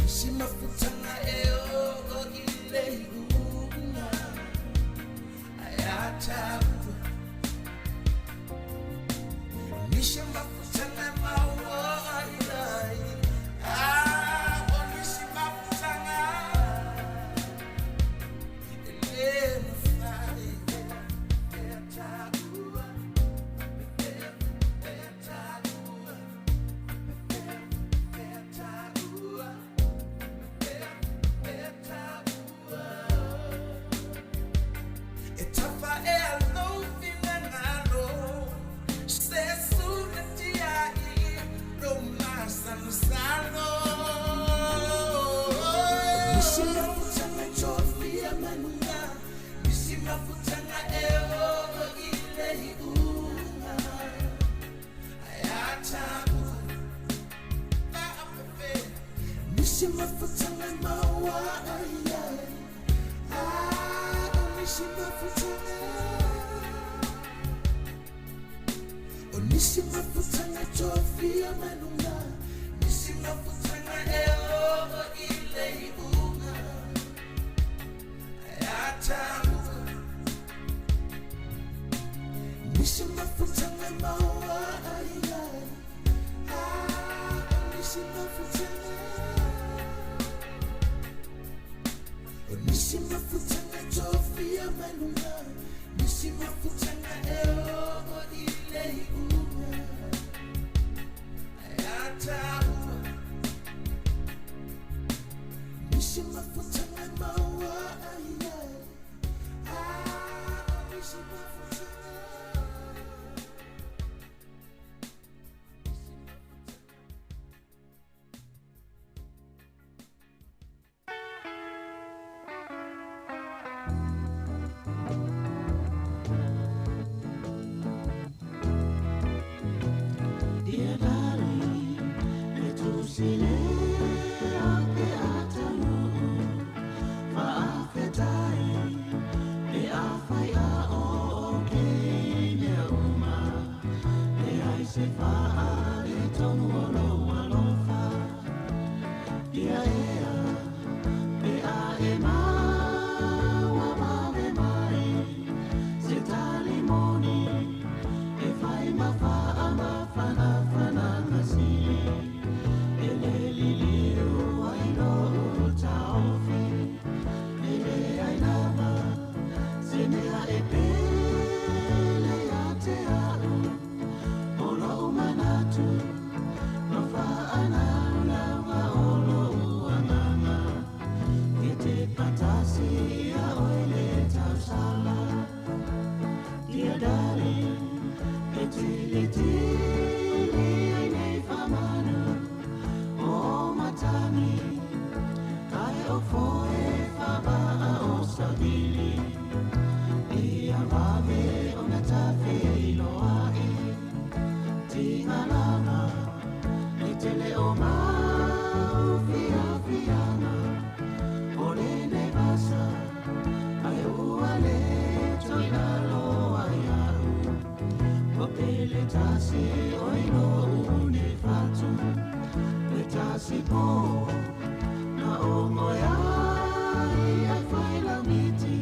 Shima futanga eo ile una ayata. Nishima futanga mawa ilai. Nishima futanga ile mfai. Nishima futanga tofia manunga. Nishima futanga eo ile unga ayata. Nishima futanga mawa ayai. Nishima futanga. Nishima futanga tofia manunga. Nisi mafutanga eo ile una ayataua Nisi mafutanga maua ayai Nisi mafutanga Dear darling, let us see ate atanu faafetai e afai a o ke me uma e ai se fa le tonu olo alofa Dia e a e ma wa ma me mai se talimoni e fai ma fa ama fana fana nasi e le lilio ai no taofi e le ai lava se me a e pele a te au o lo manatu no fa ana lava o lo ananga ke te patasi a oile tausala Dear darling Tili ai nei whamanu o matani Kai o foe whabaa o savili Ia wave o na tawe iloa e Tinga lava e tele o mau fia fiana O le nei vasa ai ua le toina loa iau Pele tasi oino une fatu Le tasi po Na o moia Ai fai la miti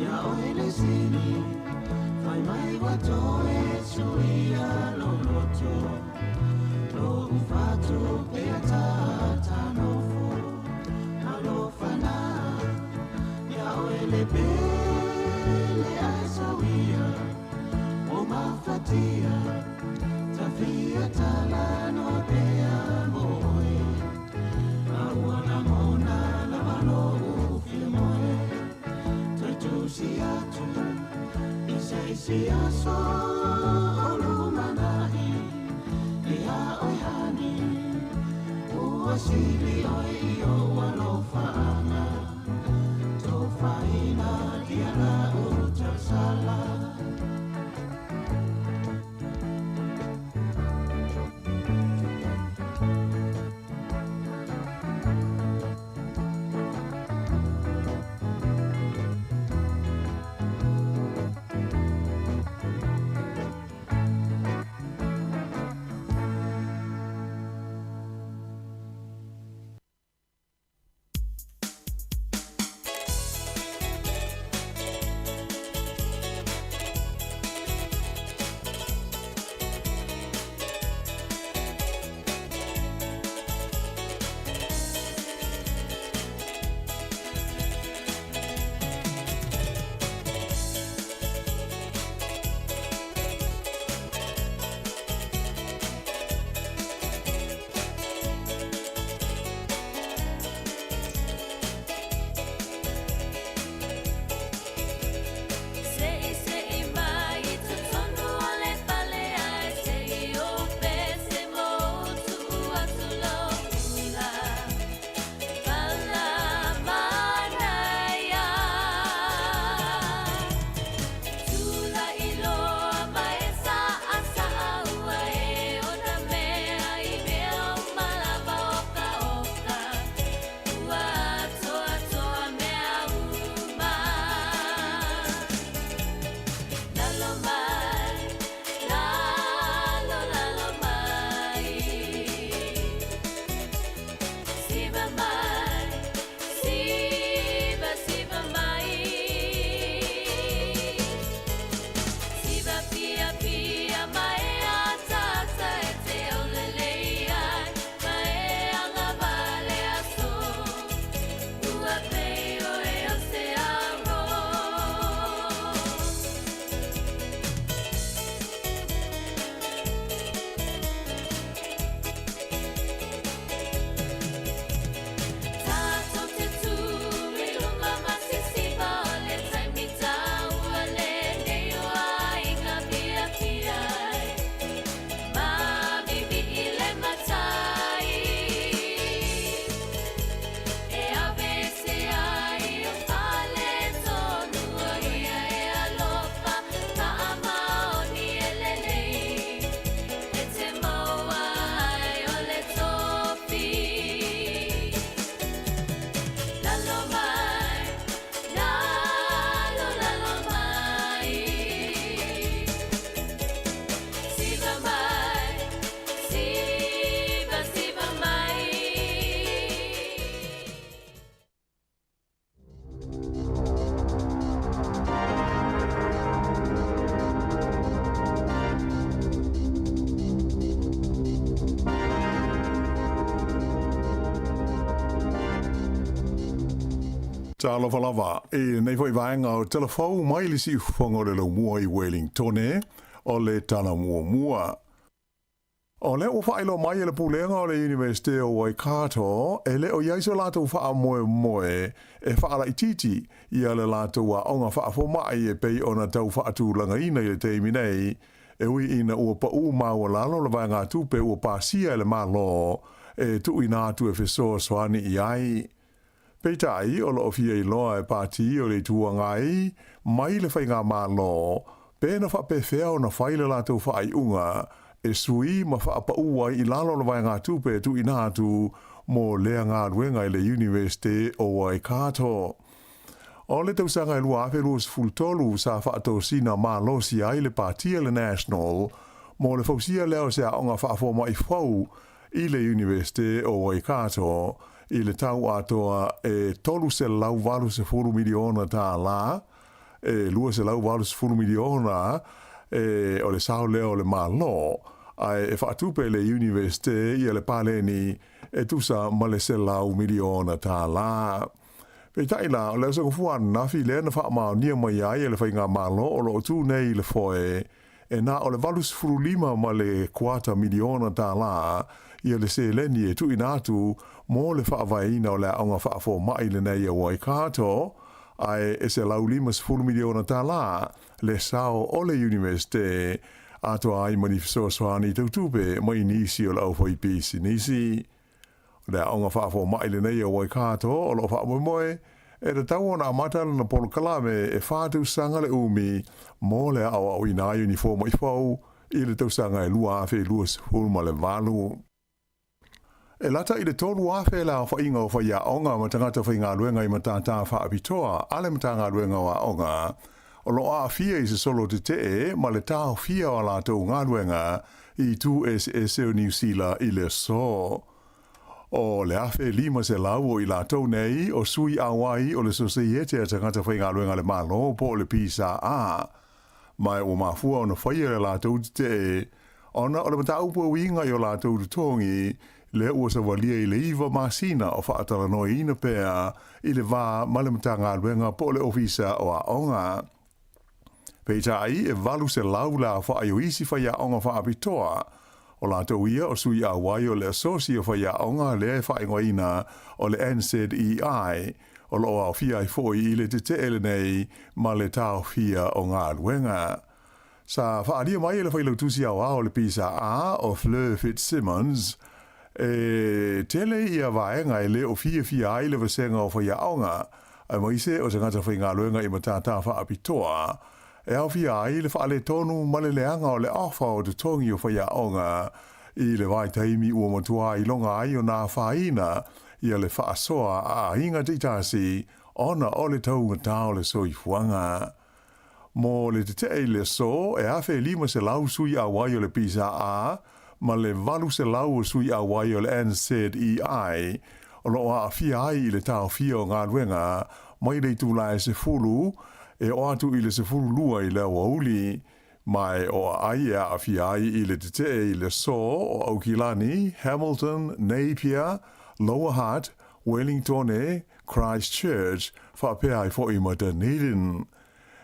Ia oile sini Fai mai wato e suia lo loto Lo ufatu pe atata nofo Alo fana Ia oile pele ai sawia O mafatia, tafia talano te amoe Awana mona la mano ufia moe Tatusi atu, isaisi aso olumanahi Ia oihani, uasili oi o walofaana Tofaina diana utasala Talo falava nei foi vaenga o telefou mai le si fongo le lo mua I Wellington o le tana mua. O le o whaelo mai le pulenga o le University o Waikato e le o iaiso lato wha moe e whaala ititi ia le lato wa onga wha fo mai e pei ona tau wha atu langa ina I le teimi nei e ui ina ua pa uma o lalo le vaenga tupe ua pasia le malo e tu ina atu e feso soani iai. Peitai o lo ofia I loa e pati o le tua ngai mai le whainga malo pena wha pefea o na whaile lato wha ai unga e sui ma wha apa ua I lalo le vaenga tupe tu ina atu mo lea ngā ruenga I le University o Waikato. O le tausanga I lua afe luas fultolu sa wha ato sina malo si ai le patia le National mo le fausia leo se a onga wha afoma I fau I le University o Waikato I le tau atoa e tolu se lau valu se furu miliona tā la e lua se lau valu se furu miliona o le sao leo le malo ai e whaatupe le University I le paleni e tusa ma le se lau miliona tā la. Pe taila o le sa kufua nafi le na wha mao nia mai ai e le whainga malo o lo tu nei le foe e na o le valu se furu lima ma le 4 miliona tā la ia le se leni e tu inatu mo le whaavaina o le aonga whaafo mai le nei a Waikato ai e se lau 5 miliona tā la le sao o le University ato ai manifesto soani tautupe mai nisi o le au fai pisi nisi. Le aonga whaafo mai le nei a Waikato o lo whaamoe moe e le tau ona amata na polo kalame e whaatu sanga le umi mo le awa o ina uniforma I fau I le tau sanga e lua afe luas hulma le valu. E lata I le tolu afe la o whainga o whaia onga ma tangata whainga luenga I matata wha apitoa ale matanga luenga wa onga o lo a fia I se solo te te ma le tau fia o la tau ngā luenga I tu SSO New Zealand I le so. O le afe lima se lau I la tau nei o sui awai o le soseiete a tangata whainga luenga le malo po le pisa a. Mai o mafua o na whaia le la tau te te ona o le matau po winga I o la tau tongi le ua sa walia I le iwa masina o whaatala noi ina pēa I le wā malamatanga luenga po le ofisa o a onga. Peita ai e walu se laula wha ayo isi whaia onga wha apitoa o la tau ia o sui a wai o le asosi o whaia onga le wha ingoa ina o le NZEI o lo au fia I foi I le te ele nei ma le tau fia o ngā luenga. Sa wha adia mai le whailau tusi au o le pisa a o Fleur Fitzsimmons e tele ia vaenga I le o fia ai le vasenga o whaia aonga ai maise o tangata whainga luenga I matata wha apitoa e au fia ai le wha le tonu male leanga o le awha o te tongi o whaia aonga I le vai taimi ua matua I longa ai o nā whaina ia le wha asoa a hinga titasi ona o le taunga tau le soi fuanga. Mo le te le so e afe lima se lau sui a wai o le pisa a ma le valu se lau o sui a wai o le NZEI o lo a fia ai I le tau fia o ngā luenga mai le tūlai se fulu e o atu I le se fulu lua I le wauli mai o ai a fia ai I le te I le so o Aukilani, Hamilton, Napier, Lower Hutt, Wellington e Christchurch whapea ai fo I Dunedin.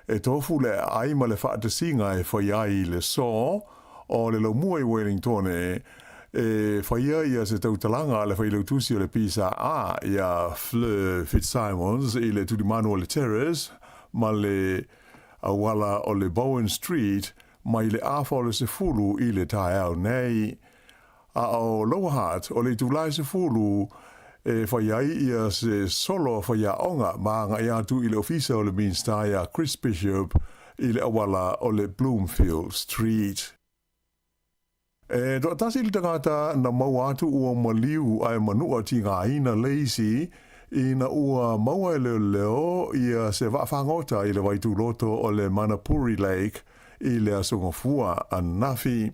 E tofu le ai ma le whaatasinga e whaiai le so o le laumua I Wellington e whaia ia se tautalanga le whailau tusi o le pisa a ia Fleur Fitzsimmons I le tudimanu o le Terrace ma le awala o le Bowen Street ma I le awha o le sefulu I le tae au nei. A o Lower Hutt o le tūlai sefulu e whaiai ia se solo whaia onga ma nga ia tu I le ofisa o le Minster ia Chris Bishop I le awala o le Bloomfield Street. E do tasi li tangata na mau atu ua maliu ai manua ti ngā ina leisi I na ua maua e leo ia se whaafangota I le waitu loto o le Manapuri Lake I le asongafua a Nafi.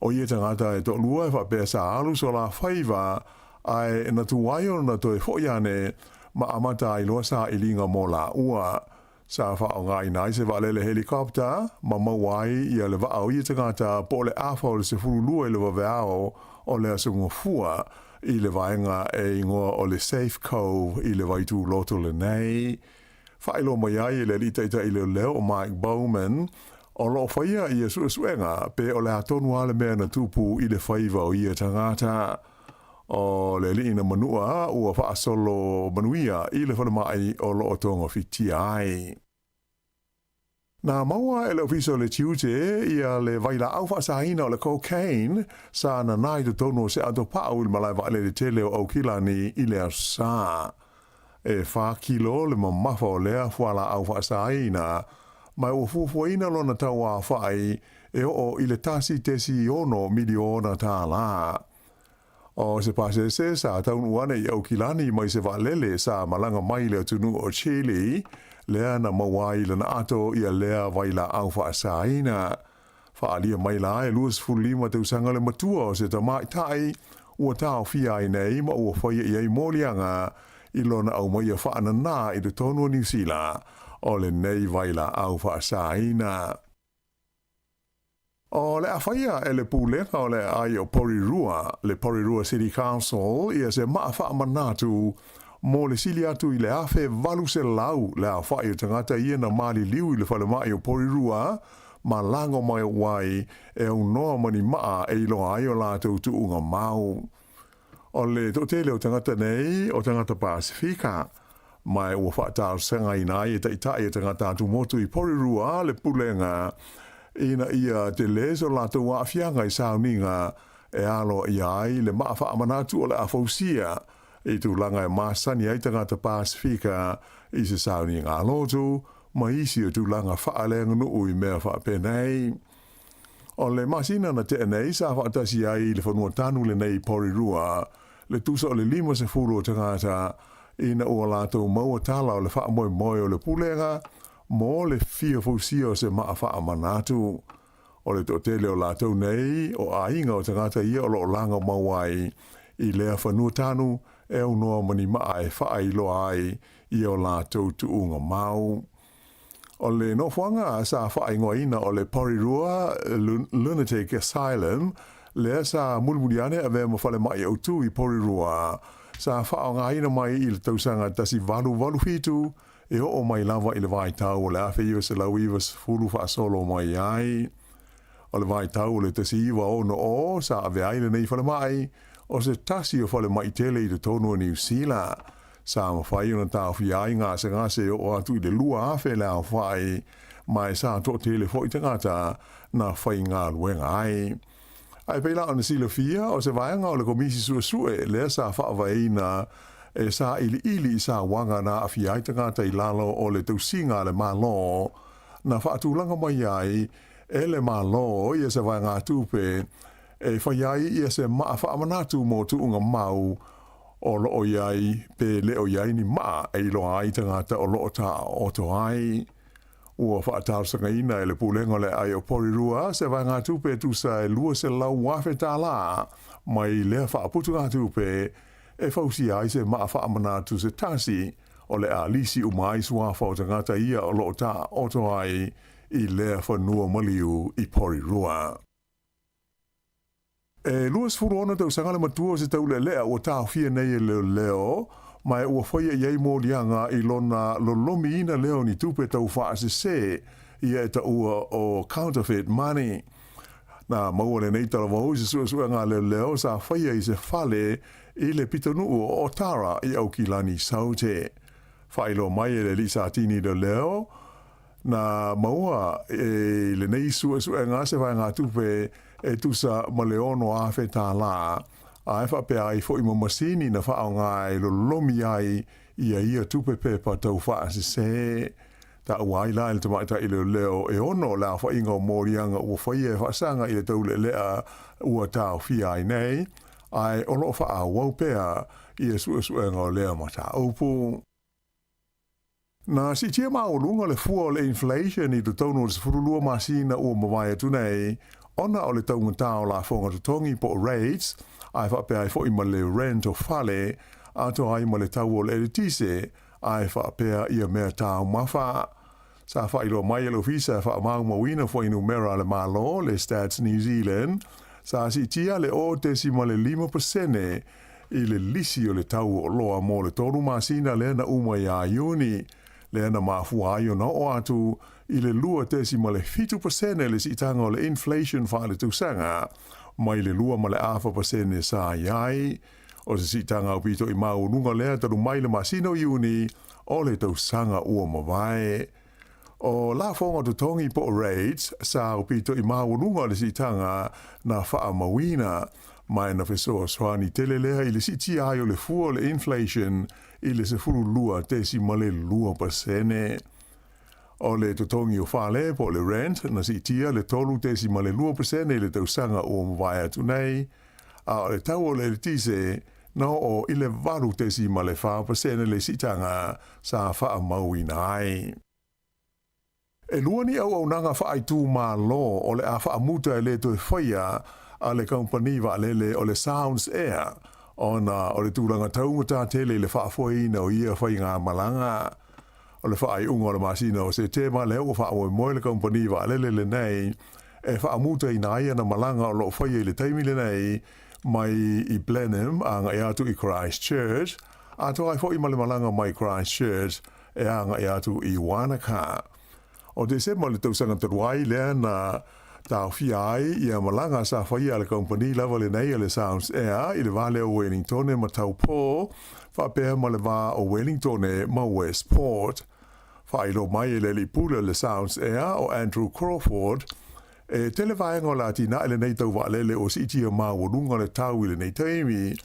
O ia tangata e to lua e whapea sa alu so la whaiva ai na tuwai o na toi whoiane ma amata I loa sa ilinga mo la ua. Sa wha o ngā inai se wale helikopter ma mawai ia le wa au ia tangata po le awha o le se furulua I le waweao o le asongafua I le vaenga e ingoa o le Safe Cove i le vaitu loto le nei. Whaelo mai ai le li teita i le leo o Mike Bowman, o lo whaia i e suenga pe o le atonu ale mea na tupu i le whaiva o i e tangata. O le li ina manua ua whaasolo manuia i le whanamai o lo o tonga fiti ai. Nā maua e le ofiso le tiute ia le vaila au whaasahina o le cocaine sa na nai te tono se ato pao il malai vaile le tele o Aukilani i le asa. E wha kilo le mamafa o lea whala au whaasahina mai o fufuaina lona tau a whai e o i le tasi tesi ono miliona tā la. O se pase se sa taunu wane i Aukilani mai se valele sa malanga mai le tunu o Chile lea na mawai lana ato ia lea vaila au whaasaina. Whaalia mai la e luas fulima te usanga le matua o se tamai tai ua tau fia i nei ma ua whaia i ei molianga i lona au mai a whaana nā i te tonu New Zealand o le nei vaila au whaasaina. O le awhaia e le pūlenga o le ai o Porirua, le Porirua City Council, ia se maa wha manatu mo le sili atu i le afe valu se lau le a whai o tangata ia na mali liu i le whale mai o Porirua, ma lango mai o wai e au noa mani maa e ilo ai o la tautu unga mau. O le totele o tangata nei, o tangata Pasifika, mai ua whaatau senga ina i ta itai o tangata atu motu i Porirua le pulenga, ina ia te leso la tau afianga i sauninga e alo i ai le maa wha amanatu o le afausia i tu langa e masani ai tangata Pasifika i se sauninga alotu ma isi o tu langa wha alenga nuu i mea wha penei. O le masina na te nei sa wha atasi ai le whanua tanu le nei Porirua le tusa o le 5 o tangata ina ua la tau maua tala o le wha moe moe o le pulenga mo le fia fausia o se maa wha manatu. O le totele o lātou nei, o ainga o tangata ia o lo langa mawai, i lea whanua tanu, e au noa mani maa e wha i lo ai, i o lātou tuunga mau. O le nofuanga sa wha ingoa ina o le Porirua Lunatic Asylum, lea sa mulmuliane a vea mawhale mai au tu i Porirua, sa wha o ngā ina mai i le tausanga tasi valu fitu, e o mai lava i le vai tau o le awhi iwa se lau iwa fulu wha solo mai ai. O le vai tau o le tasi iwa o no o, sa ave aile nei whale mai, o se tasi o whale mai tele i le tonu o New Zealand. Sa ma whai o na tau whi ai ngase o atu i le lua awhi le au whai, mai sa to tele fo i tangata na whai ngā luenga ai. Ai peila o na sila fia, o se vaianga o le komisi sue le sa wha vaina e sa ili sa wanga na afiai tangata i lalo o le tausinga le malo na whaatulanga mai ai e le malo i se vai ngā tūpe e whaiai i se maa whaamanatu mō tuunga mau o loo iai pe leo iai ni maa e ilo ai tangata o loo ta o to ai. Ua whaatausanga ina e le pūlenga le ai o Porirua se vai ngā tūpe tu sa e lua se lau wafe tā la mai lea whaaputu ngā tūpe e fausi ai se maa whaamanatu se tasi o le a lisi umai sua whao tangata ia o loo ta o to ai i lea whanua maliu i Porirua. E luas furuona tau sangale matua se tau le lea o tau fia nei e leo, mai ua whaia iei mōlianga i lona lolomi ina leo ni tupe tau whaase se ia e ta ua o counterfeit money. Na maua le nei tala wau se sua ngā leo sa whaia i se whale i le pitanu o Otara i Aukilani saute. Whailo mai e le lisa tini leo, na maua e le nei sua ngā se vai ngā tupe e tusa ma leono a whe tā la, a e whape ai fo i mamasini na whao ngā e lo lomi ai ia tupe pepa tau whaase se. Ta uai la il tamaita i leo e ono la wha inga o morianga ua whaia e whaasanga i le tau lea ua tau fia ai nei, ai ono wha wau pea i e sua o lea mata aupu. Na si tia maa o lunga le fua o le inflation i te taunu o se furulua masina ua mawai atu nei, ona o le taunga tau la whonga tutongi po rates, ai whape ai fo i ma le rent o fale, ato ai ma le tau o le eritise, ai whape ia mea tau mawha. Sa whailo mai alo fisa wha mau mawina fo inu mera le malo, le Stats New Zealand, sa si tia le o te si ma le 5% i le lisi o le tau o loa mo le toru masina le na uma ia iuni, le na mafua aio na o atu i le lua tesi ma le 5% le sitanga o le inflation fa le tusanga, mai le lua ma le afa pasene sa iai, o se sitanga o pito i maununga lea taru mai le masino iuni o le tausanga ua mawai. O la fonga tu tongi po rates sa o pito i maununga le sitanga na faa mawina, mai na fesoa swani telelea i le siti ai o le fua le inflation i le se furu lua tesi ma le lua pasene. O le tutongi o whale po le rent na sitia le tolu tesi ma le lua pasene i le tausanga o mawai atu nei, a o le tau o le tise na o i le varu tesi ma le wha pasene le sitanga sa wha mawina ai. E luani au nanga wha ai tū ma lo o le a wha muta e le to e whaia a le company wa lele o le Sounds Air ona o le tūranga taungata tele le whaafoina o ia whai ngā malanga. O le whaai unga o le masina o se tema leo o whaamoe moe le company wa lele le nei e whaamuta i nāia na malanga o lo whaia i le taimi le nei mai i Blenheim a ngā atu i Christchurch a to ai whai ma le malanga mai Christchurch e a ngā atu i Wanaka. O te se ma le tausanga taruai lea na tau fiai ia malanga sa whaia le company lava le nei le Sounds Air i le vale o Wellington e ma tau pō whapea ma le vā o Wellington e ma Westport. Whailo mai e le lipula le Sounds Air o Andrew Crawford e televaenga o la tina ele nei tau waalele o siti a maa warunga le tau i le nei taimi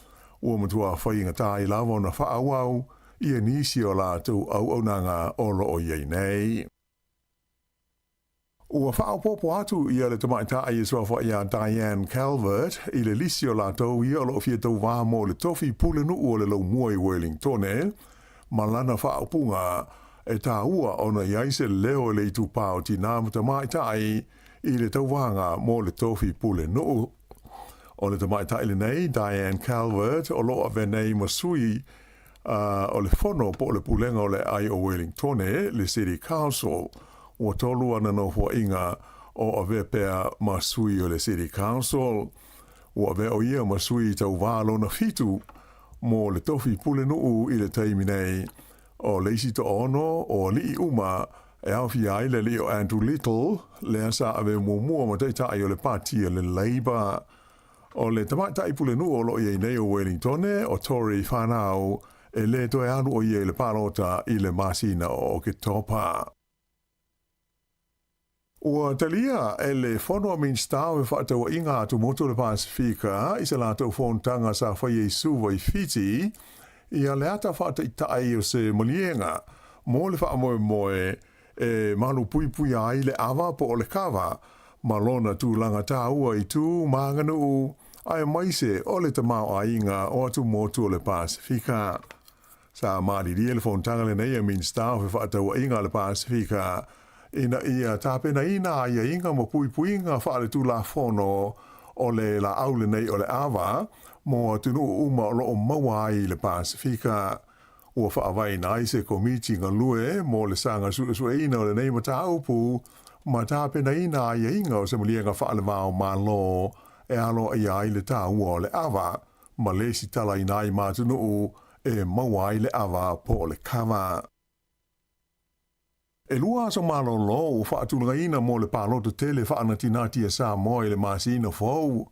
ua matua whainga tā i lava o na whaawau i e nisi o la tau au nanga o lo o iei nei. Ua whaapopo atu i le tamaita ai sua wha ia Diane Calvert i le lisi o la tau i o lo fia tau wā mo le tofi pule nu o le lau mua i Wellington ma lana whaapunga e tā ua o na iaise leo le itu pāo ti nāma tamaita ai i le tau wanga mo le tofi pule nu. O le tamaita i le nei Diane Calvert o lo a venei masui o le fono po le pulenga o le ai o Wellington le City Council ua tolu ana no hua inga o ave pea masui o le City Council. Ua ave o ia masui tau wālo na fitu mo le tofi pule nuu i le taimi nei o leisi to ono o li uma e awhi ai le li o Andrew Little le asa ave muamua ma teitai o le pati o le Labour. O le tamatai pule nuu o lo i nei o Wellington o Tory whanau e le toe anu o i le palota i le masina o ke topa. Ua talia e le whanua min stau e whaataua inga atu moto le Pasifika i se lātou whontanga sa whai e suwa i Fiji i a le ata whaata i tae o se malienga mo le whaamoe moe e malu pui pui ai le awa po o le kawa ma lona tūlanga tāua i tū manganu ai maise o le tamau a inga o atu moto le Pasifika. Sa maariria le whontanga le nei min stau e whaataua inga le Pasifika ina ia tāpena ina ia inga mo pui pui inga whaare tū la whono o le la aule nei o le awa mo tunu uma o loo maua i le Pasifika. Ua whaawai nai se komiti ngā lue mo le sanga sue ina o le nei mata aupu ma tāpena ina ia inga o se mulienga whaale wao ma lo e alo ia i le tā ua o le awa ma lesi tala ina i mātunu e maua i le awa po le kawa. E lua so malolo o whaatulunga ina mo le pāloto tele whaanatinati a Sāmoa i le masina fau.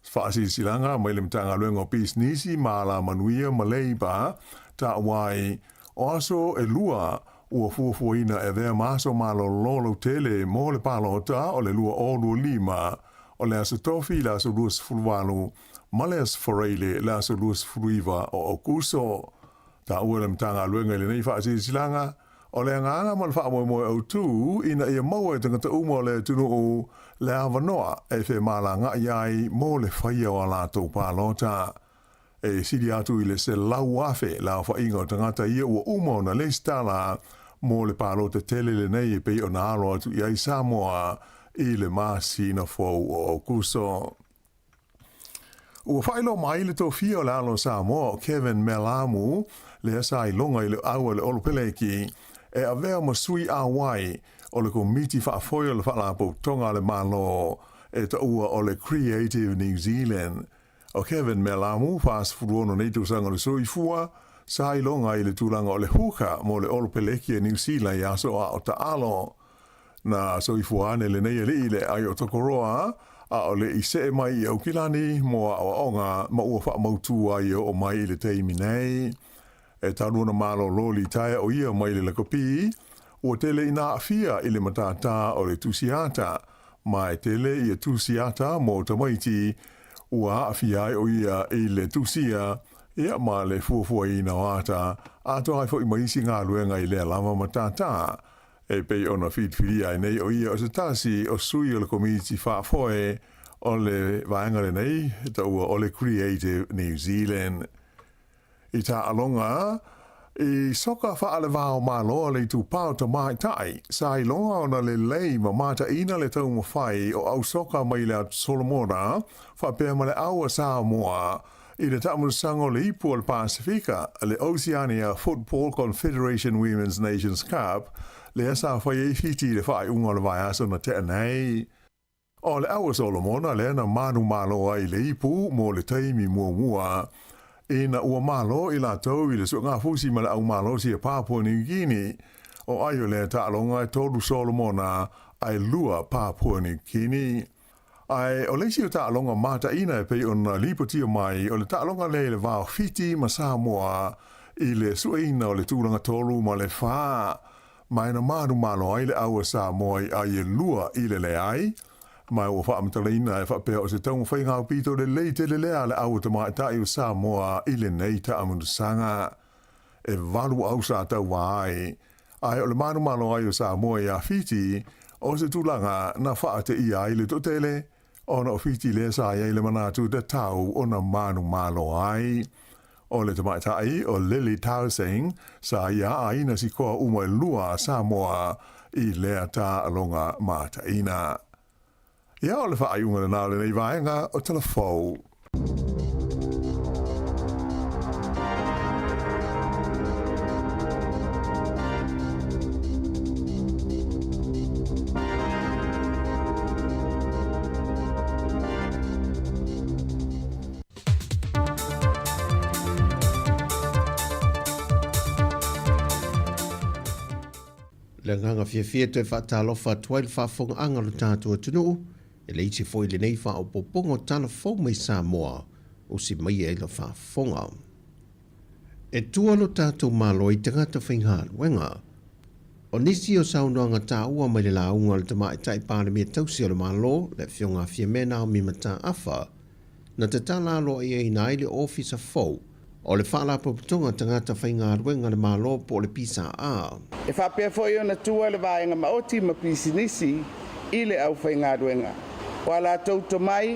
Whaasisilanga mai le mtanga luenga o pisnisi ma la manuia ma leiba ta wai o aso e lua ua fuafuaina e vea maso malolo tele mo le pālota o le lua o lua lima o le aso tofi le aso luas fulwalu ma le aso foreile le aso luas fuluiva o okuso. Ta ua le mtanga luenga le nei whaasisilanga o le nganga ma le whaamoe moe au tū ina ia maua e tangata uma o le tunu o le awanoa e whe malanga iai mo le whaia o alatou pālota. E siri atu i le se lau afe la whainga o tangata ia ua uma o na le stala mo le pālota tele le nei e pei o na alo atu iai Sāmoa i le masina fau o kuso. Ua whailo mai le tōwhia o le alo Sāmoa o Kevin Melamu le asa i longa i le aua le olopeleki e avea masui a wai o le komiti whaafoi o le whaalapou tonga le malo e ta ua o le Creative New Zealand O Kevin Melamu fast furuono nei tu sanga le soifua sa ilonga i le tulanga o le huka mo le olo peleki e New Zealand ya so a o taalo na soifua ne le nei le ile ai o tokoroa a o le ise mai au kilani mo a onga ma ua wha mautua i o mai le teimi nei e taruna malo loli tae o ia mai le kopi o tele ina afia i le matata o le tusiata mai tele i tusiata mo tamaiti ua afia o ia i le tusia ia ma le fuafua i na wata a toa fo i maisi ngā luenga i le lama matata e pei ona whitwhiria ai nei o ia o se tasi o sui o le community whaafoe o le vaenga le nei ta ua o le Creative New Zealand i ta alonga i soka wha ale vāo māloa le tu pāo ta mai tai sa i longa ona le lei ma mata ina le tau mawhai o au soka mai le Solomona wha pēr ma le aua Sāmoa i le tamusango le ipu o le Pasifika le Oceania Football Confederation Women's Nations Cup le asa whai e fiti le whai unga le vai aso na te anei. O le aua Solomona le na manu māloa i le ipu mo le taimi mua ina ua malo i la tau i le su ngā fusi ma le au malo si a Papua New Guinea o aio le ta'alonga e tolu Solomona ai lua Papua New Guinea. Ai o leisi o ta'alonga mata ina e pei ona lipotia mai o le ta'alonga le vāo fiti ma Sāmoa i le sueina o le tūranga tolu ma le whā. Mai na manu malo ai le aua Sāmoa i ai lua i le ai. Mai o wha amtaleina e whapea o se taunga whai ngā pito le leite le lea le aua tamai tai o Sāmoa i le nei ta amunusanga. E walu au sa tau wai. Ai o le manu malo ai o Sāmoa i a fiti o se tūlanga na wha te ia i le totele o na o fiti le sa i le manatu te tau o na manu malo ai. O le tamai tai o Lily Tausing sa ia aina si koa uma lua Sāmoa i lea ta alonga mata ina. Ia o le whaaiunga na nāle nei vaenga o telefou. Le nganga fia te whaatalofa tuail whaafonga anga lo tātua tunuu, e le iti foi le nei wha o popongo tana fau mai Sāmoa, o si mai e la whaafonga. E tua lo tātou malo i tangata whainghār wenga, o nisi o saunoanga tā ua mai le launga le tamai tai pāre mea tausi o le malo, le whionga fia mena o mimata awha, na te tala lo i e nai le ofisa fau, o le whaala paputonga tangata whainghār wenga le malo po le pisa a. E whapea foi ona tua le vaenga maoti ma pisinisi i le au whainghār wenga. Wala tauto mai,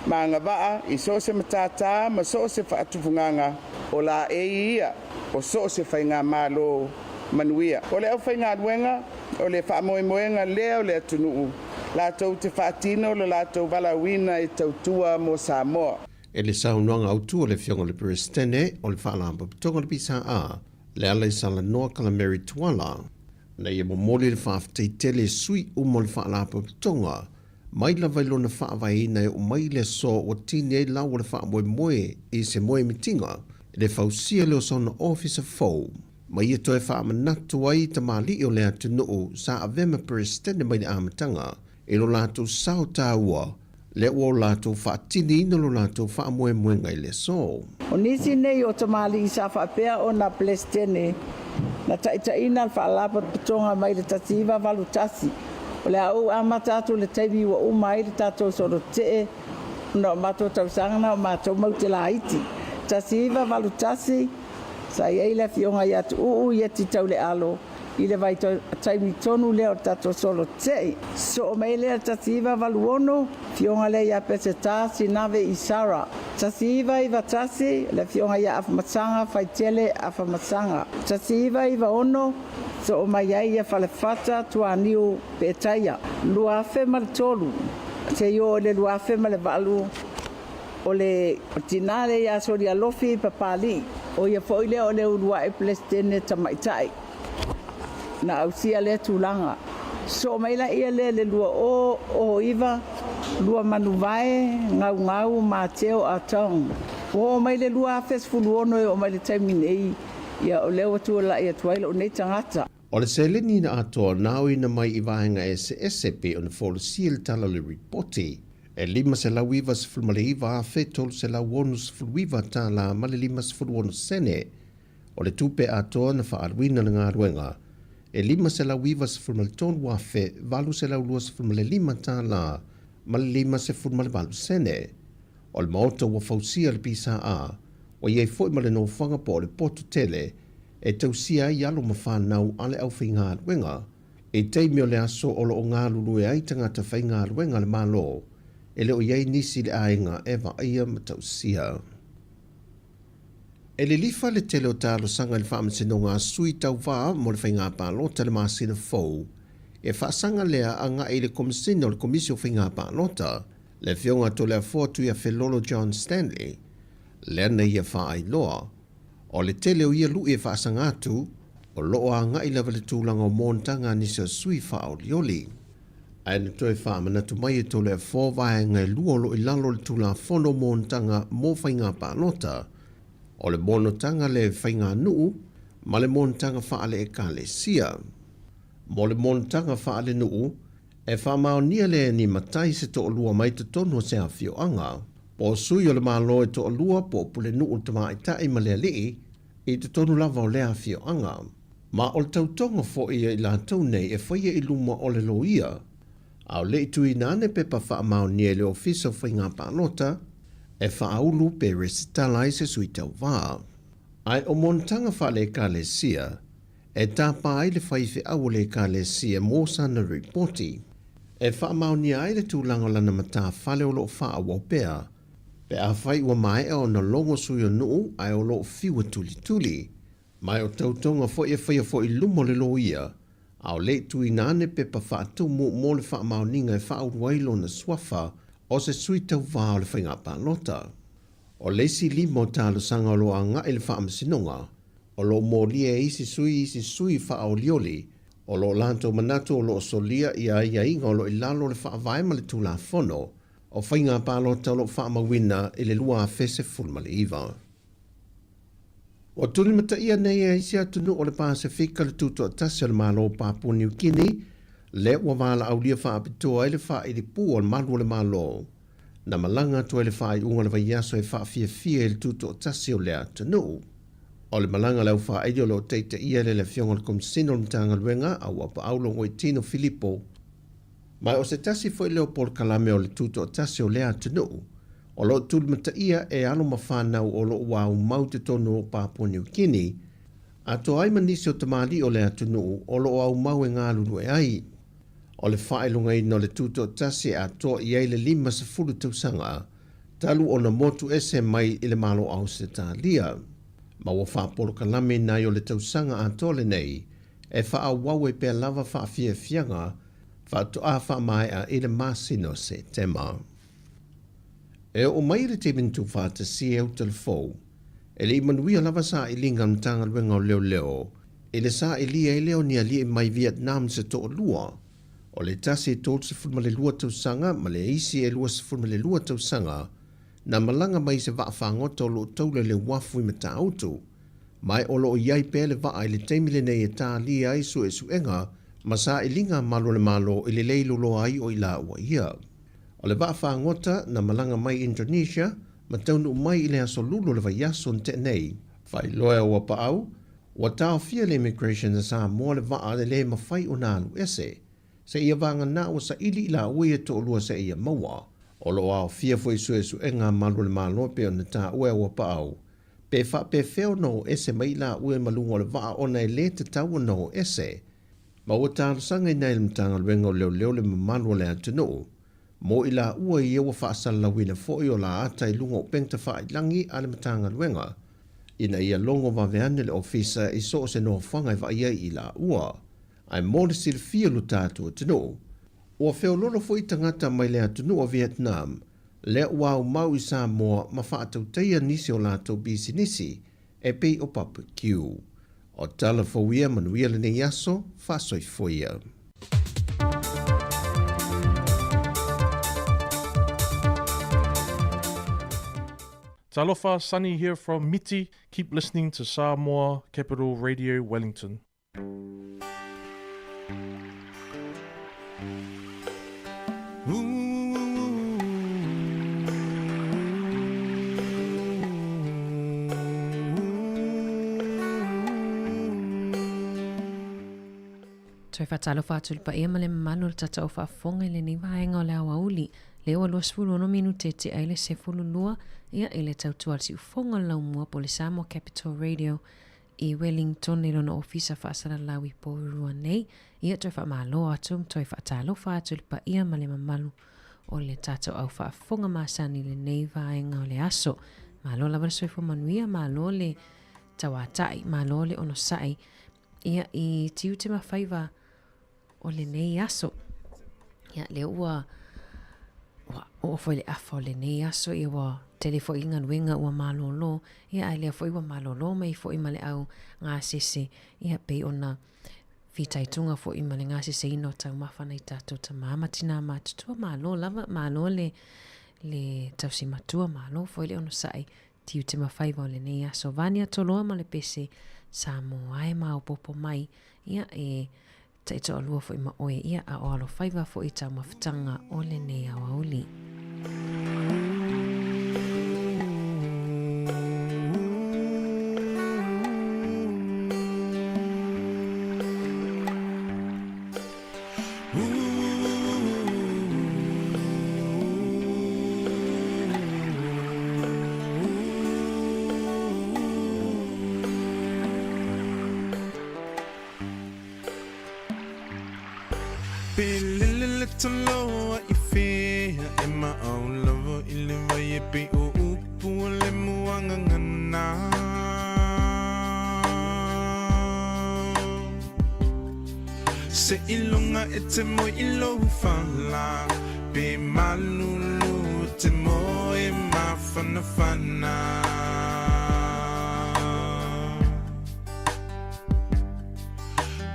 ma ngā waa i so se matata ma so se whaatufunganga o la e ia o so se whainga malo manuia. O le au whainga aduenga, o le whaamoemoenga leo le atunuu. La tau te whaatino le la tau walawina i tautua mo Sāmoa. E le saunoanga autua le whionga le Perestene o le whaalamba putonga le pisa a, le ala i sala noa kala Mary Tuala. Nei e momoli le whaaftei tele sui umo le whaalamba putonga, mai la vailo na whaavaina e o mai le so o tini e lau le whaamoe moe i se moe mitinga, le whausia leo sauna officer fau. Mai e toe whaamanatu ai ta mali o le atunuu sa avema Perestene mai le amatanga, e lo lato sao tāua, le o lato whaatini ina lo lato whaamoe moe ngai le so. O nisi nei o tamali i sa whaapea o na Perestene, na taitaina al whaalapa putonga mai le tasiva valu tasi. O le au amatatu le taimi wa umai le tatou soro te no mato tausanga o mato mau te la iti. Tasiva valu tasi, sa iei le fionga i atu uu i ati tau le alo. I le vai taimi tonu leo tatou soro te. So o mei le tasiva valu ono, fionga le ia pese tasi nave i Sara. Tasiva i vatasi, le fionga ia afamasanga, faitele afamasanga. Tasiva i va ono, so o mai ai ia whalewhata tua niu pētaia. Luafe ma le tolu. Te yo le luafe ma le valu. O le tinare ia sori alofi papali. O ia foile o le urua e Perestene tamaitai. Na ausia le tūlanga. So mai la ia le lua o iwa lua manuvae ngau mateo atong. O mai le lua festival ono o mai le taimine ia o leo tu la ia tuaila o nei tangata. O le seleni na atoa nao ina mai i vahenga SSP o na folosia le tala le reporti. E lima se lau iwa se fulmale iwa a fetol se lau wonu se fuluiwa ta la male lima se fuluonu sene. O le tupe atoa na whaaruina na ngā ruenga. E lima se lau iwa se fulmale tonu wafe, valu se lau lua se fulmale lima ta la male lima se fulmale valu sene. O le maota ua fausia le pisa a, o iei foi male no whanga po le poto tele, e tausia i alo mawhanau ale au whi ngā ruenga, e teimio le aso o lo o ngā lulu e ai tangata whi ngā ruenga le malo, e leo iei nisi le ainga ewa aia matausia. E le lifa le tele o talo sanga le whaamisino ngā sui tau wā mo le whi ngā pālota le māsina fau, e whaasanga lea a ngā e le komisino le komisio whi ngā pālota, le fionga to le fotu ia Felolo John Stanley, le na ia whaai loa, o le tele o ia lu e whaasanga atu, o loo a ngai lewa le tūlanga o mōntanga ni sa sui wha o lioli. Aina toi whaamana tu mai e to le fōwae ngai luolo i lalo le tūla whono mōntanga mō whainga pālota, o le mōnotanga le whainga nuu, ma le mōntanga whaale e ka le sia. Mo le mōntanga whaale nuu, e whamao nia le ni matai se to lua mai te tonu se a fio anga, po sui o le malo e to lua po pule nuu te maa i tae ma le lii, i te tonu lava o le a fio anga. Ma o le tautonga fo ia i la tau nei e whaia i luma o le loia, au le i tui nane pepa whamao nia le ofisa whainga pālota, e whaaulu pe resitalai se sui tau wā. Ai o montanga whale ka le sia, e tā pāi le whaife au le ka le sia mō sana reporti, e whaamau ni ai le tūlanga lana mata whale o loo wha wapea, pe a whai ua mai e o na longo sui o nuu ai o loo whiwa tuli tuli, mai o tautonga fo e whaia fo i lumo le loia, au le tui nane pe pa wha atumu mo le whaamau ninga e wha uruailo na swafa o se sui tau wā o le whainga pālota. O le si limo tālu sanga o lo a ngā ele whaamasinonga, o lo mōlia e isi sui wha o lioli, o lo lanto manatu o lo solia ia inga o lo ilalo le whaavae ma le tūla whono, o whainga pālota o lo whaamawina i le lua a fese fulma le iwa. O tuli mata ia nei e isi atunu o le Pasifika le tuto atasi o le malo Papua New Guinea, le ua wala au lia whaapitoa e le wha i le pū o le malu o le malo. Na malanga to e le wha i unga le vaiaso e wha fia e le tuto atasi o le atunu. O le malanga lau wha aidio lo teite ia le fionga le komisino le mtanga luenga au apa aulo ngoi Tino Filippo. Mai o se tasi fo i leo Paul Kalame o le tuto atasi o le atunu. O lo tuli mata ia e alo mawhanau o lo wau mau te tonu o Papua New Guinea. A to ai manisi o tamali o le atunu o lo wau mau e ngā lulu e ai. O le whaelunga ino le tuto atasi a to i eile 5 tausanga. Talu o na motu ese mai i le malo au se tā lia. Ma wa wha Paul Kalame nai o le tausanga a tole nei. E wha wau e pia lava wha fia fianga. Wha to a wha mai a i le masino se tema. E o mai re te mintu wha te si e uta le fau. E le imanuia lava sa i linga mtanga luenga o leo leo. E le sa i lia e leo ni a lia mai Vietnam se to o lua. O le tasi e tōt se fulma le lua tausanga, ma le isi e lua se fulma le lua tausanga, na malanga mai se vaa whangota o lo taule le wafu i mata autu. Mai o lo iai pēle vaa i le teimile nei e tā lia ai su e suenga, ma sa i linga malo le malo i le leilo lo ai o i la ua ia. O le vaa whangota na malanga mai Indonesia, ma taunu mai i le aso lulo le vaiaso te nei. Whai loa ua pa au, wa tau fia le immigration na Sāmoa le vaa le mawhai o nālu ese. Se ia vanga na o sa ili la ue to lua se ia maua. O lo au fia foi su enga malu le malo pe o na ta ue ua pa au. Pe fa pe feo no ese mai la ue malungo le vaa o na le te tau no ese. Ma o ta sanga nei le mtanga luenga leo le malu le atunu. Mo i la ue ia wa fa sala wina fo i o la ata i lungo pengta fa i langi ale mtanga luenga. Ina ia longo va veane le ofisa i so se no fanga i va ia i la ua. Ai mōle silfia lu tātua tino. Ua wheo lolo fo i tangata mai lea tunu o Vietnam, lea wau mau i Sāmoa ma whaatau teia nisi o lātou bisi nisi, e pei o Papa Q. O tala fawia manuia le nei aso, whasoi foia. Talofa, Sunny here from Miti. Keep listening to Sāmoa Capital Radio Wellington. Toi whatalofa atu le paia ma le mamalo le tata o whaafonga i le ni vaenga o le awa uli. Le oa lua sifuru ono minute te aile se fulu lua ia i le tautua le si ufonga lau mua po le Sāmoa Capital Radio i Wellington i lona ofisa whaasara lawi po urua nei. Ia toi whaamalo atu toi whaatalofa atu le paia ma le mamalu o le tata au whaafonga maasani le nei vaenga o le aso. Malo lava le soifo manuia, malo le tawatai, malo le ono sai. Ia i tiu te mawhaiva o le nei aso. Ia le ua o foi le afa o le nei aso ia wa telefo inga nuenga ua malolo. Ia ai lea foi ua malolo mai foi male au ngā sese. Ia pei ona whitaitunga foi male ngā sese ino tau mawhana i tātou ta māmatina mātutua malo lava malo le tausi matua malo foi le ono sai tiu te mawhaiva o le nei aso. Vania toloa ma le pese Sāmoa e mau popo mai ia e taito alua fo ima oe ia a o alo whaiva fo i tau mawhitanga o le nei awa uli. Taloa I fea e ma au lava I le vai e pe o upu o le muanga ngana Se ilunga e te mo I lo whala Pe malulu te mo e ma whana whana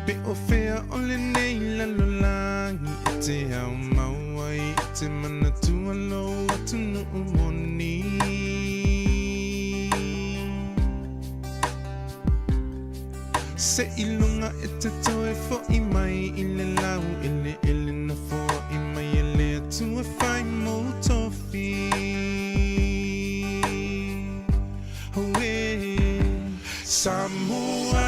Pe o fea o le nei lalolangi Te au mawai, te mana tua lo atu no umoni Se ilunga e te toe fo I mai I le lau ele na fo I mai e le atu e whai mo tofi Hoe Sāmoa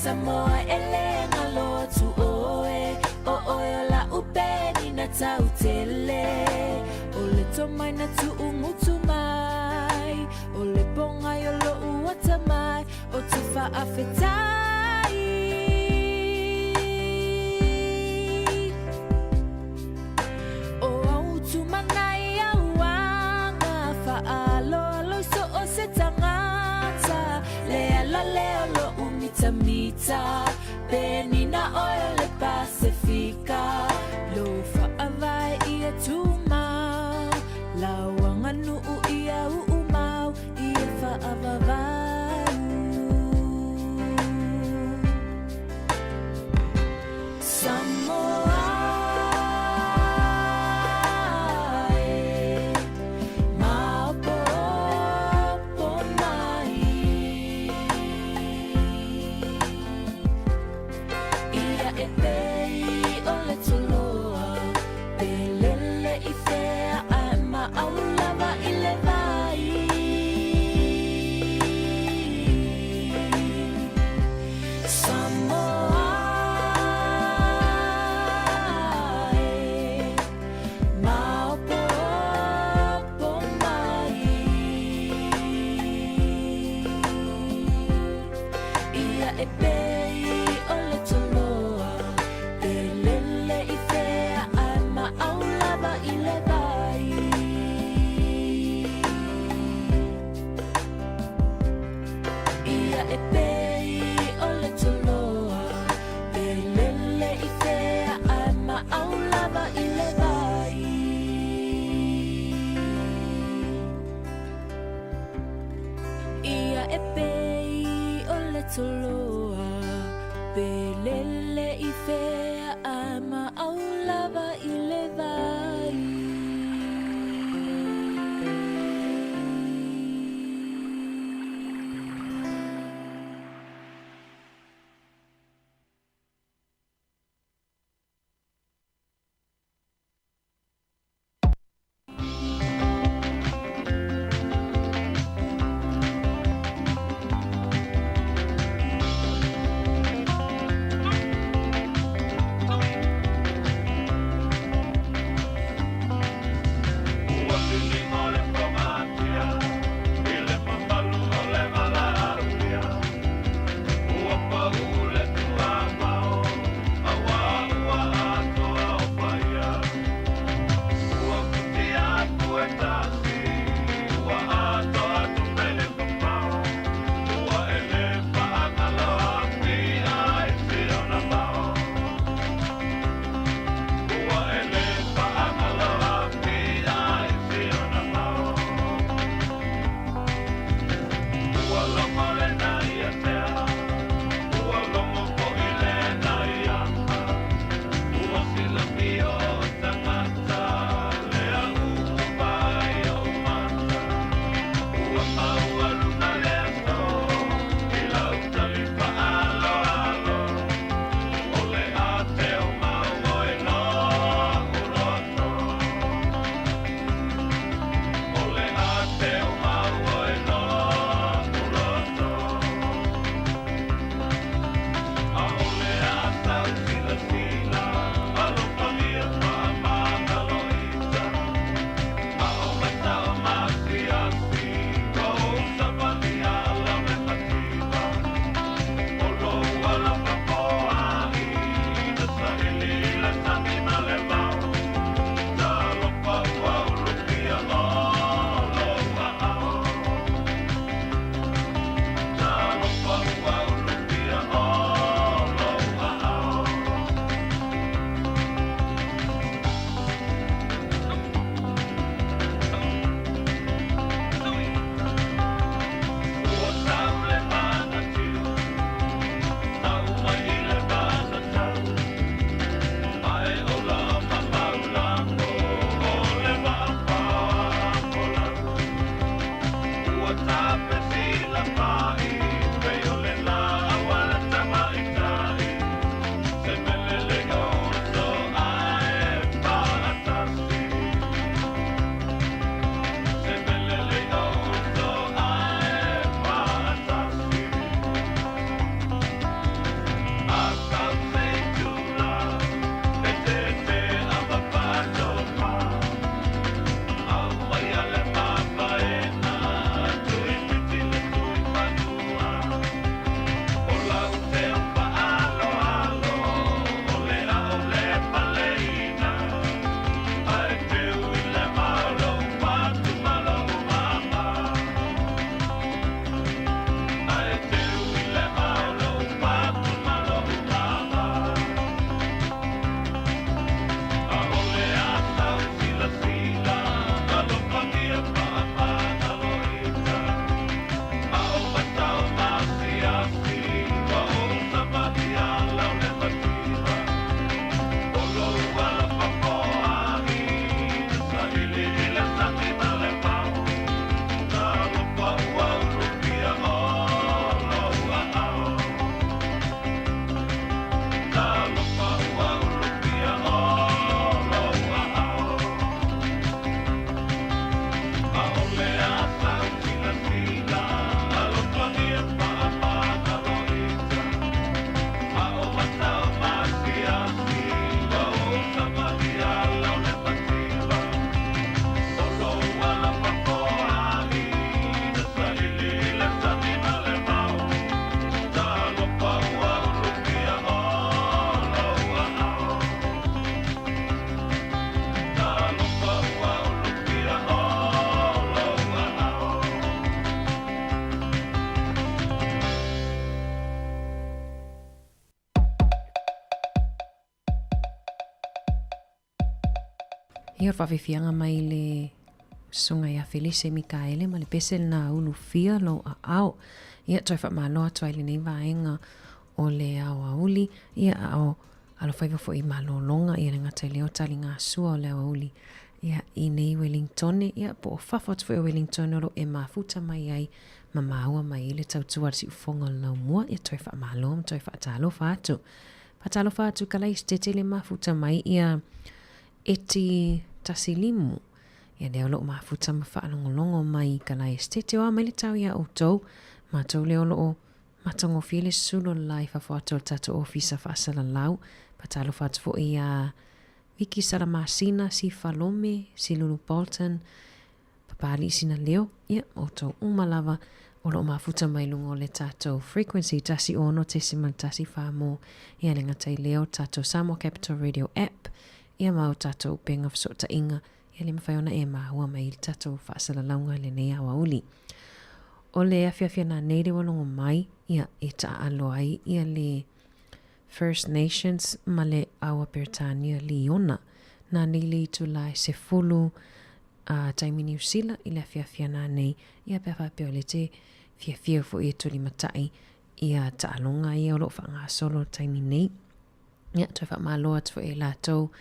Samoa ele ngalo tu oe o oe la upeni na tau tele o le tomai na tu ungutu mai o le bonga yo lo uata mai o te wha awhetai o au tu manai au wanga wha alo alo so o se tangata leo lo umita Peni na oil le Pacifica Lo whaavai ia tūmau Lauanga nuu ia uumau Ia whaavavau Samoa It's e pei o le toloa Pe lele I fea ai ma au lava I le vai Ia e pei o le toloa Pe lele I fea ai ma au lava I le vai Ia e pei o le toloa Pe lele I fea ai ma au lava I le vai Ia whawhiwhianga mai le sunga ia Felice Mikaele ma le pese na ulu fia lo a au. Ia toi whamaloa toi le nei vaenga o le au auli. Ia au alo whaiva fo I malolonga ia ngata leo tali ngā sua o le au auli. Ia I nei Wellington. Ia po whawhot fo Wellington olo e mafuta mai ai ma maua mai le tautua si ufonga lau mua. Ia toi whamaloa ma toi whatalo whatu. Whatalo whatu kalai stete le mafuta mai ia eti tasilimu. Ia leo lo mafuta ma whaalongolongo mai kalai stete wa mai le tau ia o tau. Ma tau leo lo matango file sulo lai whawhato tato ofisa whaasala lau. Patalo whatu fo ia Viki Salamasina, si Falome, si Lulu Bolton, papali sina leo. Ia o tau umalava o lo mafuta mai lungo le tato frequency tasi ono tesima tasi whamo. Ia le ngatai leo tato Sāmoa Capital Radio app. Ia mau tato penga fsota inga. Ia le mawhaiona e mahua mai le tato whaasala launga le nei awa uli. O le awhiawhia na neire walongo mai, ia e ta aloai, ia le First Nations ma le awa Peritania Liona. Na nili tu lai se fulu taimini usila, i le awhiawhia na nei, ia pewa peo le te whiawhia fo i tuli matai, ia ta alonga ia o lo whanga solo taimini. Ia toi wha maloa tu e latou,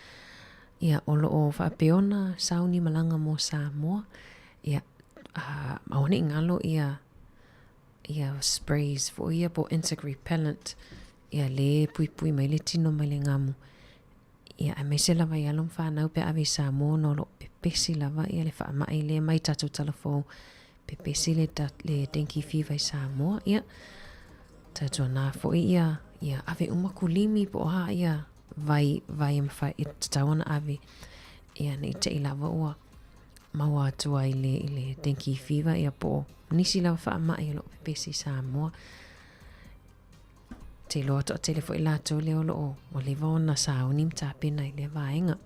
ia o lo o wha peona, sauni malanga mo Sāmoa, ia awane ngalo ia sprays fo ia po insect repellent ia le pui mai le tino mai le ngamu ia a mese lava ia lom whanau pe awe Sāmoa no lo pepesi lava ia le wha mai le mai tatu talafo pepesi le dengue fever Sāmoa ia tatu na fo ia ave umakulimi po ha ia vai mawhai i tawana ave ia nei te ilava ua maua atua i le dengue fever ia po nisi lau wha mai lo pepesi Sāmoa. Te loa toa telefo I lato leo lo o le vaona sauni mta pena I le vaenga.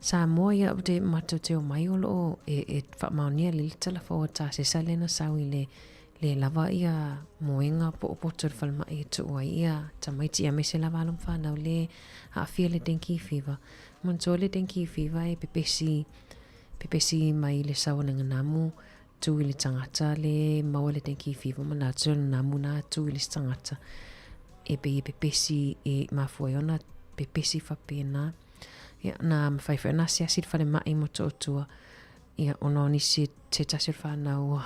Sāmoa ia ute mato te o mai o lo e wha maunia le telefo o ta se salena sau I le lava ia moenga po poto whalma I tu ua ia tamaiti ia mese lava alum whanau le haafia le dengue fever. Monto le dengue fever e pepesi mai le sauna nganamu tu I le tangata le maua le dengue fever ma la tu namu na tu I le tangata e be pepesi e mafuaiona pepesi whapena ia na mawhaiwhai na siasid whale mai mo tōtua ia ono nisi te tasir whanau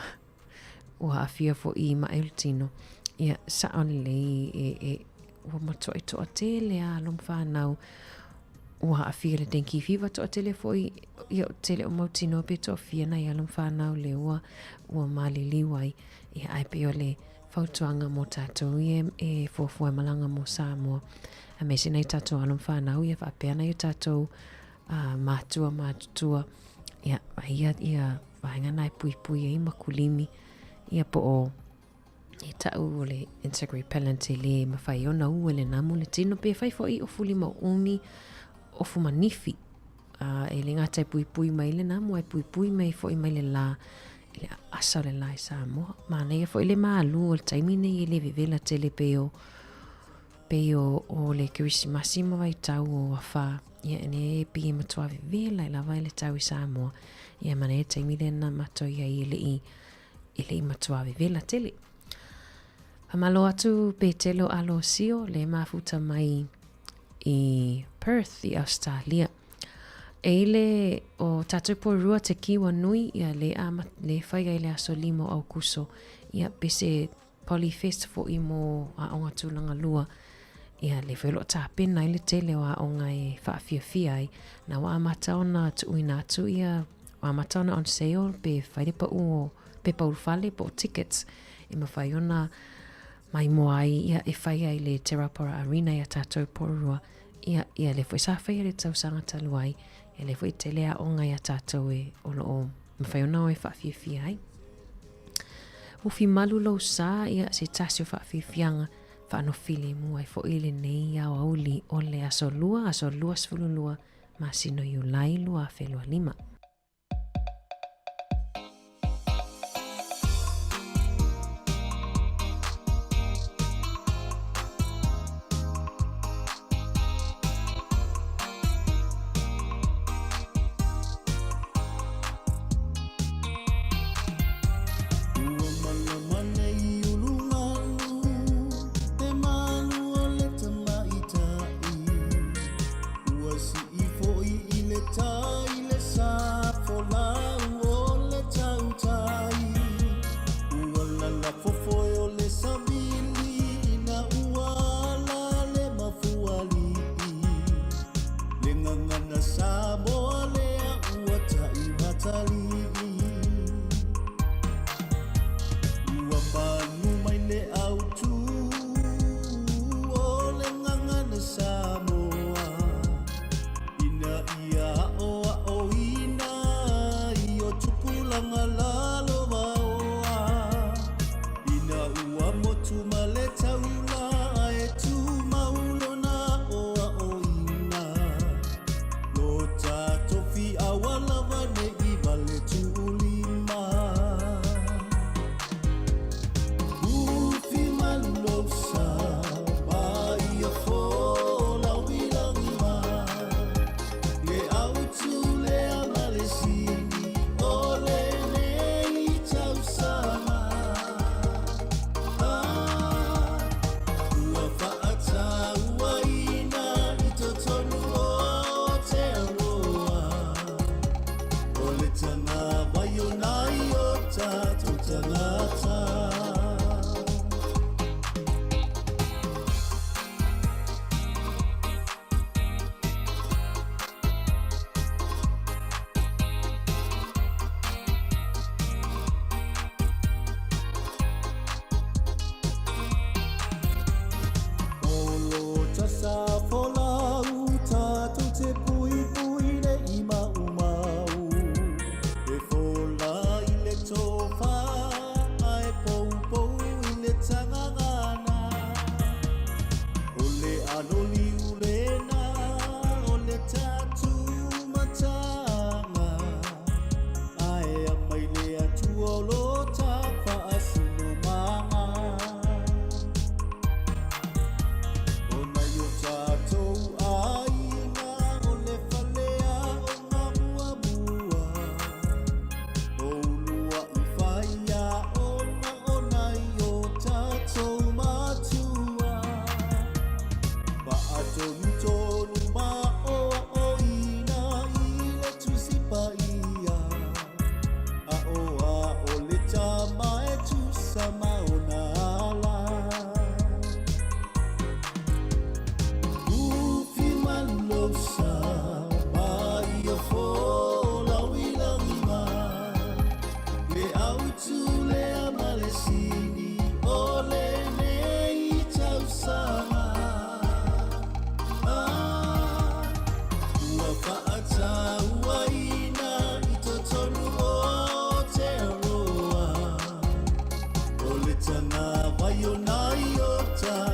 ua awhia fo I ma eltino ia saone le ua mato I toa tele a lom whanau ua awhia le dengue fever toa tele fo ia tele o mautino pe toa whia na ia lom whanau le ua mali liwai ia ai pe o le fautuanga mo tātou e fuafua malanga mo Sāmoa. A mesi nei tātou alum whanau ia whapea nei tātou mātua. Ia vahenga nai pui e makulimi. Ia po o e tau o le insect repellent e le mawhai o na ua le namu le tino pe whai fo I o fuli ma uni o fu manifi. E le ngata pui mai le namu ai pui mai fo I mai le la le asa le lai Sāmoa ma nei fo ile maalu o le taimi nei le vevela tele peo o le Krismasi ma vai tau o awha ia ne pi matua vevela la vai le tau I Sāmoa ia ma nei taimi le na mato ia ile I matua vevela tele Pamalo atu pe telo alo sio le mafuta mai I Perth I Australia Eile o tātou po rua te kiwa nui ia le whai ai le aso limo au kuso ia pese polyfest fo I mo a onga tūlanga lua ia le whailo tāpena I le tele o a onga e whaafia ai na wa amata ona tu uina atu ia wa amata ona on sale pe whaire pa uo pe paulfale po tickets I ma whai ona mai moai ia e whai ai le Terrapora Arena ia tātou po rua ia le whai sa whai le tau sanga taluai e le fwoi tele a onga ia tātou e olo o mwhaiona o e whaafia ai. Ufi malu lau sā ia se tasio whaafianga whaanofili mua e fo ile nei au auli o le aso lua sfululua ma sino Iulai lua whelua 5.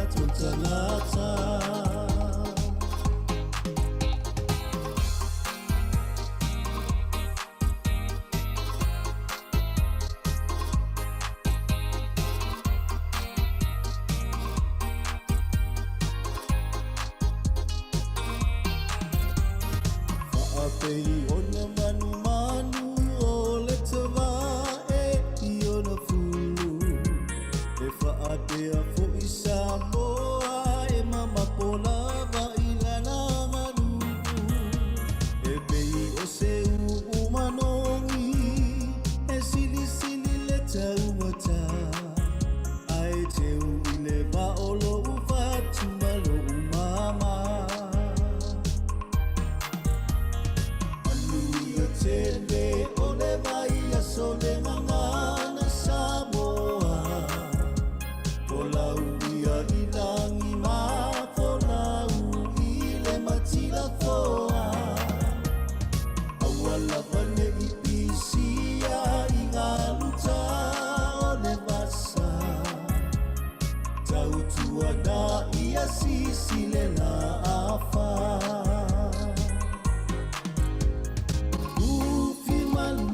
tātou tangata. Whaapei ona manu manu o le tawa e I ona fulu. E whaapea fo I Sāmoa e mama pola wa I lana marupu. E pei o se umanongi e sili sili le taumata. Ai te u I le waolo ufatu malo umama. Tele ole vai a sole mangana Sāmoa. Pola uia I langi ma pola ui le matila foa. Awala vane I pisia I ngā luta o le vasa. Tautua na ia sisi le la afa.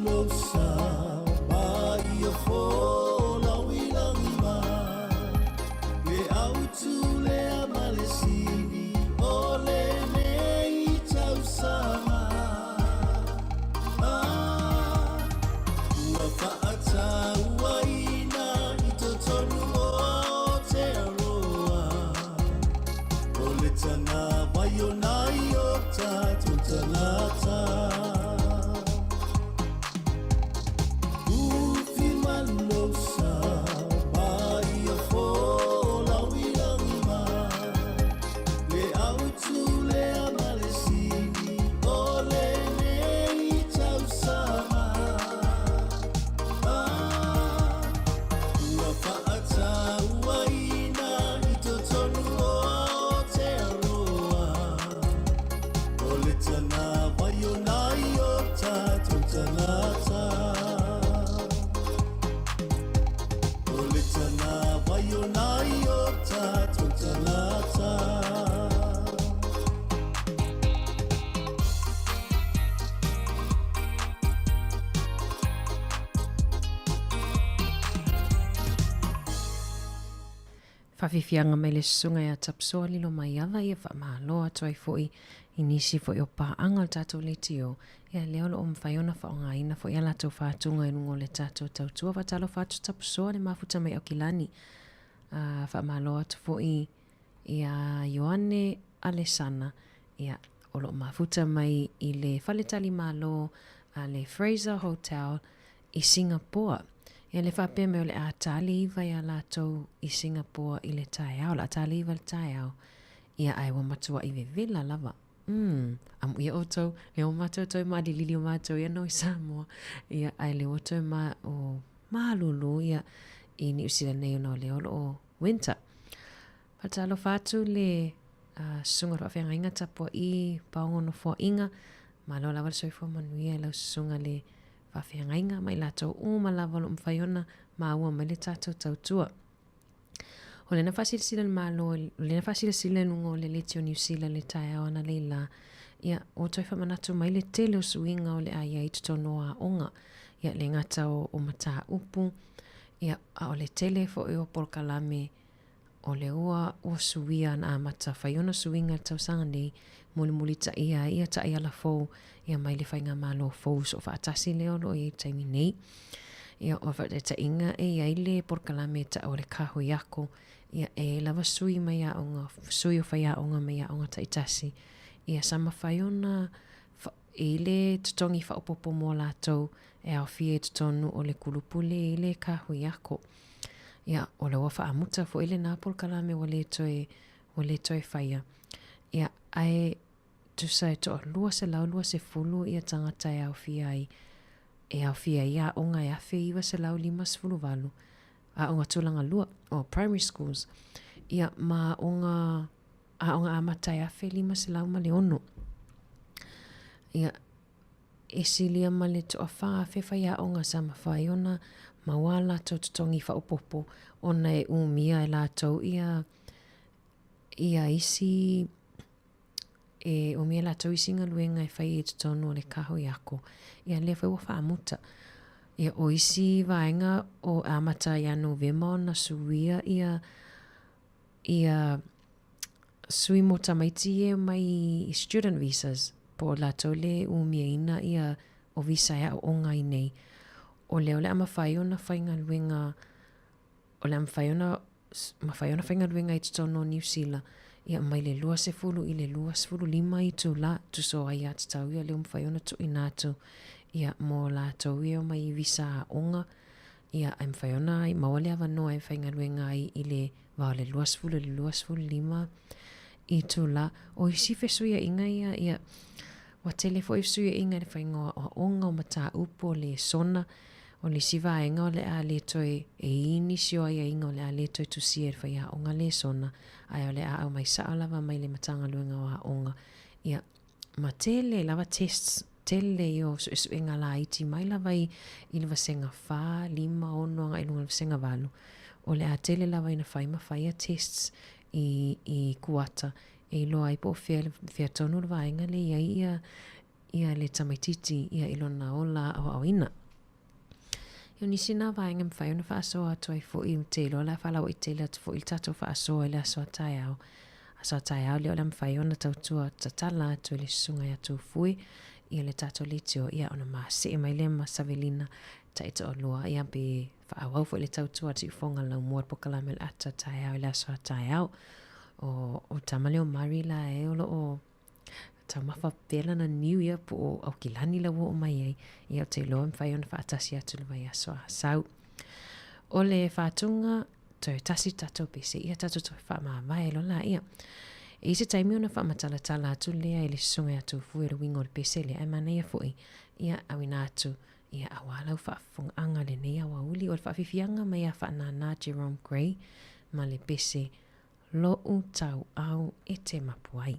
Losa mai o fola wilangi ma e autu le amalesini o le nei tausama ua whaata ua ina I totonu o te aroa o le tana vai o nai o tātou tangata. Whawhiwhianga mai le sunga ia tapsoa lilo mai awa ia whamaloa toi foi I nisi foi o paanga o tātou le tio. Ia leo lo mwhaiona whaonga ina foi ala tau whātunga inungo le tātou tautua watalo whātu tapsoa le mafuta mai o kilani. Whamaloa tu foi ia Ioane Alesana ia o lo mafuta mai I le whaletali malo a le Fraser Hotel I Singapore. Ia le whapea meo le ātali iwa ia lātou I Singapore I le taiao, la ātali iwa le taiao. Ia ai wa matua I vevela lava. Amu ia otou, le o matua toi maa di lili o matua ia no I Sāmoa. Ia ai le otou maa o malulu ia I ni usila nei no le olo o winter. Patalo whātu le sunga roa whenga inga tapua I paongono fo inga. Malo lawa le soifo manuia lau sunga le whawhianga inga mai lātou malawa lo mwhaiona maua mai le tātou tautua. O lena whasilasila malo, lena whasilasila nungo le leti o New Zealand le tae au ana leila. Ia o toi whamanatu mai le tele o suinga o le aia I tutonoa onga. Ia le ngata o mata upu. Ia o le tele fo o polkalame o le ua o suia na amata whaiona suinga tau sanga nei. Muli ta ia ta ia la fo ia mai le whainga malo fo so whaatasi leo lo I taimi nei. Ia o whaate ta inga ia le porkalame ta o le kaho iako. Ia lava sui mai a onga, sui o whaia onga mai a onga ta itasi. Ia sama whaiona le tutongi whaopopo mō lātou au fie tutonu o le kulupule le kaho iako. Ia o le wafa amuta fo ile nā porkalame o le toi whaia. Ia ai tu sai to lua se lau lua se fulu ia tangata au fia ai au fia ia onga ia fe iwa se lau 5 a onga tulanga lua o primary schools ia ma onga amata ia fe 5 se lau ma le ono ia esilia ma le to afa fe fa ia onga sama fa iona ma wala to tongi fa opopo ona umia la to ia ia isi o mea la tau isinga luenga whai e tonu o le kaho i ako. Ia lea whai wafa amuta. Ia o isi vaenga o amata ia Novema na suia ia sui mo tamaiti e mai student visas. Po la tau le umia ina ia o visa ia o ngai nei. O leo le ama whai o na whainga luenga o le ama whai o na whainga luenga i tonu o New Zealand. Ia mai le lua se fulu i le lua se fulu lima i tu la tu so ai at tau ia le whaiona tu inatu ia mo la tau ia mai visa onga ia am whaiona i mawale ava noa e whainga luenga i le wao le lua se fulu lima i tu la o isi fesuia inga ia wa telefo i suia inga le whainga o onga o mata upo le sona o le siva enga o le a le toi e ini sio ai inga o le a le toi tu sia e whaia onga le sona ai o le a au mai saalava mai le matanga luenga o a onga ia ma tele lava tests tele yo su inga la iti mai lava i le vasenga 5 5 ono anga ilunga le vasenga valu o le a tele lava ina whaima whaia tests i kuata e lo ai po fea tonu le vaenga le ia le tamaititi ia ilona ola au ina. Yo nisi na vaenga mwhai ona whaasoa atu ai fo i mtelo la whalau i tele atu fo i tato whaasoa le asoa tai au. Asoa tai au leo la mwhai ona tautua tatala atu le sunga atu fui ia le tato le tio ia ona maa se mai le ma savelina ta ito o lua ia be whaawau fo le tautua atu i fonga lau mua pokalamel ata tai au le asoa tai au o tamale o mari la e olo o tau mawha pēla na niu ia po au kilani la wo o mai ei ia o te loa mwhai ona whaatasi atu le vai asoa sau. O le whaatunga tau tasi tato pese ia tato tau whaamawai lo la ia. E se taimi ona whaamatalatala atu lea i le sunga atu fui le wingo le pese le ai mana ia fui ia awina atu ia awalau whaafunga le nei awa uli o le whaafifianga mai a whaanana Jerome Gray ma le pese lo u tau au e te mapuai.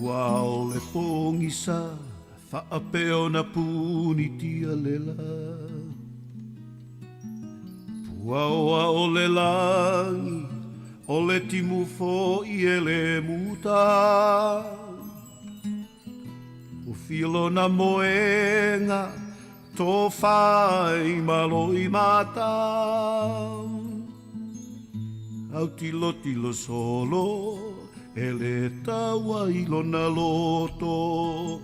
Wao le pongisa whaapeo na puni tia lela Puaoa o le langi o le timu fo i ele muta O filo na moenga tō whai malo i mata Au tilo solo ele taua ilona loto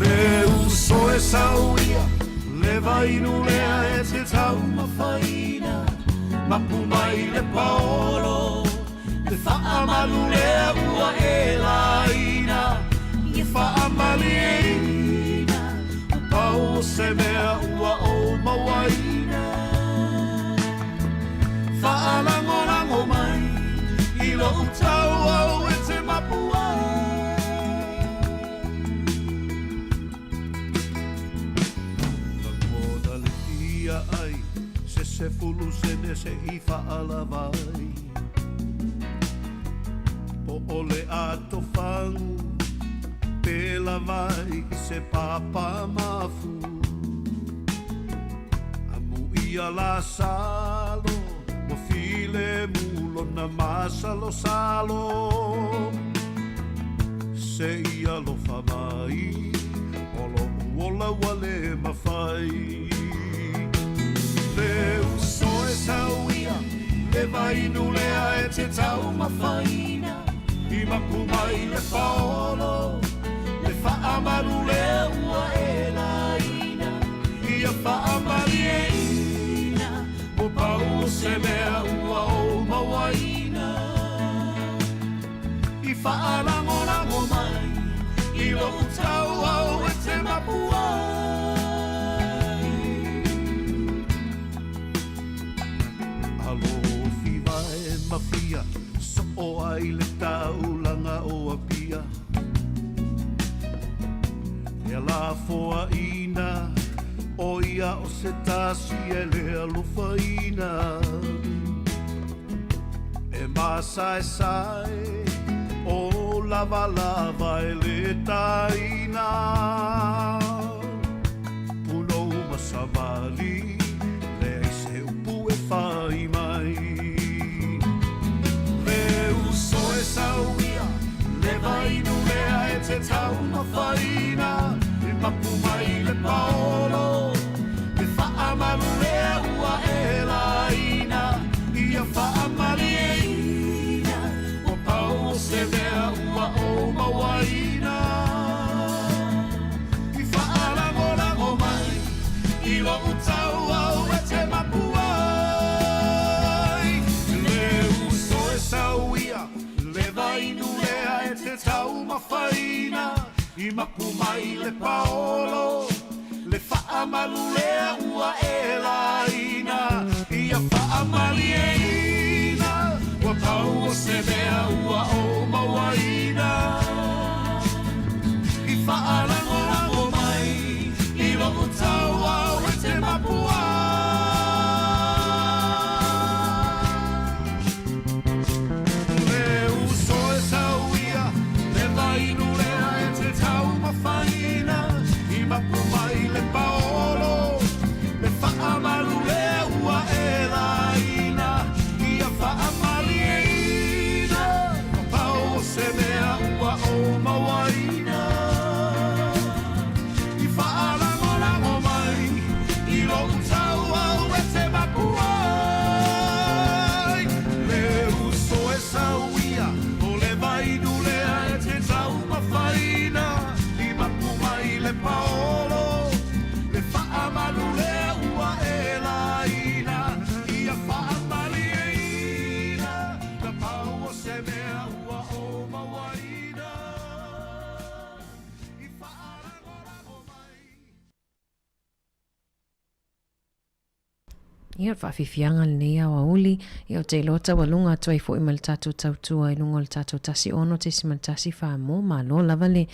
Le uso e sauia Le vainu lea e te tau mawhaina Mapu mai le paolo Le whaamalu lea ua e laina Le whaamali e ina O pau se mea ua o mawaina Whaalangorango mai Ilo utau au e te mapua La moda le tia ai Se fulu sene se i whaalavai Po ole ato whangu Pela vai se papa mafu Amu ia la salo Mo file mulo na masalo salo Se ia lo whamai Olo uola wale mawhai Le uso e sauia Le vainu lea e te tau mawhaina I mapu mai le paolo Le whaamaru lea ua e laina Ia whaamari e ina O pau se mea ua o mawaina I whaarangorango mai I lo utau au e te mapuai Alofi vai mafia So o ai le taulanga o apia la foa ina o ia o se tasi e le alufaina e masai sai o lava lava e le taina puno masavali le se upu e fai mai le uso e sauia le vai nu lea e te tau mawhaina e mapu mai le paolo e whaamalu lea ua e laina ia whaamali e ina o pau se mea ua o mawaina i whaalangolango mai i lo utau au e te mapu ai le uso e sauia le vai nu lea e te tau mawhaina i mapu mai le paolo le whaamalu lea ua e laina ia whaamali e ina ua pau o se mea ua o mawaina i whaalangolango mai i lo utau au e te mapu le uso e sauia le vainu lea e te tau mawhaina i mapu mai le paolo le whaamalu lea ua e laina ia whaamali e ina o pau o se mea ua o mawaina i whaalangolango mai i lo utau au e te mapu ai le uso e sauia o le vainu lea e te tau mawhaina i mapu mai le paolo le whaamalu lea ua e laina ia whaamali e ina na pau o se mea ua o mawaina i whaalangolango mai Ia whawhiwhianga nei au auli, ia o te lota walunga atu ai fo i mali tātou tautua i lungo le tātou tasi ono te si mali tasi whaamo, ma lo lava le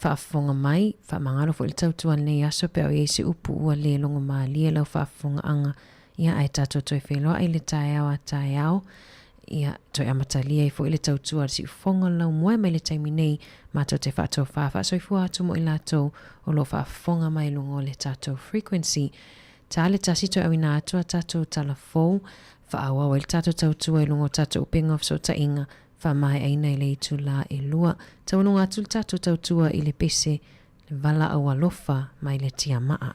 whaafonga mai, whaamangaro fo i le tautua nei aso pe au i se upu ua le longo maalia lau whaafonga anga, ia ai tātou toi wheloa i le tae au a tae au, ia toi amatalia i fo i le tautua si ufonga lau moe mai le taimi nei, ma tau te whaatou whaafa, so i fua atu mo i lātou o lo whaafonga mai lungo le tātou frequency, tā le tasi toi awina atua tātou tala fōu, whaawa wa il tātou tautua i lungo tātou upinga of so ta inga, whaamai aina i le itu la e lua, taununga atu le tātou tautua i le pese, le vala au alofa mai le tia maa.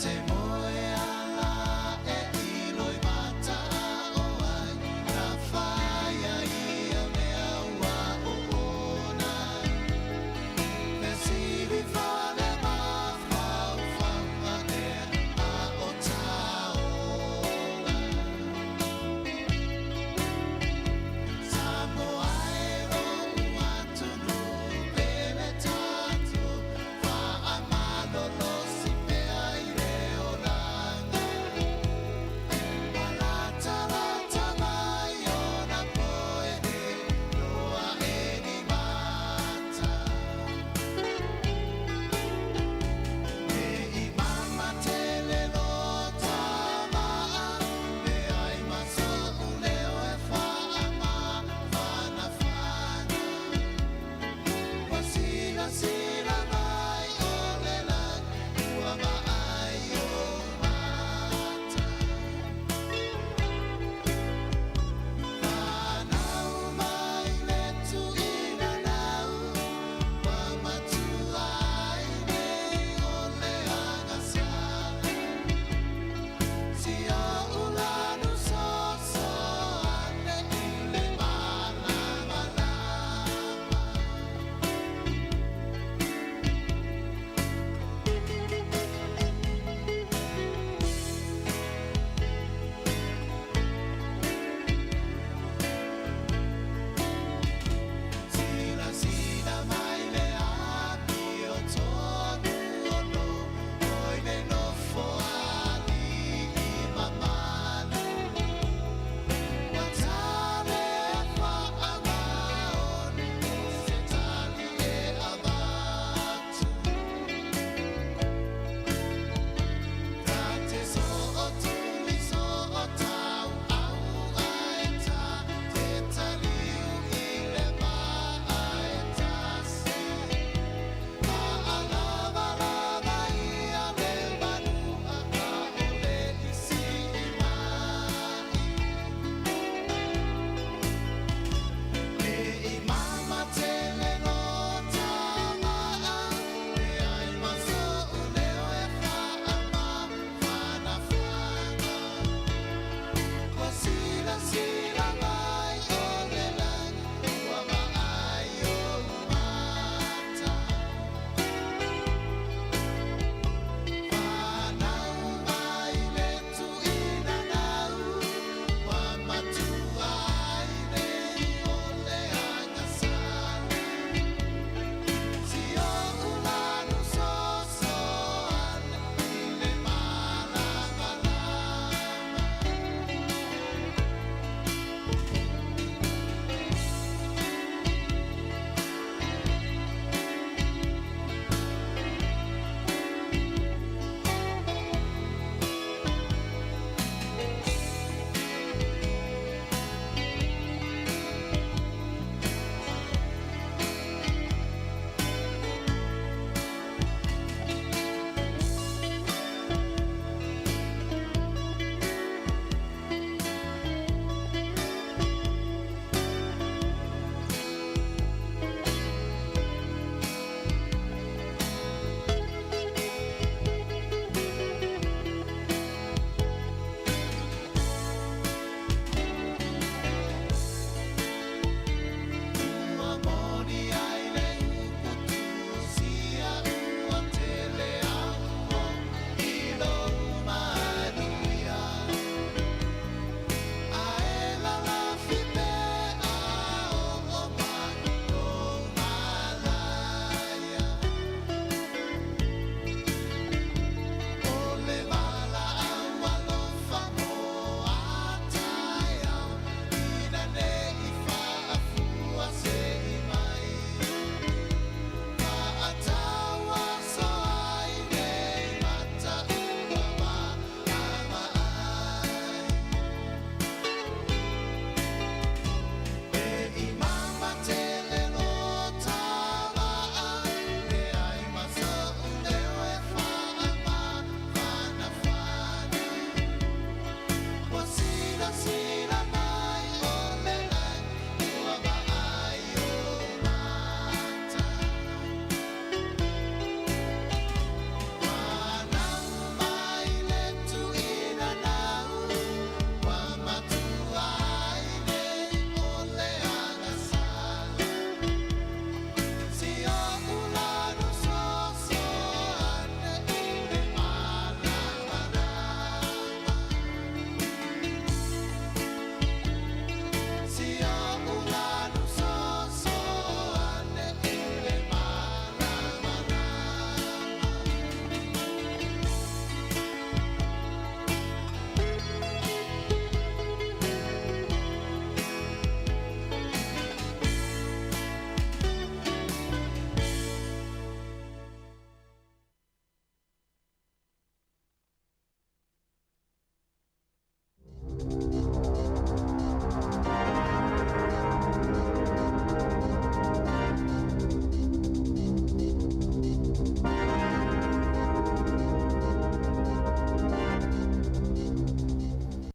Te moe ala e iloi mata o ai na wha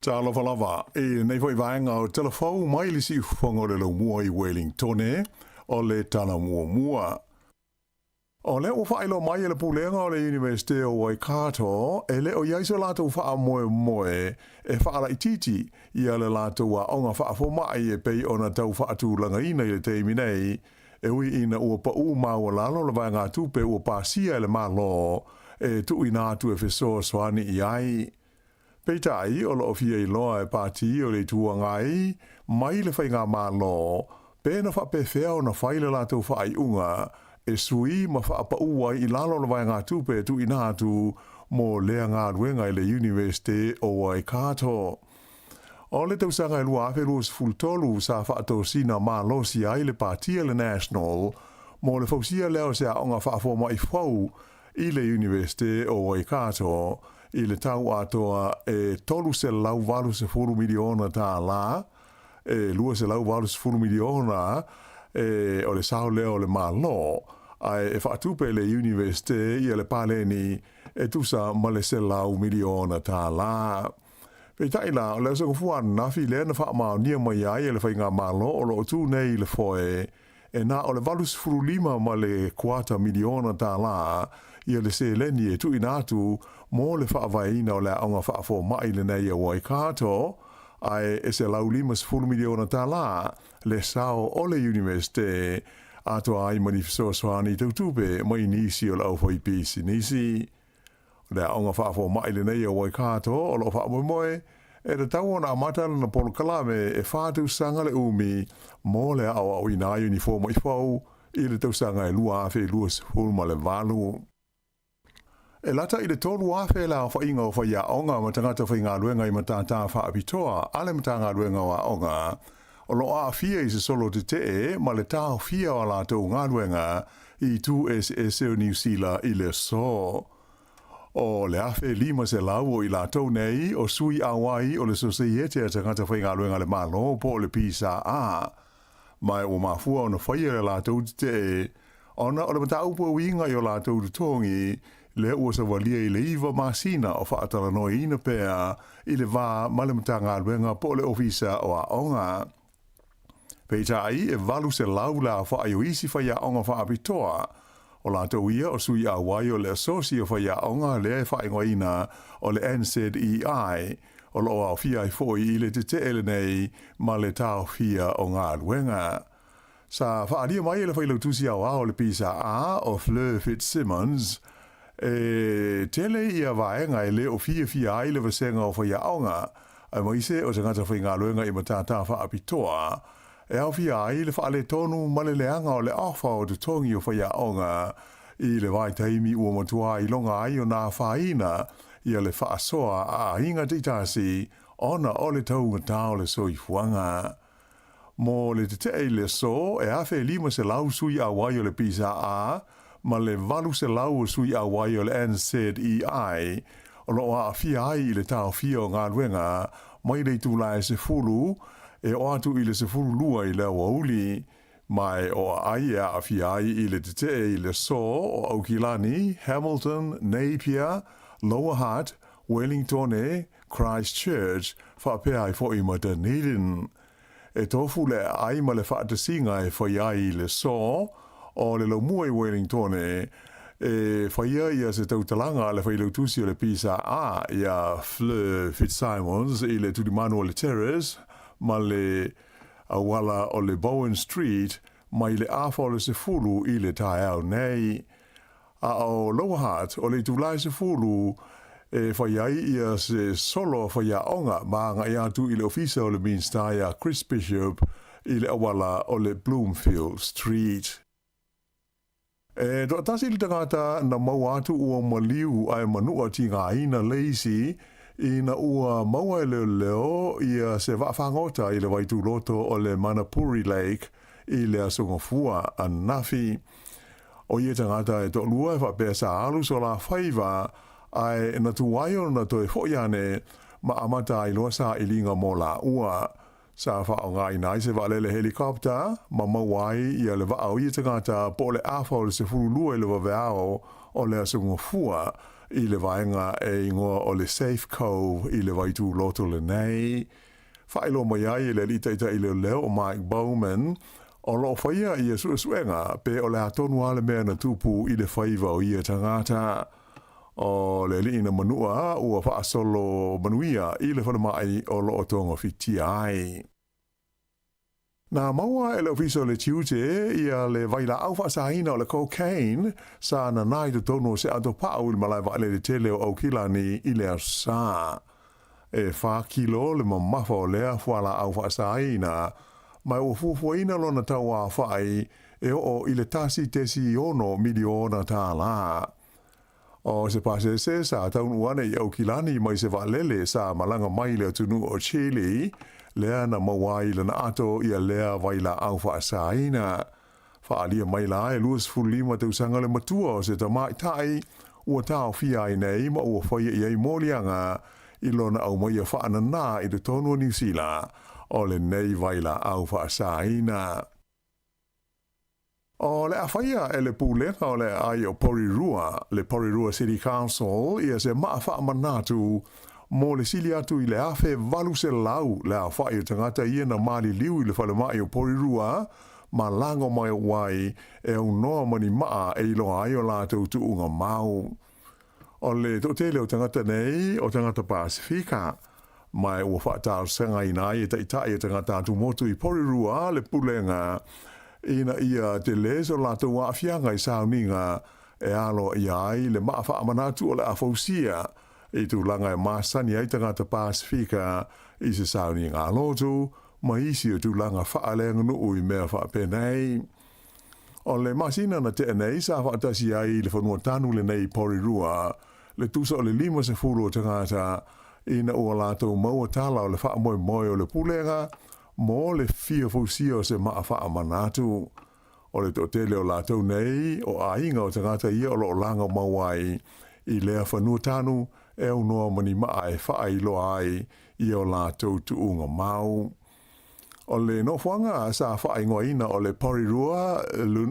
Talo falava nei foi vaenga o telefou mai le si fongo le lo mua I Wellington o le tana mua. O le o whaelo mai le pulenga o le University o Waikato e le o iaiso lato wha moe e whaala ititi ia le lato wa onga whaafo mai e pei ona tau whaatu langa ina I le teimi nei e ui ina ua pa u maua lalo le vaenga tupe ua pasia le malo e tu ina atu e fesoa soani I ai. Peitai o lo ofia I loa e pati o le tua ngai mai le whainga malo pēna whapewhea o na whaile lato whaai unga e sui ma whaapa uai I lalo le vaenga tupe tu ina atu mo lea ngā ruenga I le University o Waikato. O le tausanga e lua afe luas fultolu sa whaato sina malo si ai le patia le National mo le fausia leo se a onga whaafoma I whau I le University o Waikato I le tau atoa e tolu se lau walu se furu miliona tā la e lua se lau walu se furu miliona o le sao leo le malo ai e whaatupe le University I le paleni e tusa ma le se lau miliona tā la. Pei taila o le so fuan nafi le na wha mao nia mai ai e le whainga malo o lo tu nei le foe e na o le walu se furu lima ma le 4 miliona tā la ia le se leni e tu inatu mo le whaavaina o le aonga whaafo mai le nei a Waikato ai e se lau 5 miliona tā la le sao o le University ato ai manifesto soani tautupe mai nisi o le au fai pisi nisi. Le aonga whaafo mai le nei a Waikato o lo wha moe e le tau ona amata na polo kalame e whātu sanga le umi mo le au au ina uniforma I whau I le tau sanga e lua afe luas hulma le valu. E lata I le tolu afe la o whainga o whaia onga ma tangata whainga luenga I matata whaapitoa ale matanga luenga wa onga o lo a fia I se solo te te ma le tau fia o la tau ngā luenga I tu SSO New Zealand I le so. O le afe 5 se lau o I la tau nei o sui awai o le soseiete a tangata whainga luenga le malo po le pisa a. Mai o mafua o na whaia le la tau te te ona o le matau po winga I o la tau te tongi le ua sa walia I le iwa masina o whaatala noi ina pēa I le wā malematanga luenga po le ofisa o a onga. Peitai e walu se lau la whaaio isi whaia onga whaapitoa o la tau ia o sui a wai o le asosio whaia onga le whaingo ina o le NZEI o lo au fia I foi I le te ele nei ma le tau fia o ngā luenga. Sa whaaria mai le whailau tusi au o le pisa a o Fleur Fitzsimmons e tele ia vaenga I le o fia ai le vasenga o whaia aonga ai maise o tangata whainga luenga I matata whaapitoa e au fia ai le whaale tonu ma le leanga o le awha o te tongi o whaia aonga I le vai taimi ua matua I longa ai o nā whaina ia le whaasoa a hinga titasi ona o le taunga tau le soi fuanga. Mo le te le so e afe 5 se lau sui a wai o le pisa a ma le valu se lau o sui a wai o le NZEI o lo a fia ai I le tau fia o ngā luenga mai le tūlai se fulu e o atu I le se fulu lua I le wauli mai o ai a fia ai I le te I le so o Aukilani, Hamilton, Napier, Lower Hutt, Wellington e Christchurch whapea I fo I ma Dunedin. E tofu le ai ma le whaatasinga e whaiai le so o le laumua I Wellington e whaia ia se tautalanga le whailau tusi o le pisa a ia Fleur Fitzsimmons I le tudimano o le Terrace ma le awala o le Bowen Street ma I le awha o le sefulu I le tae au nei. A o Lower Hutt o le tūlai sefulu e whaiai ia se solo whaia onga ma ngai atu I le ofisa o le Minster ia Chris Bishop I le awala o le Bloomfield Street. E do tasi li tangata na mau atu ua maliu ai manua ti ngā ina leisi I na ua maua e leo ia se whaafangota I le waitu loto o le Manapuri Lake I le asongafua a Nafi. O ia tangata e to lua e whapea sa alu so la whaiva ai na tuwaio na toi whoiane ma amata I loa sa ilinga mo la ua. Sa whaonga I nai se walele helikopta ma mawai ia le wao ia tangata po le awha o le se furulua I le waweao o le asongafua I le vaenga e ingoa o le Safe Cove I le vaitu loto le nei. Whaelo mai ai le li teita I le leo o Mike Bowman, o lo whaia I e suenga pe o le atonu ale mea na tupu I le whaiva o ia tangata. O le li ina manua ua wha solo manuia I le whanamai o lo o tonga fiti ai. Nā maua e le ofiso le tiute ia le vaila au whaasahina o le cocaine sa na nai te tono se ato pao I malai wa le tele o Aukilani I le asa. E 4 kilo le mamafa o lea whala au whaasahina mai o fufuaina lona tau a whai e o I le tasi tesi ono miliona tā la. O se pase se sa taunu wane I Aukilani mai se valele sa malanga mai le tunu o Chile lea na mawai le na ato ia lea vaila au whaasaina. Whaalia mai la e luas fulima te usanga le matua o se tamai tai ua tau fia I nei ma ua whaia I ei molianga I lona au mai a whaanana I te tonu o New Zealand o le nei vaila au whaasaina. O le awhaia e le pūlenga o le ai o Porirua, le Porirua City Council, ia se maa wha manatu mo le sili atu I le awhe valu se lau le awhai o tangata ia na mali liu I le whale mai o Porirua, ma lango mai o wai e au noa mani maa e ilo ai o la tautu unga mau. O le totele o tangata nei, o tangata Pasifika, mai ua whaatar senga ina I ta itai o tangata atu motu I Porirua le pulenga, ina ia te leso la tau afianga I sauninga e alo ia ai le maa wha amanatu o le afausia e tu langa e masani ai tangata Pasifika I se sauninga alotu ma isi o tu langa wha alenga nuu I mea wha penei. O le masina na te nei sa wha atasi ai le whanua tanu le nei Porirua le tusa o le 5 o tangata ina ua la tau maua tala o le wha moe moe o le pulenga mo le fia fausia o se maa wha manatu. O le totele o la tau nei o ainga o tangata ia o lo langa mawai I lea whanua tanu e au noa mani maa e wha ilo ai I o la tau tuunga mau. O le nofuanga sa wha ingoa ina o le Porirua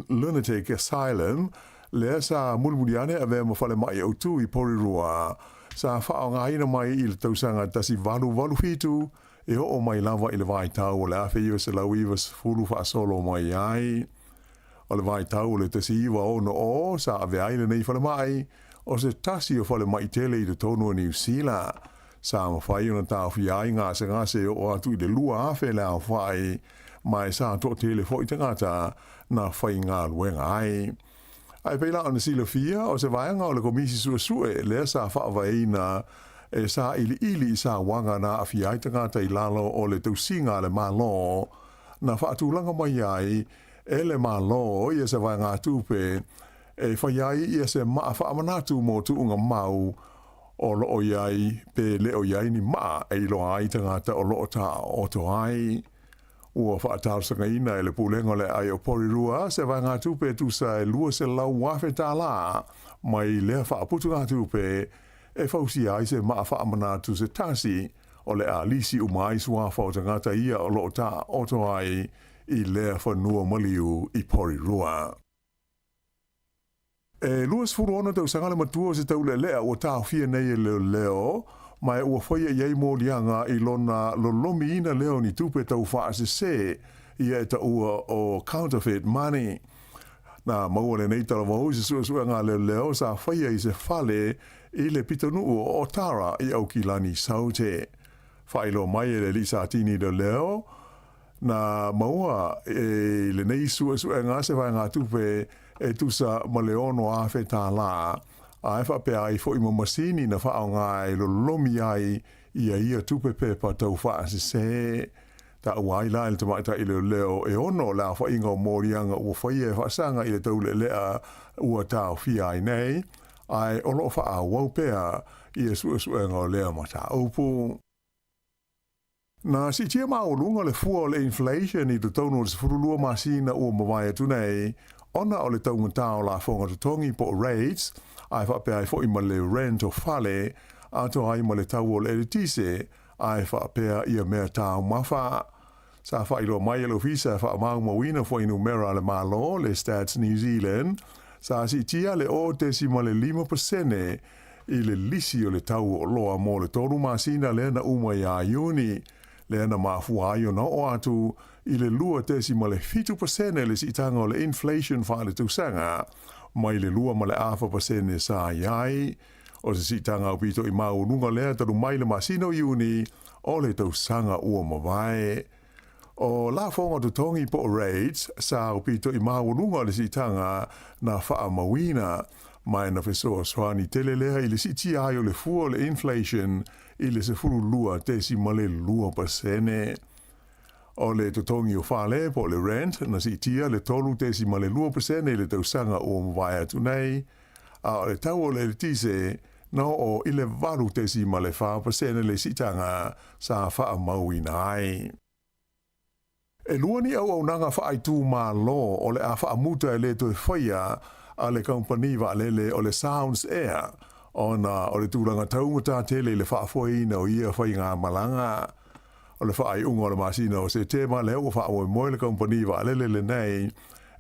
Lunatic Asylum lea sa mulmuliane a vea mawhale mai au tu I Porirua. Sa wha o ngā ina mai I le tausanga tasi valu fitu e o mai lava I le vai tau o le awhi iwa se lau iwa fulu wha solo mai ai. O le vai tau o le tasi iwa o no o sa ave aile nei whale mai o se tasi o whale mai tele I le tonu o New Zealand. Sa mawhai o na tau whi ai ngase o atu I le lua awhi le au whai mai sa to tele fo I tangata na whai ngā luenga ai. Ai peila o na sila fia o se vaianga o le komisi sue lea sa whaavaina e sa ili sa wanga na awhi ai tangata I lalo o le tausinga le malo na whaatulanga mai ai e le malo ia se vaianga tupe e whai ai ia se maa whaamanatu mo tuunga mau o loo iai pe leo iai ni maa e ilo ai tangata o loo ta oto ai. Ua whaatarusanga ina e le pulenga le ai o Porirua se vai ngā tupe tu sa e lua se lau wafe tā la mai lea whaaputu ngā tupe e whausi ai se maa whaamanatu se tasi o le a lisi umai suafa o tangata ia o loo tā oto ai I lea whanua maliu I Porirua. E luas furuona tau sangale matua se tau le lea o tā fia nei e leo mai ua whaia iei mō lianga I lona lolomi ina leo ni tupe tau whaase se ia e ta ua o counterfeit money. Nā maua le nei tala wau se sua ngā leo sa whaia I se whale I le pitanu o Otara I Aukilani saute. Whailo mai e le lisa tini leo na maua e le nei sua ngā se vai ngā tupe e tusa ma leono a whe tā la. A e whape ai fo I mamasini na whao ngai lo lomi ai ia tupe pepa tau whaase se. Ta uai la il tamaita I leo e ono la wha inga o morianga ua whaia e whaasanga I le tau lea ua tau fia ai nei. Ai olo wha wau pea ia sua ngā o lea mata upu. Na si tia maa o lunga le fua o le inflation I te tauno o se furulua masina ua mawai atu nei. Ona o le taunga tau la whonga tutongi po rates, ai whape ai fo I ma le rent o fale, ato ai ma le tau o le eritise, ai whape ia mea tau mawha. Sa whailo mai alo fisa wha mau mawina fo inu mera le malo, le Stats New Zealand, sa si tia le o te si ma le 5% i le lisi o le tau o loa mo le toru masina le na uma ia iuni, le na mafua aio na o atu i le lua tesi ma le 5% le sitanga o le inflation wha le tusanga, mai le lua ma le afa pasene sa iai, o se sitanga o pito i maununga lea taru mai le masino iuni o le tausanga ua mawai. O la fonga tu tongi po rates sa o pito i maununga le sitanga na wha mawina, mai na fesoa swani tele lea i le siti ai o le fua le inflation i le se furu lua tesi ma le lua pasene. O le tutongi o whale po le rent na sitia le tolu tesi ma le lua pasene i le tausanga o mawai atu nei, a o le tau o le tise no o i le varu tesi ma le wha pasene le sitanga sa wha mawina ai. E luani au nanga wha ai tū mā lo o le a wha muta e le to e whaia a le company wa lele o le Sounds Air o le tūranga taungata tele le wha foina o ia whai ngā malanga o le wha ai unga o le masina o se tema leo o wha o moe le company wa lele le nei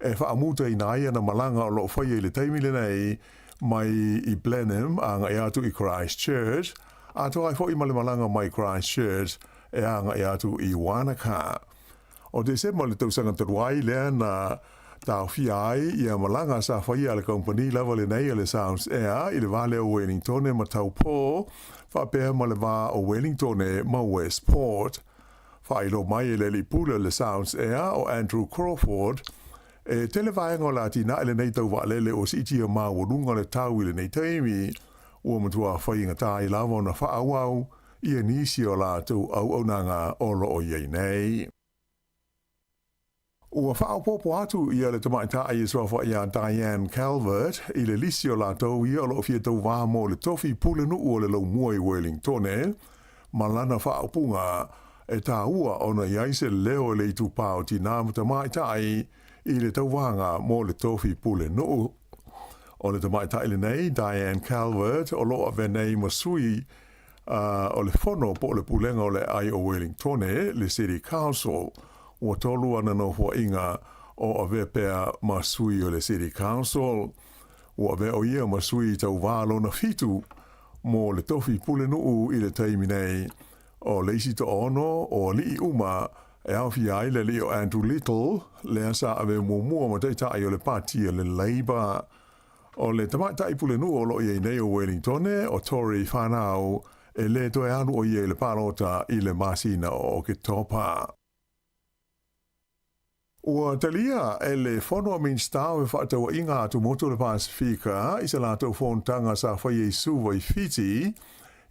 e wha muta i nāia na malanga o lo whaia i le taimi le nei mai i Blenheim a ngā atu i Christchurch a to ai whai ma le malanga mai Christchurch e a ngā atu i Wanaka. O te se mo le tausanga taruai lea na tau fiai ia malanga sa whaia le company lava le nei le Sounds Air i le vale o Wellington ma tau pō whapea ma le vā o Wellington ma Westport. Whailo mai le li pula le Sounds Air o Andrew Crawford e televaenga o la tina ele nei tau waalele o siti a maa warunga le tau ile nei taimi ua matua whainga tā i lava o na whaawau i nisi o la tau au nanga o lo o iei nei. Ua whaapopo atu i le tamaita ai so fa ia Diane Calvert i le lisi o la tau i o lo fia tau wā mo le tofi pule nu o le lau mua i Wellington malana whaapunga e tā ua o na iaise leo le itu pāo ti nāma tamaita ai i le tauwanga mo le tofi pule nu. O le tamaita ile nei Diane Calvert o lo a venei masui o le fono po le pulenga o le ai o Wellington le City Council ua tolu ana no hua inga o a vepea masui o le City Council. Ua ve o ia masui tau wālo na fitu mo le tofi pule nuu i le taimi nei o leisi to ono o li uma e au fi ai le li o Andrew Little le asa ave mua ma teita ai o le pati o le Labour. O le tamaita i pule nuu o lo i nei o Wellington o Tory whanau e le to e anu o i le palota i le masina o ke topa. Ua talia e le fono a min stau e whaataua inga atu moto le Pasifika i se lātou whontanga sa whai e suwa i Fiji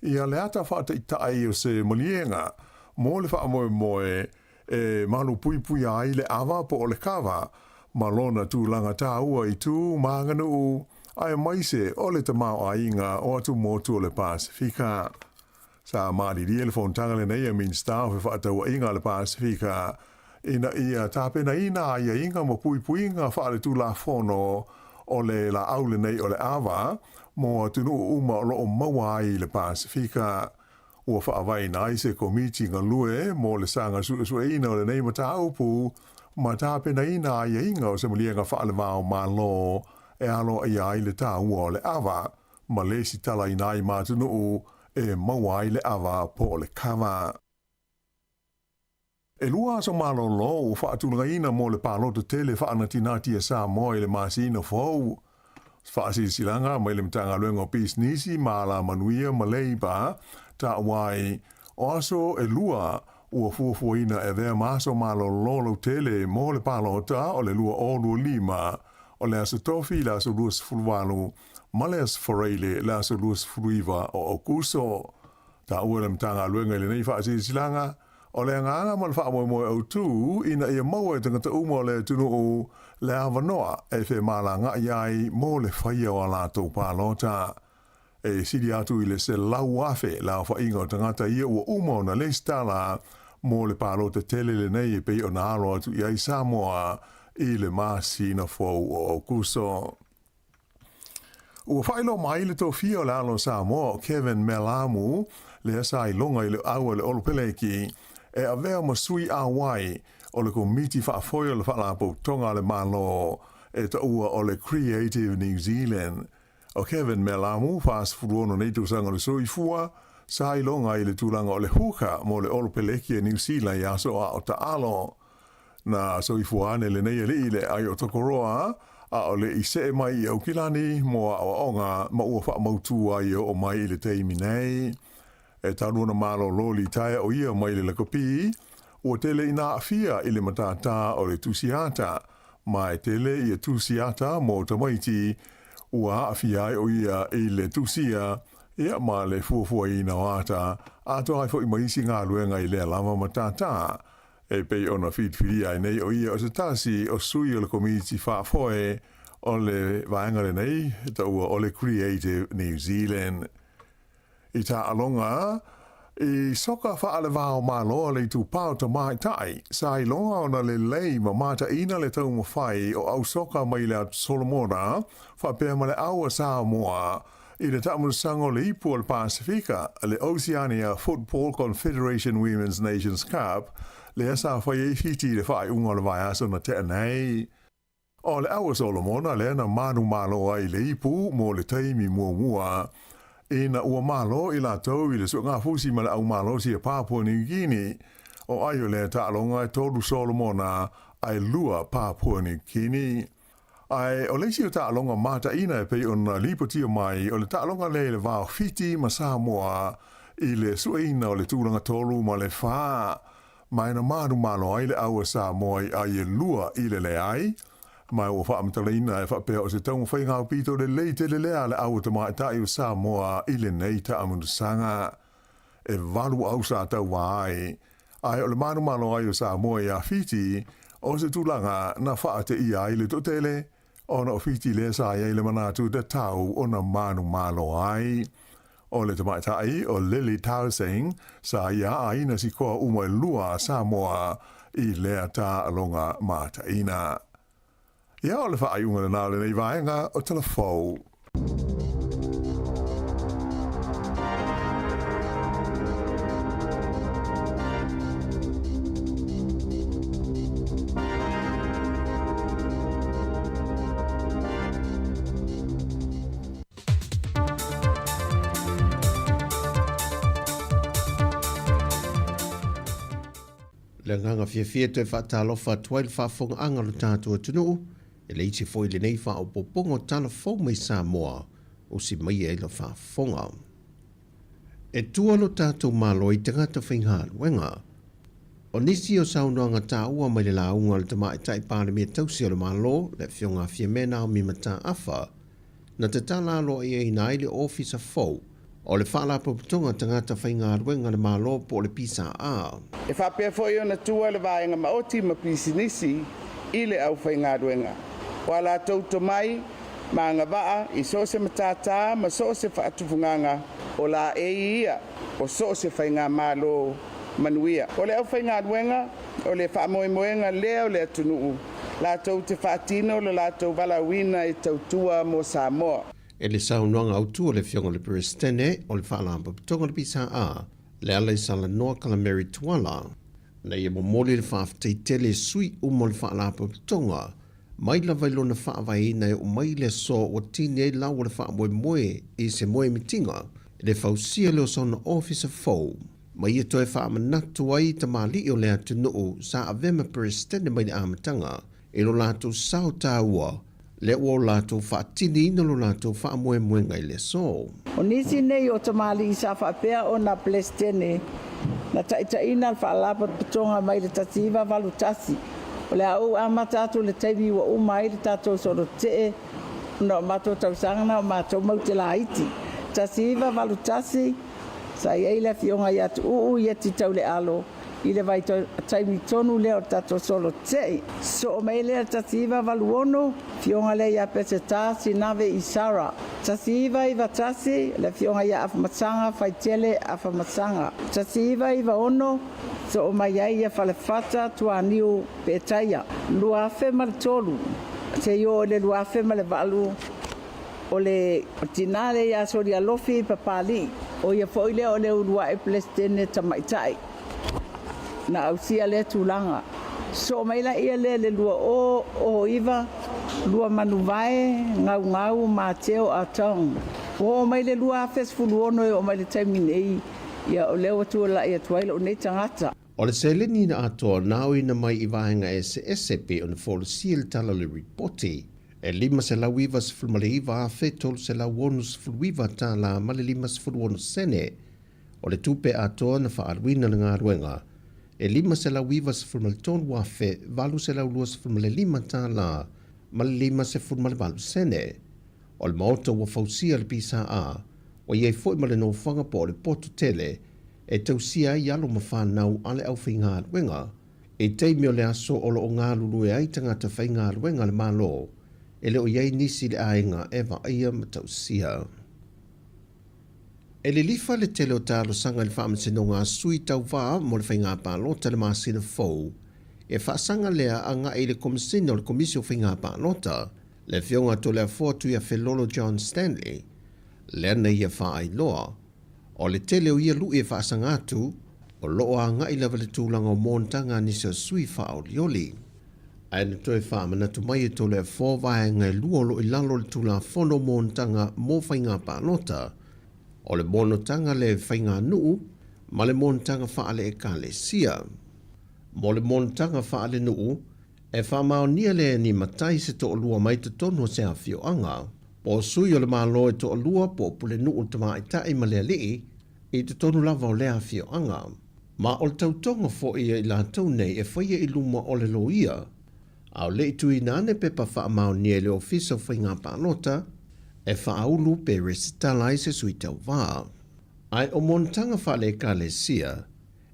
i a le ata whaata i tae o se malienga mo le wha moe e manu pui ai le awa po o le kawa ma lona tūlanga tā ua i tū manganu ai maise o le tamau a inga o atu moto le Pasifika. Sa maari lia le whontanga le nei a min stau e whaataua inga le Pasifika ina ia tāpena ina ia inga mo pui inga whaare tū la whono o le la aule nei o le awa mo tunu uma o loo maua ai le Pasifika. Ua whaawai na i se komiti ngā lue mo le sanga sue ina o le nei mata aupu ma tāpena ina ia inga o se mulia ngā whaale wāo mā lo e alo ia ai le tā ua o le awa ma le si tala ina i mā tunu e maua ai le awa po le kawa. E lua so malo lo o whaatulanga ina mo le pāloto tele whaanatinati e Sāmoa i le masina fau. Whaasi silanga mai le mtanga luenga o pisnisi ma la manuia ma leiba ta wai o aso e lua ua fuafuaina e vea maso malo lolo tele mo le pālota o le lua o lua lima o le aso tofi le aso luas fulwalu ma le aso foreile le aso luas fuluiva o okuso. Ta ua le mtanga luenga i le nei whaasi silanga o le nganga ma le wha moe au tū ina ia maua e tangata uma o le tunu o le awanoa e whe mala ngā iai mo le whaia o alatou pālota. E siri atu i le se lau afe la wha inga o tangata ia ua uma o na le stala mo le pālota tele le nei e pei o na alo atu iai Sāmoa i le masina fau o kuso. Ua whailo mai le tōwhia o le alo Sāmoa Kevin Melamu le asa i longa i le aua le olopeleki e a vea masui a wai o le komiti whaafoi o le whalapo tonga le malo e ta ua o le Creative New Zealand. O Kevin Melamu, fast furuono nei tu sanga le soifua, sa i longa i le tūlanga o le huka mo le olo peleki e New Zealand i aso a o taalo. Na soifuane le nei le ile ai o tokoroa, a o le ise mai i au kilani mo a onga ma ua wha mautua i o mai i le teimi nei. E taruna malo loli tae o ia mai le kopi, ua tele ina afia i le matata o le tusiata, ma e tele i e tusiata mo tamaiti, ua afia o ia i le tusia, ia ma le fuafua i na wata, a toa fo i maisi ngā luenga i le alama matata, e pei ona whitwhiria i nei o ia o se tasi o sui o le community whaafoe o le vaenga le nei, taua o le Creative New Zealand. I ta alonga, i soka wha ale vāo māloa le tu pāo ta mai tai, sa i longa ona le lei ma mata ina le tau mawhai o au soka mai le Solomona, wha pēr ma le aua Sāmoa, i le tamusango le ipu o le Pasifika, le Oceania Football Confederation Women's Nations Cup, le asa whai e fiti le whai unga le vai aso na te anei. O le aua Solomona le ana manu māloa i le ipu mo le teimi mua. Ina ua malo i la tau i le su ngā fusi ma le au malo si a Papua New Guinea. O aio le ta'alonga e tolu Solomona ai lua Papua New Guinea. Ai o leisi o ta'alonga mata ina e pei ona lipotia mai o le ta'alonga le vāo fiti ma Sāmoa i le sueina o le tūranga tolu ma le whā. Mai na manu malo ai le aua Sāmoa i ai e lua i le ai. Mai o wha amataleina e whapea o se taunga whai ngā pito le leite le lea le aua tamai tai o Sāmoa i le nei ta amunusanga. E walu au sa tau wai. Ai o le manu malo ai o Sāmoa i a fiti, o se tūlanga na wha te ia i le totele, o na o fiti le sa i le manatu te tau o na manu malo ai. O le tamai tai o Lily Tausing, sa ia ai na si koa umai lua Sāmoa i lea ta alonga mataina. Ia o le whaaiunga na nāle nei vaenga o telefou. Le nganga fia te whaatalofa tuail whaafonga anga lo tātua tunuu, e le iti foi le nei wha o popongo tala fau mai Sāmoa, o si mai e la whaafonga. E tua lo tātou malo i tangata whainga wenga, o nisi o saunoanga tā ua mai le launga le tamai tai pāre mea tausi o le malo, le whionga fia mena o mi mata awha, na te tala alo i nai le ofisa fau, o le whaala paputonga tangata whainga wenga le malo po le pisa a. E whapea foi ona tua le vaenga maoti ma pisinisi i le au whainga wenga. Wala tauto mai, ma ngā waa i so se matata ma so se whaatufunganga o la e ia o so se whainga malo manuia. O le au whainga wenga, o le whaamoemoenga lea o le atunuu. La tau te whaatino le la tau walawina i tautua mo Sāmoa. E le saunoanga autua le whionga le Perestene o le whaalamba putonga le pisa a, le ala i sala noa kala Mary Tuala. Nei e momoli le whaaftei tele sui umo le whaalamba putonga, mai la vailo na whaawai na e o mai le so o tine e lau le whaamoe moe i se moe mitinga, le whausia leo sona officer fau. Mai e toe whaamanatu ai ta mali o lea tunuu sa avema Perestene mai le amatanga, e lo lato sao tāua, le o lato whaatini ina lo lato whaamoe moe ngai le so. O nisi nei o tamali i sa whaapea o na Palestine, na taitaina al whaalapa putonga mai le tasiva valu tasi. O le au amatatu le taiwi wa umai le tatou soro te no mato tausanga o mato mau te laiti. Tasiva valu tasi, sa i eile fionga i atu uu i ati tau le alo. I le vai taimi tonu leo tato solo te. So o mei lea tasiva valuono, fionga le ia pese tasi nave i Sara. Tasiva i vatasi, le fionga ia afamasanga, faitele afamasanga. Tasiva i vaono, so o mai ai ia falefata tua niu petaia. Luafe maltolu, se yo le luafe male valu, o le tinale ia sori alofi papali. O ia foile o le urua e Palestine tamaitai. Na ausia le tulanga. So mai la ia le lua o iva lua manuvae, ngau mateo a tong. O mai le lua festival ono o mai le taiminei ia o leo tua la ia tuaila o nei tangata. O le seleni na atoa nao ina mai i vahenga SSP o na folosia le tala le reporti. E lima se lau iwa se fulmale iwa a fetol se lau wonu se fulu iwa ta la male lima se fulu wonu sene. O le tupe atoa na whaaruina na ngā ruenga. E lima se lau iwa se fulmale tonu wafe, valu se lau lua se fulmale lima ta la male lima se fulmale valu sene. O le maota ua fausia le pisa a, o iei foi male no whanga po le poto tele, e tausia i alo mawhanau ale au whi ngā ruenga. E teimi o le aso o lo o ngā lulu e ai tangata whi ngā ruenga le malo. E leo iei nisi le ainga ewa ia matausia. E le lifa le tele o talo sanga le whaamisino ngā sui tau wā mo le whainga pālota le māsina fau. E whaasanga lea a ngā e le komisino le komisio whainga pālota, le whionga to lea fōtu ia Felolo John Stanley, lea nei ia whaai loa. O le tele o ia lu e whaasanga atu, o loo a ngā ilawa le tūlanga o mōntanga nisa sui whaau lioli. Aina toi whaamana tu mai e to lea fōwae ngai luolo i lalo le tūla whono mōntanga mō whainga pālota, o le monotanga le whainga nuu, ma le monotanga whaale e ka le sia. Mo le monotanga whaale nuu, e whamao nia le ni matai se to lua mai te tonu se a fio anga, po sui o le malo e to lua po pule nuu tama i tae ma le alii, i te tonu lava o le a fio anga. Ma o le tautonga fo ia i la tau nei e whaia i luma o le loia, au le i tui nane pepa whaamao nia le ofisa whainga pālota, e whaaulu pe resitalai se sui tau wā. Ai o montanga whale ka le sia,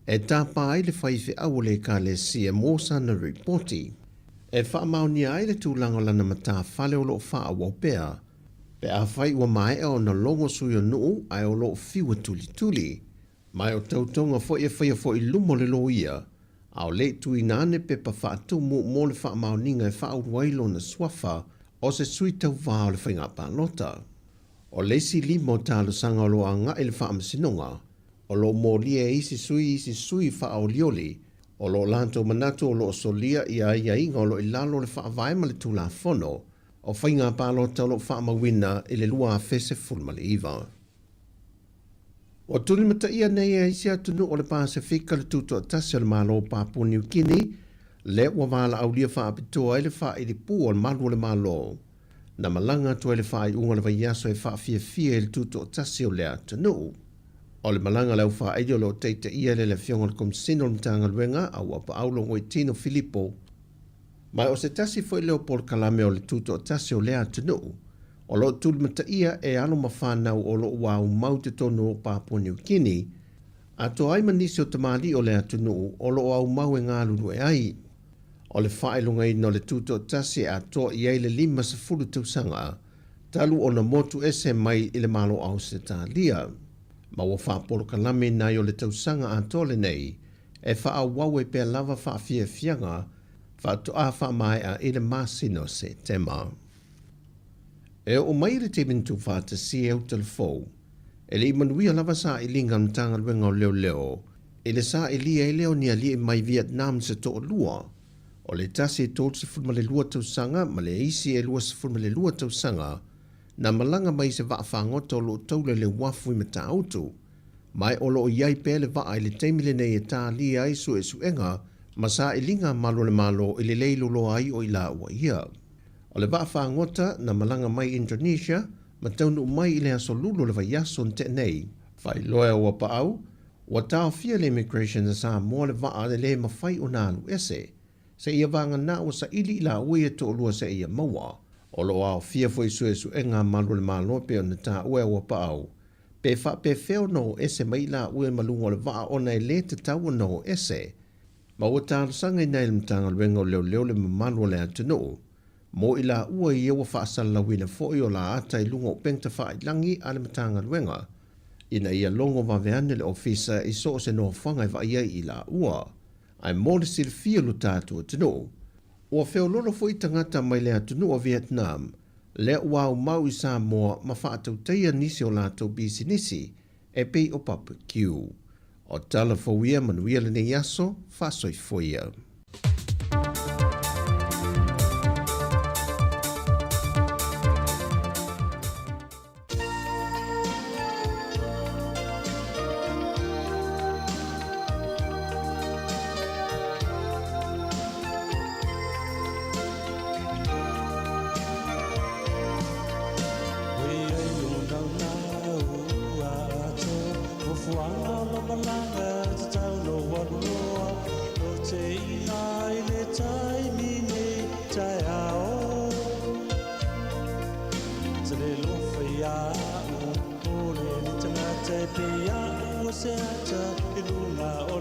e tāpā ai le whaiwhi au le ka le sia mō sana reporti. E whaamau ai le tūlanga lana mata whale o loo wha wapea, pe a whai ua mai e o na longo sui o nuu ai o loo whiwa tuli tuli. Mai o tautonga fo ia whaia fo i lumo le loia, au le tui nane pe pa whaatumu mō le whaamau ninga e whaaurwailo na swafa o se sui tau wā o le whainga pālota. O lesi limo tālu sanga o loa ngā ele whaamasinonga, o lo mōlia e isi sui whaau lioli, o lo lanto manatu o lo solia ia inga o lo ilalo le whaavaima le tūla whono, o whainga pālota o lo whaamawina i le lua a fese fulmale iwa. O tuli mata ia nei e isi atunu o le Pasifika le tuto atasi o le malo Papua New Guinea, le ua wala au lia whaapitoa e le wha i le pū o le malu o le malo. Na malanga tu e le wha i unga le vaiaso e wha fia e le tuto atasi o le atunu. O le malanga lau wha i lo teite ia le fionga le komisino le mtanga luenga au apa aulo ngoi Tino Filippo. Mai o se tasi fo i leo Paul Kalame o le tuto atasi o le atunu. O lo tuli mata ia e alo mawhanau o lo wau mau te tono o Papua New Guinea, a to ai manisi o tamali o le atunu o lo wau mau e ngā lulu e ai. O le whaelunga i no le tuto tasi a to i eile 5 tausanga, talu o na motu ese mai i le malo au se tā lia. Ma wa whaapolo kalame nai o le tausanga a tole nei, e wha wau e pia lava wha fianga, wha to a wha mai a i le masino se tema. E o mai le te mintu wha te si e utalfou, e le imanuia lava sa i linga mtanga luenga o leo, e le sa i lia e leo ni a lia mai Vietnam se to lua, o le tasi e tōtu se fulma le lua tausanga, ma le isi e lua se fulma le lua tausanga, na malanga mai se vaa whangota o lo taule le wafu i mata autu, mai o lo iai pēle vaa i le teimile nei e tā lia ai su e suenga, ma sa i linga malo le malo i le leilo lo ai o i la ua ia. O le vaa whangota na malanga mai Indonesia, ma taunu mai i le aso lulu le vaiaso nte nei, whai loa ua pa au, wa tau fia le immigration na Sāmoa le vaa le mawhai o nālu ese, se ia vanga na o sa ili la ue to lua se ia maua, o lo au fia foi su e ngā malu le malo pe o na tā ue ua pa au, pe wha pe feo no ese mai la ue malunga le vaa o nei le te tau no ese, ma o tālu sanga i nei le mtanga luenga o leo le mamalu le atunu, mo i la ua i ewa whaasala la wina foi o la ata i lunga o pengta wha i langi a le mtanga luenga, ina ia longo waweane le ofisa i so se no whanga i ia i la ua, ai mōle sili fia lu tātua tino. Ua wheo lolo fo i tangata mai le atunu o Vietnam, le wau mau i Sāmoa ma whaatau teia nisi o lātou bisinisi, e pei o Papa Q. O tala fawia manuia le nei aso, whasoi foia.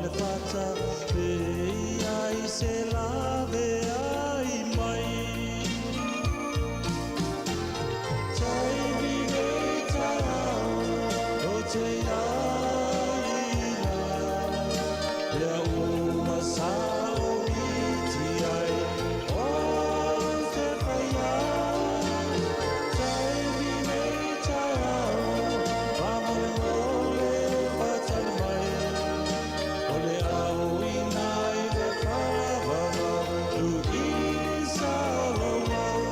le fata pe ai se lave ai mai tai mi nei tai au o te ai la uma sao i ti ai o te whaia tai mi nei tai au wamole mole whatana mai o le au i nai le wharawara tu i sao lau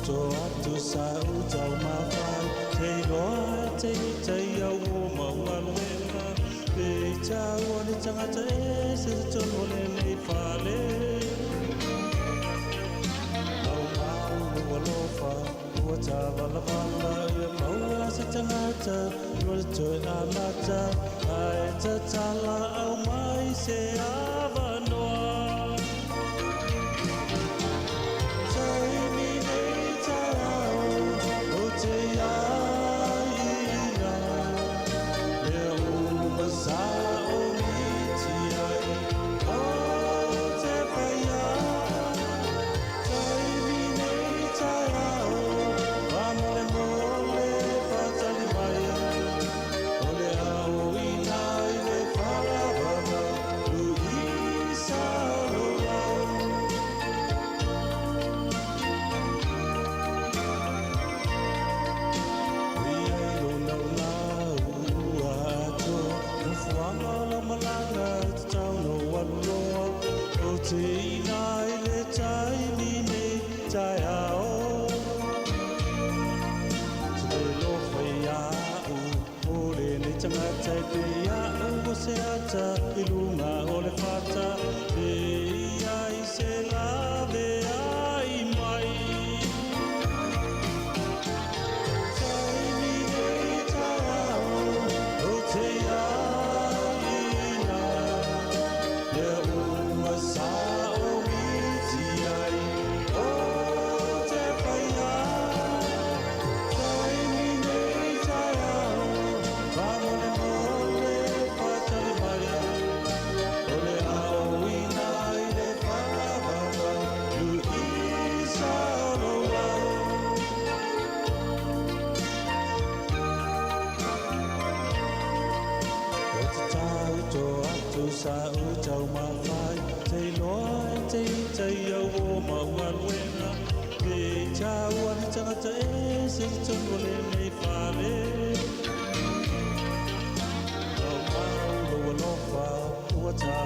to atu sa utau mawhai te loa te au o maualuenga pe tau ane tangata e se tono le nei whale au mau ua lofa ua ta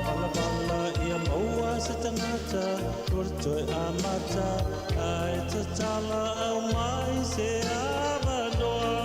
wala ia maua se tangata ua toi a mata ai ta tala au mai se awanoa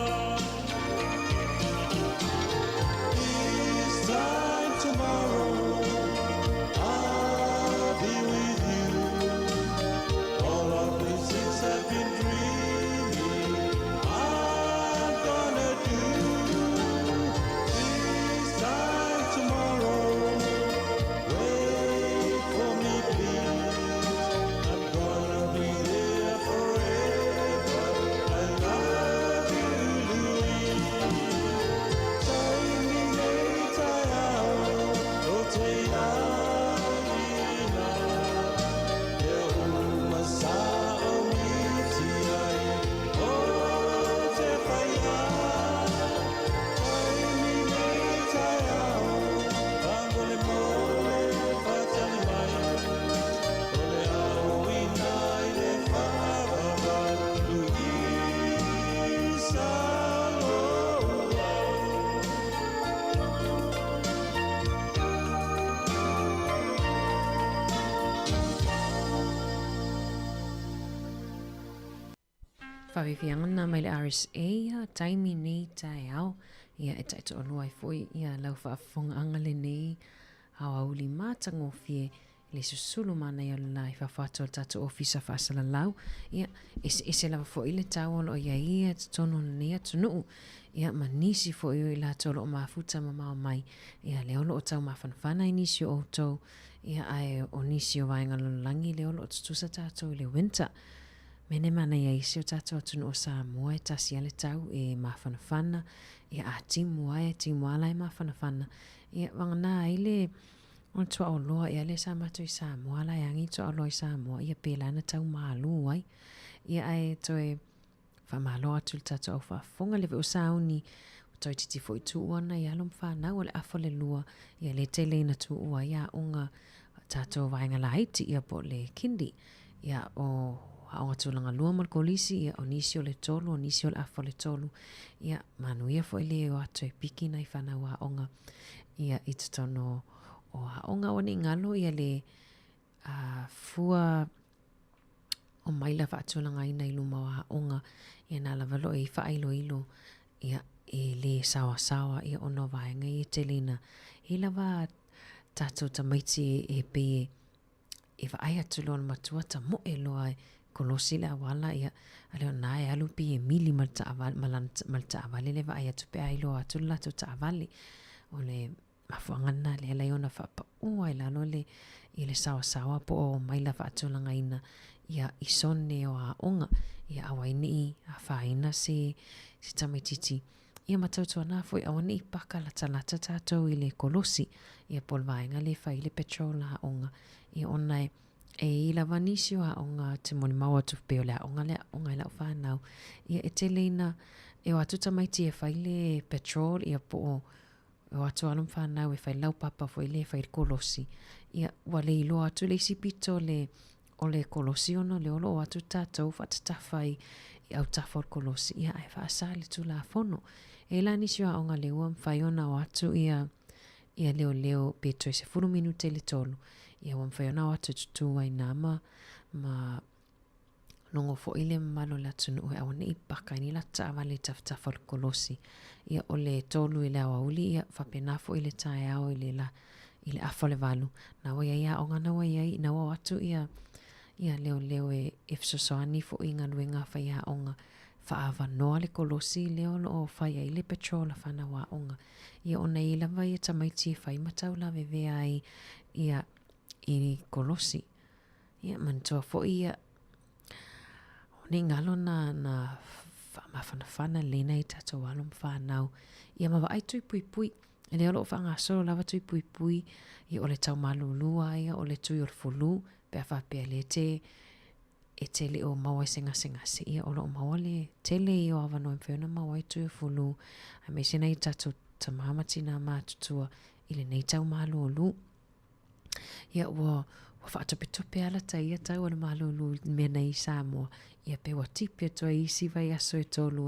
Whawhiwhiangana mai le RSA ia taimi nei tai au ia e taito olua i fwoi ia lau whaafonga anga le nei hawa uli mātango fie le susulu mana ia la i whawhato tato ofisa whaasala lau ia ese lawa fwoi le tawolo ia ia tono nei atunu ia manisi fwoi i la tolo o mafuta mamao mai ia leolo o tau mawhanwhana inisi o tau ia ai o nisi o vaenga langi leolo o tutusa tato i le winter Mene mana ia isi o tātou atunu o Sāmoa e tasi ale tau e mawhanawhana, ia a timu ala e mawhanawhana. Ia wangana ile on tua o loa ia le Sāmatu i Sāmoa la yangi tua o loa i Sāmoa, ia pēlana tau mālu ai. Ia ai toi whamaloa atu le tātou au whafonga lewe o Sāuni, o toi titi fo i tuuana i alom whanau o le afo le lua, ia le te leina tuua ia unga tātou vaenga la haiti ia po le kindi, ia o aonga tūlanga lua mal kolisi, ia o nisi o le tolu, o nisi o le afo le tolu, ia manu ia fo ile o atu e piki na i whanau aonga, ia i tatono o aonga o ni ngalo, ia le fua o maila whaatūlanga ina ilu mawa aonga, ia nā lavalo e whailo ilo, ia e le sawa sawa, ia ono vaenga i te lina, i lava tātou tamaiti e pe e vai atu loa matua ta mo e loa kolosi le awala ia aleo nae alu pi e mili malta avale le vai atu pe ai loa atu la tu ta avale o le mafuangana le ala iona whapa ua i lalo le i le sawa sawa po o maila whaatu langa ina ia isone o a onga ia awaini i a whaina se tamaititi ia matautua nā foi awane i paka lata tātou i le kolosi ia polvaenga le whai le petrol a onga ia onai e ila vanisi o a onga te moni maua tu peo le a onga i lau whanau ia e te leina e o atu tamaiti e whai le petrol ia po o atu alum whanau e whai lau papa foi le whai kolosi ia wale ilo atu le sipito o le kolosi ono le olo o atu tātou whatatawhai i au tafo kolosi ia e whaasa le tu la fono e la nisi o a onga le ua mwhaiona o atu ia leo peto e se 10 minute le tolu ia ua mwhaiona o atu tutu ai nama ma longo fo ile malo la tunu e awane i paka ni la taavale taftafa le kolosi ia o le tolu i le awauli ia whapena fo ile tae au i le afo le valu na wa ia onga na wa ia na wa atu ia leo e fsosoani fo inga nuenga whai a onga whaava noa le kolosi leo o whai ai le petrol whana wa onga ia ona i lava ia tamaiti e whai matau la vevea ai ia i kolosi ia mantua fo ia ni ngalo na whamawhanawhana lena i tatou alom whanau ia mawa ai tui pui e leo loo whangasoro lava tui pui ia o le tau malulua ia o le tui o le fulu pea whapea le e tele o maua senga se ia o loo maua le tele i o awano e whiona maua i tui o fulu a me sena i tatou tamamati na mātutua i le nei tau malulu ia ua whaatopetope ala ta ia tau ala malulu mena i Sāmoa ia pe wa tipe toa isi vai aso e tolu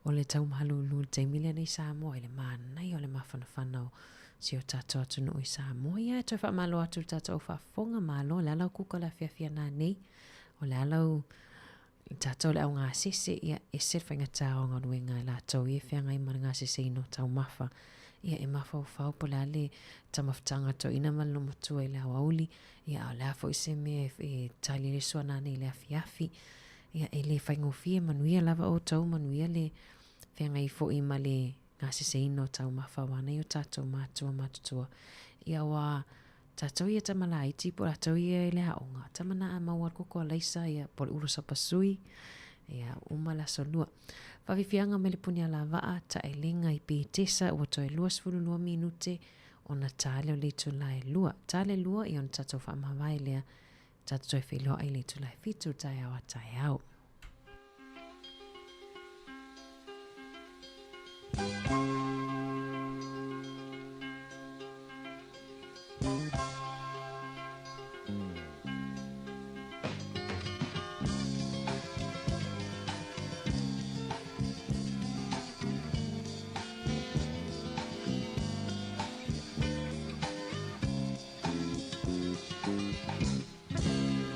o le tau malulu te milia i Sāmoa i le mana i o le mawhanawhana o si o tato atu no i Sāmoa ia e toi wha malo atu tato o whafonga malo le alau kuka la whiawhia nā nei o le alau tato le au ngā sese ia e set whainga tāo ngā ruenga i la tau ia whianga i mana ngā sese ino tau mawha ia e mafa o whao po le ale tamaftanga to ina malo matua i le awauli ia o le afo i se mea e tali le sua nane i le afiafi ia e le whaingofia manuia lava o tau manuia le whianga i fo i ma le ngā sese ino tau mawha wana i o tatou mātua ia wa tatou ia tamalaiti po tatou ia i le haonga tamana a mauar koko laisa ia po le urusa pasui ia umala solua whawhiwhianga me le puni ala waa ta e lenga i pētesa ua toi 22 minute o na tāle o leitu lai lua tāle lua i on tatou whamawai lea tatou toi whiloa i leitu lai fitu tai au a tai au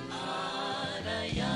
Ana ya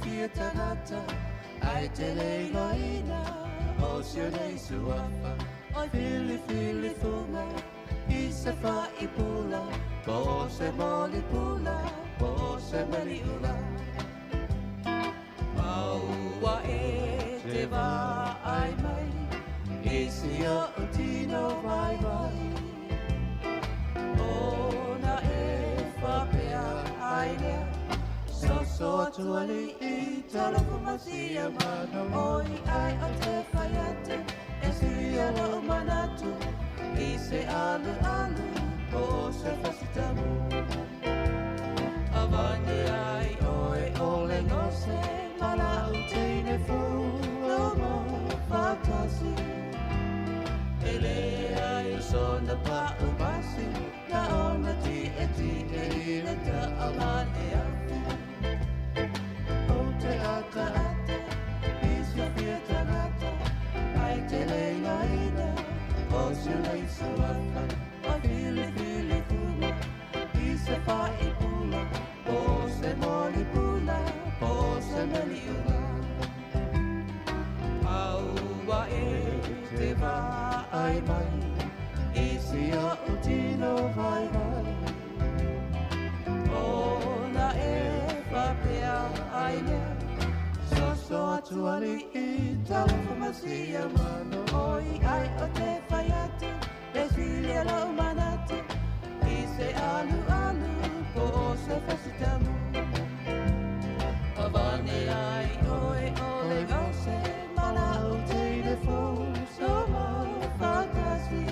fia tangata ai te leinoina o sio nei suafa oi fili funga i se fa i pula po se moli pula po se meli ula maua e te va ai mai i si o tino vai vai ona e fa pea ai lea so atuali i tala kumasia mano oi ai o te whaiate e si ala o manatu i se alu o se whasitamu avani ai oe ole no se mala utine fu no mo fatasi ele ai o sona pa umasi na ona ti e ire ta amane afi te ata Isla fieta nata ai te leina ina o si lei suafa o fili fuma i se fa i pula o se moli pula o se meli ula aua e te va ai mai i si a utino vai vai ona e whapea ai lea so atuali i tala whamasia mano oi ai o te whaiate e filia lau manate i se alu po o se whasitamu avane ai oe ole gause malau teine fo so mau whakasi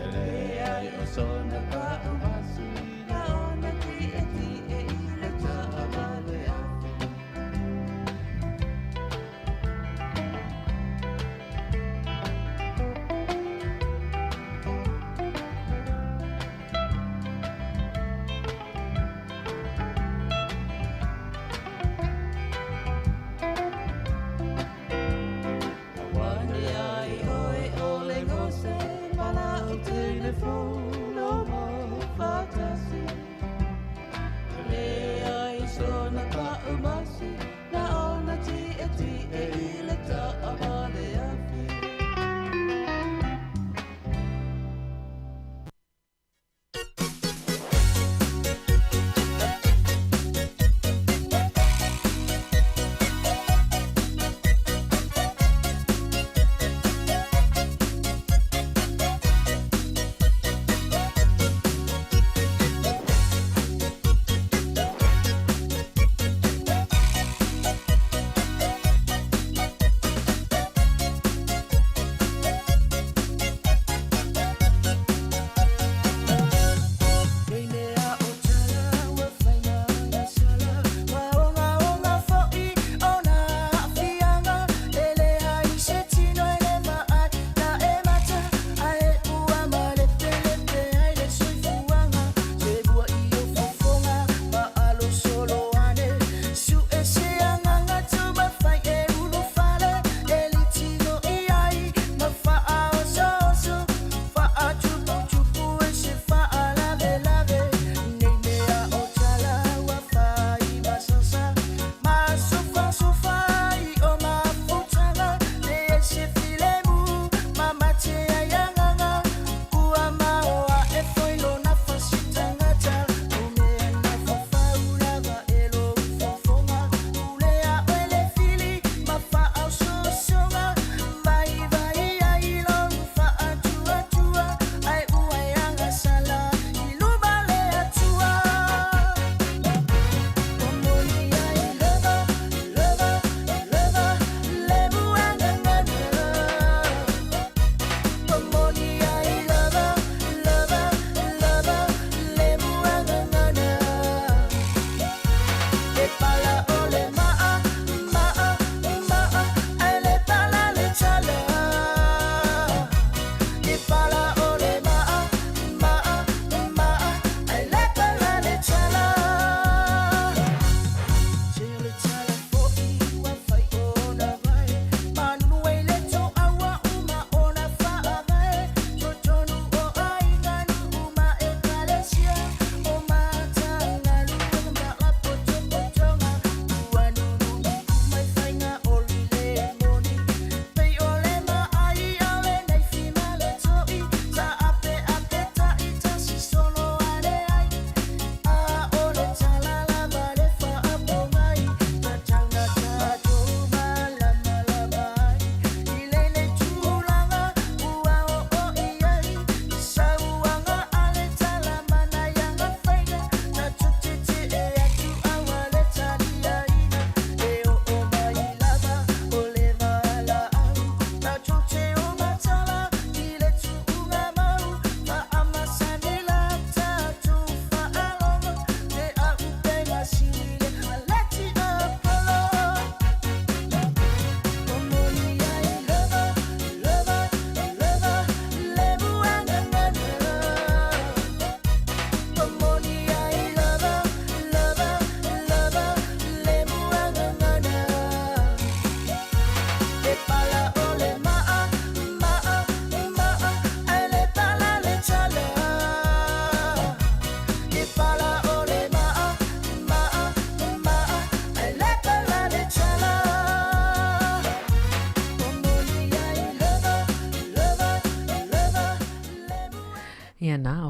ele ai o sona ka umasi na ona ti e ile ta amale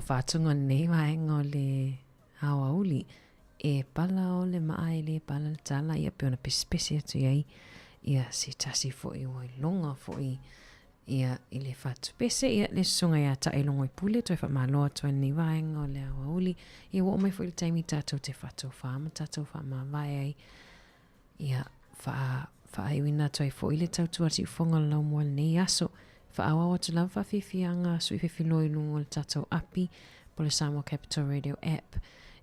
whātunga nei vaenga o le hawa uli. E pala o le maa le pala le tala ia peona pespese atu iai. Ia si tasi fo i wai longa fo i. Ia i le whatu pese ia le sunga ia ta e longo i pule. Toi wha maloa toi nei vaenga o le hawa uli. Ia wo mai fo i le taimi tātou te whatu whaama tātou whaama vai ai. Ia whaaiwina toi fo i le tautua ti ufonga lau mua nei aso. Whaawawa tu lau whawhiwhianga sui whiwhiloi lungo le tātou api po le Sāmoa Capital Radio app.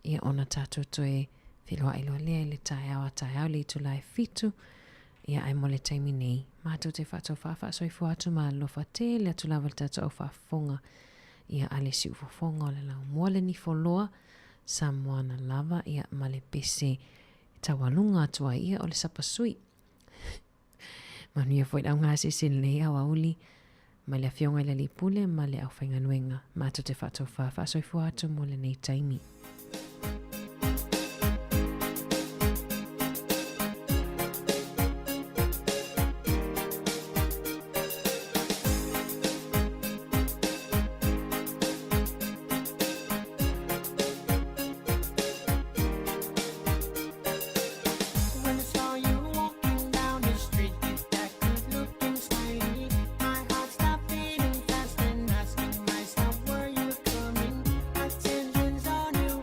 Ia ona tātou toi whiloa ilo lea le tai au le tu lai fitu. Ia ai mo le taimi nei. Mātou te whātou whawha soi fuatu ma lofa te le atu lawa le tātou whaafonga. Ia ale si ufofonga o le lau mua le ni foloa. Samoa na lava ia ma le pese tawalunga atua ia o le sapasui. Manuia fwoi au ngase sin le awa uli. Ma le afionga le li pule ma le au whainganuenga. Mātou te whātou whawha soi fuatu mo le nei taimi. Attentions on you.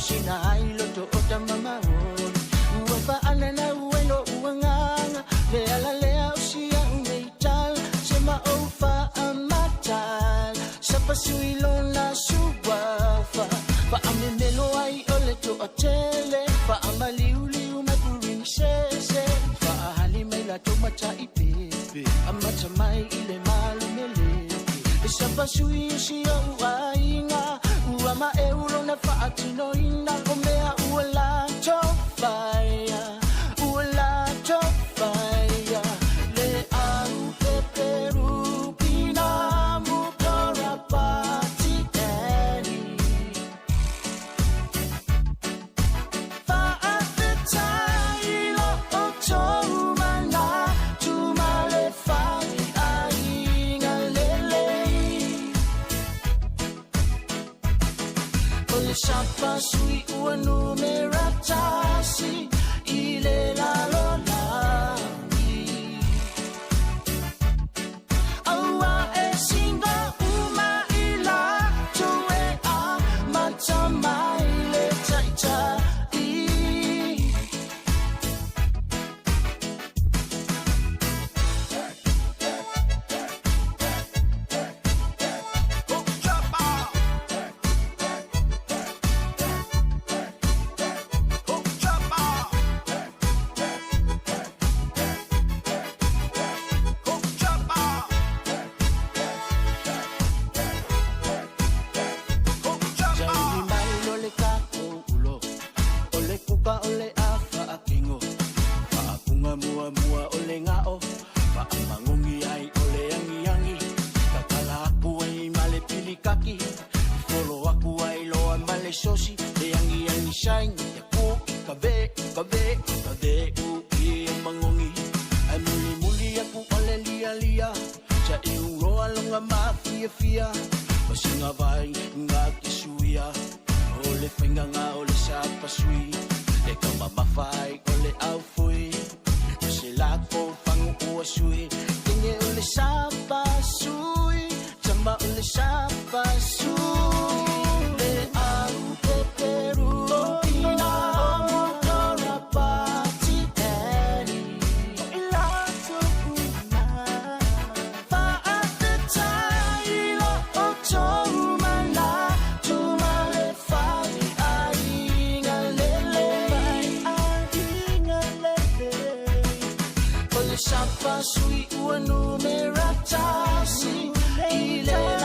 sina ai loto o ta mama o ua fa anana uelo uanganga le ala lea o sia uneital se ma o fa amatal sapa suilo na suwafa fa amemelo ai o le to atele fa amaliuliu mai puring sese fa ahali mai la to mata ipepe amata mai ile malu mele sapa suio uainga uama euro na fa atino ina komea uala tofaya le au peperu pina mukora pati teni fa apetai lo otomana tumale fai ainga lele ole sapa sui ua numeratasi ile la lola aua e singa uma ila tue a matamai le taita sosi le angi angi shine ya ko kave u e mangongi ai muli aku ole lia cha e roa longa mafia pasinga vai nga kisuia ole fenga nga ole sapa sui e kama mafai ole au fui se la ko fangu o sui tinge ole sapa sui chamba ole sapa sui Sapa sui ua numeratasi ile